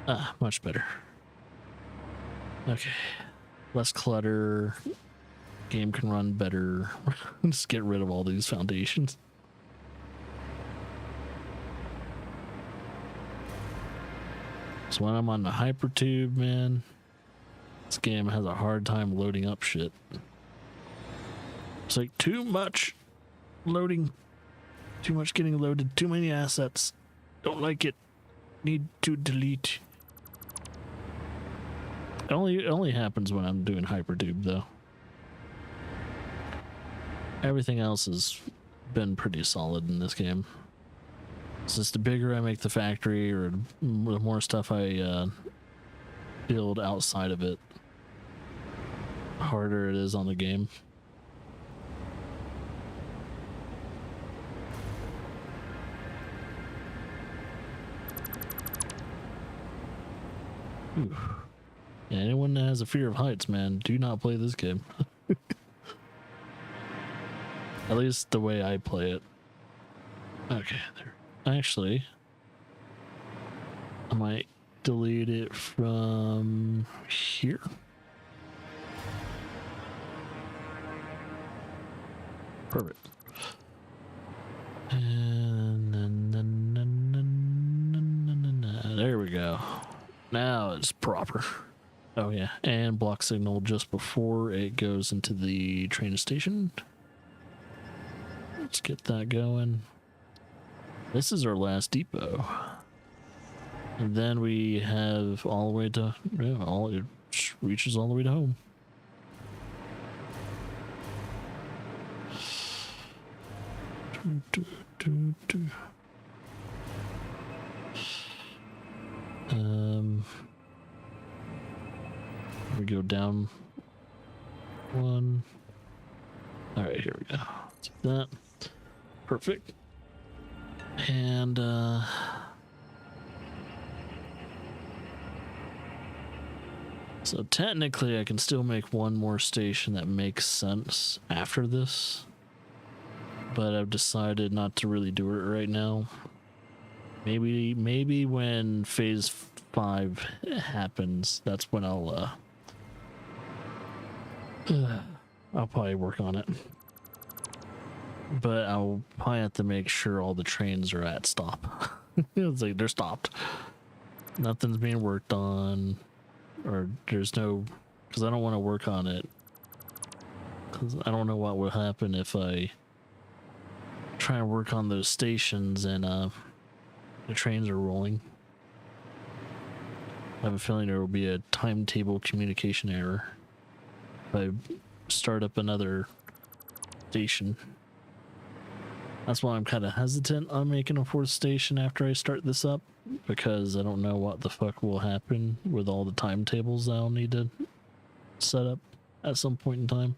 Ah, much better. Okay. Less clutter. game can run better. Just get rid of all these foundations. So when I'm on the hypertube, man, this game has a hard time loading up shit. It's like too much loading, too much getting loaded, too many assets. Don't like it. Need to delete. It only happens when I'm doing hypertube though. Everything else has been pretty solid in this game. It's just the bigger I make the factory, or the more stuff I build outside of it, the harder it is on the game. Ooh. Yeah, anyone that has a fear of heights, man, do not play this game. At least the way I play it. Okay, there. Actually, I might delete it from here. Perfect. And there we go. Now it's proper. Oh yeah, and block signal just before it goes into the train station. Let's get that going. This is our last depot. And then we have all the way to, yeah, it reaches all the way to home. We go down one. All right, here we go. Let's do that. Perfect. And so technically I can still make one more station that makes sense after this, but I've decided not to really do it right now. Maybe when phase 5 happens, that's when I'll probably work on it. But I'll probably have to make sure all the trains are at stop. It's like they're stopped. Nothing's being worked on, or there's no, because I don't want to work on it. Because I don't know what will happen if I try and work on those stations and the trains are rolling. I have a feeling there will be a timetable communication error if I start up another station. That's why I'm kind of hesitant on making a 4th station after I start this up, because I don't know what the fuck will happen with all the timetables I'll need to set up at some point in time.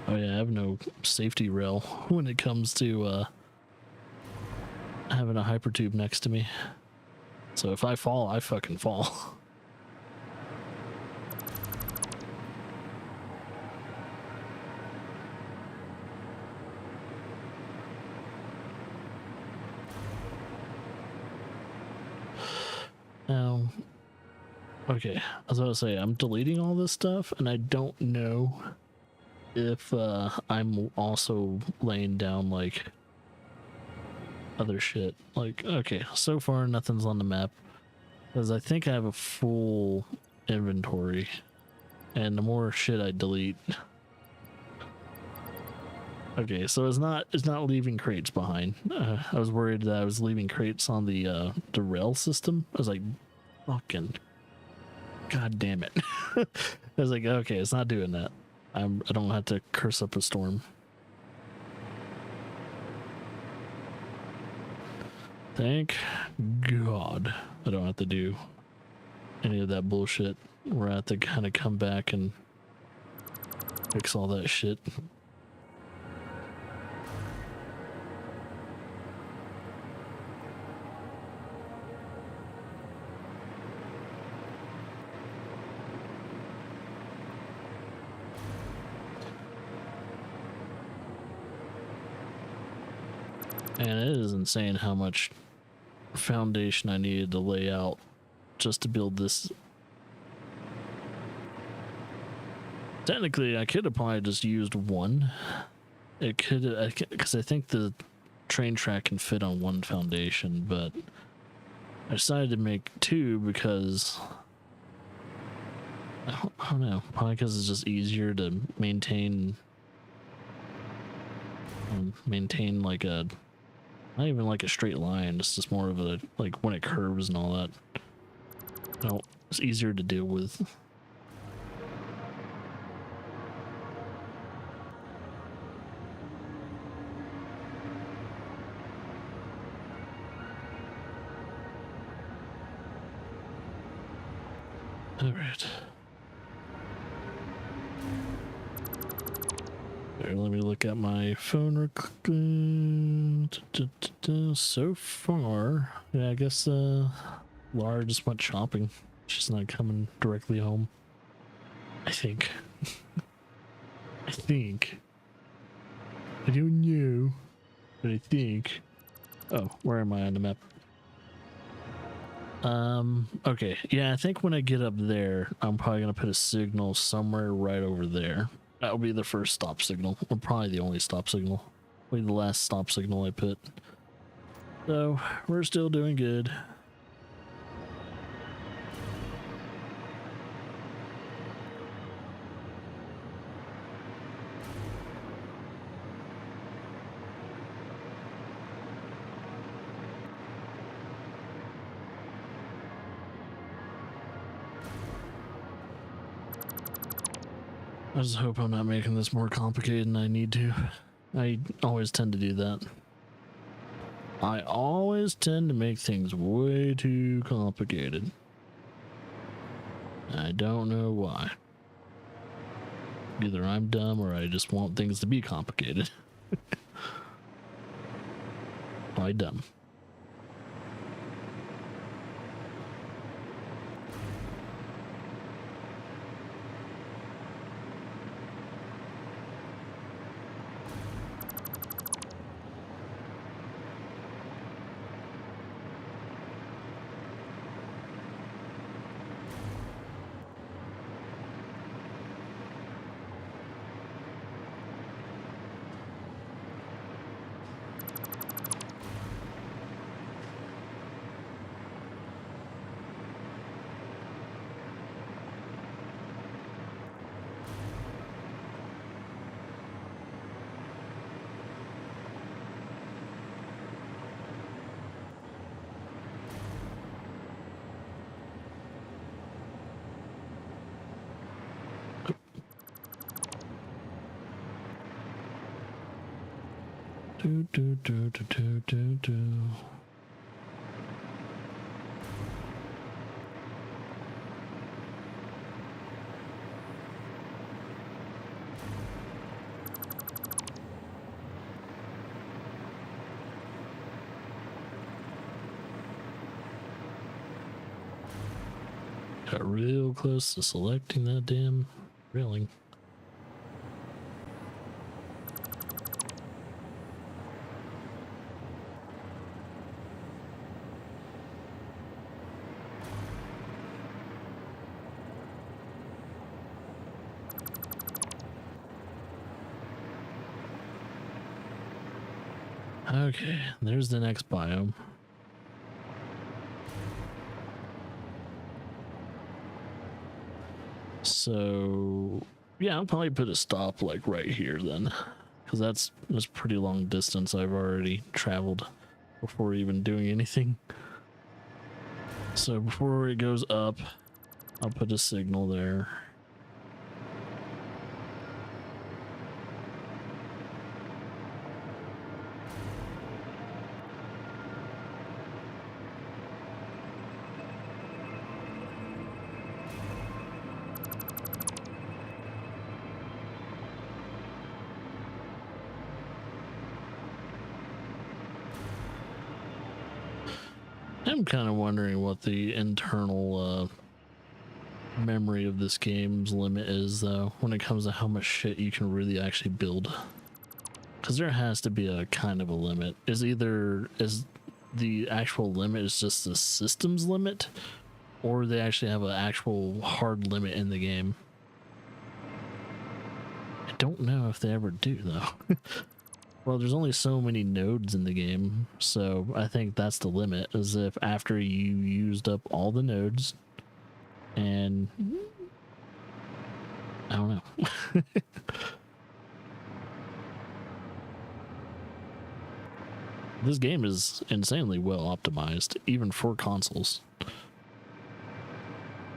Oh yeah, I have no safety rail when it comes to having a hypertube next to me. So if I fall, I fucking fall. Now, okay, I was about to say, I'm deleting all this stuff, and I don't know if I'm also laying down like other shit. Like, okay, so far nothing's on the map, because I think I have a full inventory, and the more shit I delete. Okay, so it's not leaving crates behind. I was worried that I was leaving crates on the rail system. I was like, fucking god damn it. I was like, okay, it's not doing that. I don't have to curse up a storm. Thank God I don't have to do any of that bullshit where I have to kind of come back and fix all that shit. And it is insane how much foundation I needed to lay out just to build this. Technically, I could have probably just used one. It could, because I think the train track can fit on one foundation, but I decided to make two because I don't know, probably because it's just easier to maintain like a, not even like a straight line, it's just more of a, like when it curves and all that. No, it's easier to deal with. All right. There, let me look at my phone. So far, yeah, I guess Lara just went shopping. She's not coming directly home. I think. I think. I don't know, but I think. Oh, where am I on the map? Okay, yeah, I think when I get up there, I'm probably gonna put a signal somewhere right over there. That'll be the first stop signal, or probably the only stop signal. Probably the last stop signal I put. So, we're still doing good. I just hope I'm not making this more complicated than I need to. I always tend to do that. I always tend to make things way too complicated. I don't know why. Either I'm dumb or I just want things to be complicated. Why dumb? Do. Got real close to selecting that damn railing. Okay, there's the next biome. So yeah, I'll probably put a stop like right here then, because that's pretty long distance I've already traveled before even doing anything. So before it goes up, I'll put a signal there. I'm kind of wondering what the internal memory of this game's limit is, though, when it comes to how much shit you can really actually build. Because there has to be a kind of a limit. Is the actual limit is just the system's limit, or they actually have an actual hard limit in the game? I don't know if they ever do though. Well, there's only so many nodes in the game, so I think that's the limit, is if after you used up all the nodes, and I don't know. This game is insanely well optimized, even for consoles.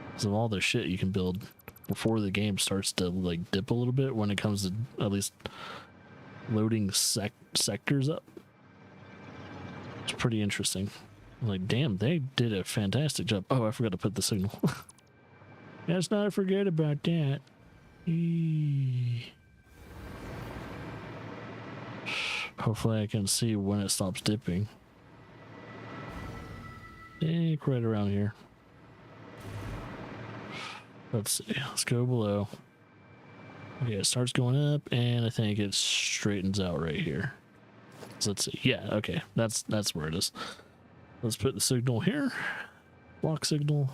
Because of all the shit you can build before the game starts to like dip a little bit when it comes to at least loading sectors up. It's pretty interesting. Like, damn, they did a fantastic job. Oh, I forgot to put the signal. Let's not forget about that. Hopefully I can see when it stops dipping. Right around here. Let's see. Let's go below. Okay, it starts going up, and I think it straightens out right here. So let's see. Yeah, okay. That's where it is. Let's put the signal here. Block signal.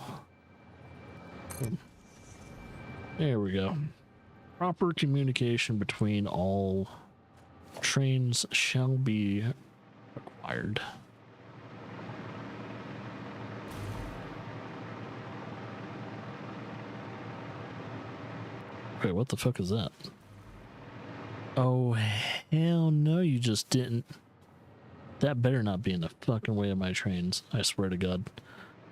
There we go. Proper communication between all trains shall be required. Wait, what the fuck is that? Oh, hell no, you just didn't. That better not be in the fucking way of my trains. I swear to God.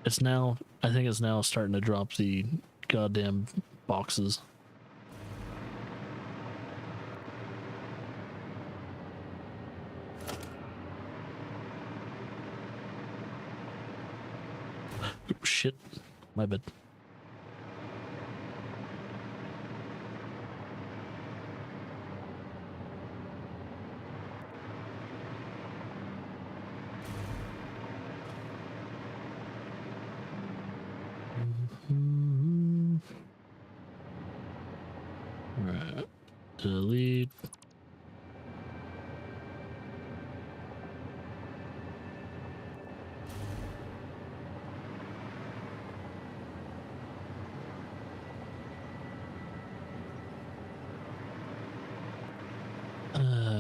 It's now, I think it's now starting to drop the goddamn boxes. Oh, shit. My bad. Right. Delete.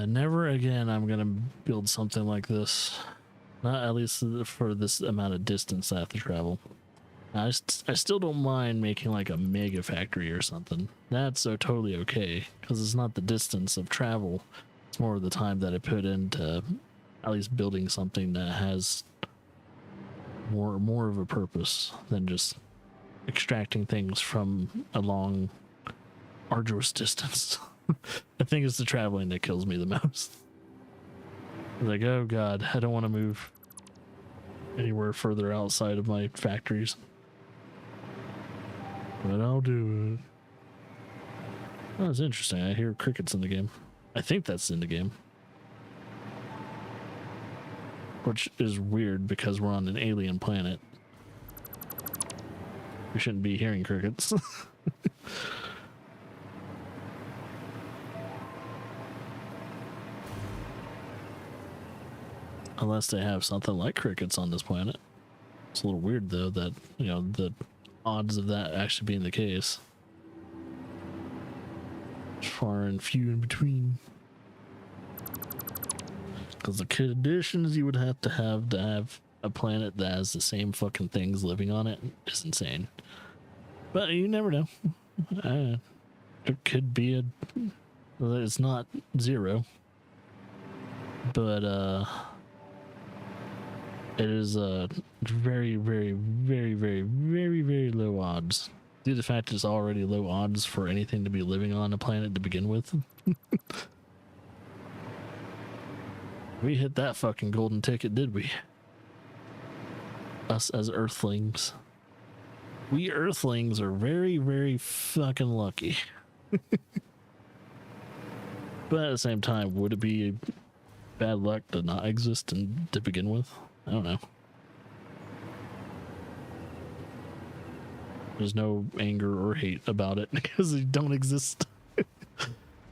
Never again I'm gonna build something like this. Not at least for this amount of distance I have to travel. I still don't mind making like a mega factory or something. That's so totally okay, because it's not the distance of travel. It's more of the time that I put into at least building something that has more of a purpose than just extracting things from a long, arduous distance. I think it's the traveling that kills me the most. Like, oh god, I don't want to move anywhere further outside of my factories. But I'll do it. Oh, that's interesting. I hear crickets in the game. I think that's in the game. Which is weird because we're on an alien planet. We shouldn't be hearing crickets. Unless they have something like crickets on this planet. It's a little weird though that, you know, the odds of that actually being the case. Far and few in between. Because the conditions you would have to have a planet that has the same fucking things living on it is insane. But you never know. There could be a... It's not zero. But, it is very, very, very, very, very, very low odds. Due to the fact it's already low odds for anything to be living on a planet to begin with. We hit that fucking golden ticket, did we? Us as Earthlings. We Earthlings are very, very fucking lucky. But at the same time, would it be bad luck to not exist and to begin with? I don't know. There's no anger or hate about it because they don't exist.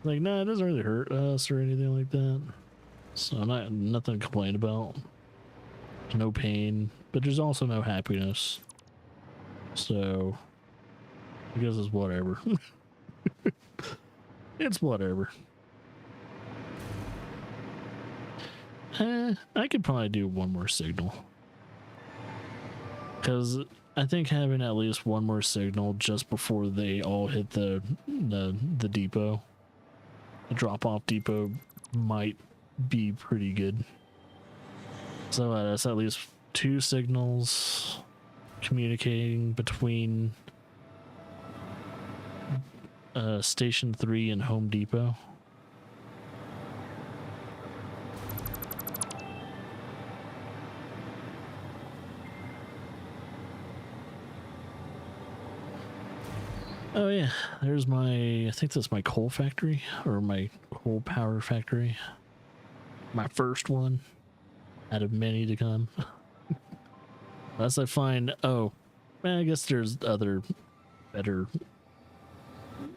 Like, nah, it doesn't really hurt us or anything like that. So nothing to complain about. No pain, but there's also no happiness. So I guess it's whatever. It's whatever. I could probably do one more signal. Because I think having at least one more signal just before they all hit the depot, the drop-off depot, might be pretty good. So that's at least 2 signals communicating between Station 3 and Home Depot. Oh yeah, there's my, I think that's my coal factory, or my coal power factory. My first one out of many to come. Unless I find, oh, I guess there's other better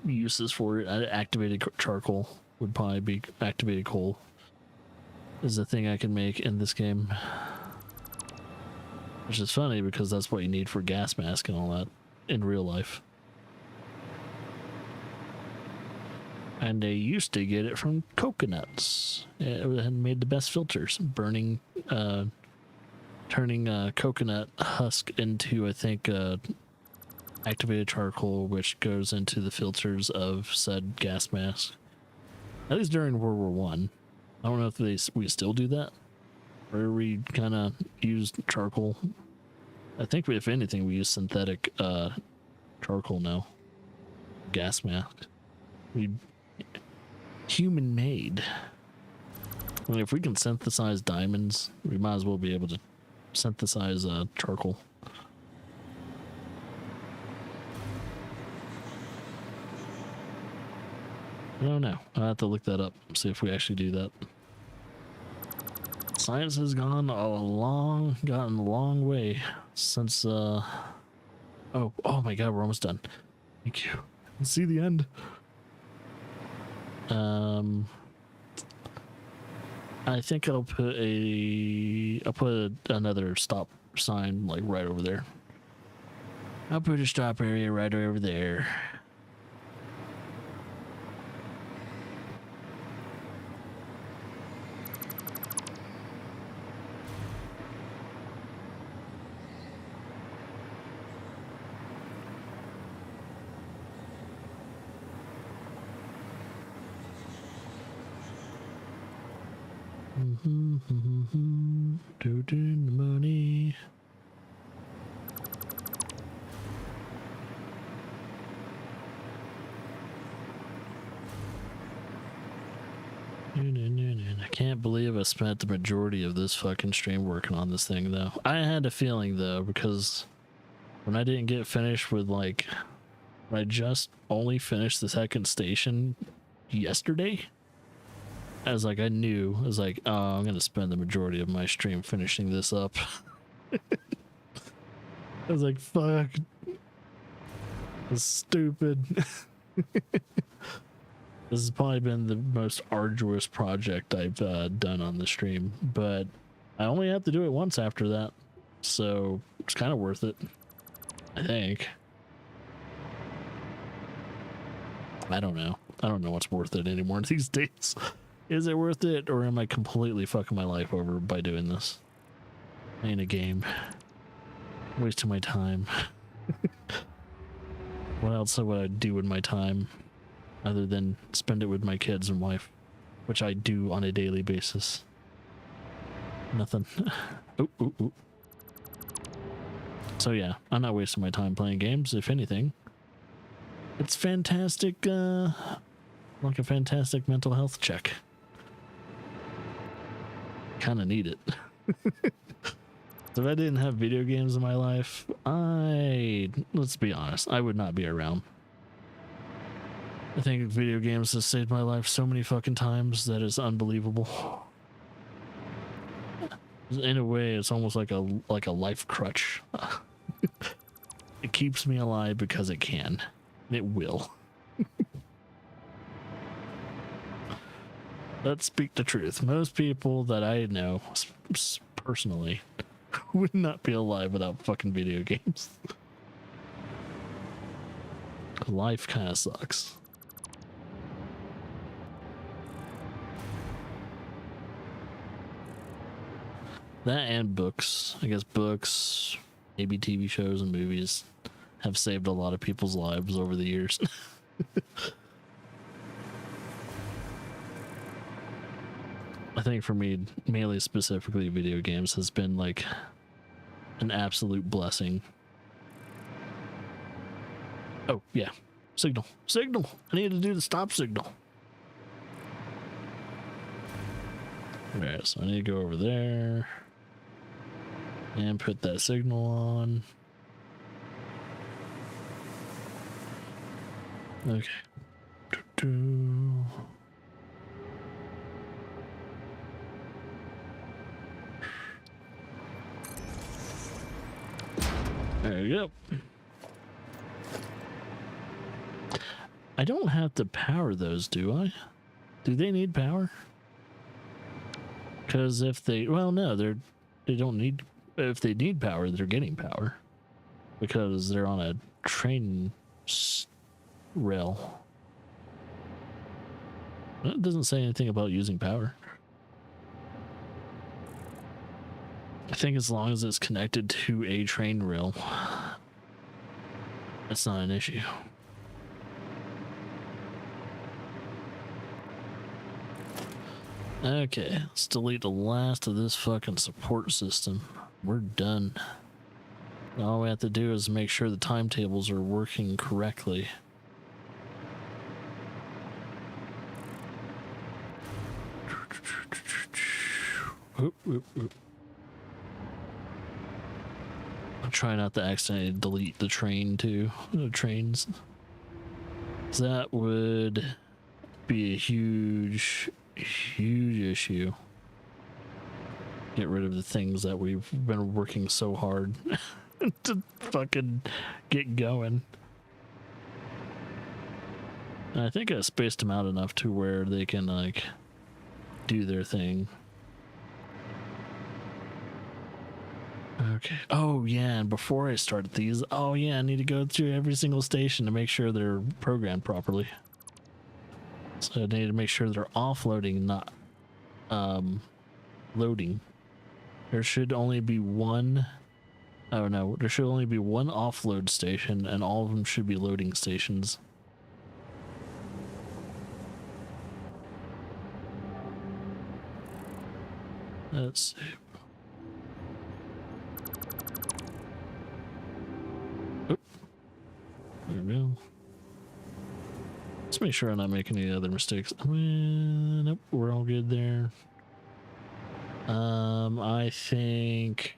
uses for it. Activated charcoal would probably be, activated coal is a thing I can make in this game. Which is funny because that's what you need for gas mask and all that in real life. And they used to get it from coconuts. It had made the best filters, turning coconut husk into, I think, activated charcoal, which goes into the filters of said gas mask. At least during World War One. I don't know if we still do that, or we kind of use charcoal. I think if anything, we use synthetic charcoal now. Gas mask. Human made. I mean, if we can synthesize diamonds, we might as well be able to synthesize charcoal. I don't know. I'll have to look that up, see if we actually do that. Science has gotten a long way since oh my god, we're almost done. Thank you. See the end. I think I'll put another stop sign like right over there. I'll put a stop area right over there. Doing the money. I can't believe I spent the majority of this fucking stream working on this thing, though. I had a feeling, though, because when I didn't get finished with, like, when I just only finished the second station yesterday, I was like, I was like, oh, I'm gonna spend the majority of my stream finishing this up. I was like, fuck. That's stupid. This has probably been the most arduous project I've done on the stream, but I only have to do it once after that, so it's kind of worth it, I think. I don't know. I don't know what's worth it anymore these days. Is it worth it, or am I completely fucking my life over by doing this? Playing a game. Wasting my time. What else would I do with my time other than spend it with my kids and wife, which I do on a daily basis? Nothing. Ooh. So yeah, I'm not wasting my time playing games. If anything, it's fantastic, like a fantastic mental health check. Kind of need it. So if I didn't have video games in my life, let's be honest, I would not be around. I think video games have saved my life so many fucking times that it's unbelievable. In a way, it's almost like a life crutch. It keeps me alive because it can. And it will. Let's speak the truth. Most people that I know personally would not be alive without fucking video games. Life kind of sucks. That and books. I guess books, maybe TV shows and movies have saved a lot of people's lives over the years. I think for me, mainly specifically video games has been like an absolute blessing. Oh, yeah. Signal. Signal! I need to do the stop signal. Alright, so I need to go over there and put that signal on. Okay. There you go. I don't have to power those, do I? Do they need power? Because if they, well, no, they don't need. If they need power, they're getting power because they're on a train rail. It doesn't say anything about using power. I think as long as it's connected to a train rail, that's not an issue. Okay, let's delete the last of this fucking support system. We're done. All we have to do is make sure the timetables are working correctly. Oop, oop, oop. I'll try not to accidentally delete the train too. The trains. That would be a huge issue. Get rid of the things that we've been working so hard to fucking get going. And I think I spaced them out enough to where they can like do their thing. Okay. Oh yeah, and before I start these, oh yeah, I need to go through every single station to make sure they're programmed properly. So I need to make sure they're offloading, not loading. There should only be one. Oh no, there should only be one offload station, and all of them should be loading stations. Let's see. Oop. There we go. Let's make sure I'm not making any other mistakes. Nope, we're all good there. I think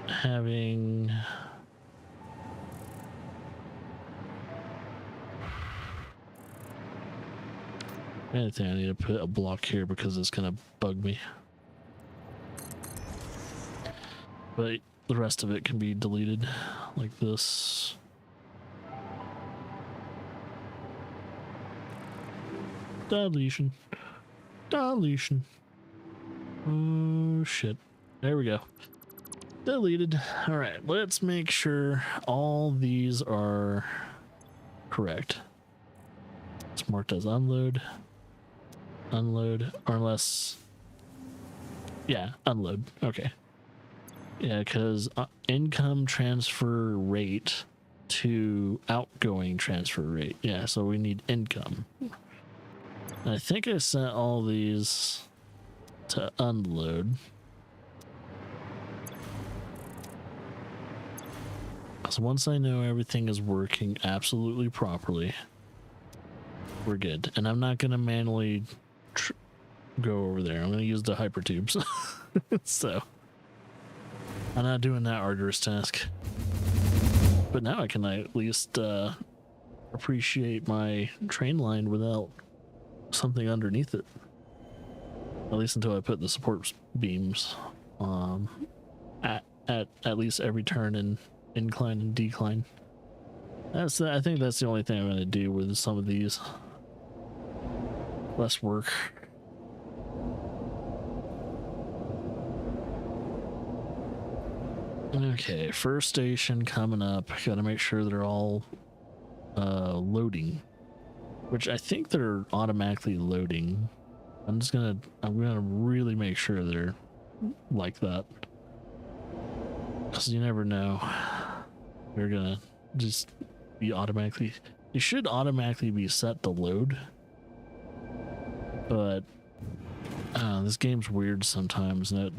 having I think I need to put a block here because it's gonna bug me. But the rest of it can be deleted like this. Deletion. Deletion. Oh shit. There we go. Deleted. Alright, let's make sure all these are correct. It's marked as unload. Unload, or unless... Yeah, unload. Okay. Yeah, because income transfer rate to outgoing transfer rate. Yeah, so we need income. I think I sent all these to unload. So once I know everything is working absolutely properly, we're good. And I'm not going to manually go over there. I'm going to use the hypertubes. So I'm not doing that arduous task. But now I can at least appreciate my train line without something underneath it. At least until I put the support beams at least every turn in incline and decline. I think that's the only thing I'm going to do with some of these. less work. Okay, first station coming up. Gotta make sure they're all loading, which I think they're automatically loading. I'm gonna really make sure they're like that, because you never know. They're gonna just be automatically, they should automatically be set to load, but this game's weird sometimes, and it,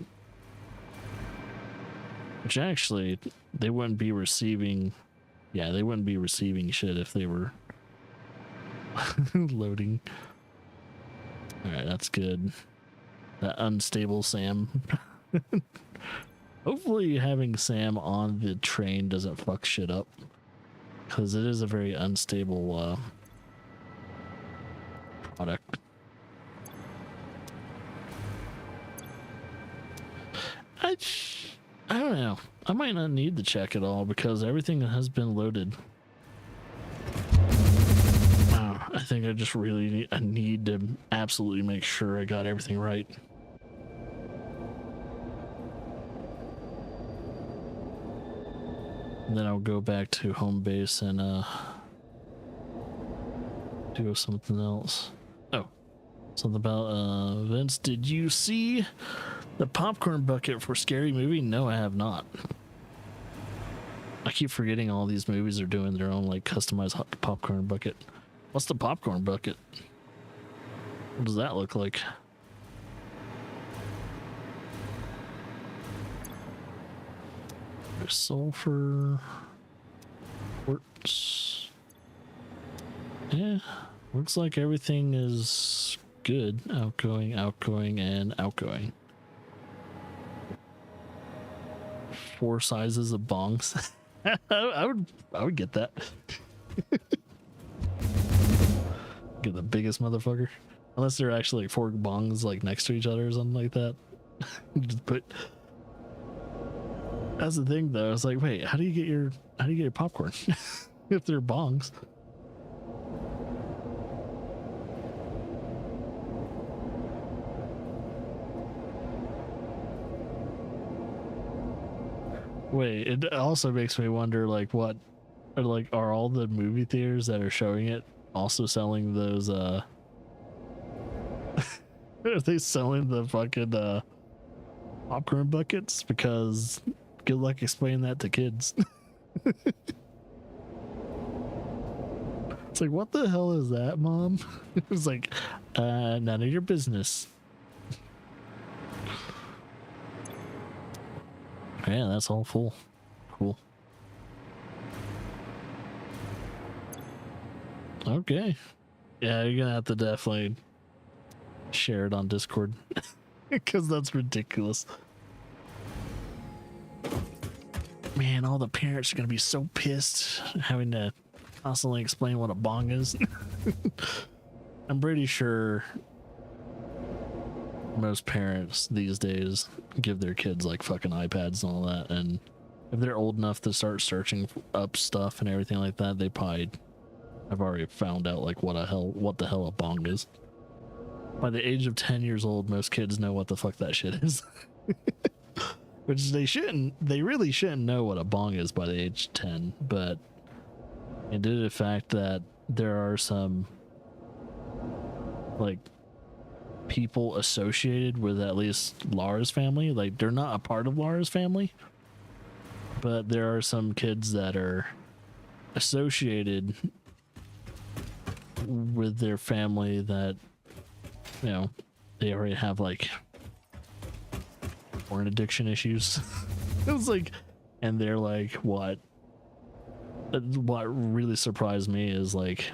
which actually they wouldn't be receiving, yeah, they wouldn't be receiving shit if they were loading. All right, that's good. That unstable Sam. Hopefully having Sam on the train doesn't fuck shit up, because it is a very unstable product. I don't know. I might not need to check it all because everything has been loaded. I think I just really need to absolutely make sure I got everything right. And then I'll go back to home base and do something else. Oh, something about Vince, did you see the popcorn bucket for Scary Movie? No, I have not. I keep forgetting all these movies are doing their own like customized popcorn bucket. What's the popcorn bucket? What does that look like? There's sulfur, quartz. Yeah, looks like everything is good. Outgoing, outgoing, and outgoing. 4 sizes of bongs. I would get that. Get the biggest motherfucker, unless they're actually like 4 bongs like next to each other or something like that. Just put. That's the thing though. It's like, wait, how do you get your popcorn if they're bongs? Wait, it also makes me wonder, like, what, or like, are all the movie theaters that are showing it also selling those, are they selling the fucking, popcorn buckets? Because good luck explaining that to kids. It's like, what the hell is that, Mom? It's like, none of your business. Yeah, that's all full. Cool. Okay. Yeah, you're gonna have to definitely share it on Discord because that's ridiculous. Man, all the parents are gonna be so pissed having to constantly explain what a bong is. I'm pretty sure most parents these days give their kids like fucking iPads and all that, and if they're old enough to start searching up stuff and everything like that, they probably have already found out like what the hell a bong is. By the age of 10 years old, most kids know what the fuck that shit is. Which they really shouldn't know what a bong is by the age of 10, but due to the fact that there are some like people associated with at least Lara's family, like they're not a part of Lara's family, but there are some kids that are associated with their family that, you know, they already have like porn addiction issues. It was like, and they're like, what really surprised me is like,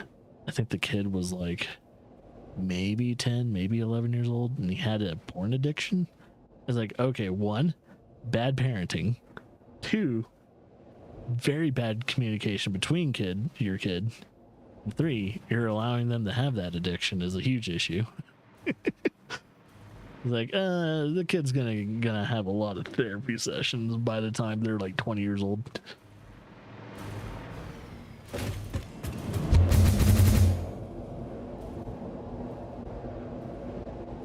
I think the kid was like maybe 10, maybe 11 years old, and he had a porn addiction. It's like, okay, 1, bad parenting. 2, very bad communication between your kid. 3, you're allowing them to have that addiction is a huge issue. Like, the kid's gonna have a lot of therapy sessions by the time they're like 20 years old.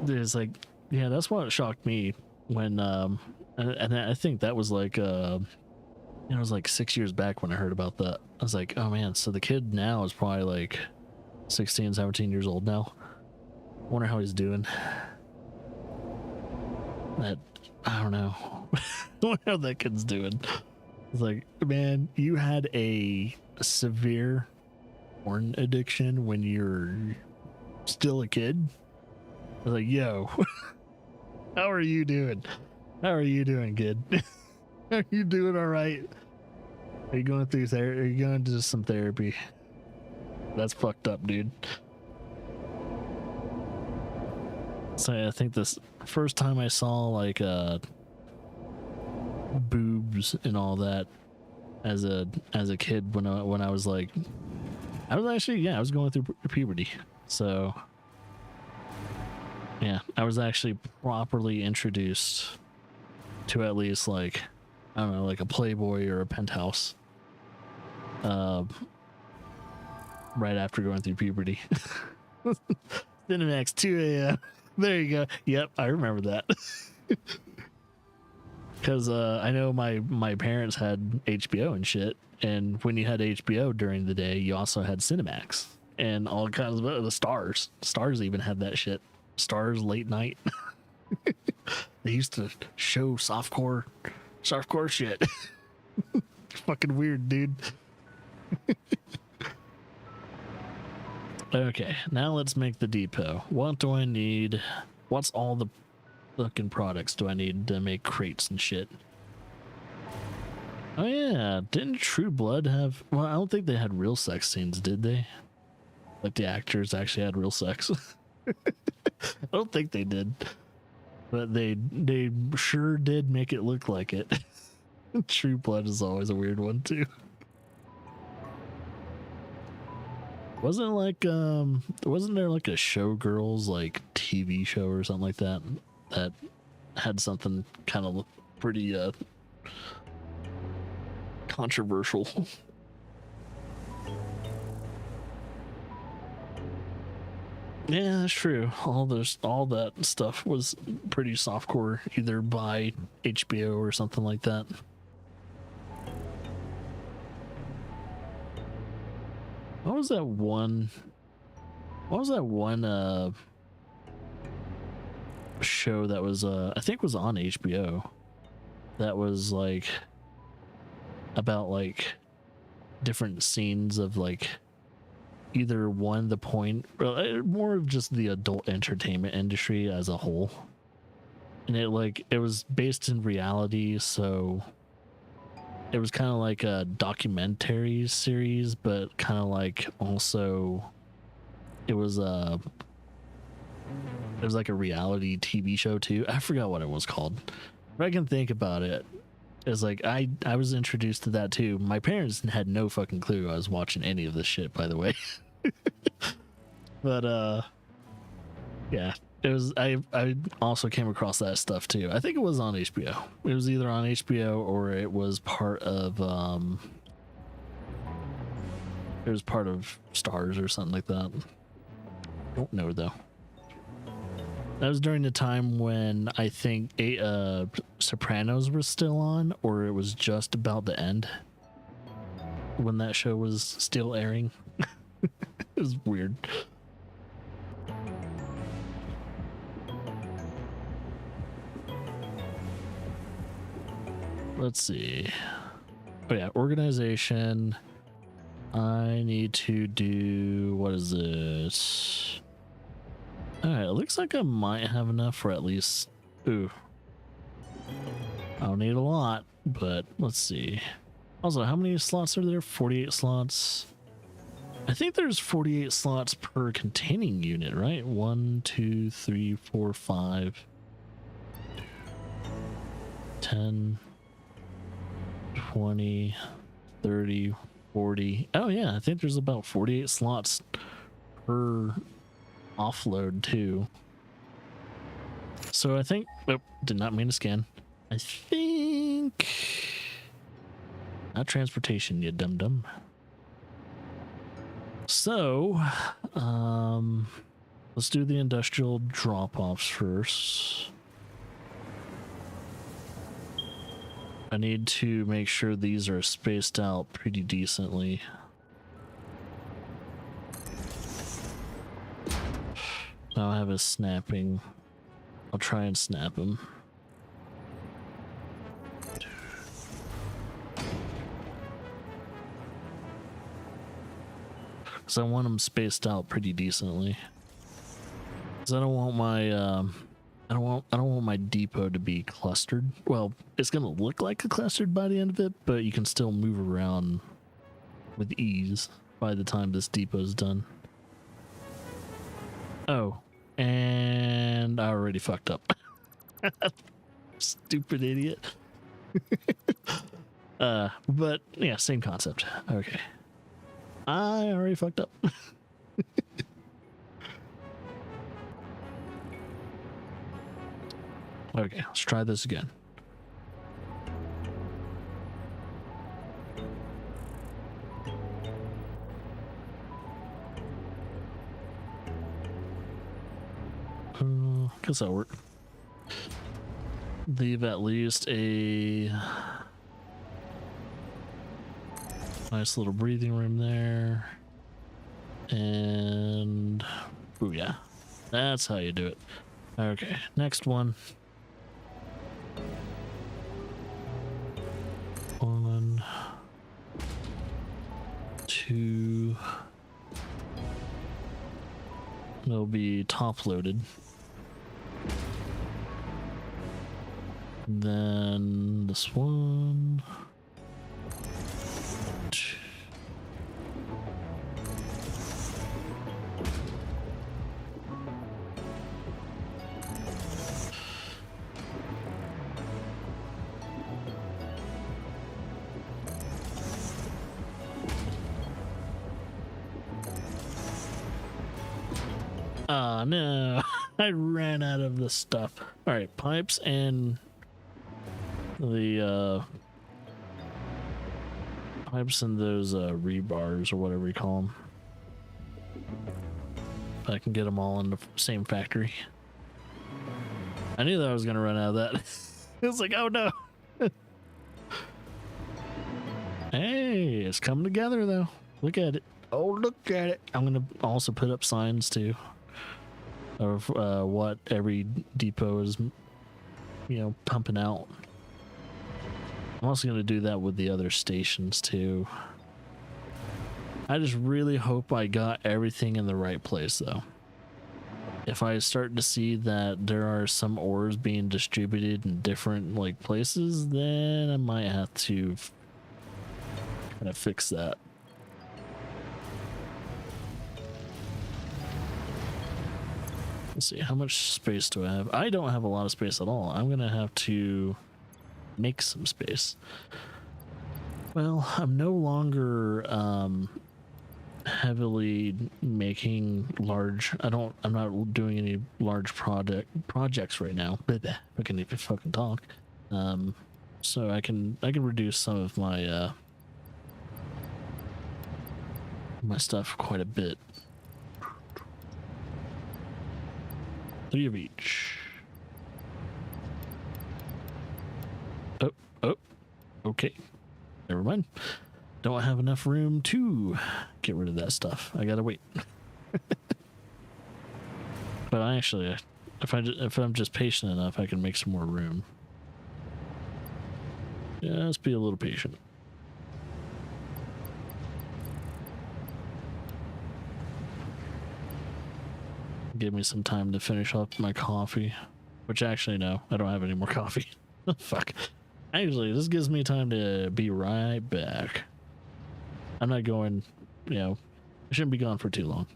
there's like, yeah, that's what shocked me when, and I think that was like, it was like 6 years back when I heard about that. I was like, oh man, so the kid now is probably like 16, 17 years old now. Wonder how he's doing. That, I don't know. I wonder how that kid's doing. It's like, man, you had a severe porn addiction when you're still a kid. I was like, yo, how are you doing? How are you doing, kid? Are you doing all right? Are you going through therapy? Are you going to some therapy? That's fucked up, dude. So I think this first time I saw like boobs and all that as a kid when I was like, I was actually, yeah, I was going through puberty. So yeah, I was actually properly introduced to at least like, I don't know, like a Playboy or a Penthouse. Right after going through puberty. Cinemax 2 a.m. There you go. Yep, I remember that. Because I know my parents had HBO and shit, and when you had HBO during the day, you also had Cinemax and all kinds of the Stars. Stars even had that shit. Stars late night. They used to show softcore shit. Fucking weird, dude. Okay, now let's make the depot. What do I need? What's all the fucking products do I need to make crates and shit? Oh yeah, didn't True Blood have... Well, I don't think they had real sex scenes, did they? Like the actors actually had real sex. I don't think they did. But they sure did make it look like it. True Blood is always a weird one too. Wasn't there like a Showgirls like TV show or something like that that had something kind of pretty controversial? Yeah, that's true. All that stuff was pretty softcore, either by HBO or something like that. What was that one show that was I think was on HBO that was like about like different scenes of like either one the point or more of just the adult entertainment industry as a whole, and it was based in reality, so it was kind of like a documentary series, but kind of like also it was like a reality TV show too. I forgot what it was called. If I can think about it, it's like I was introduced to that too. My parents had no fucking clue I was watching any of this shit, by the way. But yeah, it was. I also came across that stuff too. I think it was on HBO. It was either on HBO or it was part of it was part of Stars or something like that. Don't know though. That was during the time when I think Sopranos was still on, or it was just about to end when that show was still airing. It was weird. Let's see. Oh yeah, organization. I need to do, what is this? Alright, it looks like I might have enough for at least, ooh. I don't need a lot, but let's see. Also, how many slots are there? 48 slots. I think there's 48 slots per containing unit, right? 1, 2, 3, 4, 5, 10, 20, 30, 40. Oh yeah, I think there's about 48 slots per offload too. So I think, oh, did not mean to scan. I think, not transportation, you dum-dum. So, Let's do the industrial drop-offs first. I need to make sure these are spaced out pretty decently. I'll have a snapping. I'll try and snap him. Because I want them spaced out pretty decently. Because I don't want my I don't want my depot to be clustered. Well, it's gonna look like a clustered by the end of it, but you can still move around with ease by the time this depot's done. Oh, and I already fucked up. Stupid idiot. But yeah, same concept. Okay. I already fucked up. Okay, let's try this again. Guess that'll work. Leave at least a nice little breathing room there. And oh yeah, that's how you do it. Okay, next one. 1, 2. It'll be top loaded. Then this one. 2. Oh no, I ran out of the stuff. All right, pipes and the pipes and those rebars or whatever you call them. I can get them all in the same factory. I knew that I was gonna run out of that. It was like, oh no. Hey, it's coming together though. Look at it. Oh, look at it. I'm gonna also put up signs too of what every depot is, you know, pumping out. I'm also going to do that with the other stations too. I just really hope I got everything in the right place though. If I start to see that there are some ores being distributed in different like places, then I might have to kind of fix that. Let's see, how much space do I have? I don't have a lot of space at all. I'm gonna have to make some space. Well, I'm no longer heavily making large. I'm not doing any large projects right now. I can even fucking talk. So I can reduce some of my my stuff quite a bit. 3 of each. Oh, okay. Never mind. Don't have enough room to get rid of that stuff. I gotta wait. But I actually, if I'm just patient enough, I can make some more room. Just be a little patient. Give me some time to finish up my coffee. Which actually, no, I don't have any more coffee. Fuck. Actually, this gives me time to be right back. I'm not going, you know, I shouldn't be gone for too long.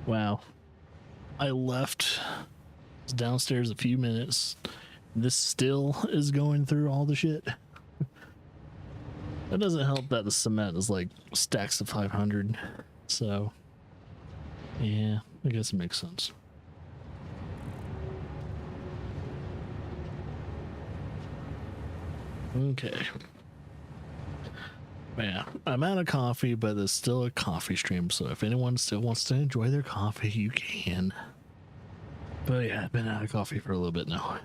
Wow. I left downstairs a few minutes. This still is going through all the shit. It doesn't help that the cement is like stacks of 500. So, yeah, I guess it makes sense. Okay. Yeah, I'm out of coffee, but there's still a coffee stream. So if anyone still wants to enjoy their coffee, you can. But yeah, I've been out of coffee for a little bit now.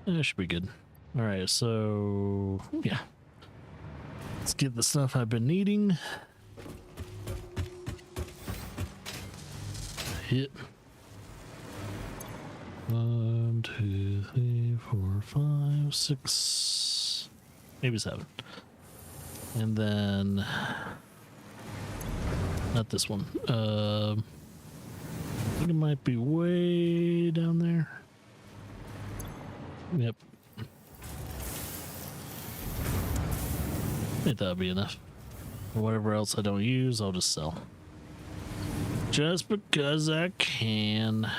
That should be good. All right, so yeah, let's get the stuff I've been needing. Hit 1, 2, 3, 4, 5, 6, maybe 7, and then not this one. I think it might be way down there. Yep. I think that'll be enough. Whatever else I don't use, I'll just sell. Just because I can.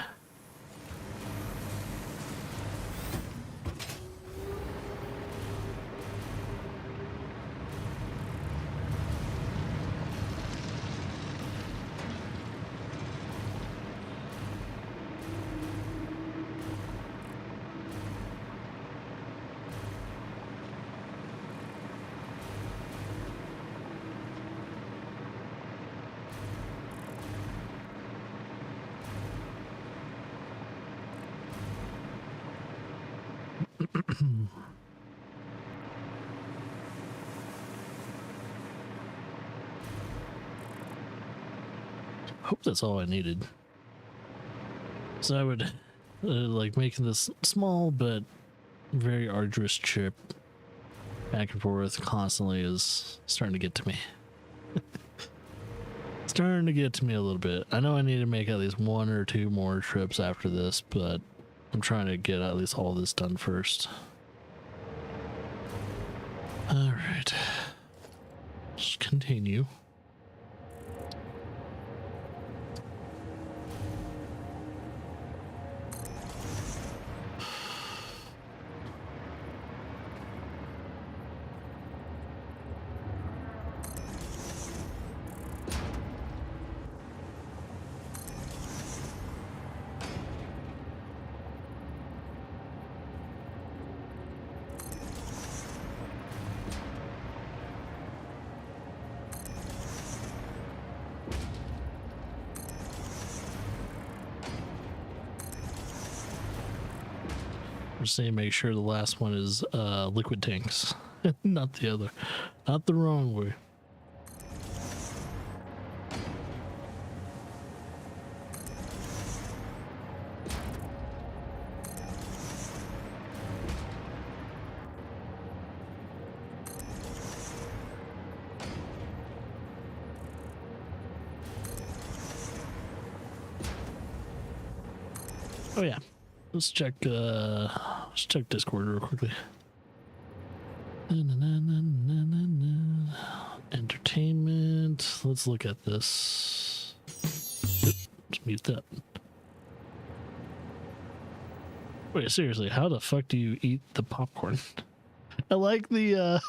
Hope that's all I needed. So I would like making this small but very arduous trip back and forth constantly is starting to get to me. Starting to get to me a little bit. I know I need to make at least 1 or 2 more trips after this, but I'm trying to get at least all this done first. All right. Let's continue. Just need to make sure the last one is liquid tanks, not the other, not the wrong way. Oh yeah. Let's check Discord real quickly. Entertainment. Let's look at this. Let's mute that. Wait, seriously, how the fuck do you eat the popcorn? I like the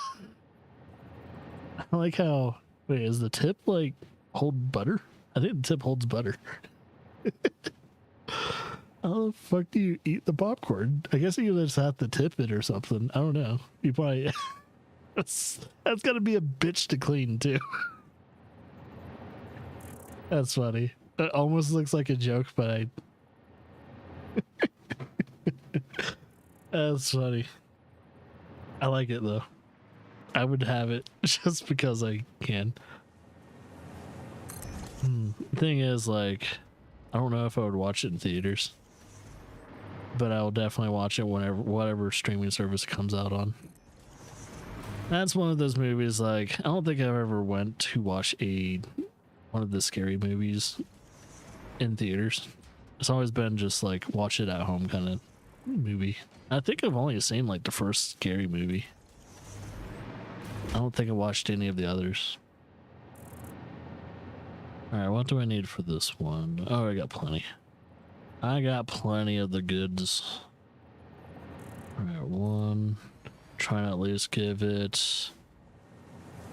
I like how, wait, is the tip like hold butter? I think the tip holds butter. How the fuck do you eat the popcorn? I guess you just have to tip it or something. I don't know. You probably that's gotta be a bitch to clean too. That's funny. It almost looks like a joke, but I that's funny. I like it though. I would have it just because I can. Thing is, like, I don't know if I would watch it in theaters, but I will definitely watch it whenever, whatever streaming service it comes out on. That's one of those movies, like, I don't think I've ever went to watch one of the scary movies in theaters. It's always been just like watch it at home kind of movie. I think I've only seen like the first scary movie. don't think I watched any of the others. Alright, what do I need for this one? Oh, I got plenty. I got plenty of the goods. Alright, one. Try to at least give it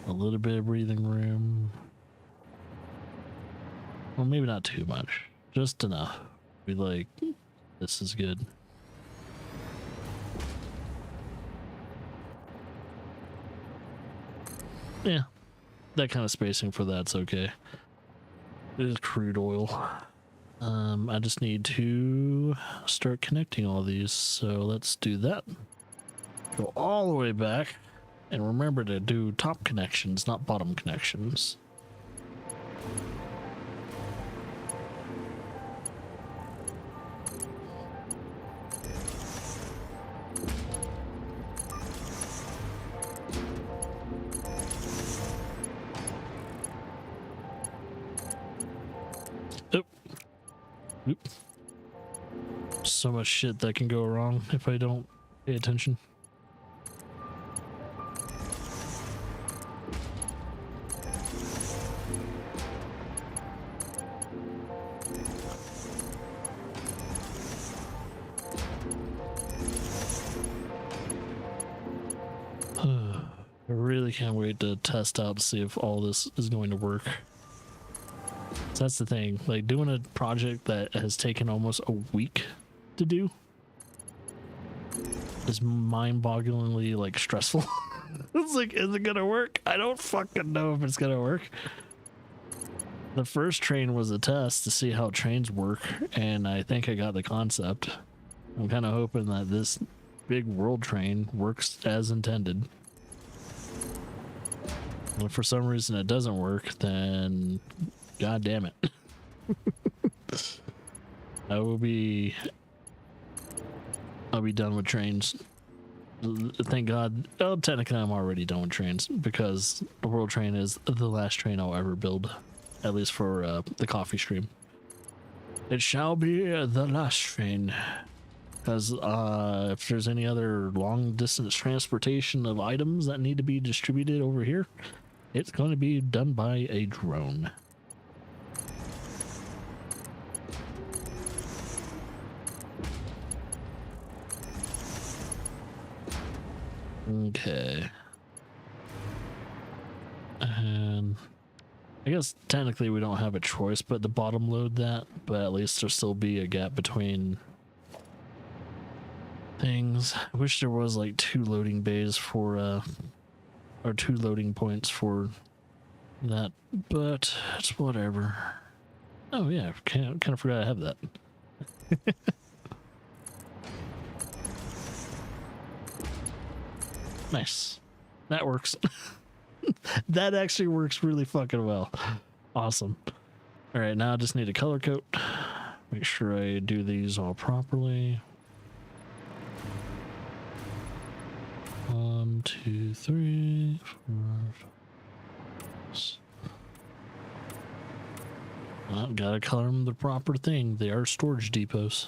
a little bit of breathing room. Well, maybe not too much. Just enough. Be like, this is good. Yeah, that kind of spacing for that's okay. It is crude oil. I just need to start connecting all these, so let's do that. Go all the way back, and remember to do top connections, not bottom connections. Oop. So much shit that can go wrong if I don't pay attention. I really can't wait to test out to see if all this is going to work. So that's the thing, like doing a project that has taken almost a week to do is mind-bogglingly like stressful. It's like, is it gonna work? I don't fucking know if it's gonna work. The first train was a test to see how trains work, and I think I got the concept. I'm kind of hoping that this big world train works as intended. And if for some reason it doesn't work, then God damn it. I'll be done with trains. Thank God. Well, technically I'm already done with trains because the world train is the last train I'll ever build, at least for the coffee stream. It shall be the last train, because if there's any other long distance transportation of items that need to be distributed over here, it's going to be done by a drone. Okay. And I guess technically we don't have a choice but to bottom load that, but at least there'll still be a gap between things. I wish there was like 2 loading bays for or 2 loading points for that, but it's whatever. Oh yeah, kind of forgot I have that. Nice. That works. That actually works really fucking well. Awesome. All right, now I just need a color code. Make sure I do these all properly. 1, 2, 3, 4, 5, 6. Well, gotta color them the proper thing. They are storage depots.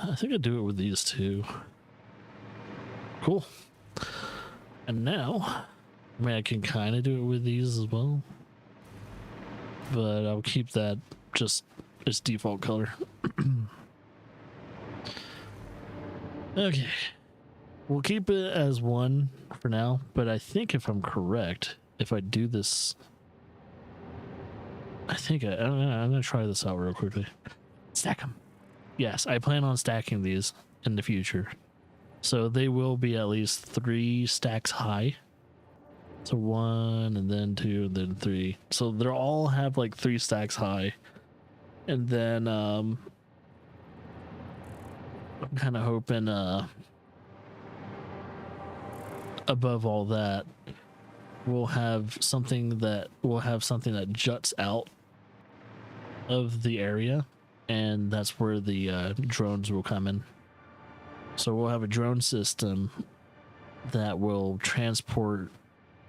I think I do it with these 2. Cool. And now, I mean, I can kind of do it with these as well, but I'll keep that just its default color. Okay. We'll keep it as 1 for now, but I think if I'm correct, if I do this, I'm gonna try this out real quickly. Stack them. Yes, I plan on stacking these in the future. So they will be at least 3 stacks high. So 1 and then 2 and then 3. So they'll all have like 3 stacks high. And then I'm kind of hoping above all that we'll have something that juts out of the area, and that's where the drones will come in. So we'll have a drone system that will transport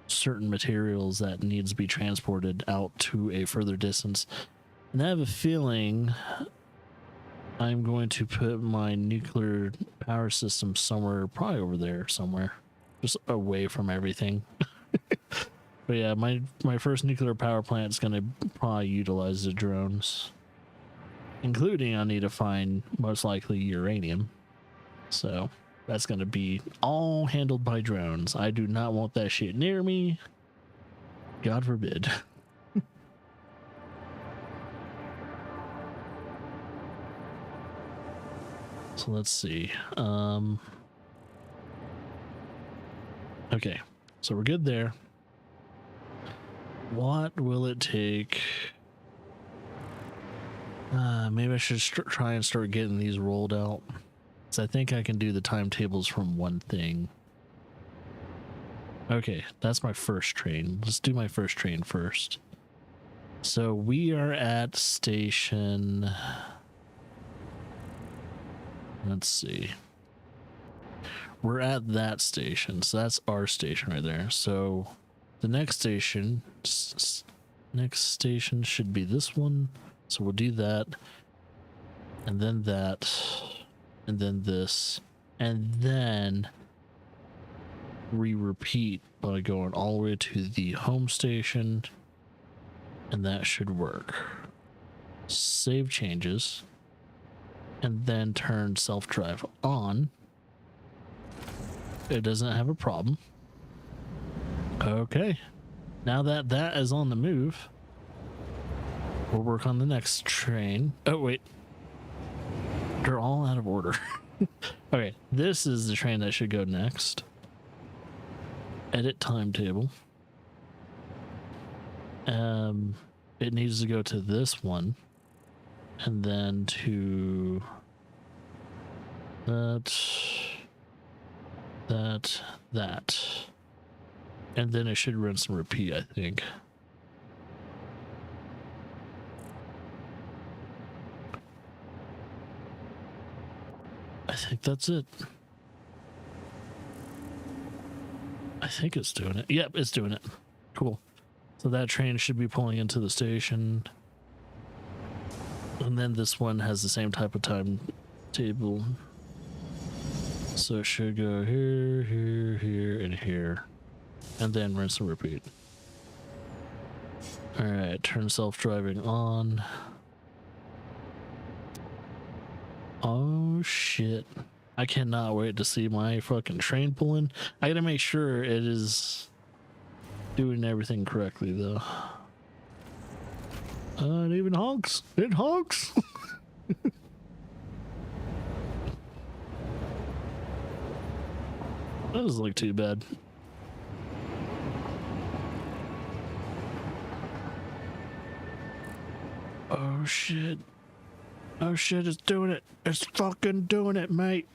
certain materials that needs to be transported out to a further distance. And I have a feeling I'm going to put my nuclear power system somewhere, probably over there somewhere, just away from everything. But yeah, my first nuclear power plant is going to probably utilize the drones, including I need to find most likely uranium. So that's going to be all handled by drones. I do not want that shit near me. God forbid. So let's see. Okay, so we're good there. What will it take? Maybe I should try and start getting these rolled out. So I think I can do the timetables from one thing. Okay, that's my first train. Let's do my first train first. So we are at station... Let's see. We're at that station, so that's our station right there. So the next station should be this one. So we'll do that, and then that, and then this, and then we repeat by going all the way to the home station, and that should work. Save changes, and then turn self-drive on. It doesn't have a problem. Okay, now that that is on the move, we'll work on the next train. Oh wait, they're all out of order. Okay, this is the train that should go next. Edit timetable. It needs to go to this one, and then to that, and then it should rinse and repeat, I think. I think that's it. I think it's doing it. Yep, it's doing it. Cool. So that train should be pulling into the station. And then this one has the same type of timetable. So it should go here, here, here, and here. And then rinse and repeat. Alright, turn self-driving on. Oh shit. I cannot wait to see my fucking train pulling. I gotta make sure it is doing everything correctly though. It even honks. It honks. That doesn't look too bad. Oh shit. Oh shit, it's doing it. It's fucking doing it, mate.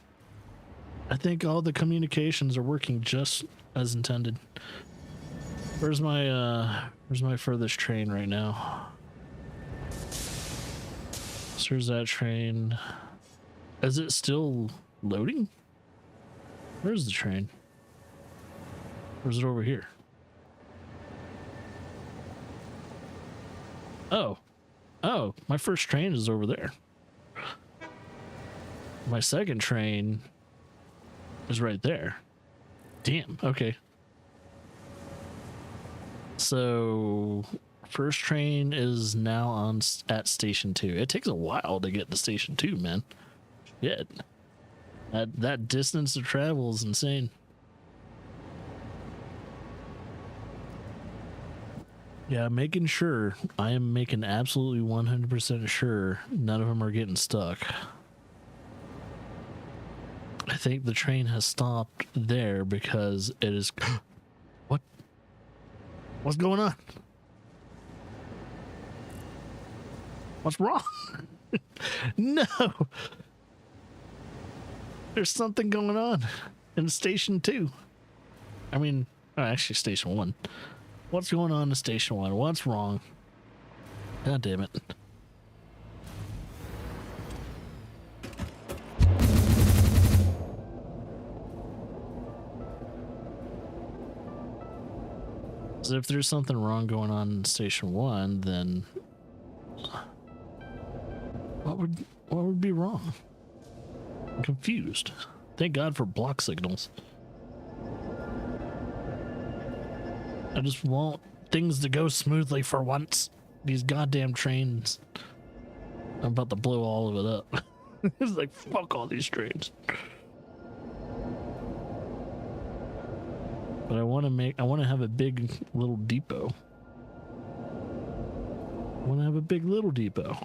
I think all the communications are working just as intended. Where's my furthest train right now? So there's that train. Is it still loading? Where's the train? Or is it over here? Oh. Oh, my first train is over there. My second train is right there. Damn, okay. So first train is now at station 2. It takes a while to get to station 2, man. Shit. That distance to travel is insane. Yeah, making sure. I am making absolutely 100% sure none of them are getting stuck. I think the train has stopped there because it is... What? What's going on? What's wrong? No! There's something going on in station 2. I mean, actually station 1. What's going on in station 1? What's wrong? God damn it. So if there's something wrong going on in Station 1, then what would be wrong? I'm confused. Thank God for block signals. I just want things to go smoothly for once. These goddamn trains. I'm about to blow all of it up. It's like, fuck all these trains. But I want to have a big little depot. I want to have a big little depot.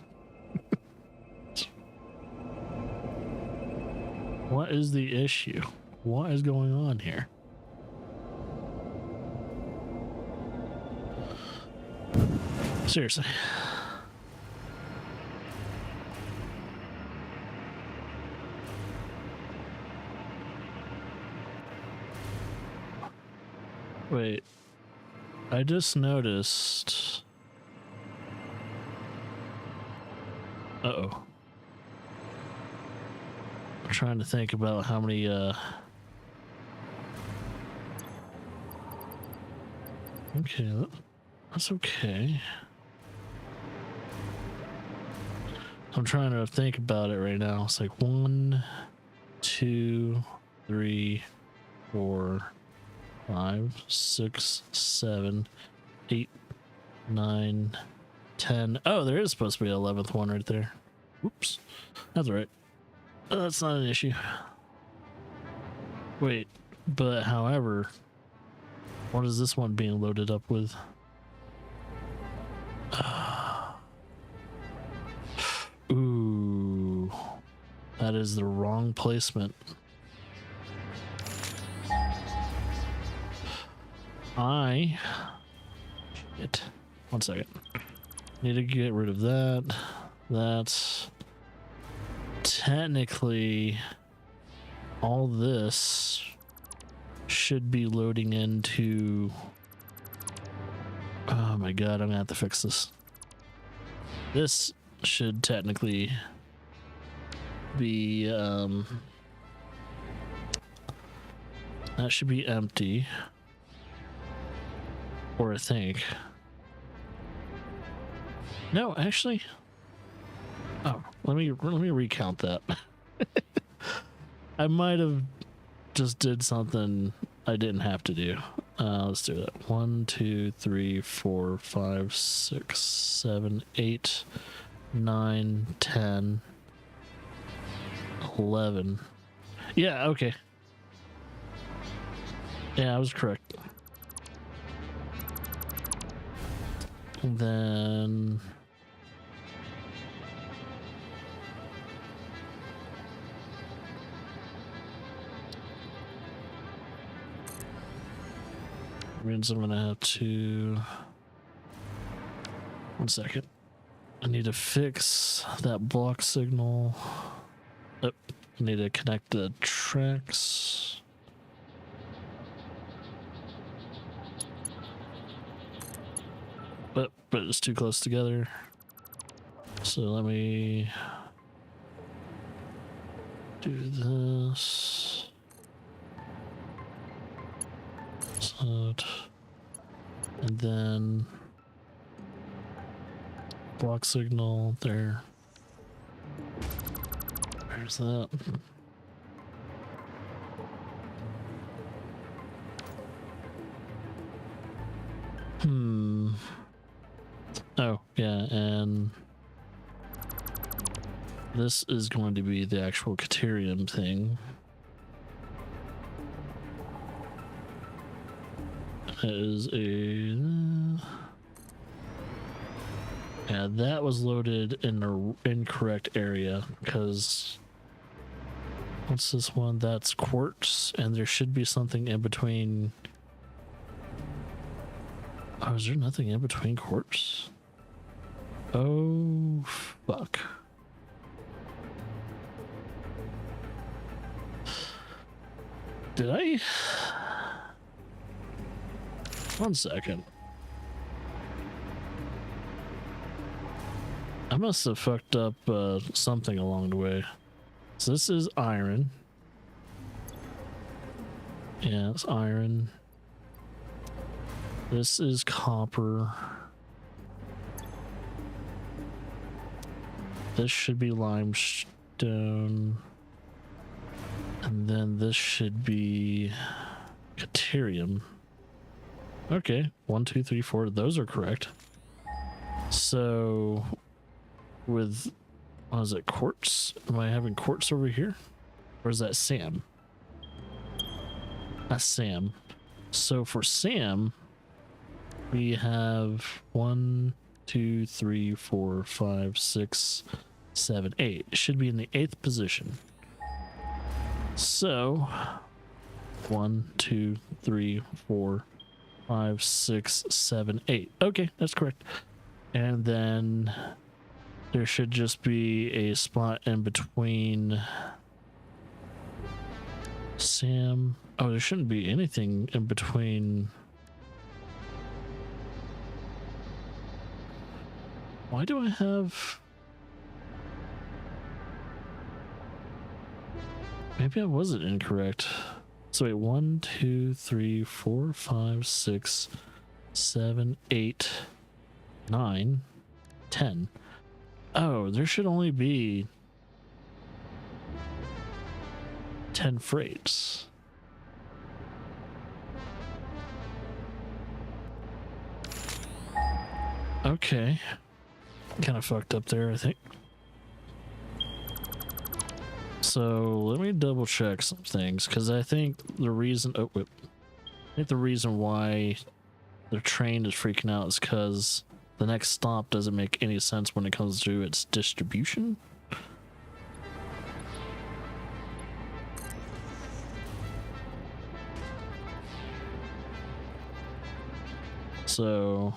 What is the issue? What is going on here? Seriously. Wait, I just noticed. Uh-oh. I'm trying to think about how many, okay, that's okay. I'm trying to think about it right now. It's like 1, 2, 3, 4, 5, 6, 7, 8, 9, 10. Oh, there is supposed to be an 11th one right there. Oops. That's all right. That's not an issue. Wait, but however, what is this one being loaded up with? Ooh, that is the wrong placement. Shit. 1 second. Need to get rid of that. That's technically all this should be loading into. Oh my god, I'm gonna have to fix this. This should technically be that should be empty, or I think. No, actually. Oh, let me recount that. I might have just did something I didn't have to do. Let's do that. 1, 2, 3, 4, 5, 6, 7, 8, 9, 10, 11. Yeah, okay. Yeah, I was correct. And then means I'm gonna have to. 1 second. I need to fix that block signal. Oh, I need to connect the tracks. But it's too close together. So let me do this. And then block signal there. Where's that? Oh, yeah, and this is going to be the actual Caterium thing. That is a... Yeah, that was loaded in the incorrect area, because... What's this one? That's quartz, and there should be something in between... Oh, is there nothing in between quartz? Oh, fuck. Did I? 1 second. I must have fucked up something along the way. So this is iron. Yeah, it's iron. This is copper. This should be limestone. And then this should be Caterium. Okay, 1, 2, 3, 4. Those are correct. So, with, what is it, quartz? Am I having quartz over here? Or is that Sam? That's Sam. So for Sam, we have 1, 2, 3, 4, 5, 6, 7, 8. It should be in the 8th position. So 1, 2, 3, 4, 5, 6, 7, 8. Okay, that's correct. And then there should just be a spot in between Sam. Oh, there shouldn't be anything in between. Why do I have... Maybe I wasn't incorrect. So wait, 1, 2, 3, 4, 5, 6, 7, 8, 9, 10. Oh, there should only be 10 freights. Okay. Kind of fucked up there, I think. So let me double check some things, because I think the reason the reason why the train is freaking out is because the next stop doesn't make any sense when it comes to its distribution. So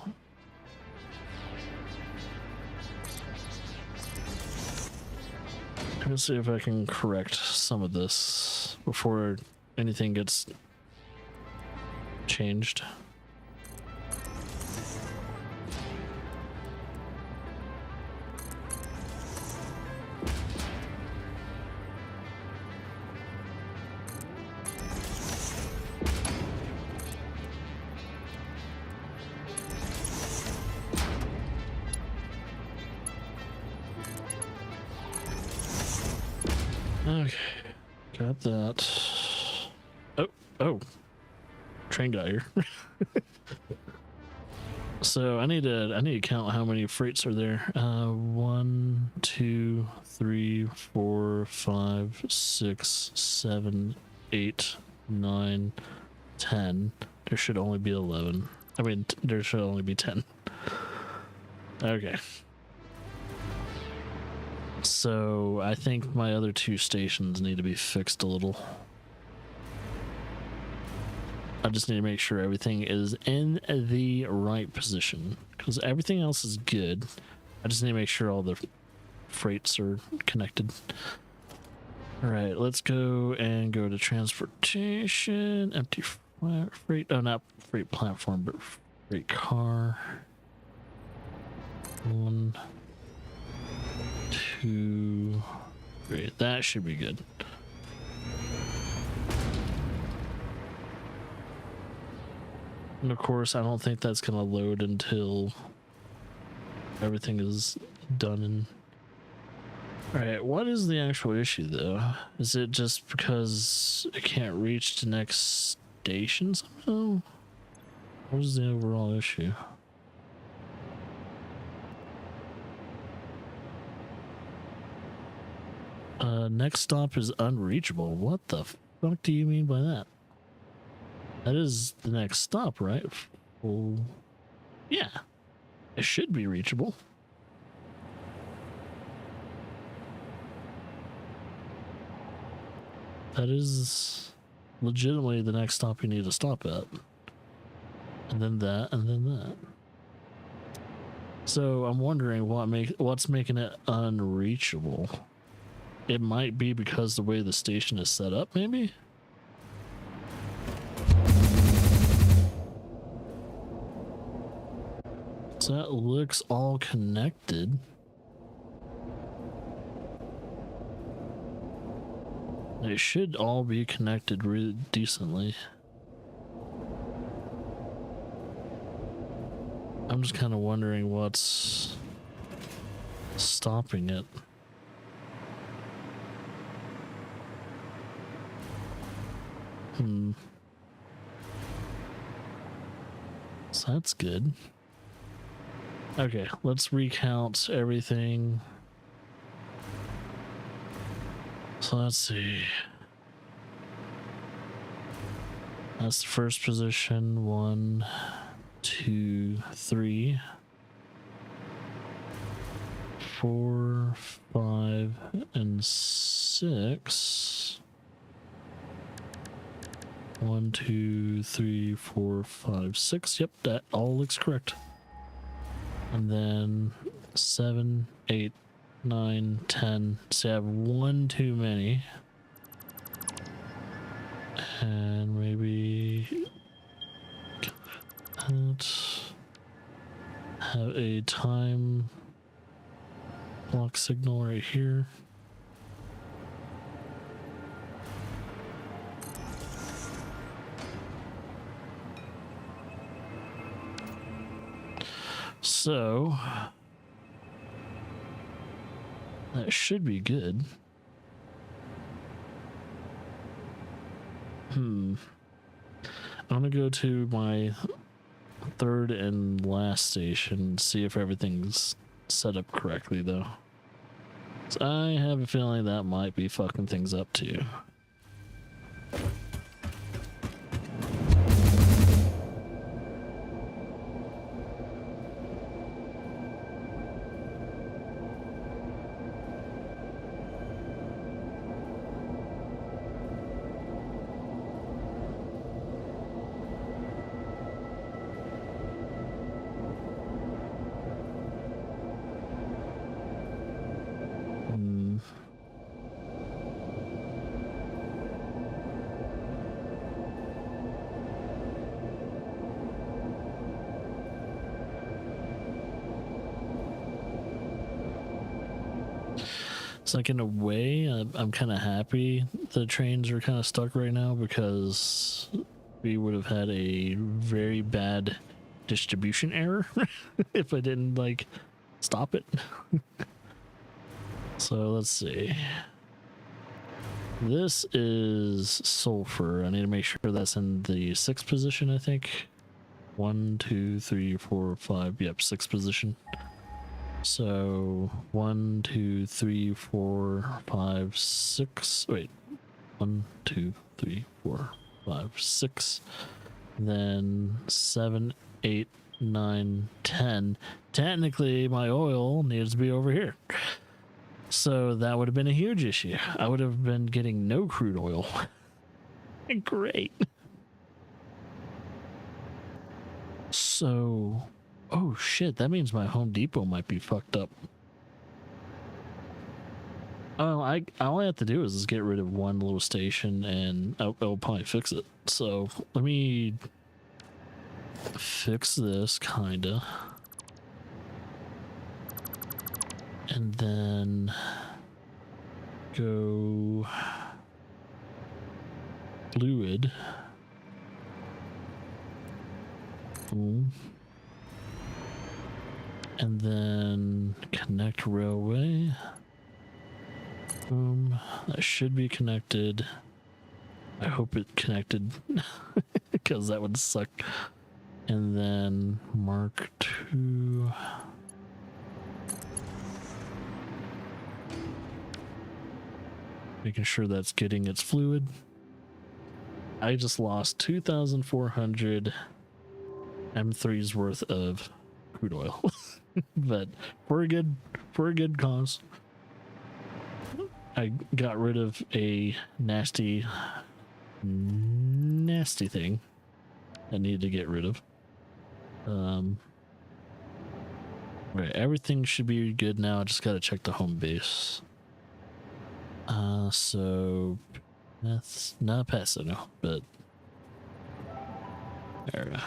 let's see if I can correct some of this before anything gets changed. Okay, got that. Oh, train got here. So I need to count how many freights are there. 1, 2, 3, 4, 5, 6, 7, 8, 9, 10. There should only be 11. I mean, there should only be 10. Okay. So I think my other 2 stations need to be fixed a little. I just need to make sure everything is in the right position, because everything else is good. I just need to make sure all the freights are connected. All right, let's go to transportation. Empty freight. Oh, not freight platform, but freight car. 1, 2, 3. That should be good. And of course, I don't think that's going to load until everything is done. And alright, what is the actual issue though? Is it just because it can't reach the next station somehow? What is the overall issue? Next stop is unreachable. What the fuck do you mean by that? That is the next stop, right? Well, yeah. It should be reachable. That is legitimately the next stop you need to stop at. And then that, and then that. So I'm wondering what's making it unreachable. It might be because the way the station is set up, maybe? So that looks all connected. It should all be connected really decently. I'm just kind of wondering what's stopping it. So that's good. Okay, let's recount everything. So let's see. That's the first position. 1, 2, 3, 4, 5, and 6. 1, 2, 3, 4, 5, 6. Yep, that all looks correct. And then 7, 8, 9, 10. So I have one too many. And maybe have a time block signal right here. So that should be good. I'm gonna go to my third and last station and see if everything's set up correctly though. So I have a feeling that might be fucking things up too. It's like in a way, I'm kind of happy the trains are kind of stuck right now because we would have had a very bad distribution error if I didn't like stop it. So let's see. This is sulfur. I need to make sure that's in the 6th position, I think. 1, 2, 3, 4, 5. Yep, 6th position. So 1, 2, 3, 4, 5, 6. Wait, 1, 2, 3, 4, 5, 6. Then 7, 8, 9, 10. Technically, my oil needs to be over here. So that would have been a huge issue. I would have been getting no crude oil. Great. So, oh shit, that means my Home Depot might be fucked up. Oh, all I have to do is just get rid of one little station and I'll probably fix it. So let me fix this kinda. And then go fluid. Boom. And then connect railway. Boom. That should be connected. I hope it connected because that would suck. And then Mark 2. Making sure that's getting its fluid. I just lost 2,400 M3's worth of crude oil. But for a good cause. I got rid of a nasty thing I needed to get rid of. Right, everything should be good now. I just gotta check the home base. So that's not Paso, no, but there we go.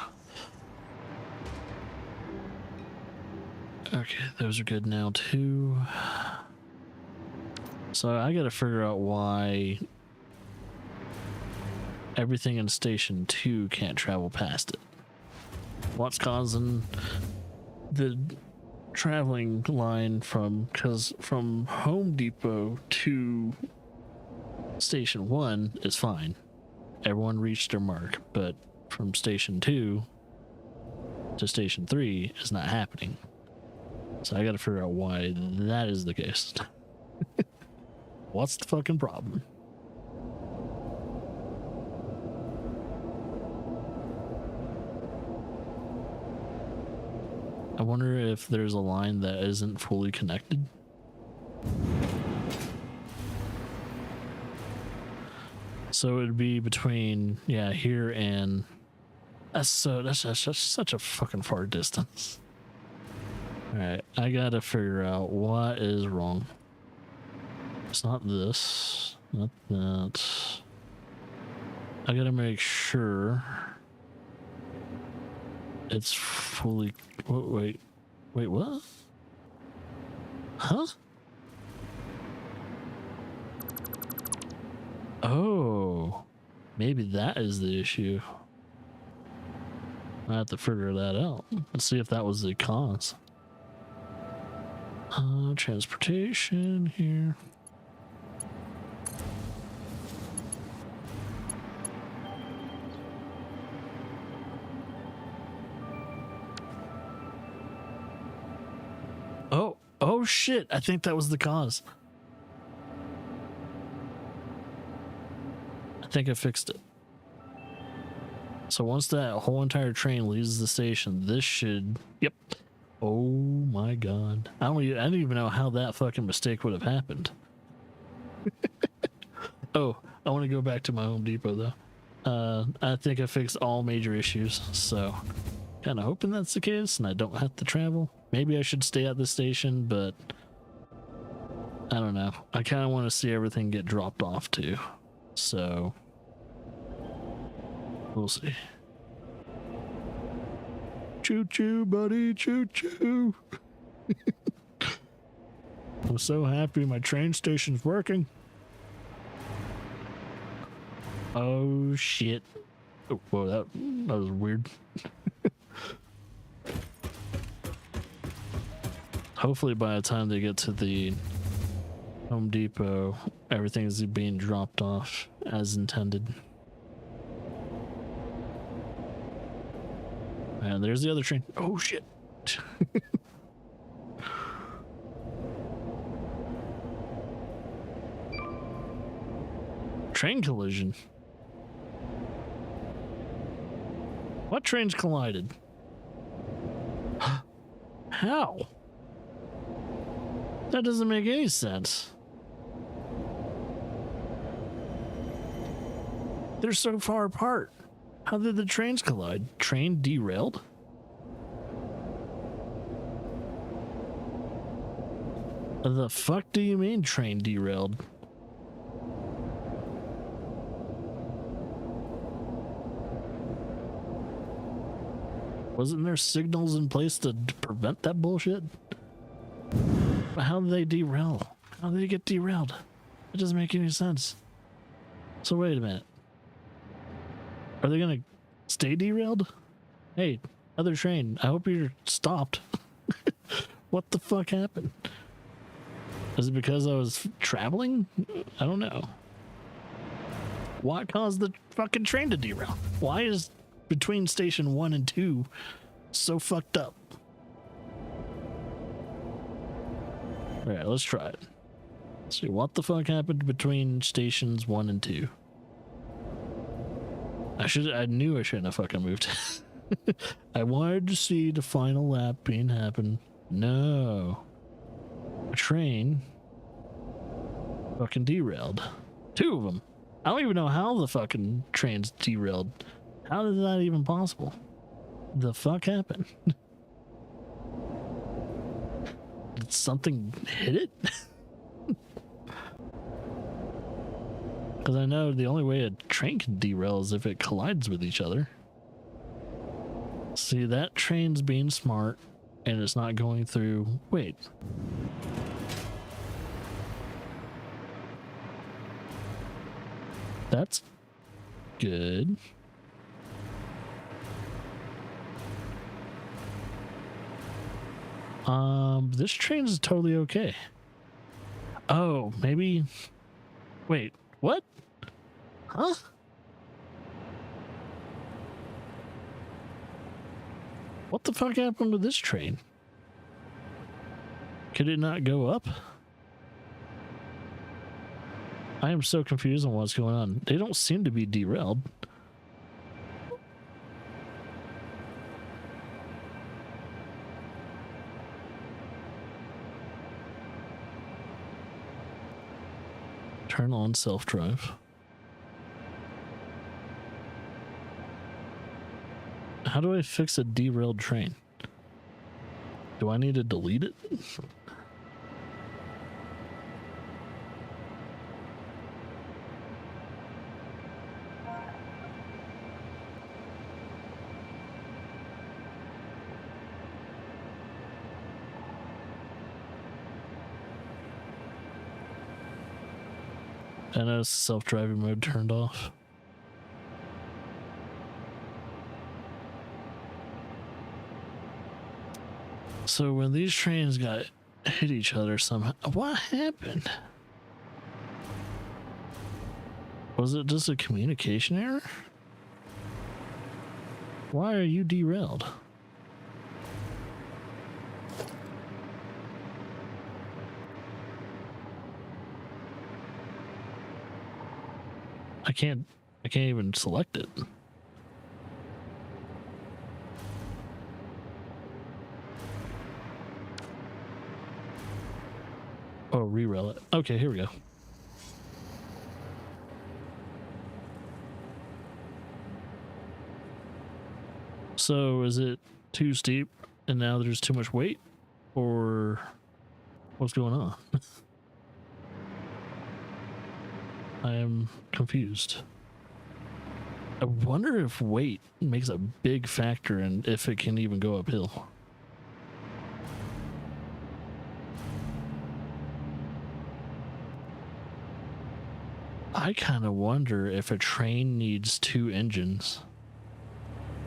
Okay, those are good now too. So I gotta figure out why everything in Station 2 can't travel past it. What's causing the traveling line from Home Depot to Station 1 is fine. Everyone reached their mark, but from Station 2 to Station 3 is not happening. So I gotta figure out why that is the case. What's the fucking problem? I wonder if there's a line that isn't fully connected. So it'd be between, yeah, here and that's such a fucking far distance. All right, I gotta figure out what is wrong. It's not this, not that. I gotta make sure it's fully. Wait, what? Huh? Oh, maybe that is the issue. I have to figure that out. Let's see if that was the cause. Transportation here. Oh shit, I think that was the cause. I think I fixed it. So once that whole entire train leaves the station, this should, yep. Oh my god. I don't even know how that fucking mistake would have happened. Oh, I want to go back to my Home Depot though. I think I fixed all major issues, so kind of hoping that's the case and I don't have to travel. Maybe I should stay at the station, but I don't know. I kind of want to see everything get dropped off too. So we'll see. Choo choo, buddy, choo choo. I'm so happy my train station's working. Oh shit. Oh, whoa, that was weird. Hopefully by the time they get to the Home Depot, everything is being dropped off as intended. And there's the other train. Oh shit. Train collision. What trains collided? How? That doesn't make any sense. They're so far apart. How did the trains collide? Train derailed? The fuck do you mean train derailed? Wasn't there signals in place to prevent that bullshit? But how did they derail? How did they get derailed? It doesn't make any sense. So wait a minute. Are they gonna stay derailed? Hey, other train, I hope you're stopped. What the fuck happened? Is it because I was traveling? I don't know. What caused the fucking train to derail? Why is between station 1 and 2 so fucked up? Alright, let's try it. Let's see what the fuck happened between stations 1 and 2. I knew I shouldn't have fucking moved. I wanted to see the final lap being happen. No. A train fucking derailed. 2 of them. I don't even know how the fucking trains derailed. How is that even possible? The fuck happened? Did something hit it? Because I know the only way a train can derail is if it collides with each other. See, that train's being smart and it's not going through. Wait. That's good. This train is totally okay. Oh, maybe. Wait, what? Huh? What the fuck happened to this train? Could it not go up? I am so confused on what's going on. They don't seem to be derailed. Turn on self-drive. How do I fix a derailed train? Do I need to delete it? And as self-driving mode turned off. So when these trains got hit each other somehow, what happened? Was it just a communication error? Why are you derailed? I can't even select it. Oh, re-rail it. Okay, here we go. So is it too steep and now there's too much weight, or what's going on? I am confused. I wonder if weight makes a big factor in if it can even go uphill. I kind of wonder if a train needs two engines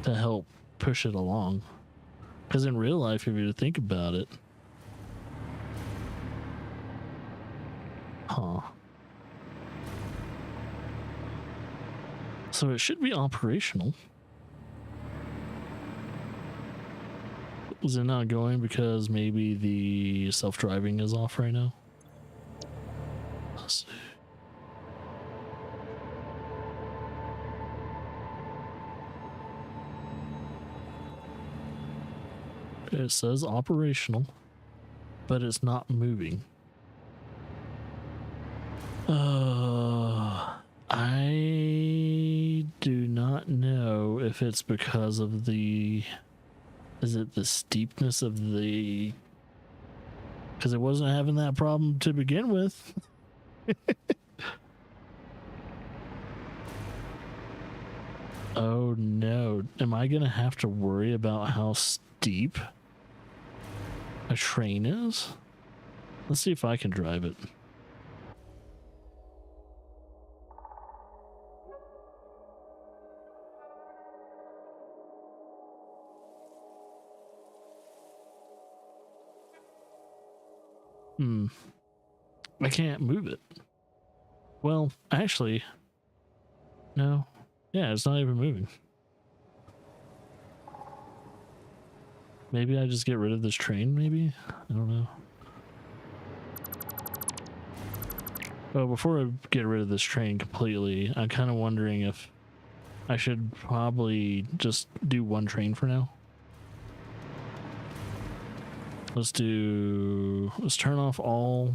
to help push it along. Because in real life, if you think about it, so it should be operational. Is it not going because maybe the self-driving is off right now? Let's see. It says operational, but it's not moving. I do not know if it's because of the... Is it the steepness of the... Because it wasn't having that problem to begin with. Oh no. Am I going to have to worry about how steep a train is? Let's see if I can drive it. I can't move it. Well, actually, no. Yeah, it's not even moving. Maybe I just get rid of this train, maybe? I don't know. Well, before I get rid of this train completely, I'm kind of wondering if I should probably just do one train for now. Let's turn off all.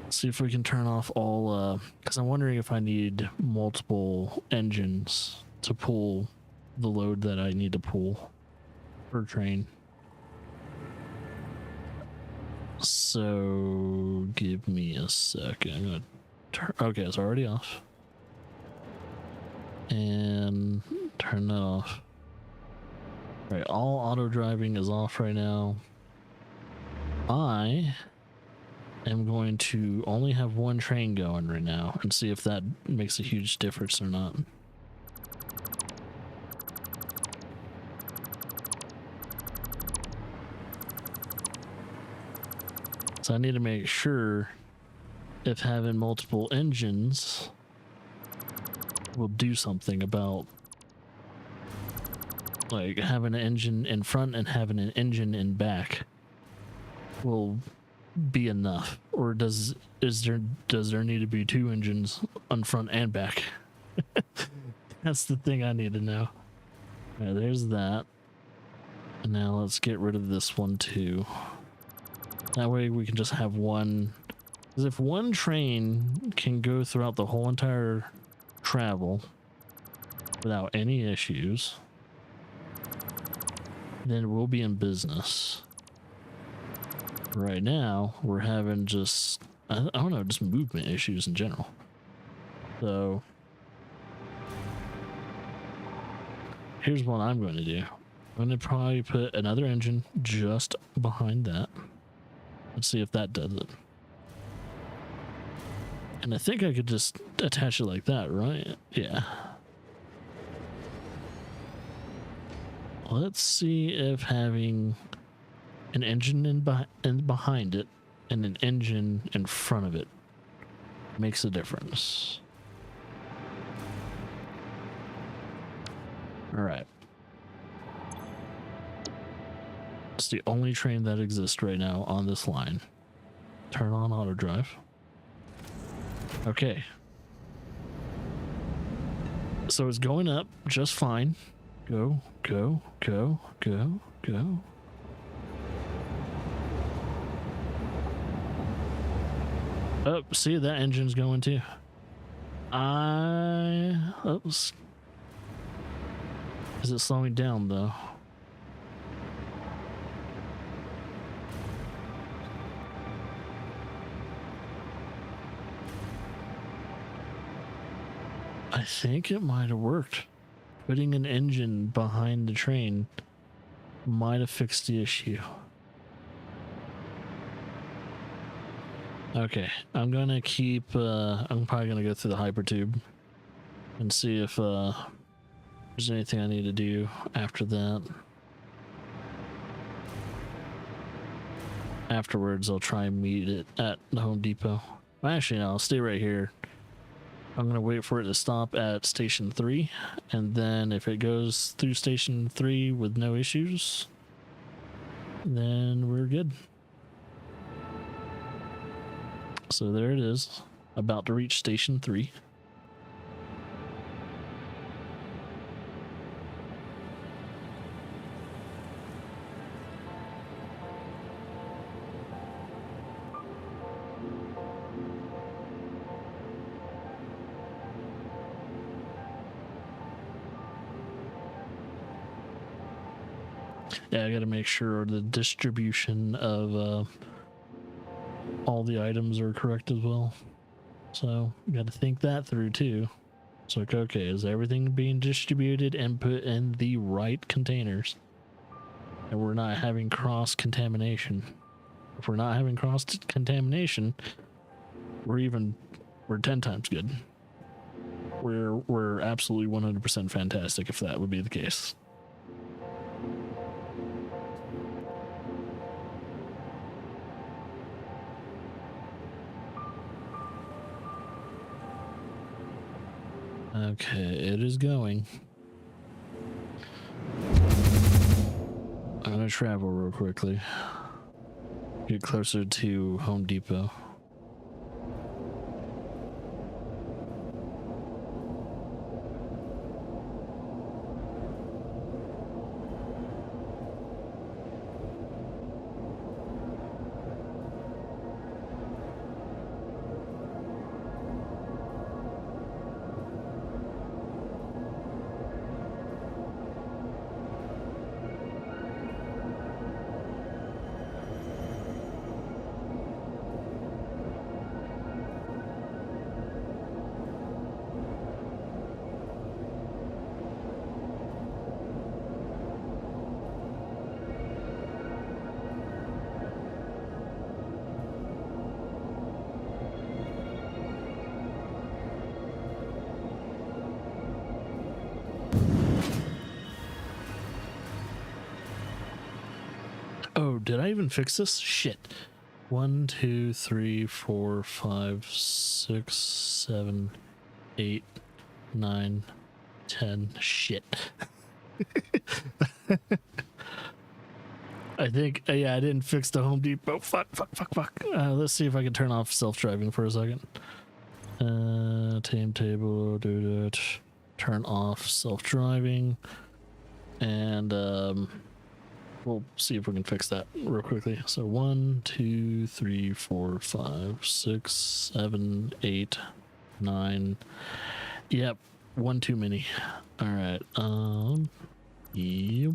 Let's see if we can turn off all, because I'm wondering if I need multiple engines to pull the load that I need to pull per train. So give me a second. I'm gonna turn. Okay, it's already off. And turn that off. All right, all auto driving is off right now. I am going to only have one train going right now and see if that makes a huge difference or not. So I need to make sure if having multiple engines will do something about like having an engine in front and having an engine in back will be enough, or does there need to be two engines on front and back? That's the thing I need to know. Right, there's that. And now let's get rid of this one too. That way we can just have one. Because if one train can go throughout the whole entire travel without any issues, then we'll be in business. Right now, we're having just, I don't know, just movement issues in general. So, here's what I'm going to do. I'm going to probably put another engine just behind that. Let's see if that does it. And I think I could just attach it like that, right? Yeah. Let's see if having an engine in behind it and an engine in front of it makes a difference. All right. It's the only train that exists right now on this line. Turn on auto drive. Okay. So it's going up just fine. Go, go, go, go, go. Oh, see, that engine's going too. Oops. Is it slowing down though? I think it might have worked. Putting an engine behind the train might have fixed the issue. Okay, I'm gonna keep, I'm probably gonna go through the hypertube and see if there's anything I need to do after that. Afterwards, I'll try and meet it at the Home Depot. Actually, no, I'll stay right here. I'm gonna wait for it to stop at Station 3, and then if it goes through Station 3 with no issues, then we're good. So there it is, about to reach Station 3. Yeah, I gotta make sure the distribution of all the items are correct as well. So, you gotta think that through too. It's like, okay, is everything being distributed and put in the right containers? And we're not having cross-contamination. If we're not having cross-contamination, we're 10 times good. We're absolutely 100% fantastic if that would be the case. Okay, it is going. I'm gonna travel real quickly. Get closer to Home Depot. Oh, did I even fix this? Shit. 1, 2, 3, 4, 5, 6, 7, 8, 9, 10. Shit. I think, yeah, I didn't fix the Home Depot. Fuck. Let's see if I can turn off self-driving for a second. Timetable, do that. Turn off self-driving. And we'll see if we can fix that real quickly. So 1, 2, 3, 4, 5, 6, 7, 8, 9. Yep, one too many. All right. Yep.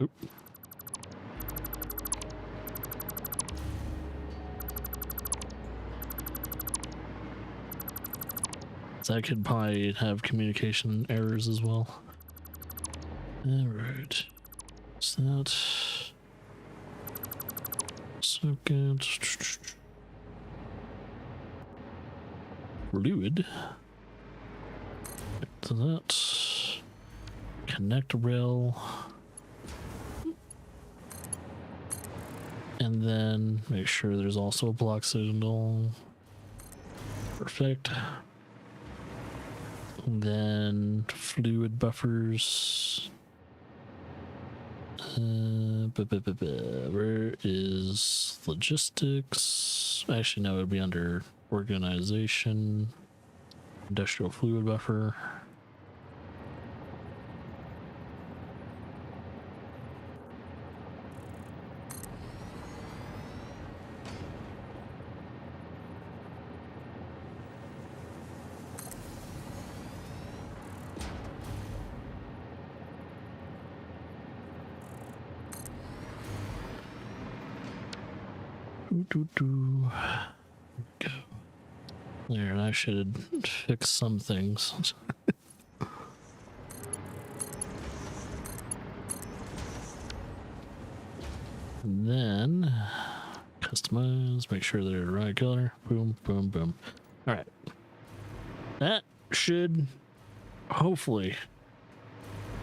Oop. So that could probably have communication errors as well. All right. What's that? Second. Fluid. Back to that. Connect rail. And then make sure there's also a block signal. Perfect. And then fluid buffers. Where is logistics? Actually, no, it would be under organization. Industrial fluid buffer. Go. There, and I should fix some things. And then customize, make sure they're the right color. Boom, boom, boom. All right. That should hopefully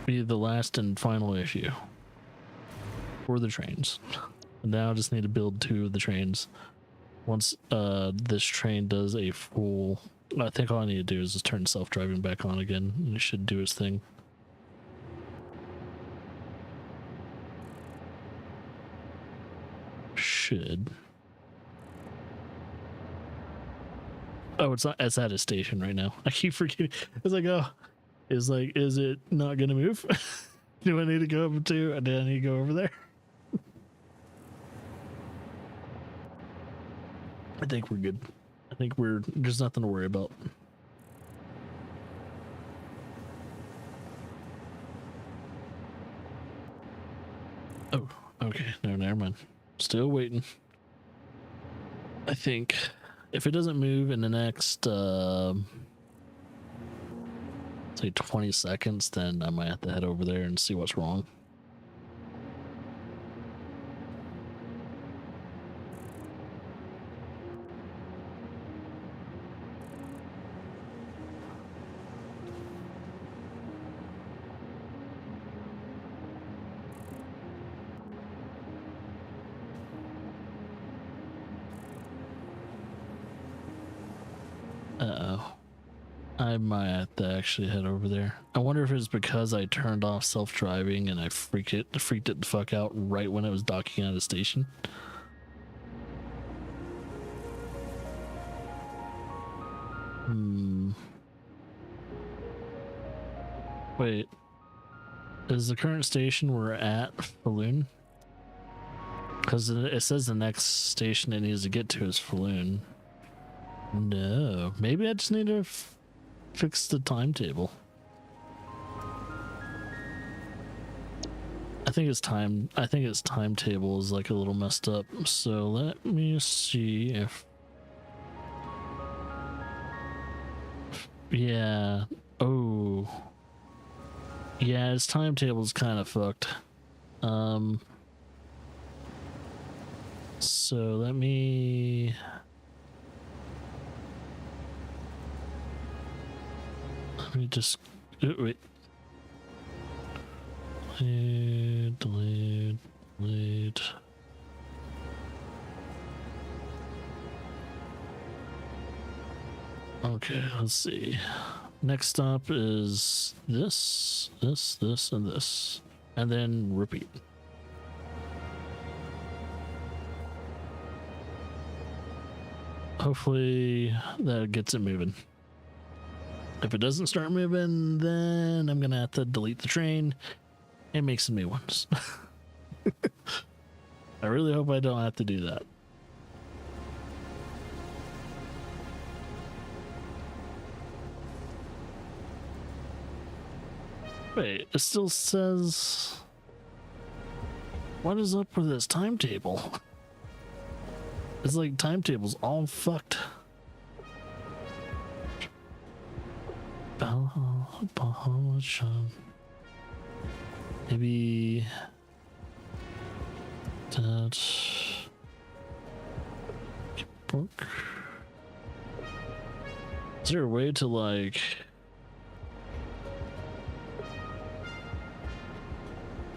be the last and final issue for the trains. Now I just need to build 2 of the trains. Once this train does a full, I think all I need to do is just turn self-driving back on again, and it should do its thing. Should. Oh, it's not. It's at a station right now. I keep forgetting. It's like, oh, is it not gonna move? Do I need to go over to? Do I need to go over there? I think we're good. I think there's nothing to worry about. Oh, okay. No, never mind. Still waiting. I think if it doesn't move in the next, say 20 seconds, then I might have to head over there and see what's wrong. Uh-oh. I might have to actually head over there. I wonder if it's because I turned off self-driving and I freaked it the fuck out right when it was docking out of the station. Wait. Is the current station we're at Falloon? Because it says the next station it needs to get to is Falloon. No, maybe I just need to fix the timetable. I think its timetable is like a little messed up. So let me see if. Yeah. Oh. Yeah, its timetable is kind of fucked. So let me. Let me just wait. Delete. Lead. Okay, let's see. Next up is this, and this. And then repeat. Hopefully that gets it moving. If it doesn't start moving, then I'm gonna have to delete the train and make some new ones. I really hope I don't have to do that. Wait, it still says... What is up with this timetable? It's like timetable's all fucked. Maybe that book. Is there a way to like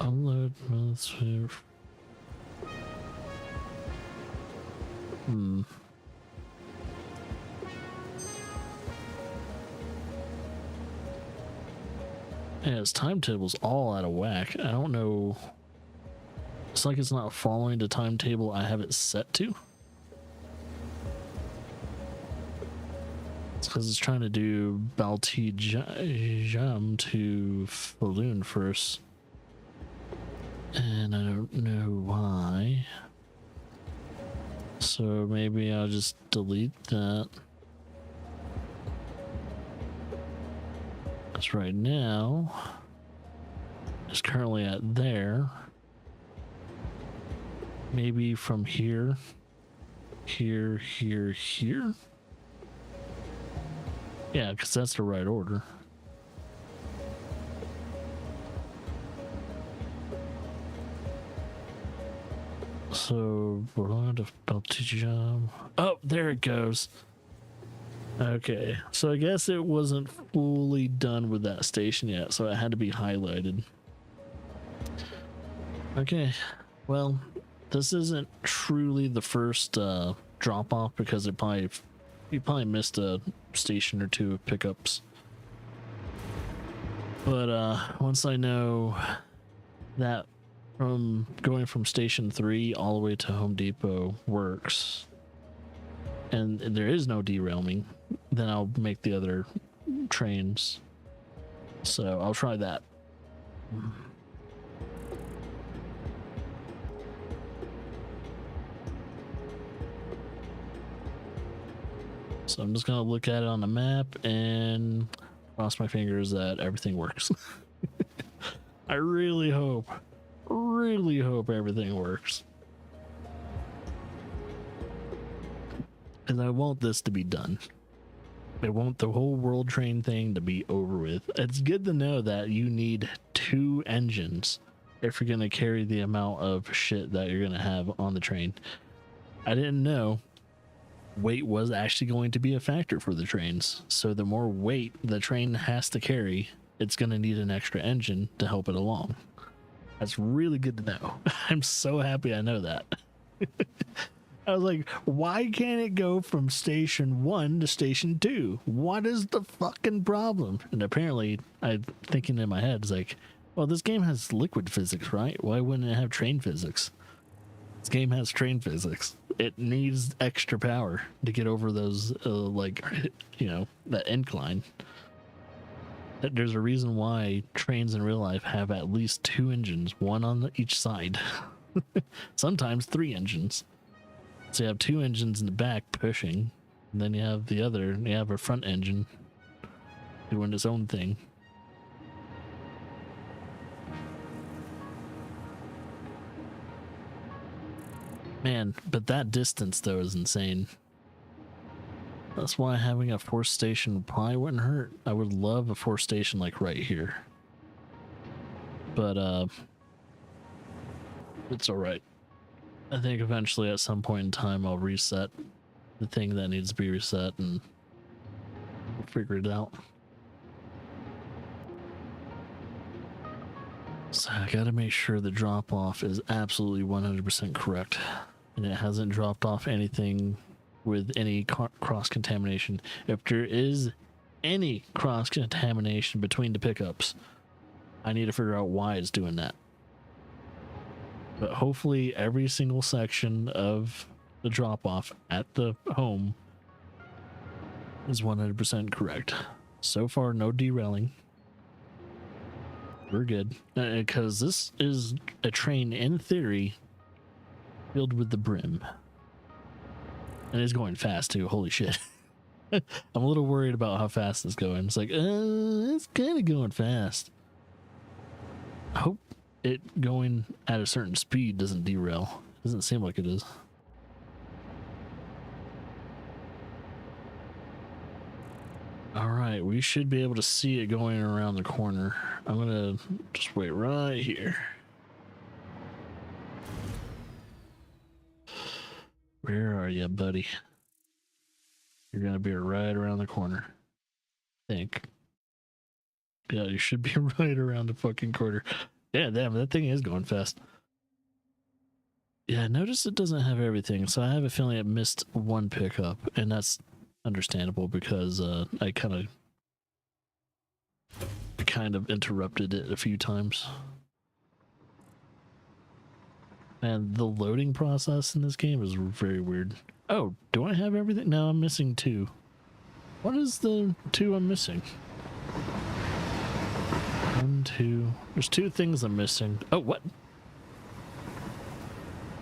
unload military? Yeah, his timetable's all out of whack. I don't know. It's like it's not following the timetable I have it set to. It's because it's trying to do Baltijam to Falloon first. And I don't know why. So maybe I'll just delete that. Because right now, it's currently at there. Maybe from here, here, here, here. Yeah, because that's the right order. So, oh, there it goes. Okay, so I guess it wasn't fully done with that station yet, so it had to be highlighted. Okay, well, this isn't truly the first drop off because you probably missed a station or two of pickups. But once I know that from going from station 3 all the way to Home Depot works, and there is no derailment, then I'll make the other trains. So I'll try that. So I'm just gonna look at it on the map and cross my fingers that everything works. I really hope everything works. And I want this to be done. I want the whole world train thing to be over with. It's good to know that you need 2 engines if you're going to carry the amount of shit that you're going to have on the train. I didn't know weight was actually going to be a factor for the trains. So the more weight the train has to carry, it's going to need an extra engine to help it along. That's really good to know. I'm so happy I know that. I was like, why can't it go from station 1 to station 2? What is the fucking problem? And apparently, I'm thinking in my head, it's like, well, this game has liquid physics, right? Why wouldn't it have train physics? This game has train physics. It needs extra power to get over those, that incline. There's a reason why trains in real life have at least 2 engines, one on each side. Sometimes 3 engines. So you have 2 engines in the back pushing, and then you have a front engine doing its own thing. Man, but that distance though is insane. That's why having a 4th station probably wouldn't hurt. I would love a 4th station like right here. But it's alright. I think eventually at some point in time I'll reset the thing that needs to be reset and figure it out. So I gotta make sure the drop off is absolutely 100% correct. And it hasn't dropped off anything with any cross contamination. If there is any cross contamination between the pickups, I need to figure out why it's doing that. But hopefully every single section of the drop off at the home is 100% correct. So far, no derailing. We're good. Because this is a train, in theory, filled with the brim. And it's going fast, too. Holy shit. I'm a little worried about how fast it's going. It's like, it's kind of going fast. I hope it going at a certain speed doesn't derail. Doesn't seem like it is. All right, we should be able to see it going around the corner. I'm gonna just wait right here. Where are you, buddy? You're gonna be right around the corner, I think. Yeah, you should be right around the fucking corner. Yeah, damn, that thing is going fast. Yeah, notice it doesn't have everything, so I have a feeling it missed one pickup, and that's understandable because I kind of interrupted it a few times. And the loading process in this game is very weird. Oh, do I have everything? No, I'm missing 2. What is the 2 I'm missing? 1, 2. There's 2 things I'm missing. Oh, what?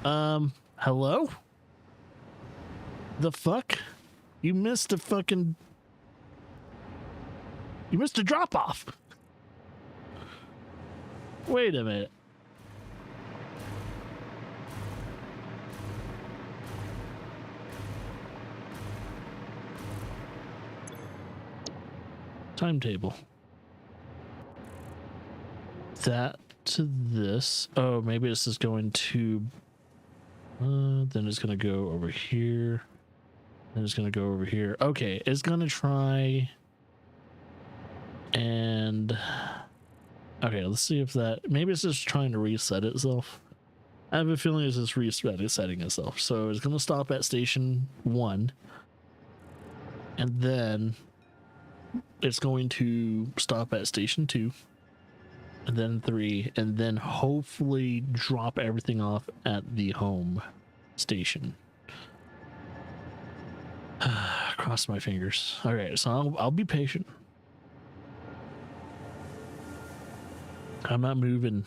Hello? The fuck? You missed a fucking... You missed a drop-off. Wait a minute. Timetable. That to this. Oh, maybe this is going to... then it's going to go over here. Then it's going to go over here. Okay, it's going to try... And... Okay, let's see if that... Maybe it's just trying to reset itself. I have a feeling it's just resetting itself. So it's going to stop at station 1. And then... It's going to stop at station 2. And then 3. And then hopefully drop everything off at the home station. Cross my fingers. Alright, so I'll be patient. I'm not moving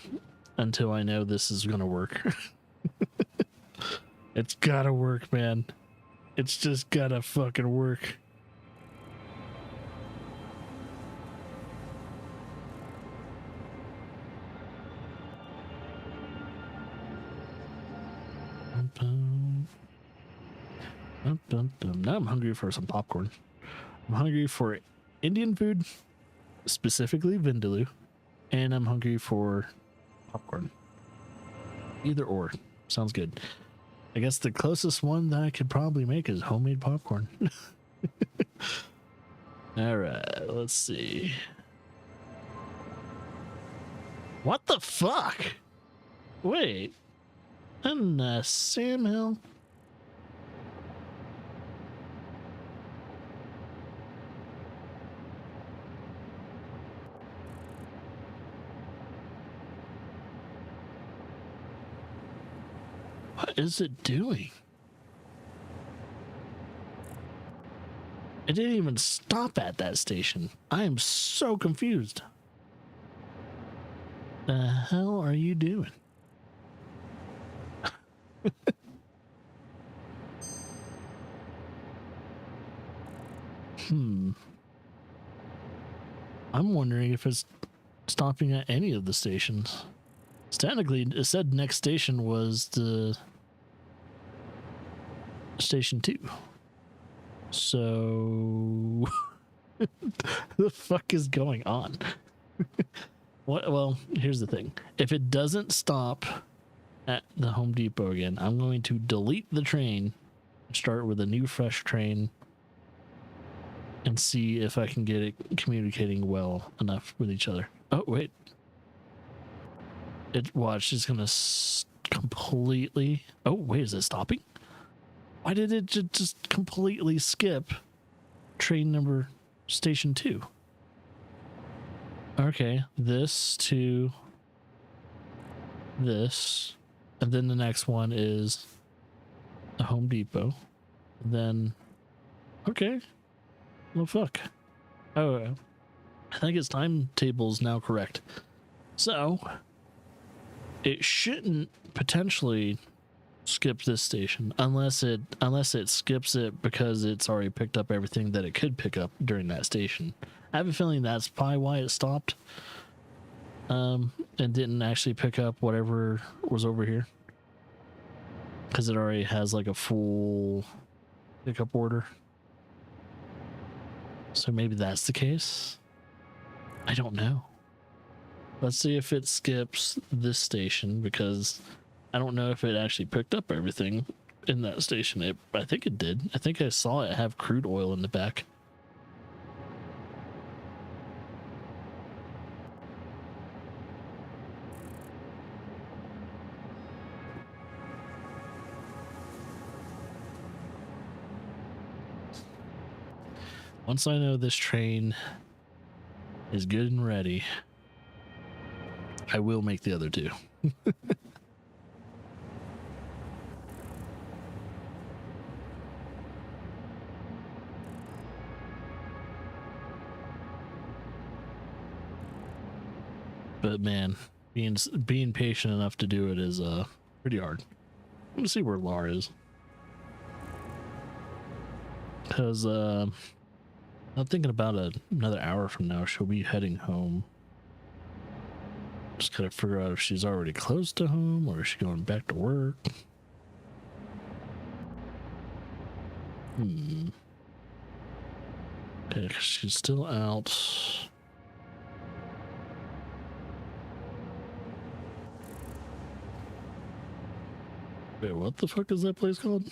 until I know this is gonna work. It's gotta work, man. It's just gotta fucking work. Now I'm hungry for some popcorn. I'm hungry for Indian food, specifically vindaloo, and I'm hungry for popcorn. Either or. Sounds good. I guess the closest one that I could probably make is homemade popcorn. Alright, let's see. What the fuck? Wait. And Sam Hill. What is it doing? It didn't even stop at that station. I am so confused. The hell are you doing? I'm wondering if it's stopping at any of the stations. Technically, it said next station was the station 2. So the fuck is going on? What? Well, here's the thing. If it doesn't stop at the Home Depot again, I'm going to delete the train, start with a new fresh train, and see if I can get it communicating well enough with each other. Oh, wait. It watch is gonna completely. Oh wait, is it stopping? Why did it just completely skip train number station 2? Okay, this to this, and then the next one is a Home Depot. Then, okay, well fuck. Oh, I think its timetable is now correct. So it shouldn't potentially skip this station unless it skips it because it's already picked up everything that it could pick up during that station. I have a feeling that's probably why it stopped. And didn't actually pick up whatever was over here. Because it already has like a full pickup order. So maybe that's the case. I don't know. Let's see if it skips this station, because I don't know if it actually picked up everything in that station. I think it did. I think I saw it have crude oil in the back. Once I know this train is good and ready, I will make the other two. But man, being patient enough to do it is pretty hard. Let me see where Laura is, because I'm thinking about another hour from now she'll be heading home. Just gotta figure out if she's already close to home or is she going back to work. Okay, she's still out. Wait, what the fuck is that place called?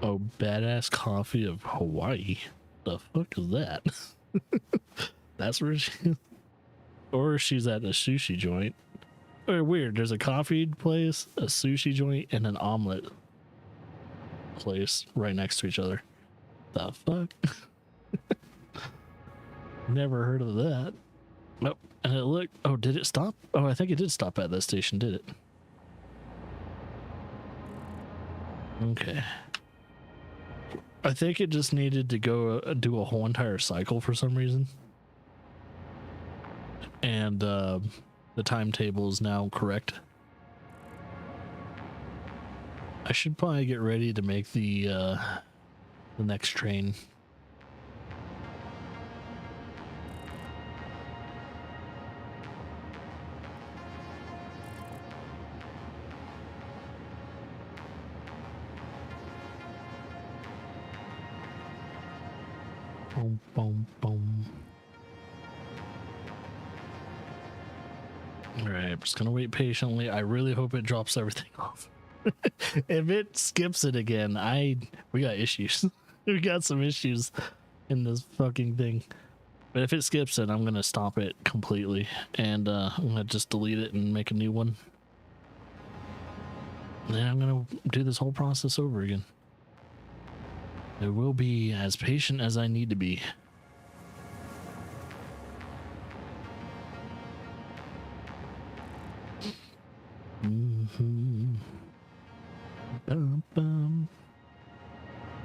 Oh, Badass Coffee of Hawaii. The fuck is that? That's where she... Or she's at a sushi joint. Oh, weird. There's a coffee place, a sushi joint, and an omelet place right next to each other. The fuck? Never heard of that. Nope. And it looked... Oh, did it stop? Oh, I think it did stop at that station, did it? Okay. I think it just needed to go do a whole entire cycle for some reason. And the timetable is now correct. I should probably get ready to make the next train. Boom, boom, boom. All right, I'm just gonna wait patiently. I really hope it drops everything off. If it skips it again, we got issues. We got some issues in this fucking thing. But if it skips it, I'm gonna stop it completely, and I'm gonna just delete it and make a new one. And then I'm gonna do this whole process over again. I will be as patient as I need to be.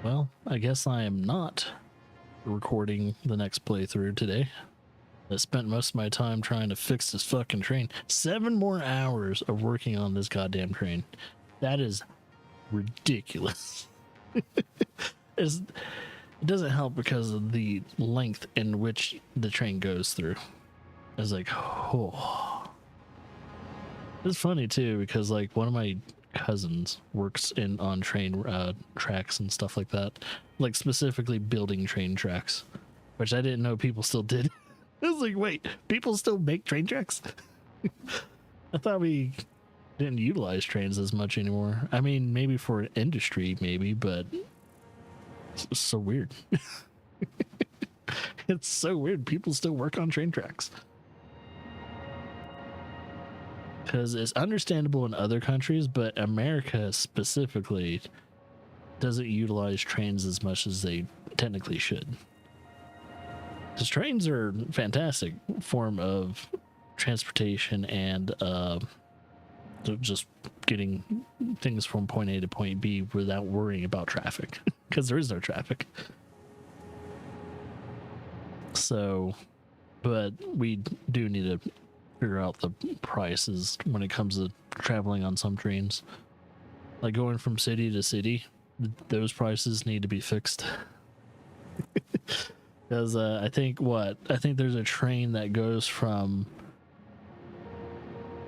Well, I guess I am not recording the next playthrough today. I spent most of my time trying to fix this fucking train. 7 more hours of working on this goddamn train. That is ridiculous. It doesn't help because of the length in which the train goes through. It's like, oh. It's funny too, because like one of my cousins works on train tracks and stuff like that, like specifically building train tracks, which I didn't know people still did. I was like, wait, people still make train tracks? I thought we didn't utilize trains as much anymore. I mean, maybe for industry, maybe, but it's so weird. It's so weird. People still work on train tracks. Because it's understandable in other countries, but America specifically doesn't utilize trains as much as they technically should. Because trains are a fantastic form of transportation and just getting things from point A to point B without worrying about traffic, because there is no traffic. So, but we do need to figure out the prices when it comes to traveling on some trains. Like going from city to city, those prices need to be fixed. Because I think there's a train that goes from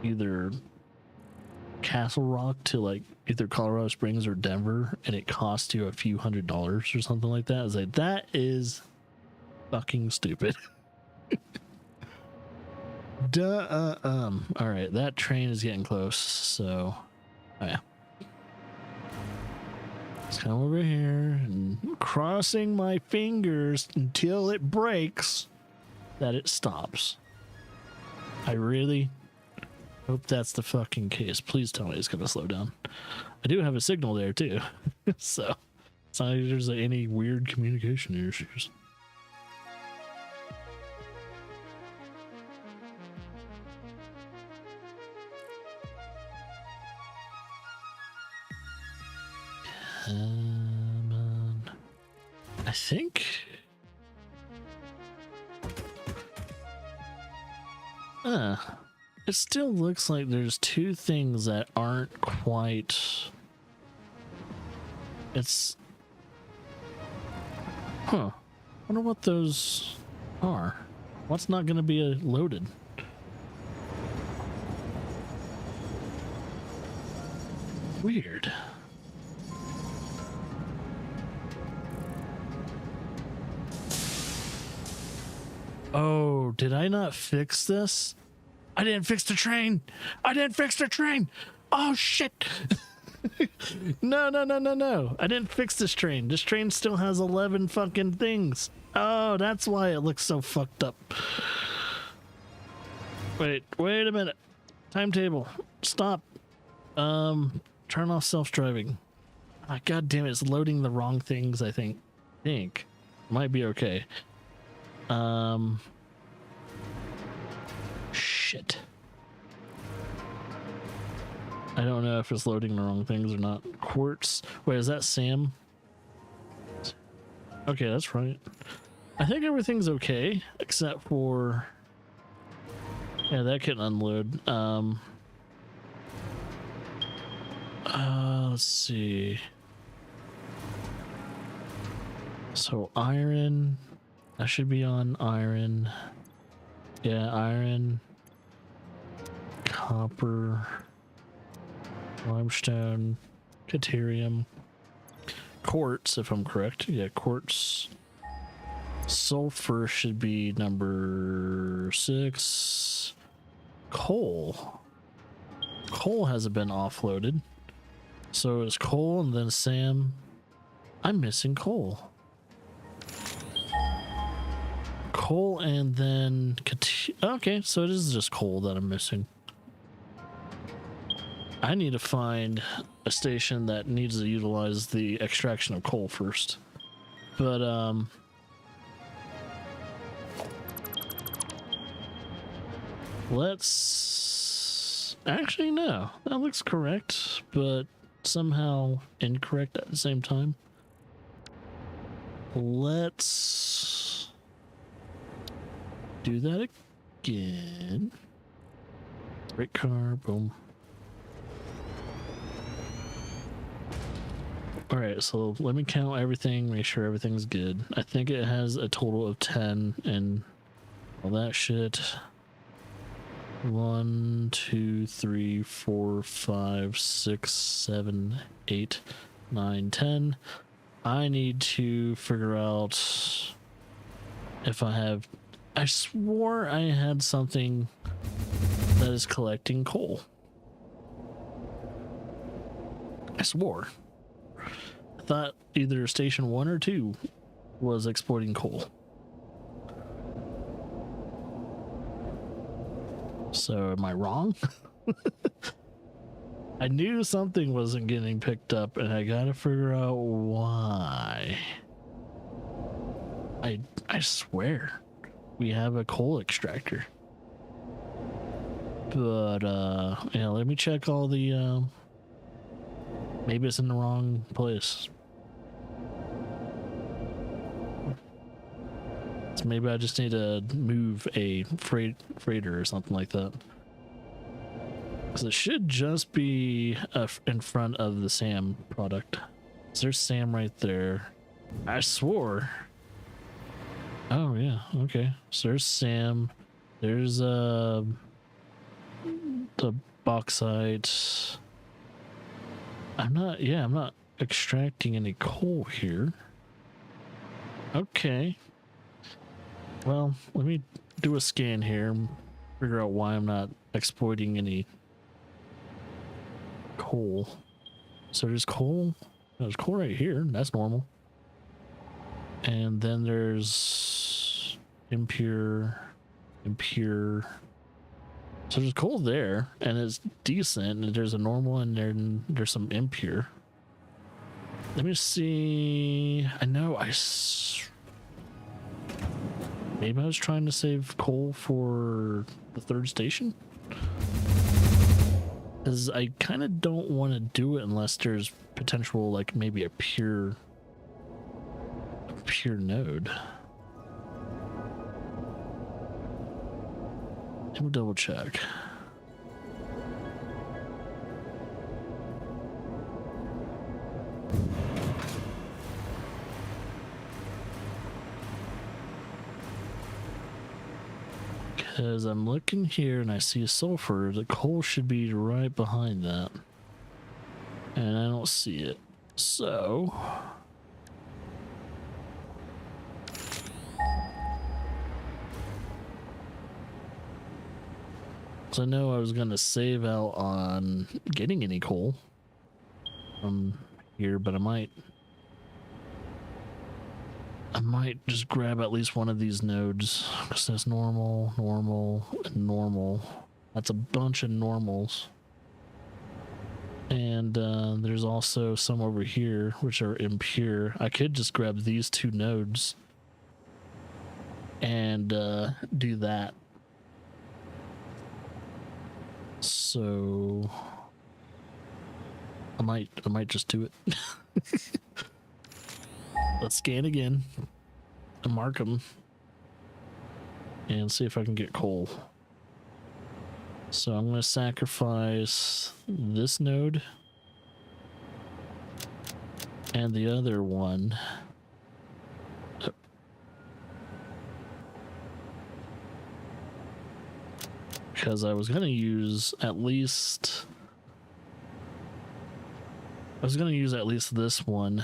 either Castle Rock to like either Colorado Springs or Denver, and it costs you a few $100s or something like that. I was like, that is fucking stupid. Duh. All right, that train is getting close. So, oh yeah, let's come over here and crossing my fingers until it breaks that it stops. I really hope that's the fucking case. Please tell me it's gonna slow down. I do have a signal there too, so it's not like there's any weird communication issues. Come on. I think it still looks like there's two things that aren't quite. It's wonder what those are. What's not going to be loaded? Weird. Oh, did I not fix this? I didn't fix the train. I didn't fix the train. Oh, shit. No. I didn't fix this train. This train still has 11 fucking things. Oh, that's why it looks so fucked up. Wait a minute. Timetable. Stop. Turn off self-driving. Ah, God damn it. It's loading the wrong things, I think. Might be okay. Shit. I don't know if it's loading the wrong things or not. Quartz. Wait, is that Sam? Okay, that's right. I think everything's okay, except for... Yeah, that can unload. Let's see. So, iron... I should be on iron. Yeah, iron, copper, limestone, deuterium, quartz, if I'm correct. Yeah, quartz. Sulfur should be number 6. Coal. Coal hasn't been offloaded. So it's coal and then Sam. I'm missing coal. Coal and then okay, so it is just coal that I'm missing. I need to find a station that needs to utilize the extraction of coal first. But let's actually no, that looks correct, but somehow incorrect at the same time. Let's do that again. Right car, boom. All right, so let me count everything, make sure everything's good. I think it has a total of 10 and all that shit. 1, 2, 3, 4, 5, 6, 7, 8, 9, 10. I need to figure out if I have... I swore I had something that is collecting coal. I swore. I thought either station 1 or 2 was exploiting coal. So am I wrong? I knew something wasn't getting picked up, and I gotta figure out why. I swear we have a coal extractor. But yeah, let me check all the maybe it's in the wrong place. So maybe I just need to move a freighter or something like that. Because it should just be in front of the SAM product. So there's SAM right there. I swore. Oh yeah, okay. So there's SAM. There's the bauxite. I'm not extracting any coal here. Okay. Well, let me do a scan here and figure out why I'm not exploiting any coal. So there's coal. There's coal right here. That's normal. And then there's impure. So there's coal there, and it's decent. And there's a normal, and there's some impure. Let me see. I know maybe I was trying to save coal for the third station. Because I kind of don't want to do it unless there's potential, like maybe a pure node. Let me double check. Because I'm looking here and I see sulfur. The coal should be right behind that. And I don't see it. So I know I was gonna save out on getting any coal from here, but I might just grab at least one of these nodes, because there's normal, and normal. That's a bunch of normals. And there's also some over here which are impure. I could just grab these two nodes and do that. So I might just do it. Let's scan again and mark them and see if I can get coal. So I'm going to sacrifice this node and the other one. Because I was going to use at least this one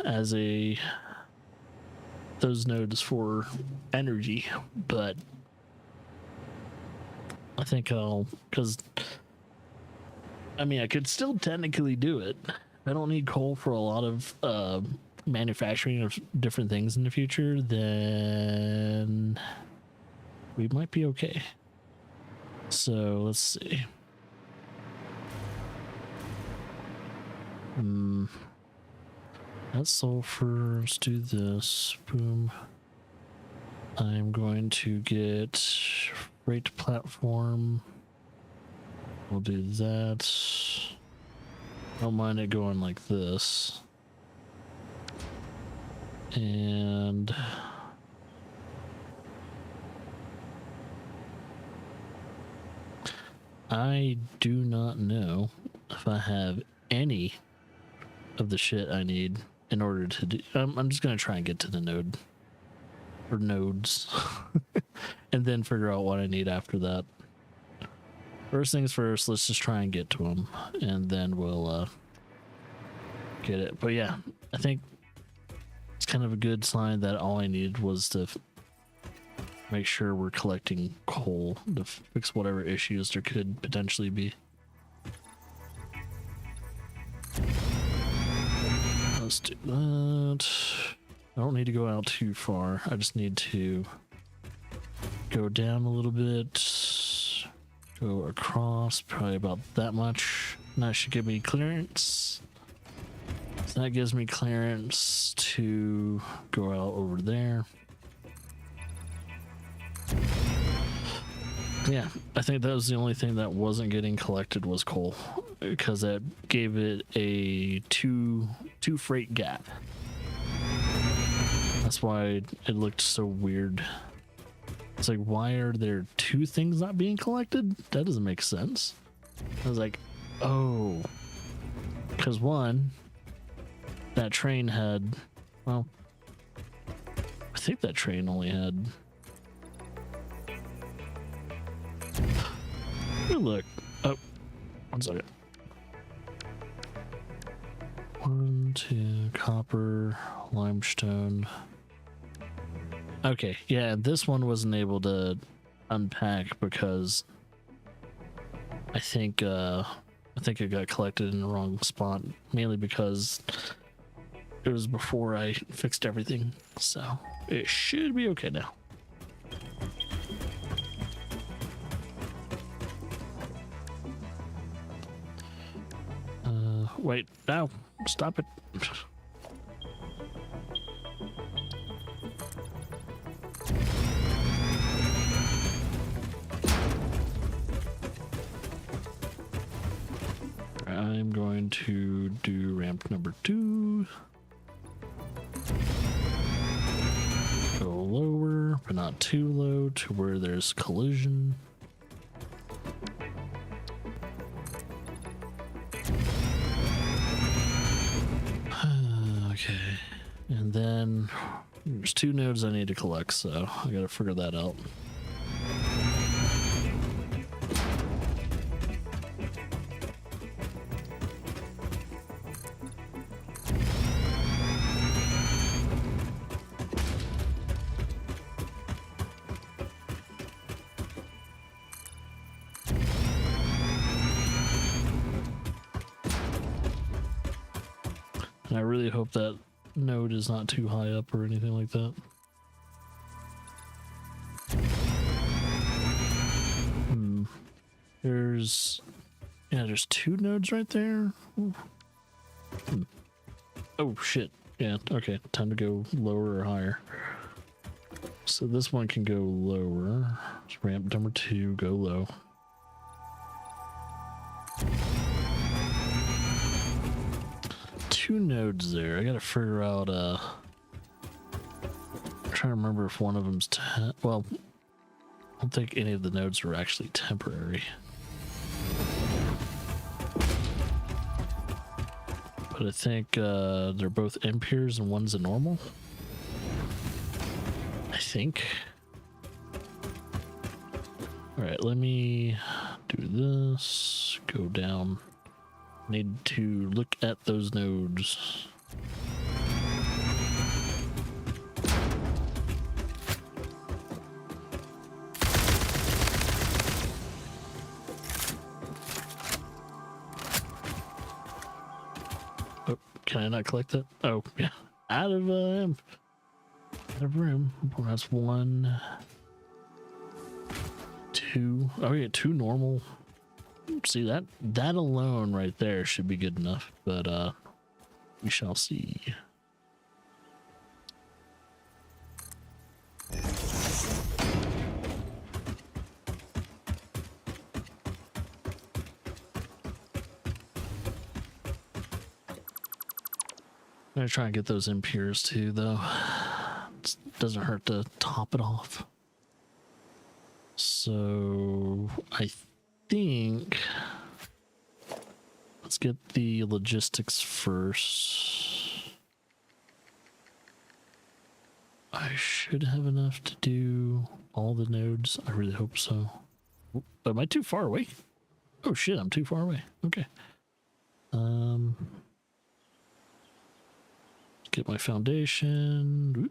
as those nodes for energy, but I think because I mean I could still technically do it. I don't need coal for a lot of manufacturing of different things in the future. Then we might be okay. So let's see. That's sulfur. Let's do this. Boom. I'm going to get freight platform. We'll do that. Don't mind it going like this. And I do not know if I have any of the shit I need in order to do. I'm just gonna try and get to the node or nodes and then figure out what I need after that. First things first, let's just try and get to them and then we'll get it. But yeah, I think it's kind of a good sign that all I needed was to make sure we're collecting coal to fix whatever issues there could potentially be. Let's do that. I don't need to go out too far. I just need to go down a little bit. Go across, probably about that much. And that should give me clearance. So that gives me clearance to go out over there. Yeah, I think that was the only thing that wasn't getting collected was coal, because that gave it a two freight gap. That's why it looked so weird. It's like, why are there two things not being collected? That doesn't make sense. I was like, oh, because one, that train had, well, I think that train only had, oh, look, oh, 1 second. 1, 2, copper, limestone. Okay, yeah, this one wasn't able to unpack because I think it got collected in the wrong spot, mainly because it was before I fixed everything, so it should be okay now. Wait, no, stop it. I'm going to do ramp number 2. Go lower, but not too low to where there's collision. Okay, and then there's 2 nodes I need to collect, so I gotta figure that out. And I really hope that node is not too high up or anything like that. There's 2 nodes right there. Oh shit. Yeah, okay, time to go lower or higher. So this one can go lower. It's ramp number 2, go low. Two nodes there. I gotta figure out I'm trying to remember if one of them's well, I don't think any of the nodes are actually temporary. But I think they're both impirs and one's a normal. I think. Alright, let me do this. Go down. Need to look at those nodes. Oh, can I not collect that? Oh, yeah. Out of room. Well, that's 1, 2. Oh, yeah, 2 normal. See, that alone right there should be good enough, but we shall see. I'm gonna try and get those impures too, though. It doesn't hurt to top it off. So I think let's get the logistics first. I should have enough to do all the nodes. I really hope so. Am I too far away? Oh shit, I'm too far away. Okay. Get my foundation.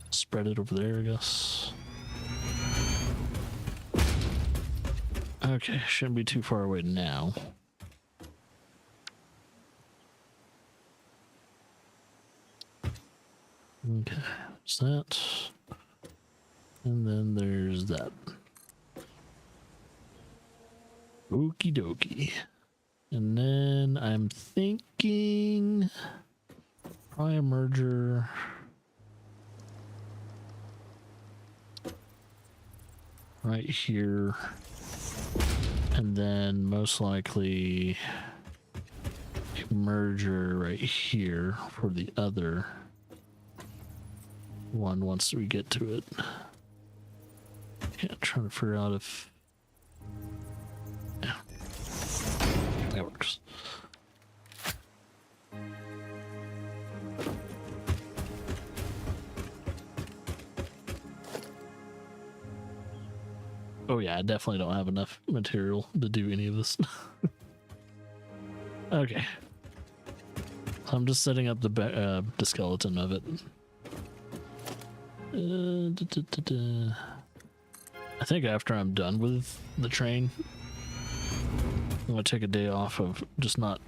Spread it over there, I guess. Okay, shouldn't be too far away now. Okay, there's that. And then there's that. Okie dokie. And then I'm thinking probably a merger. Right here. And then most likely a merger right here for the other one once we get to it. Yeah, trying to figure out if... Yeah. That works. Oh yeah, I definitely don't have enough material to do any of this. Okay. I'm just setting up the skeleton of it. I think after I'm done with the train, I'm gonna take a day off of just not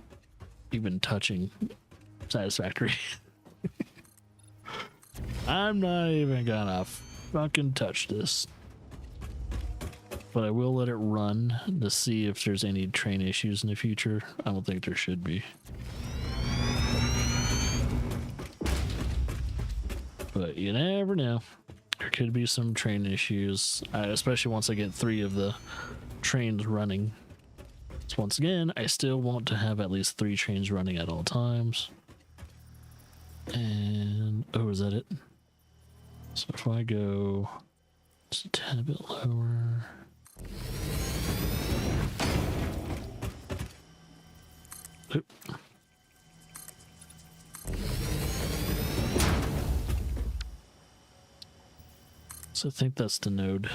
even touching Satisfactory. I'm not even gonna fucking touch this. But I will let it run to see if there's any train issues in the future. I don't think there should be. But you never know. There could be some train issues, especially once I get 3 of the trains running. So once again, I still want to have at least 3 trains running at all times. And, oh, is that it? So if I go just a tad bit lower. Oop. So I think that's the node.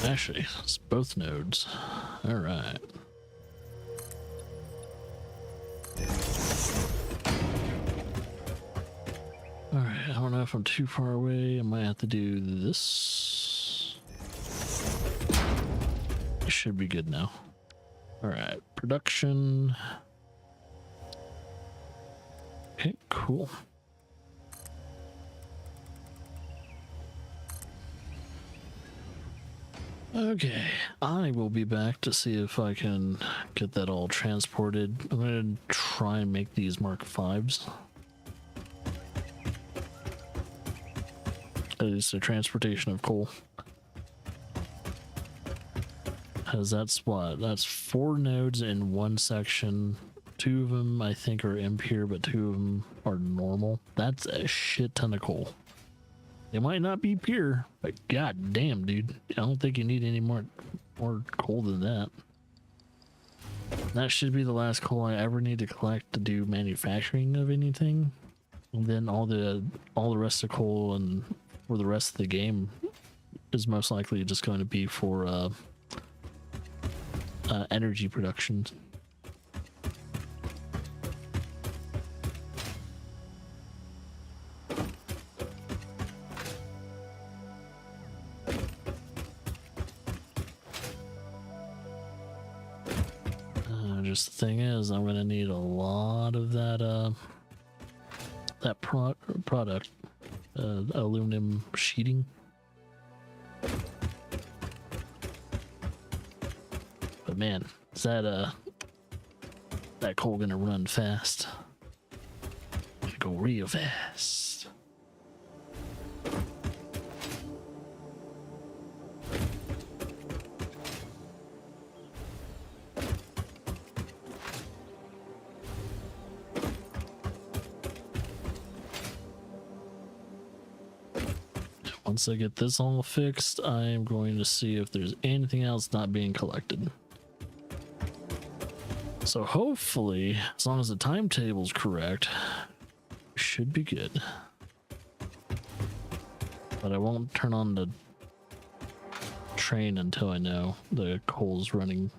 Actually, it's both nodes. All right. All right, I don't know if I'm too far away. I might have to do this. It should be good now. All right, production. Okay, cool. Okay, I will be back to see if I can get that all transported. I'm going to try and make these Mark 5s. At least the transportation of coal. Because that's what? That's 4 nodes in one section. 2 of them I think are impure, but 2 of them are normal. That's a shit ton of coal. They might not be pure, but god damn, dude. I don't think you need any more coal than that. That should be the last coal I ever need to collect to do manufacturing of anything. And then all the rest of coal and for the rest of the game is most likely just going to be for energy production. Just the thing is, I'm gonna need a lot of that product, aluminum sheeting. But man, is that coal gonna run fast? Gonna go real fast. Once I get this all fixed, I am going to see if there's anything else not being collected. So hopefully, as long as the timetable's correct, we should be good. But I won't turn on the train until I know the coal's running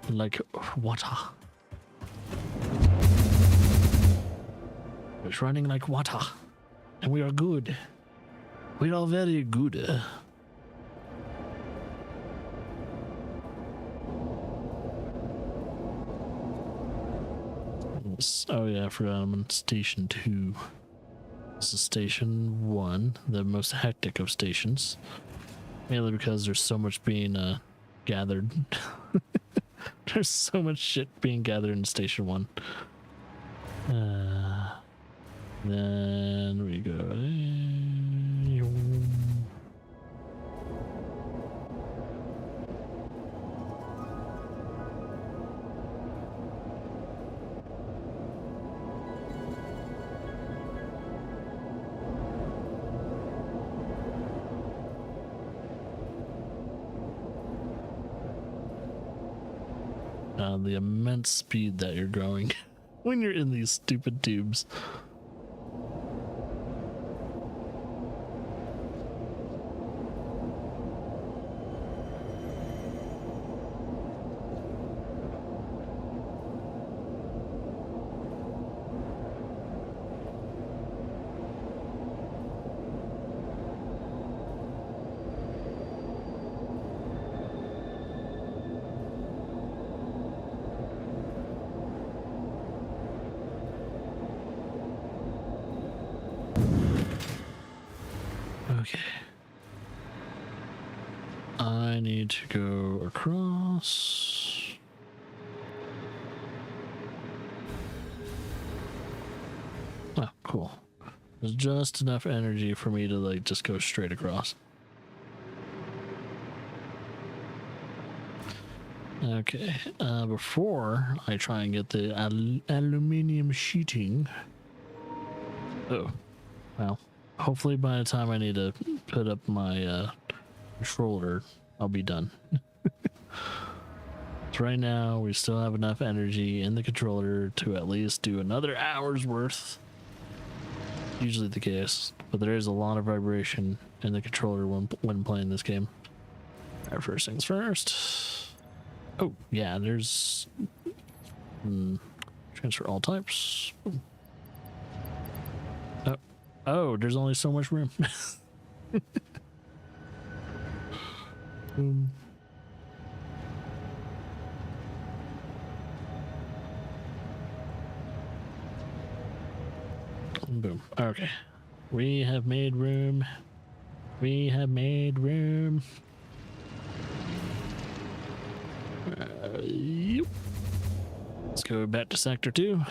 like water. it's running like water. And we are good. We are very good. Oh yeah, I forgot I'm on station 2. This is station 1, the most hectic of stations. Mainly because there's so much being gathered. There's so much shit being gathered in station 1. Then we go. The immense speed that you're going when you're in these stupid tubes. Okay. I need to go across. Oh, cool. There's just enough energy for me to like just go straight across. Okay, before I try and get the aluminium sheeting. Oh, well. Hopefully by the time I need to put up my controller, I'll be done. So right now, we still have enough energy in the controller to at least do another hour's worth. Usually the case, but there is a lot of vibration in the controller when playing this game. All right, first things first. Oh, yeah, there's... transfer all types. Oh, there's only so much room. Boom. Boom. Okay. We have made room. We have made room. Yep. Let's go back to Sector 2.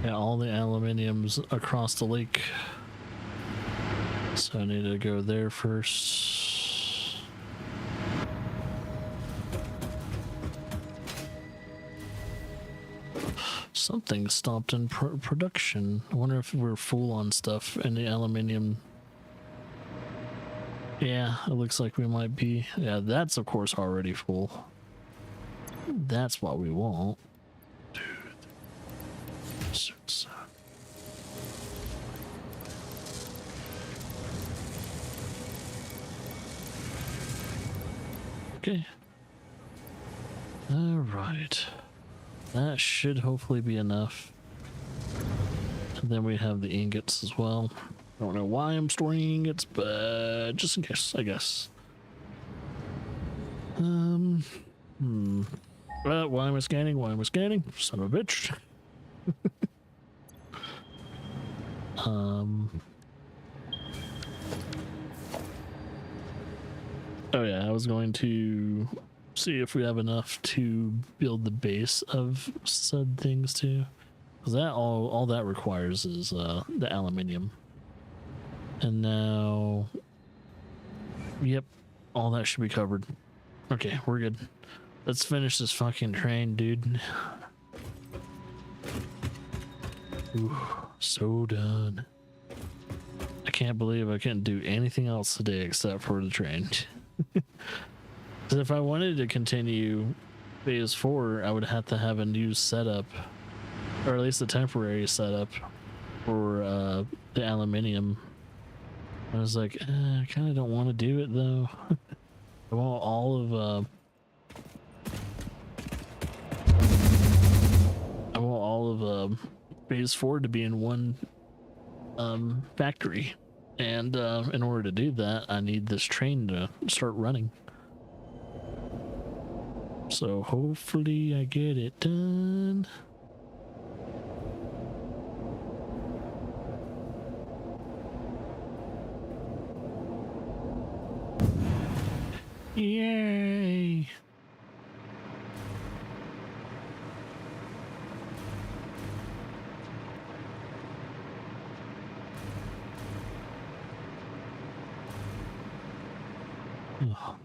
Yeah, all the aluminium's across the lake. So I need to go there first. Something stopped in production. I wonder if we're full on stuff and the aluminium. Yeah, it looks like we might be. Yeah, that's of course already full. That's what we want. Okay. All right. That should hopefully be enough. And then we have the ingots as well. I don't know why I'm storing ingots, but just in case, I guess. Why am I scanning? Why am I scanning? Son of a bitch. Oh yeah, I was going to see if we have enough to build the base of said things too, because that all that requires is the aluminium. And now, yep, all that should be covered. Okay, we're good. Let's finish this fucking train, dude. Ooh, so done. I can't believe I couldn't do anything else today except for the train. Because if I wanted to continue phase 4, I would have to have a new setup, or at least a temporary setup for the aluminium. I was like, I kind of don't want to do it though. I want all of phase 4 to be in one factory, and in order to do that, I need this train to start running. So hopefully I get it done. Yay! Oh.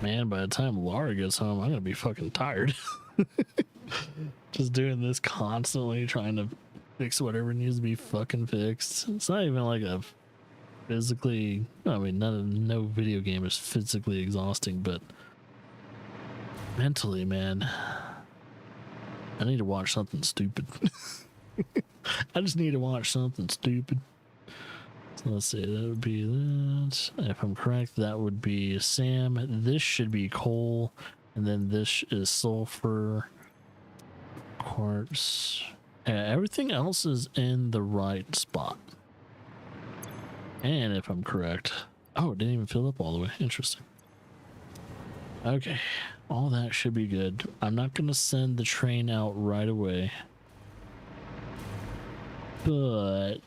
Man, by the time Laura gets home, I'm gonna be fucking tired. Just doing this constantly, trying to fix whatever needs to be fucking fixed. It's not even like a physically, I mean, no video game is physically exhausting, but mentally, man, I need to watch something stupid. I just need to watch something stupid. So let's see, that would be that. If I'm correct, that would be Sam. This should be coal, and then this is sulfur, quartz. Everything else is in the right spot. And if I'm correct, oh, it didn't even fill up all the way. Interesting. Okay, all that should be good. I'm not going to send the train out right away, but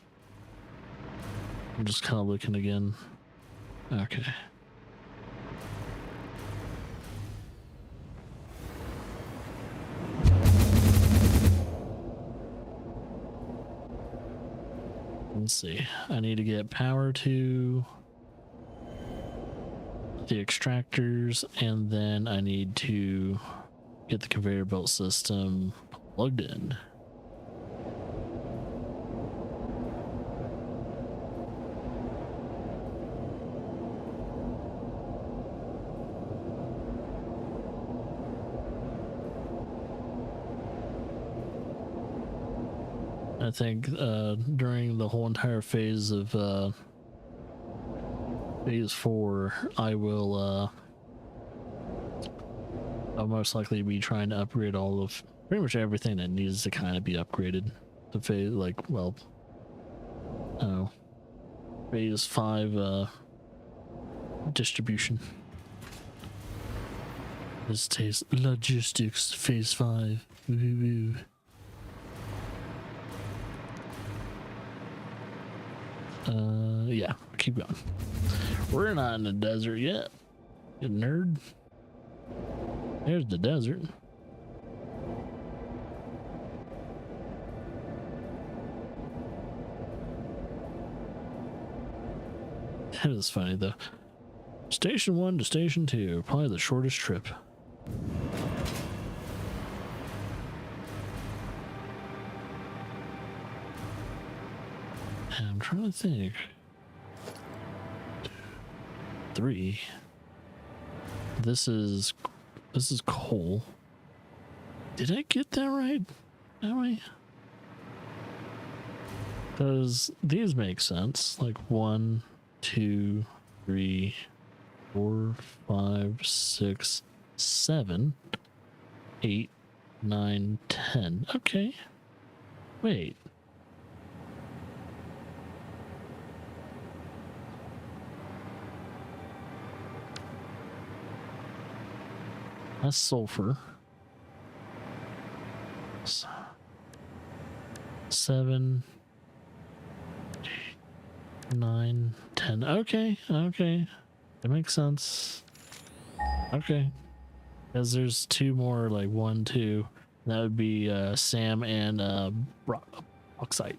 I'm just kind of looking again. Okay. Let's see. I need to get power to the extractors, and then I need to get the conveyor belt system plugged in. I think during the whole entire phase of phase 4, I'll most likely be trying to upgrade all of pretty much everything that needs to kind of be upgraded to phase, like, well, phase 5 distribution. This tastes logistics phase 5. Woo-woo. Yeah, keep going. We're not in the desert yet, you nerd. There's the desert. That is funny though. Station 1 to Station 2, probably the shortest trip. I'm trying to think. 3. This is coal. Did I get that right? Am I? Because these make sense. Like 1, 2, 3, 4, 5, 6, 7, 8, 9, 10. Okay. Wait. That's sulfur. 7, 8, 9, 10. Okay, okay. That makes sense. Okay. Because there's 2 more, like 1, 2. That would be Sam and bauxite.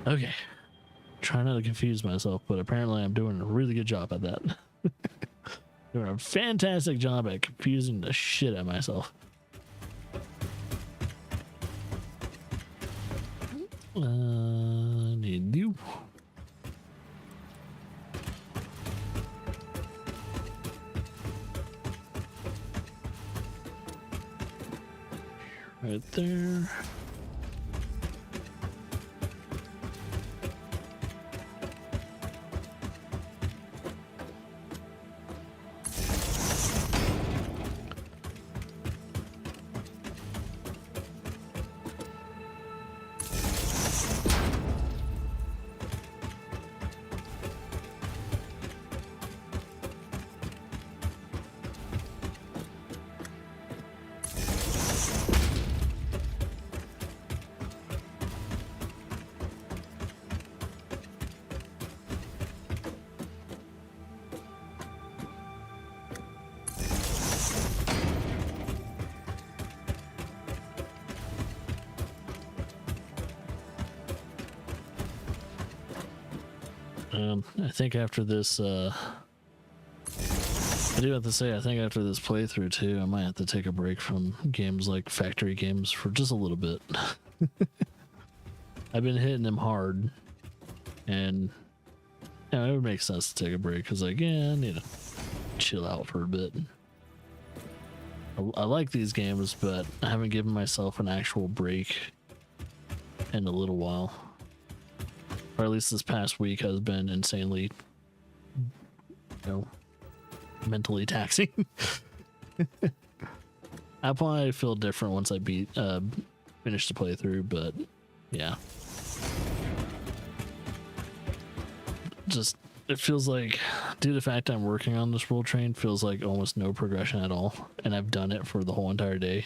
Okay. Try not to confuse myself, but apparently I'm doing a really good job at that. Doing a fantastic job at confusing the shit out of myself. Need you. Right there. I think after this, I do have to say, I think after this playthrough too, I might have to take a break from games like factory games for just a little bit. I've been hitting them hard, and you know, it would make sense to take a break because, like, yeah, I need to chill out for a bit. I like these games, but I haven't given myself an actual break in a little while. Or at least this past week has been insanely, you know, mentally taxing. I probably feel different once I finish the playthrough, but yeah. Just, it feels like, due to the fact I'm working on this world train, feels like almost no progression at all. And I've done it for the whole entire day.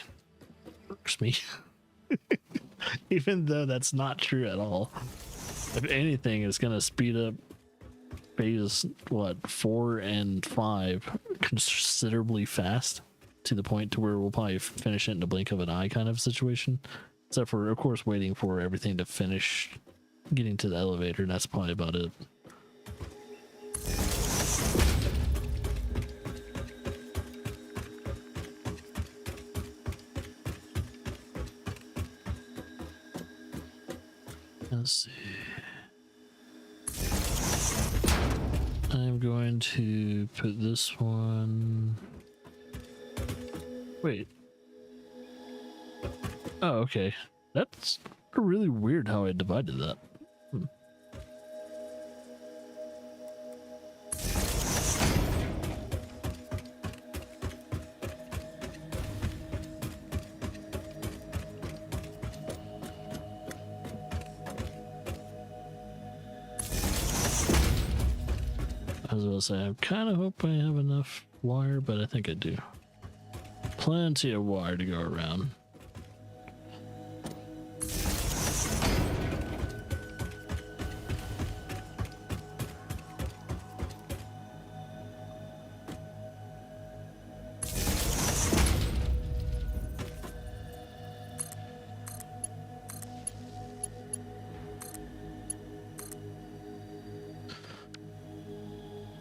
Irks me. Even though that's not true at all. If anything, it's going to speed up phase, 4 and 5 considerably fast, to the point to where we'll probably finish it in the blink of an eye kind of situation. Except for, of course, waiting for everything to finish getting to the elevator. That's probably about it. Let's see. I'm going to put this one. Wait. Oh, okay. That's really weird how I divided that. I was going to say, I kind of hope I have enough wire, but I think I do. Plenty of wire to go around.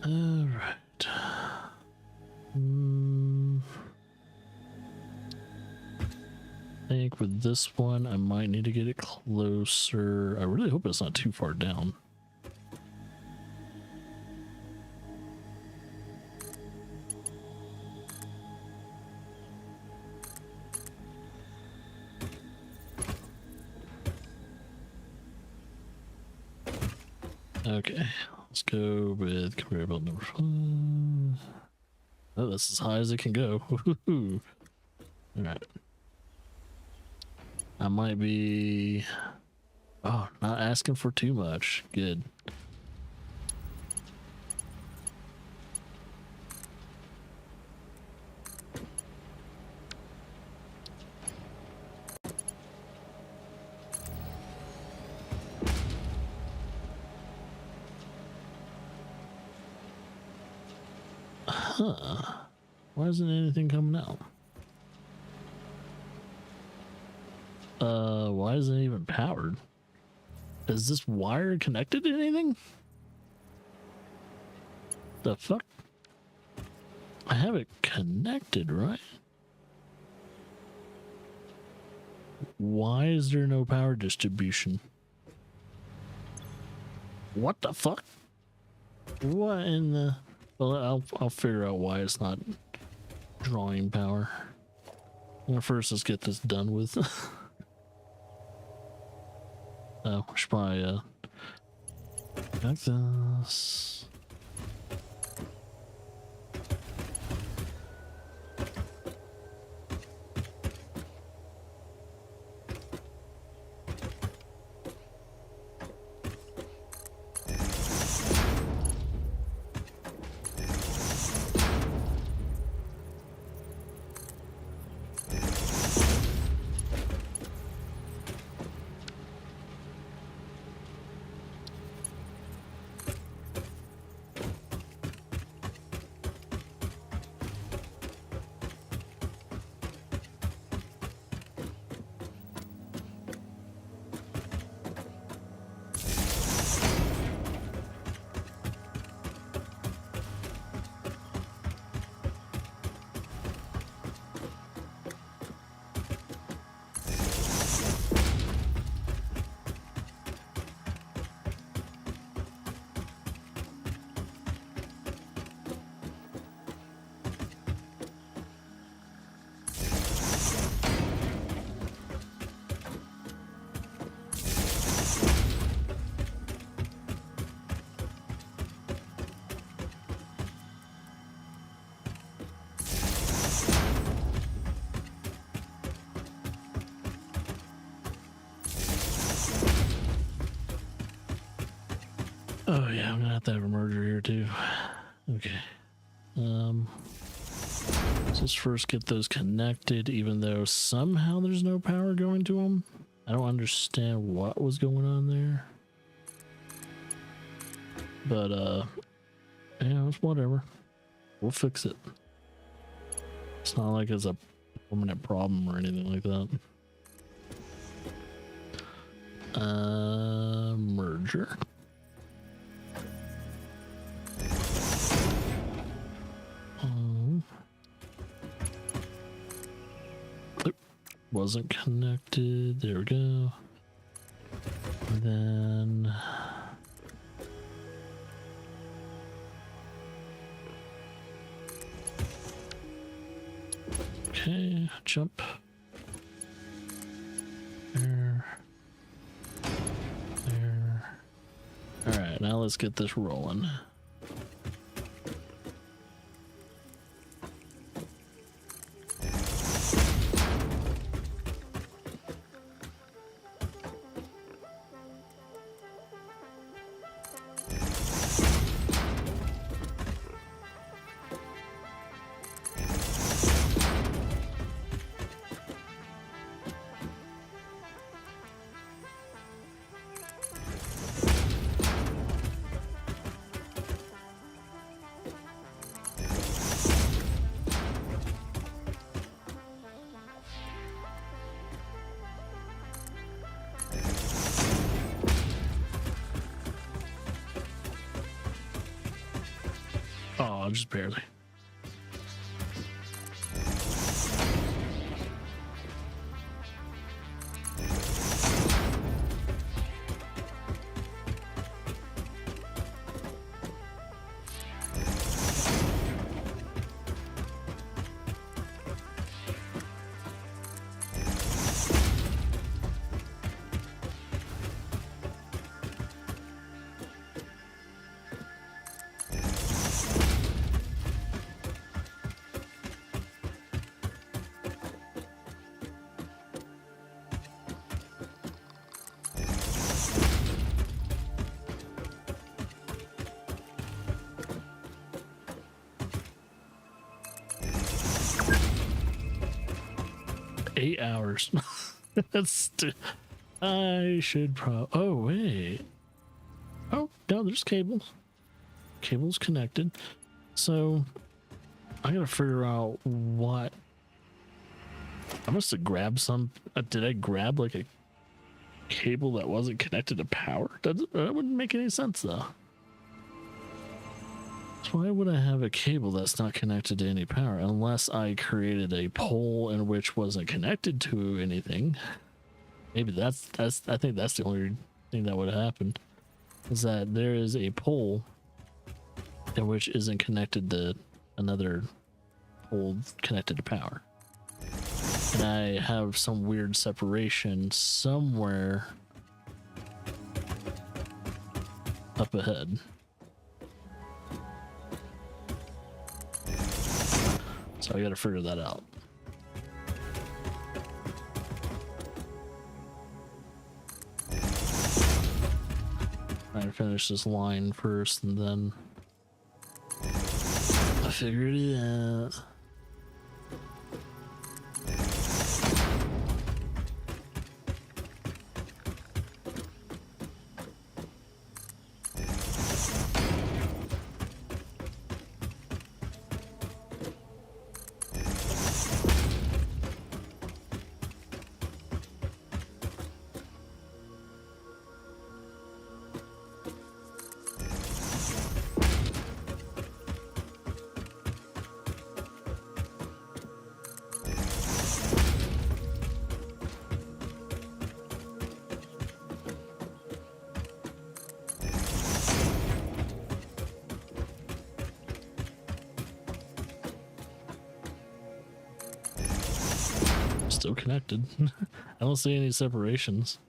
Alright. I think with this one, I might need to get it closer. I really hope it's not too far down. Okay, let's go with conveyor belt number 5. Oh, that's as high as it can go. Alright. I might be... Oh, not asking for too much. Good. Huh. Why isn't anything coming out? Why isn't it even powered? Is this wire connected to anything? The fuck? I have it connected, right? Why is there no power distribution? What the fuck? What in the... Well, I'll figure out why it's not drawing power. Well, first, let's get this done with. Oh, we should probably like this. Oh yeah, I'm gonna have to have a merger here too. Okay. Let's first get those connected, even though somehow there's no power going to them. I don't understand what was going on there. But yeah, it's whatever. We'll fix it. It's not like it's a permanent problem or anything like that. Merger. Wasn't connected. There we go. And then okay, jump. There. There. All right, now let's get this rolling. Oh, just barely. $8. That's I should oh wait. Oh no, there's cables. Cables connected. So I gotta figure out what I must have grabbed some. Did I grab like a cable that wasn't connected to power? That wouldn't make any sense though. So why would I have a cable that's not connected to any power unless I created a pole in which wasn't connected to anything? Maybe that's I think that's the only thing that would have happened, is that there is a pole in which isn't connected to another pole connected to power. And I have some weird separation somewhere up ahead. So I gotta figure that out. I finish this line first and then I figured it out. Still connected. I don't see any separations.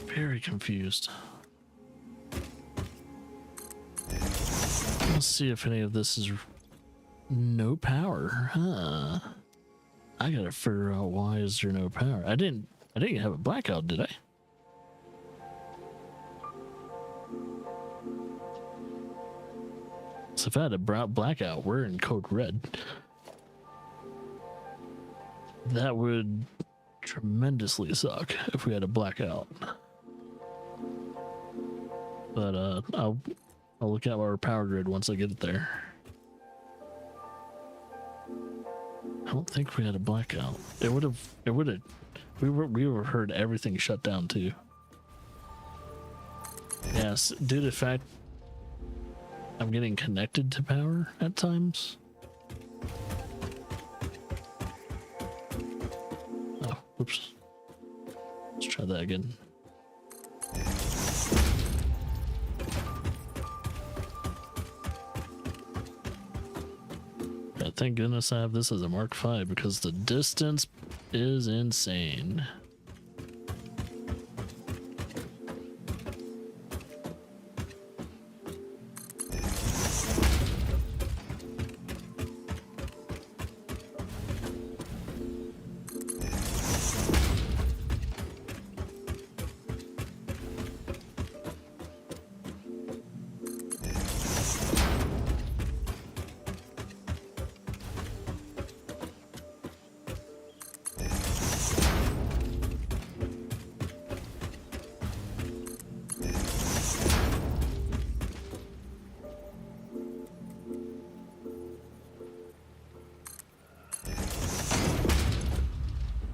Very confused. Let's see if any of this is no power. Huh. I gotta figure out why is there no power. I didn't have a blackout, did I? So if I had a blackout, we're in code red. That would tremendously suck if we had a blackout. But I'll look at our power grid once I get it there. I don't think we had a blackout. We would have heard everything shut down too. Yes, due to the fact I'm getting connected to power at times. Oh, whoops. Let's try that again. Thank goodness I have this as a Mark V because the distance is insane.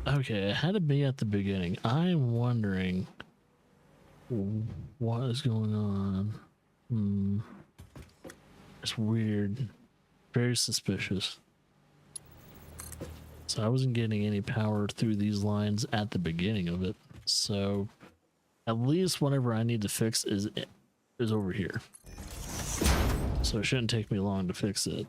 Okay, it had to be at the beginning. I'm wondering what is going on. It's weird. Very suspicious. So I wasn't getting any power through these lines at the beginning of it. So at least whatever I need to fix is over here. So it shouldn't take me long to fix it.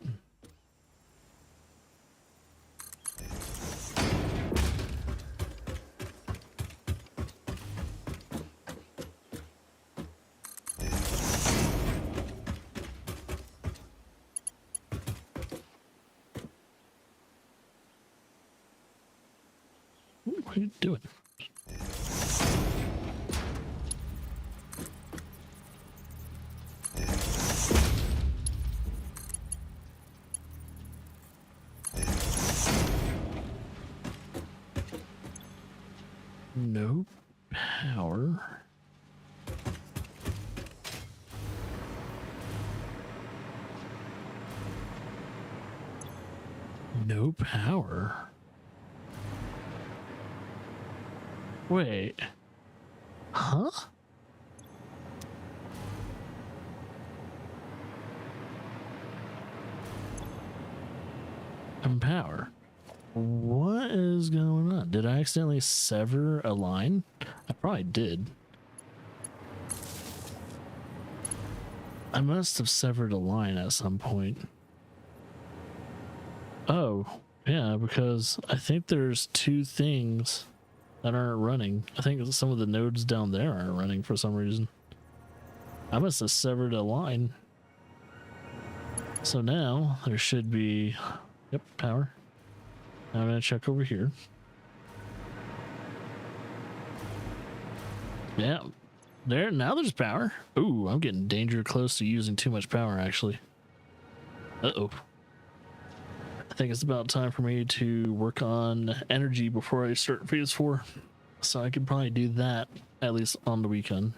What are you doing? Nope. power. No power. Wait. Huh? And power. What is going on? Did I accidentally sever a line? I probably did. I must have severed a line at some point. Oh, yeah, because I think there's two things that aren't running. I think some of the nodes down there aren't running for some reason. I must have severed a line. So now there should be, yep, power. Now I'm gonna check over here. Yeah, there, now there's power. Ooh, I'm getting danger close to using too much power actually. Uh-oh. I think it's about time for me to work on energy before I start phase 4. So I could probably do that at least on the weekend.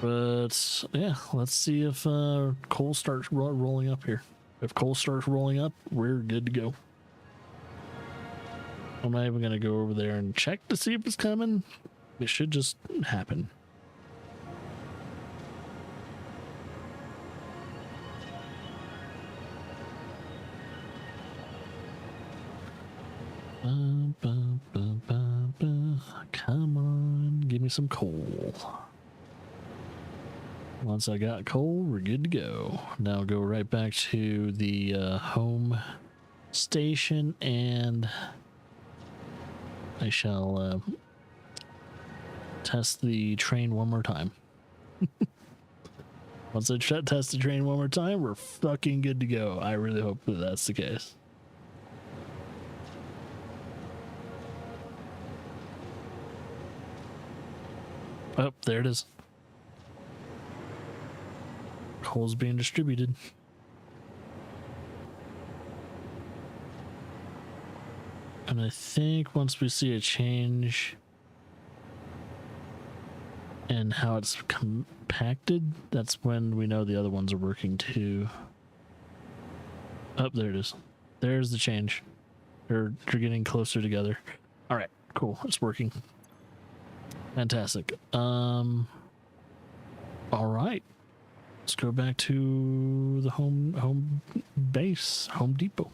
But yeah, let's see if coal starts rolling up here. If coal starts rolling up, we're good to go. I'm not even going to go over there and check to see if it's coming. It should just happen. Come on, give me some coal. Once I got coal, we're good to go. Now go right back to the home station, and I shall test the train one more time. Once I test the train one more time, we're fucking good to go. I really hope that that's the case. Oh, there it is. Coal's being distributed. And I think once we see a change in how it's compacted, that's when we know the other ones are working too. Oh, there it is. There's the change. They're getting closer together. All right, cool. It's working. Fantastic. All right. Let's go back to the home base, Home Depot.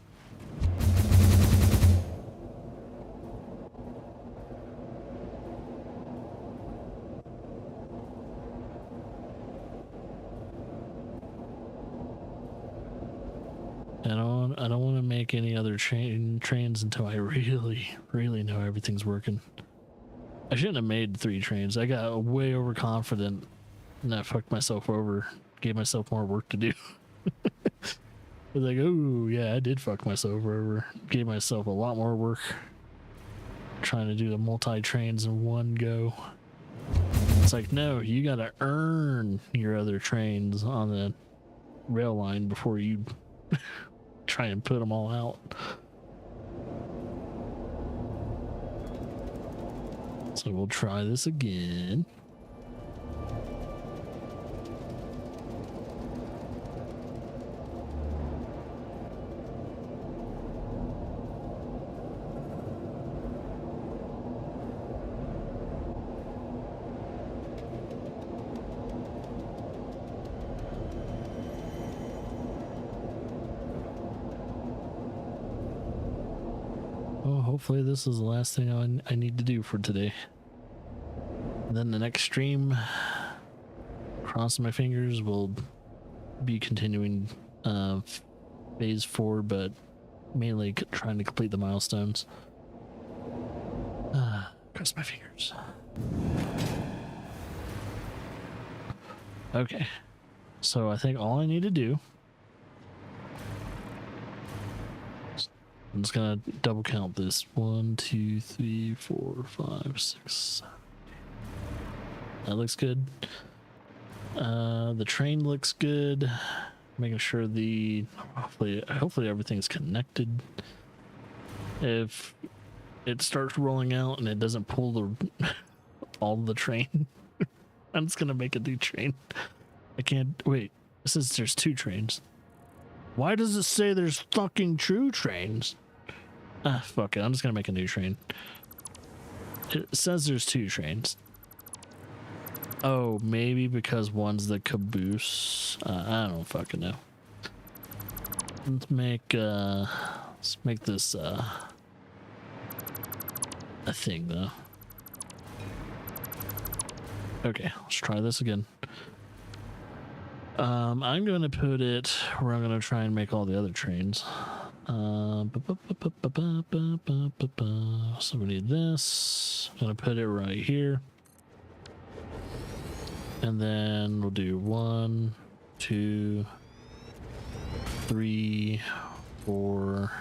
I don't want to make any other trains until I really know everything's working. I shouldn't have made 3 trains. I got way overconfident and I fucked myself over. Gave myself more work to do. I was like, oh yeah, I did fuck myself over. Gave myself a lot more work trying to do the multi-trains in one go. It's like, no, you gotta earn your other trains on the rail line before you try and put them all out. So we'll try this again. Hopefully this is the last thing I need to do for today. And then the next stream, crossing my fingers, will be continuing phase 4, but mainly trying to complete the milestones. Cross my fingers. Okay, so I think all I need to do, I'm just gonna double count this. 1, 2, 3, 4, 5, 6, 7. That looks good. The train looks good. Making sure the hopefully everything's connected. If it starts rolling out and it doesn't pull the all the train. I'm just gonna make a new train. I can't wait. It says there's 2 trains. Why does it say there's fucking true trains? Ah, fuck it. I'm just gonna make a new train. It says there's 2 trains. Oh, maybe because one's the caboose. I don't fucking know. Let's make this a thing though. Okay, let's try this again. I'm gonna put it where I'm gonna try and make all the other trains. So we need this. I'm gonna put it right here. And then we'll do 1, 2, 3, 4,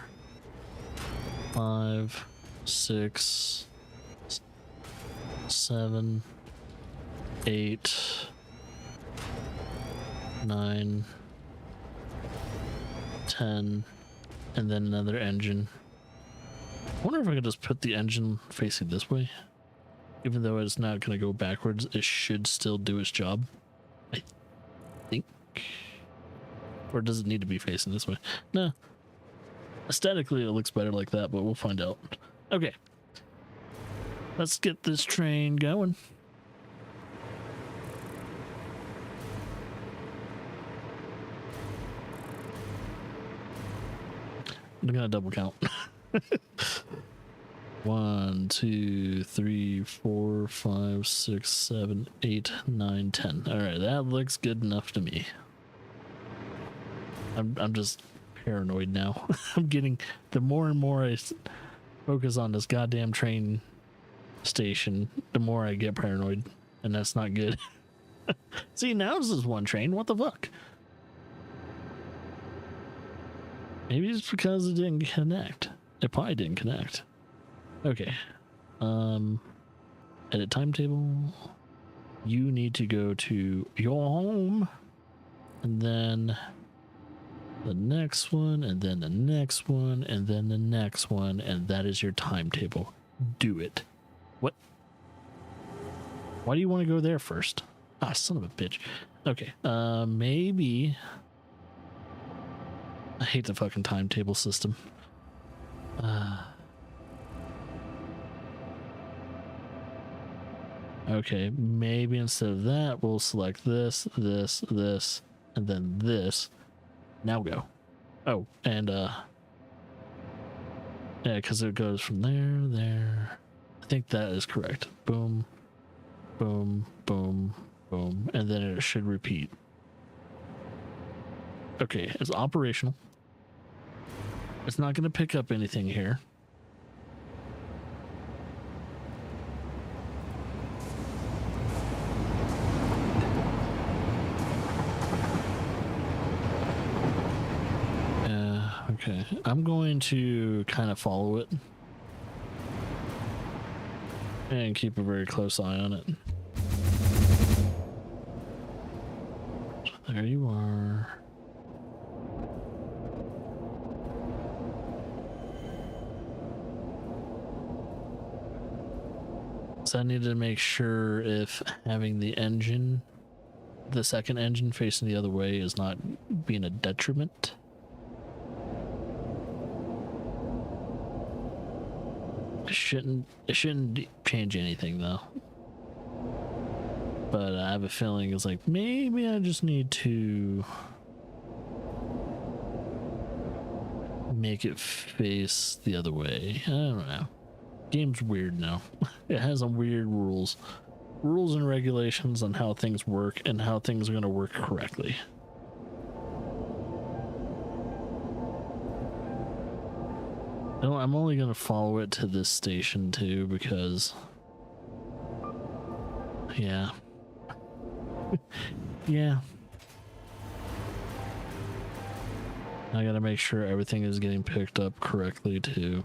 5, 6, 7, 8, 9, 10, and then another engine. I wonder if I could just put the engine facing this way. Even though it's not going to go backwards, it should still do its job, I think. Or does it need to be facing this way? No. Aesthetically, it looks better like that, but we'll find out. Okay. Let's get this train going. I'm gonna double count. 1, 2, 3, 4, 5, 6, 7, 8, 9, 10. All right, that looks good enough to me. I'm just paranoid now. I'm getting, the more and more I focus on this goddamn train station, the more I get paranoid, and that's not good. See, now this is one train. What the fuck? Maybe it's because it didn't connect. It probably didn't connect. Okay. Edit timetable. You need to go to your home, and then the next one, and then the next one, and then the next one, and that is your timetable. Do it. What? Why do you want to go there first? Ah, son of a bitch. Okay. Maybe. I hate the fucking timetable system. Okay, maybe instead of that, we'll select this, this, this, and then this. Now go. Oh, and yeah, because it goes from there. I think that is correct. Boom, boom, boom, boom, and then it should repeat. Okay, it's operational. It's not going to pick up anything here. Okay, I'm going to kind of follow it and keep a very close eye on it. There you are. So I need to make sure if having the engine, the second engine facing the other way, is not being a detriment. It shouldn't change anything though. But I have a feeling it's like maybe I just need to make it face the other way. I don't know. Game's weird now. It has some weird rules and regulations on how things work and how things are going to work correctly. No, I'm only going to follow it to this station too because yeah. Yeah. I got to make sure everything is getting picked up correctly too.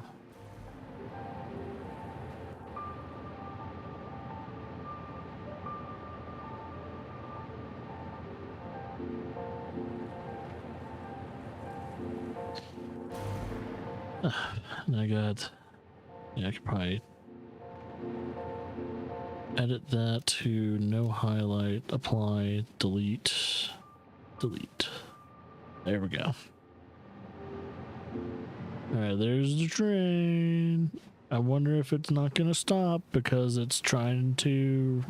And I got, yeah, I could probably edit that to no highlight, apply, delete, delete. There we go. All right, there's the train. I wonder if it's not gonna stop because it's trying to.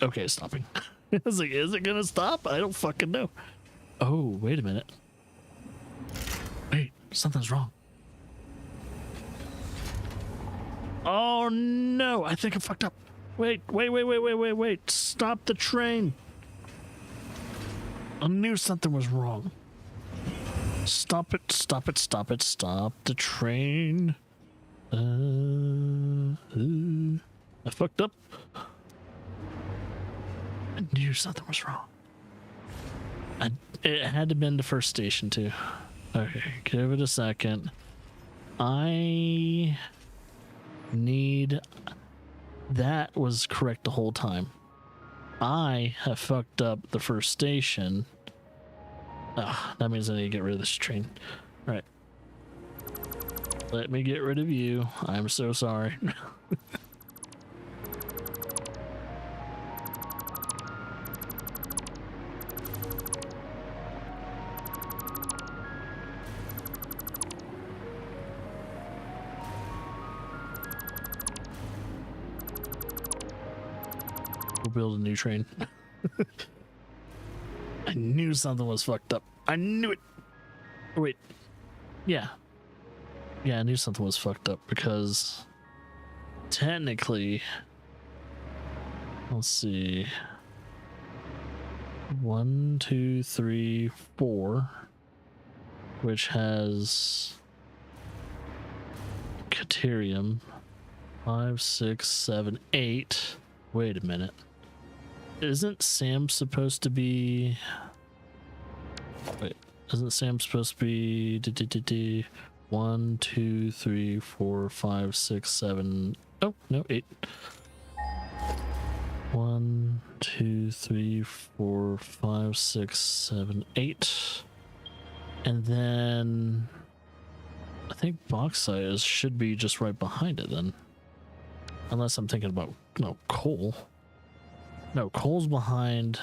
Okay, stopping. I was like, is it gonna stop? I don't fucking know. Oh, wait a minute. Wait, something's wrong. Oh no, I think I fucked up. Wait. Stop the train. I knew something was wrong. Stop it, stop the train. I fucked up. I knew something was wrong. It had to have been the first station too. Okay, give it a second. I need... That was correct the whole time. I have fucked up the first station. That means I need to get rid of this train. All right. Let me get rid of you. I'm so sorry. We'll build a new train. I knew something was fucked up. I knew it. Oh, wait. Yeah, I knew something was fucked up because technically, let's see. 1, 2, 3, 4, which has Caterium. 5, 6, 7, 8. Wait a minute. Isn't Sam supposed to be... Wait, isn't Sam supposed to be 1, 2, 3, 4, 5, 6, 7... Oh, no, 8. 1, 2, 3, 4, 5, 6, 7, 8. And then I think bauxite should be just right behind it then. Unless I'm thinking about coal. No, coal's behind,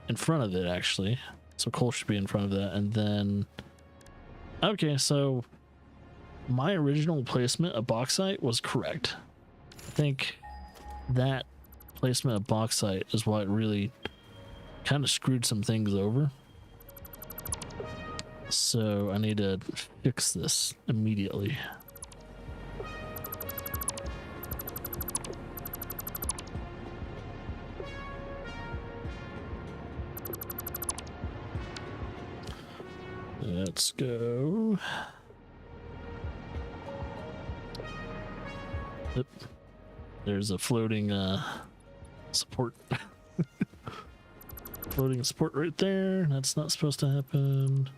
in front of it actually. So coal should be in front of that, and then okay, so my original placement of bauxite was correct. I think that placement of bauxite is what really kind of screwed some things over. So I need to fix this immediately. Let's go. Yep. There's a floating support. Floating support right there. That's not supposed to happen.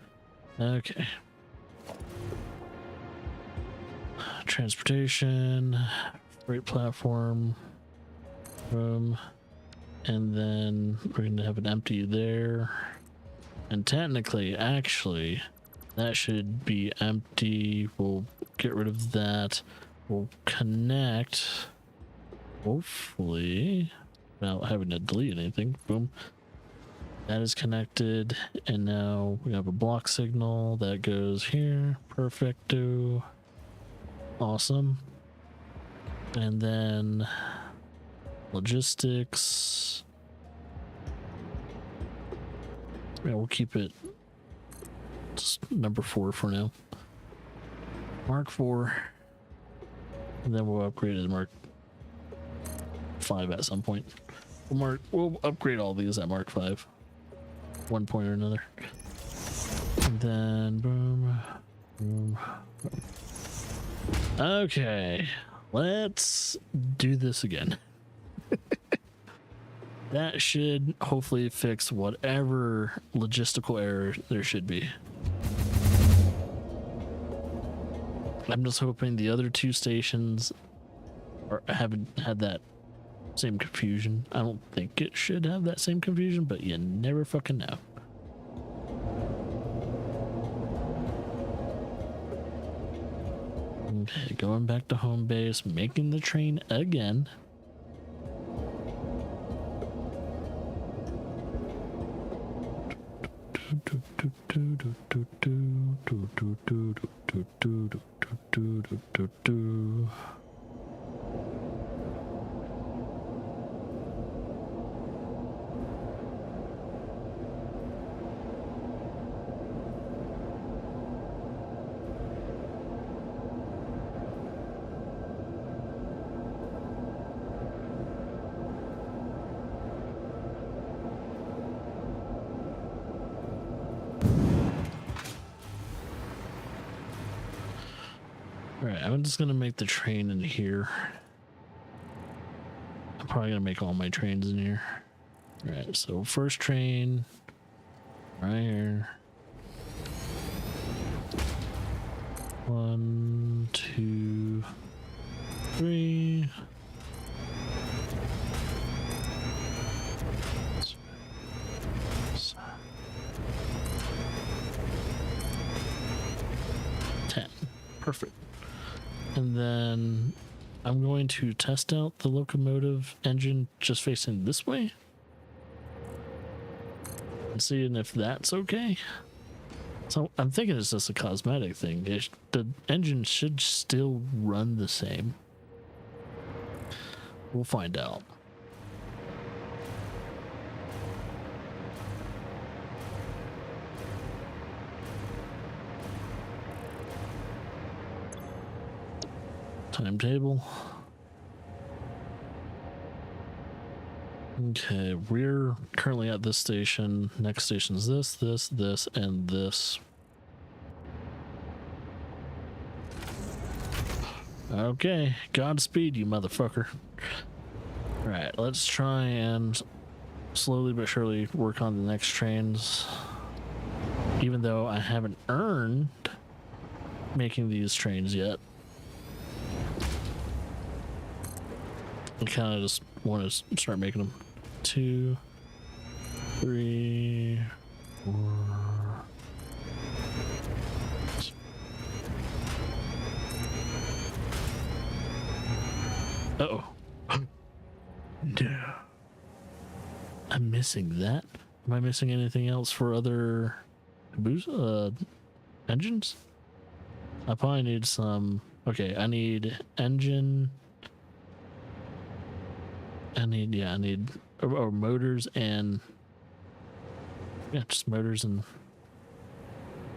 Okay. Transportation, freight platform, room, and then we're going to have an empty there. And technically, actually, that should be empty. We'll get rid of that. We'll connect, hopefully, without having to delete anything. Boom. That is connected. And now we have a block signal that goes here. Perfecto. Awesome. And then logistics. Yeah, we'll keep it just number 4 for now. Mark 4. And then we'll upgrade it to Mark 5 at some point. We'll upgrade all these at Mark 5. One point or another. And then boom. Boom. Okay. Let's do this again. That should hopefully fix whatever logistical error there should be. I'm just hoping the other 2 stations haven't had that same confusion. I don't think it should have that same confusion, but you never fucking know. Okay, going back to home base, making the train again. Alright, I'm just gonna make the train in here. I'm probably gonna make all my trains in here. Alright, so first train right here. 1, 2, 3. Perfect. And then I'm going to test out the locomotive engine just facing this way and seeing if that's okay. So I'm thinking it's just a cosmetic thing. The engine should still run the same. We'll find out. Timetable. Okay, we're currently at this station. Next station is this, and this. Okay, Godspeed, you motherfucker. Alright, let's try and slowly but surely work on the next trains. Even though I haven't earned making these trains yet. I kind of just want to start making them. 2, 3, 4. Uh-oh. No. I'm missing that. Am I missing anything else for other engines? I probably need some. Okay, I need engine. I need motors and just motors and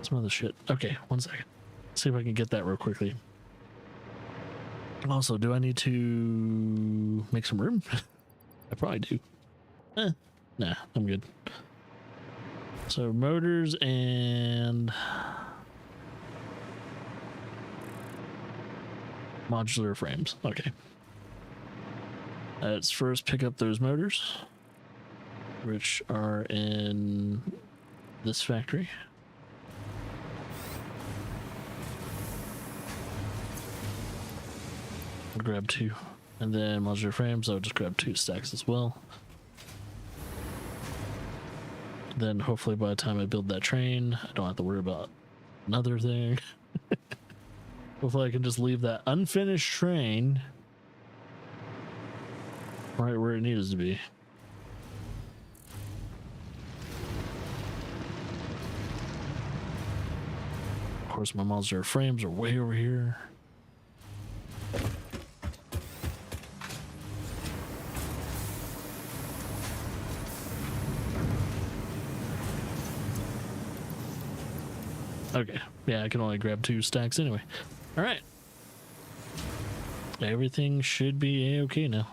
some other shit. Okay, 1 second. See if I can get that real quickly. Also, do I need to make some room? I probably do. Nah, I'm good. So motors and modular frames. Okay. Let's first pick up those motors, which are in this factory. I'll grab 2. And then modular frames, I'll just grab 2 stacks as well. Then hopefully by the time I build that train, I don't have to worry about another thing. Hopefully I can just leave that unfinished train right where it needs to be. Of course, my modular frames are way over here. Okay, yeah, I can only grab 2 stacks anyway. All right. Everything should be a-okay now.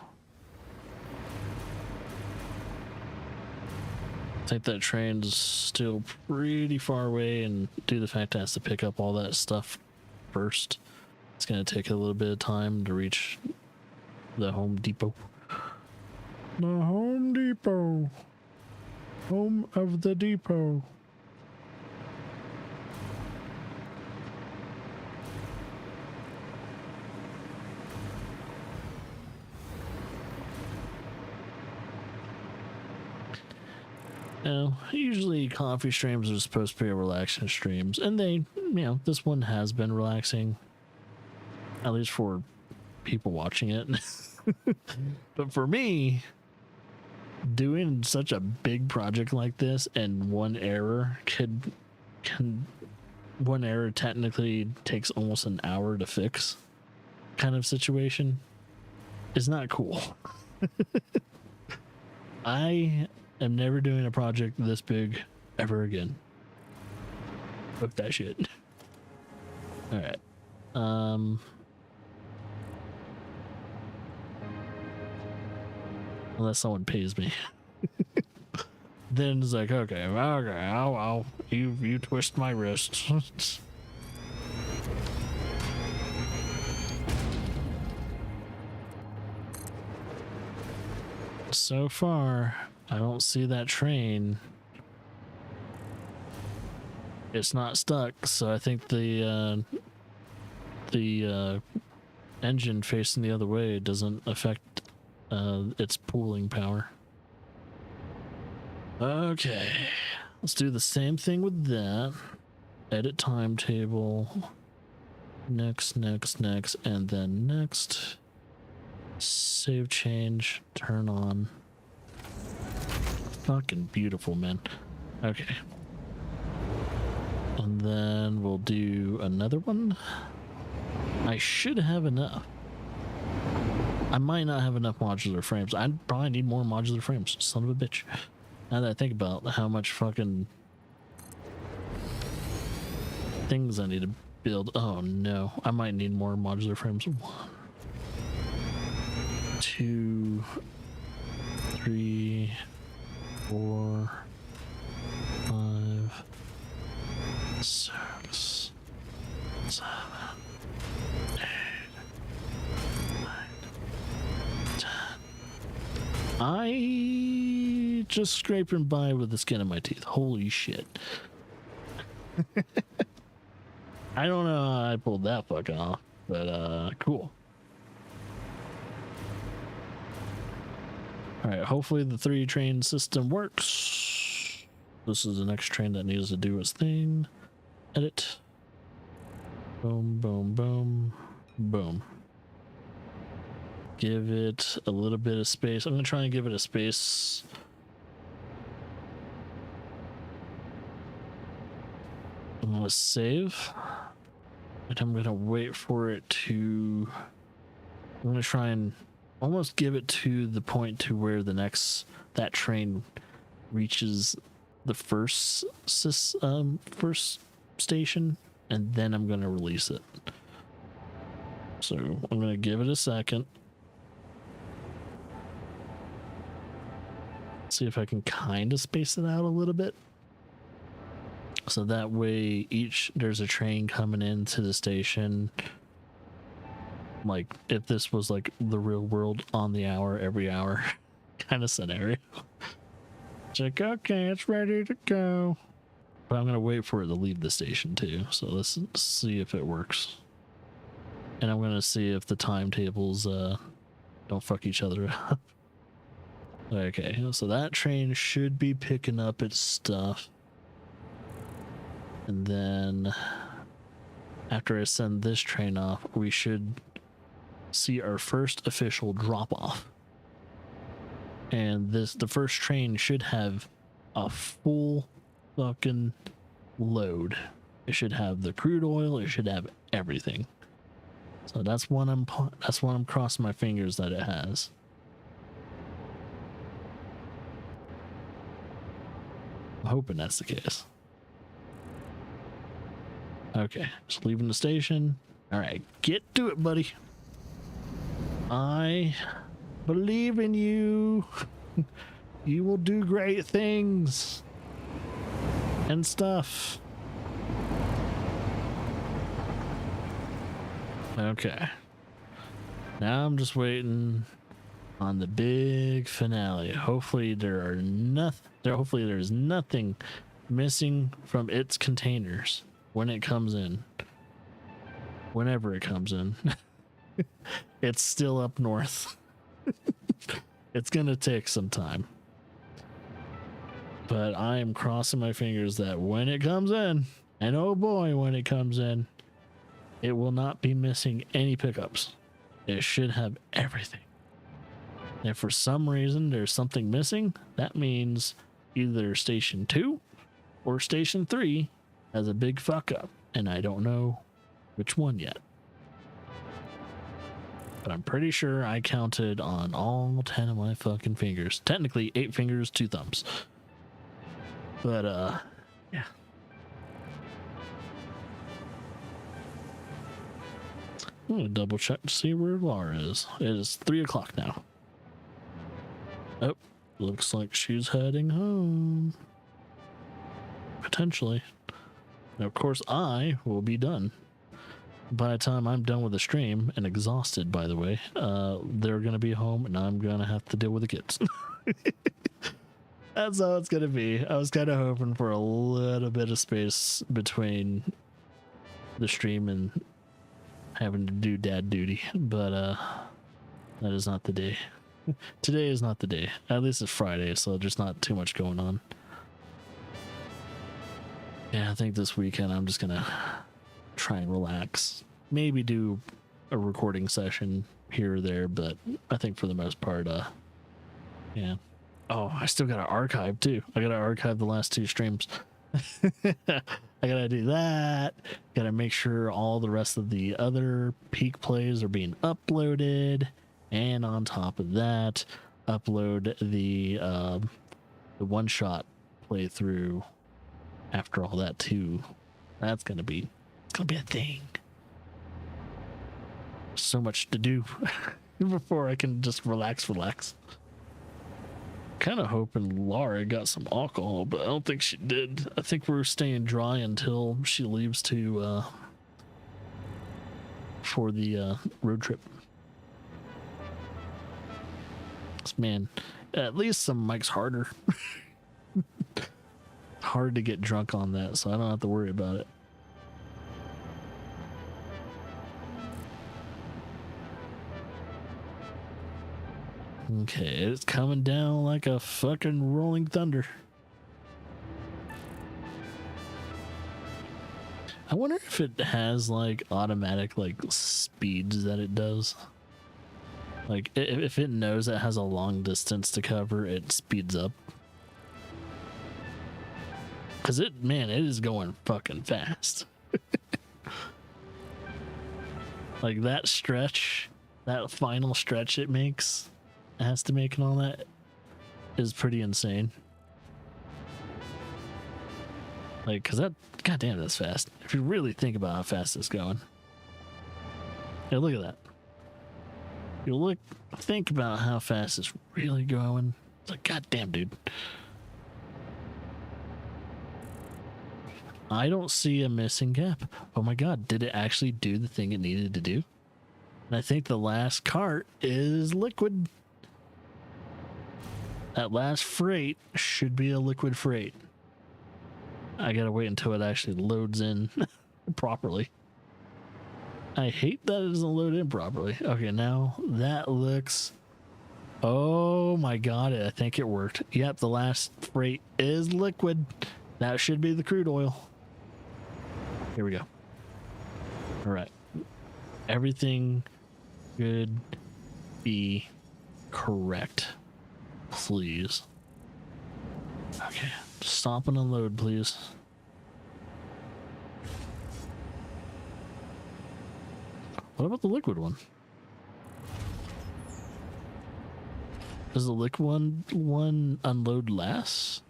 I think that train's still pretty far away, and due to the fact it has to pick up all that stuff first, it's going to take a little bit of time to reach the Home Depot. The Home Depot. Home of the depot. Now, usually coffee streams are supposed to be relaxing streams, and they, this one has been relaxing. at least for people watching it. But for me, doing such a big project like this and one error can one error technically takes almost an hour to fix kind of situation is not cool. I am never doing a project this big ever again. Fuck that shit. All right. Unless someone pays me. Then it's like, okay, I'll you twist my wrist. So far, I don't see that train. It's not stuck, so I think the engine facing the other way doesn't affect its pulling power. Okay, let's do the same thing with that. Edit timetable. Next, and then next. Save change, turn on. Fucking beautiful, man. Okay. And then we'll do another one. I should have enough. I might not have enough modular frames. I probably need more modular frames, son of a bitch. Now that I think about how much fucking things I need to build. Oh no, I might need more modular frames. 1, 2, 3, 4, 5, 6, 7, 8, 9, 10. I just scraping by with the skin of my teeth. Holy shit. I don't know how I pulled that fucking off, but cool. Alright, hopefully the 3 train system works. This is the next train that needs to do its thing. Edit. Boom, boom, boom, boom. Give it a little bit of space. I'm going to try and give it a space. I'm going to save. And I'm going to wait for it to... I'm going to try and almost give it to the point to where that train reaches the first station, and then I'm going to release it. So I'm going to give it a second. See if I can kind of space it out a little bit. So that way there's a train coming into the station. Like if this was like the real world on the hour, every hour kind of scenario. It's like, okay, it's ready to go. But I'm going to wait for it to leave the station too. So let's see if it works. And I'm going to see if the timetables don't fuck each other up. Okay, so that train should be picking up its stuff. And then after I send this train off, we should see our first official drop off. And the first train should have a full fucking load. It should have the crude oil, it should have everything. So that's what I'm crossing my fingers that it has. I'm hoping that's the case. Okay, just leaving the station. All right, get to it, buddy. I believe in you. You will do great things and stuff. Okay. Now I'm just waiting on the big finale. Hopefully there's nothing missing from its containers when it comes in. Whenever it comes in. It's still up north. It's gonna take some time. But I am crossing my fingers that when it comes in, and oh boy, when it comes in, It will not be missing any pickups. It should have everything. If for some reason there's something missing, that means either Station 2 or Station 3 has a big fuck up, and I don't know which one yet. But I'm pretty sure I counted on all 10 of my fucking fingers. Technically 8 fingers, 2 thumbs. But yeah. I'm gonna double check to see where Laura is. It is 3 o'clock now. Oh, looks like she's heading home. Potentially. Now, of course, I will be done. By the time I'm done with the stream, and exhausted, by the way, they're going to be home, and I'm going to have to deal with the kids. That's how it's going to be. I was kind of hoping for a little bit of space between the stream and having to do dad duty, but that is not the day. Today is not the day. At least it's Friday, so there's not too much going on. Yeah, I think this weekend I'm just gonna try and relax. Maybe do a recording session here or there, but I think for the most part, yeah. Oh, I still gotta archive too. I gotta archive the last 2 streams. I gotta do that. Gotta make sure all the rest of the other peak plays are being uploaded. And on top of that, upload the one-shot playthrough after all that too. It's gonna be a thing. So much to do before I can just relax. Kind of hoping Laura got some alcohol, but I don't think she did. I think we're staying dry until she leaves to for the road trip. Man, at least some Mike's harder. Hard to get drunk on that, so I don't have to worry about it. Okay, it's coming down like a fucking rolling thunder. I wonder if it has like automatic like speeds that it does. Like, if it knows it has a long distance to cover, it speeds up. Because it is going fucking fast. Like, that stretch, that final stretch it has to make and all that, is pretty insane. Like, because goddamn, that's fast. If you really think about how fast it's going. Yeah, look at that. You think about how fast it's really going. It's like, goddamn, dude. I don't see a missing gap. Oh my god, did it actually do the thing it needed to do? And I think the last cart is liquid. That last freight should be a liquid freight. I gotta wait until it actually loads in properly. I hate that it doesn't load in properly. Okay, now that looks... Oh my god, I think it worked. Yep, the last freight is liquid. That should be the crude oil. Here we go. Alright. Everything should be correct. Please. Okay, stop and unload, please. What about the liquid one? Does the liquid one unload less?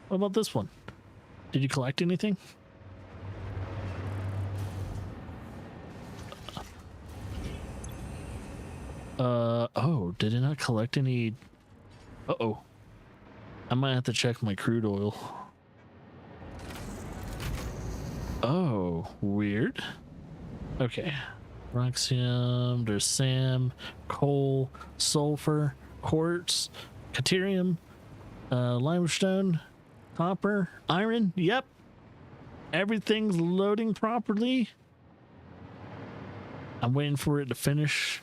What about this one? Did you collect anything? Oh, did it not collect any? Uh-oh. I might have to check my crude oil. Oh, weird. Okay. Roxium, there's SAM, coal, sulfur, quartz, caterium, limestone, copper, iron. Yep. Everything's loading properly. I'm waiting for it to finish,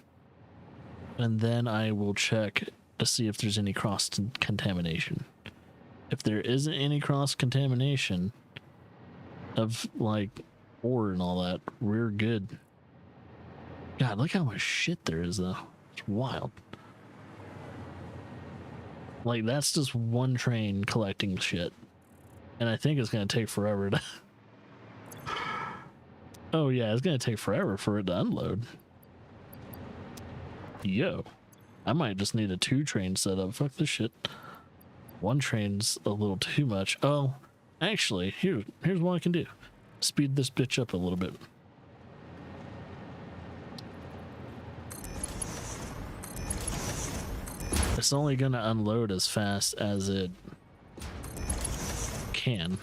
and then I will check to see if there's any cross contamination. If there isn't any cross contamination of like ore and all that, we're good. God, look how much shit there is though. It's wild. Like that's just one train collecting shit. And I think it's gonna take forever to oh yeah, it's gonna take forever for it to unload. Yo. I might just need a 2-train setup. Fuck this shit. 1 train's a little too much. Oh, actually, here's what I can do. Speed this bitch up a little bit. It's only gonna unload as fast as it can.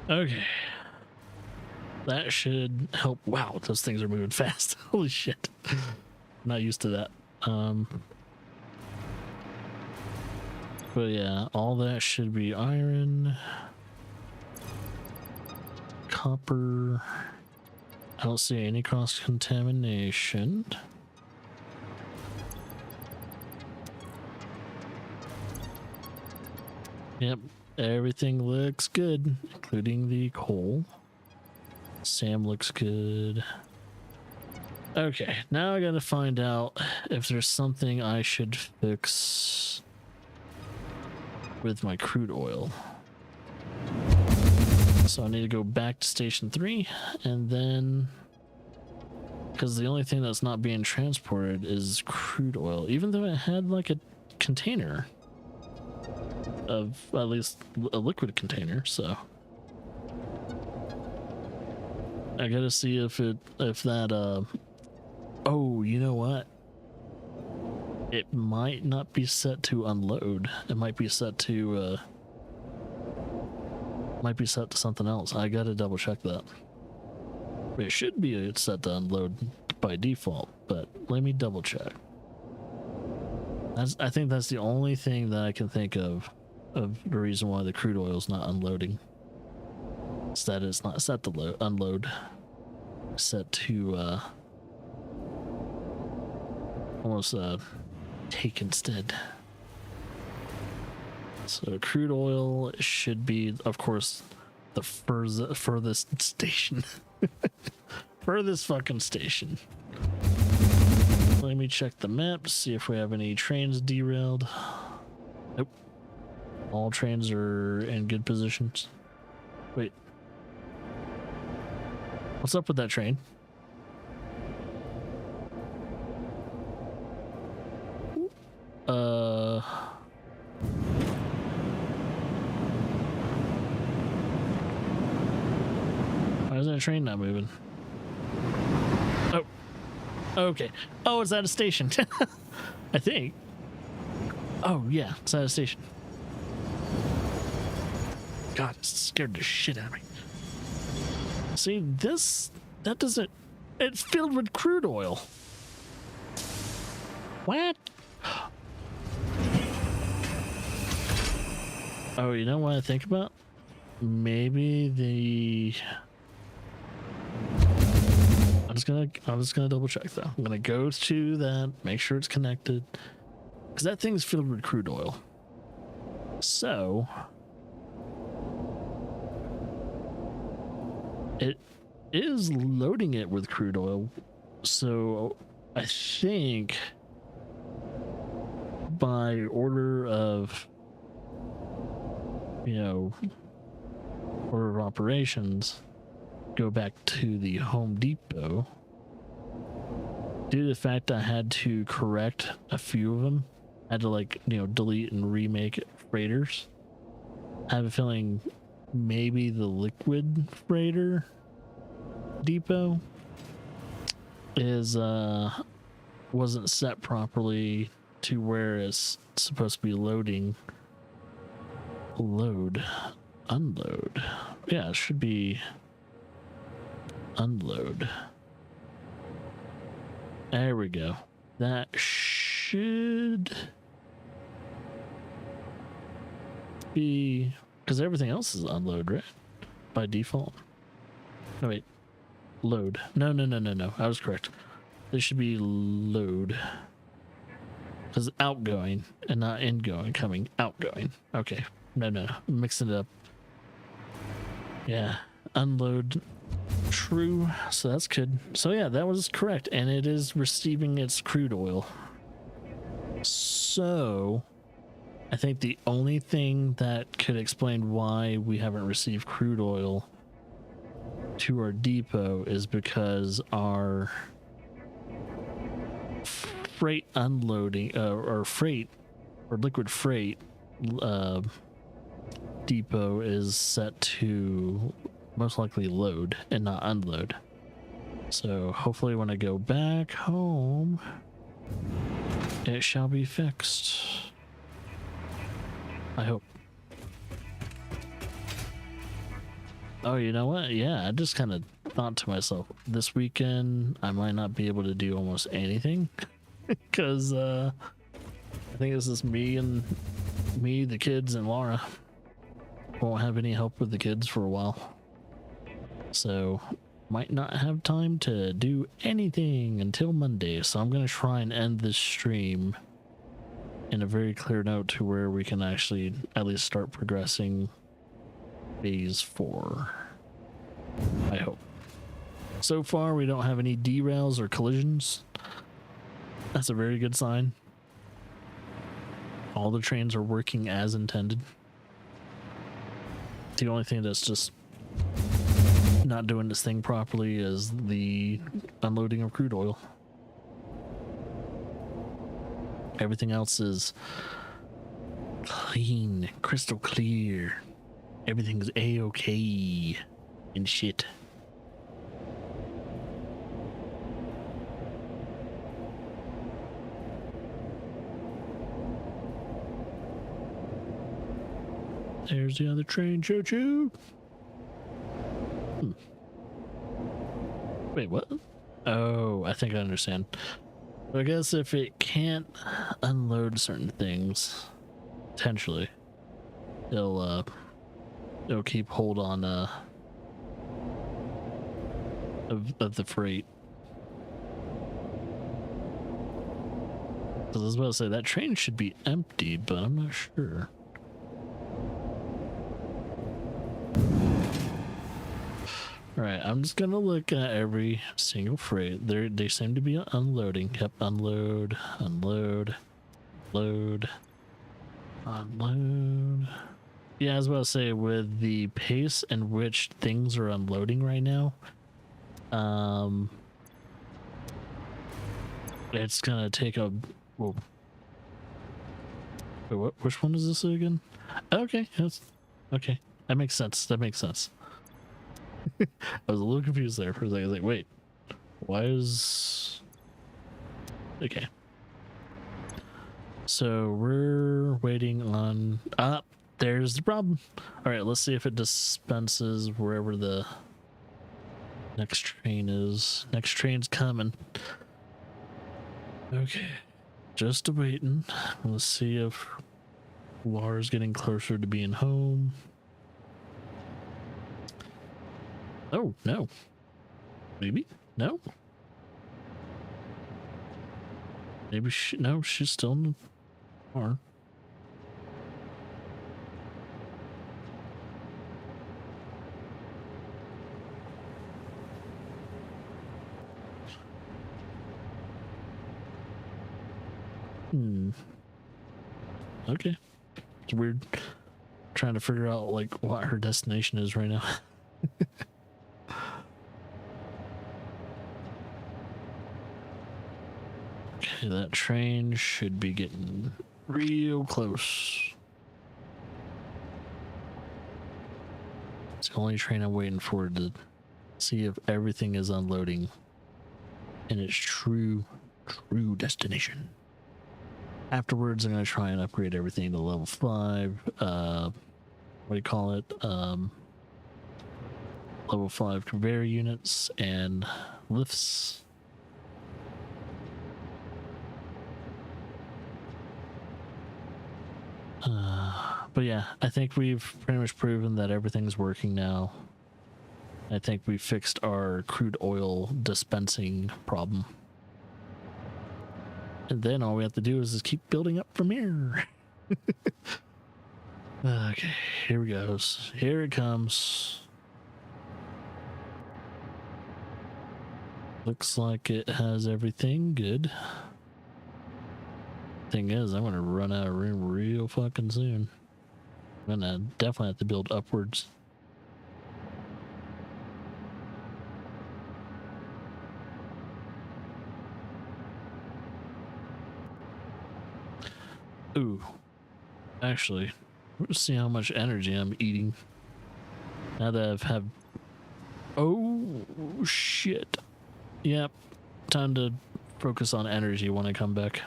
Okay. That should help. Wow, those things are moving fast. Holy shit. Not used to that. But yeah, all that should be iron, copper. I don't see any cross contamination. Yep, everything looks good, including the coal. Sam looks good. Okay, now I gotta find out if there's something I should fix with my crude oil. So I need to go back to station 3 and then, because the only thing that's not being transported is crude oil, even though it had like a container of, at least a liquid container. So I gotta see if that oh, you know what, it might not be set to unload. It might be set to something else. I gotta double check that. It should be set to unload by default, but let me double check. I think that's the only thing that I can think of the reason why the crude oil is not unloading. Is that it's not set to unload. Set to almost take instead. So crude oil should be, of course, the furthest station. Furthest fucking station. Let me check the map, see if we have any trains derailed. Nope. All trains are in good positions. Wait. What's up with that train? Why is that train not moving? Oh. Okay. Oh, it's at a station. I think. Oh, yeah. It's at a station. God, it scared the shit out of me. See, that doesn't... It's filled with crude oil. What? Oh, you know what I think about? Maybe the... I'm just gonna double check though. I'm gonna go to that, make sure it's connected, because that thing's filled with crude oil. So it is loading it with crude oil. So I think by order of, order of operations, go back to the Home Depot. Due to the fact I had to correct a few of them, I had to delete and remake freighters. I have a feeling maybe the liquid freighter depot is wasn't set properly to where it's supposed to be loading. Load, unload. Yeah, it should be unload. There we go. That should be, because everything else is unload, right? By default. No, wait. Load. No. I was correct. This should be load. Because outgoing and not ingoing, coming, outgoing. Okay. No. I'm mixing it up. Yeah. Unload. True. So that's good. So yeah, that was correct. And it is receiving its crude oil. So I think the only thing that could explain why we haven't received crude oil to our depot is because our freight unloading or freight or liquid freight depot is set to most likely load and not unload. So hopefully when I go back home, it shall be fixed. I hope. Oh, you know what? Yeah, I just kind of thought to myself, this weekend I might not be able to do almost anything because I think it's just me, the kids, and Laura. Won't have any help with the kids for a while. So might not have time to do anything until Monday. So I'm going to try and end this stream in a very clear note to where we can actually at least start progressing phase 4. I hope. So far we don't have any derails or collisions. That's a very good sign. All the trains are working as intended. The only thing that's just not doing this thing properly is the unloading of crude oil. Everything else is clean, crystal clear. Everything's a-okay and shit. There's the other train, choo-choo. Wait, what? Oh, I think I understand. I guess if it can't unload certain things, potentially, it'll keep hold on of the freight. I was about to say that train should be empty, but I'm not sure. Alright, I'm just gonna look at every single freight. They seem to be unloading. Yep, unload. Yeah, I was about to say, with the pace in which things are unloading right now, it's gonna take a... Whoa. Wait, what? Which one is this again? Okay, okay. That makes sense. I was a little confused there for a second. I was like, wait, why is... Okay. So we're waiting on... there's the problem. All right, let's see if it dispenses wherever the next train is. Next train's coming. Okay, just waiting. Let's see if Laura's getting closer to being home. Oh, no. Maybe? No? Maybe no, she's still in the car. Okay. It's weird trying to figure out like what her destination is right now. Okay, that train should be getting real close. It's the only train I'm waiting for to see if everything is unloading in its true destination. Afterwards, I'm going to try and upgrade everything to level 5. What do you call it? Level 5 conveyor units and lifts. But yeah, I think we've pretty much proven that everything's working now. I think we fixed our crude oil dispensing problem. And then all we have to do is just keep building up from here. Okay, here it goes. Here it comes. Looks like it has everything good. Thing is, I'm gonna run out of room real fucking soon. I'm gonna definitely have to build upwards. Ooh, actually, let's see how much energy I'm eating. Now that I've had... Oh, shit. Yep, time to focus on energy when I come back.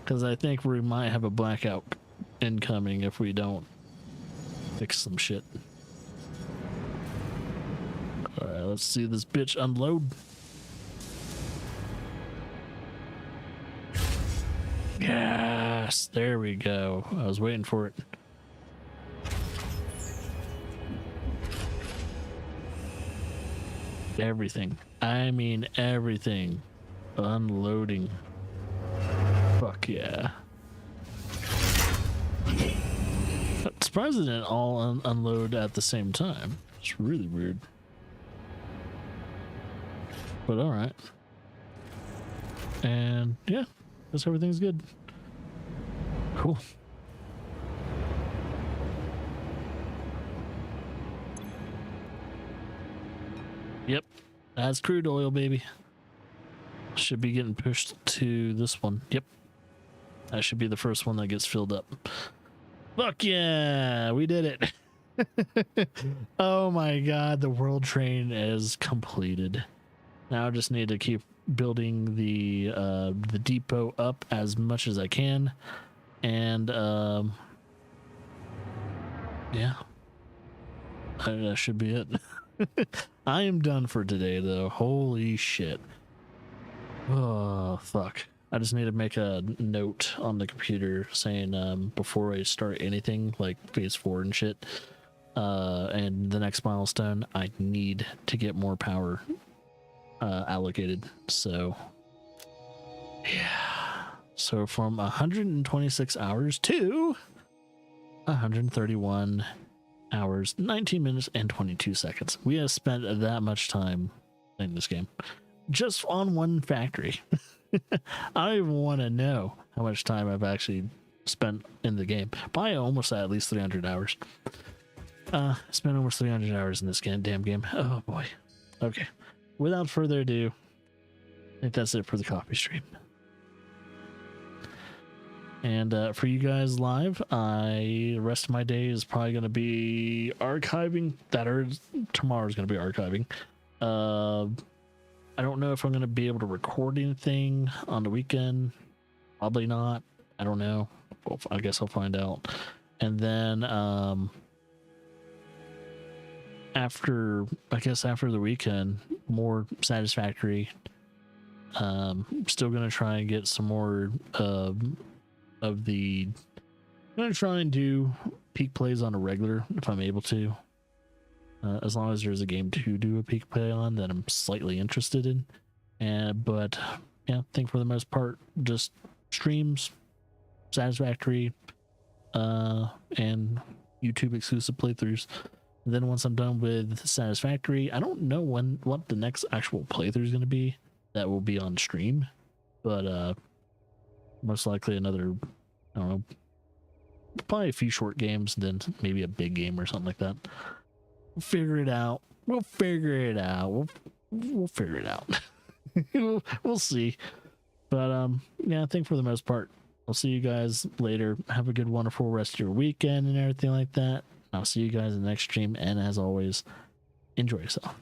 Because I think we might have a blackout incoming if we don't fix some shit. Alright, let's see this bitch unload. Yes, there we go. I was waiting for it. Everything. I mean everything. Unloading. Fuck yeah. Surprised it didn't all unload at the same time. It's really weird. But alright. And yeah, guess everything's good. Cool. Yep, that's crude oil, baby. Should be getting pushed to this one. Yep. That should be the first one that gets filled up. Fuck yeah, we did it. Oh my god, the world train is completed. Now I just need to keep building the depot up as much as I can. And yeah. That should be it. I am done for today though. Holy shit. Oh fuck. I just need to make a note on the computer saying before I start anything like phase 4 and shit, and the next milestone, I need to get more power allocated. So yeah, so from 126 hours to 131 hours, 19 minutes and 22 seconds. We have spent that much time in this game just on one factory. I don't even want to know how much time I've actually spent in the game. Probably almost at least 300 hours. Spent almost 300 hours in this damn game. Oh boy. Okay. Without further ado, I think that's it for the coffee stream. And for you guys live, the rest of my day is probably going to be archiving. Tomorrow's going to be archiving. I don't know if I'm going to be able to record anything on the weekend. Probably not. I don't know. Well, I guess I'll find out. And then after the weekend, more Satisfactory. Still going to try and get some more I'm going to try and do peak plays on a regular if I'm able to. As long as there's a game to do a peak play on that I'm slightly interested in. But yeah, I think for the most part, just streams, Satisfactory, and YouTube exclusive playthroughs. And then once I'm done with Satisfactory, I don't know what the next actual playthrough is going to be that will be on stream, but most likely another, I don't know, probably a few short games, then maybe a big game or something like that. We'll figure it out. We'll figure it out. We'll figure it out. We'll see. But yeah, I think for the most part, I'll see you guys later. Have a good, wonderful rest of your weekend and everything like that. I'll see you guys in the next stream. And as always, enjoy yourself.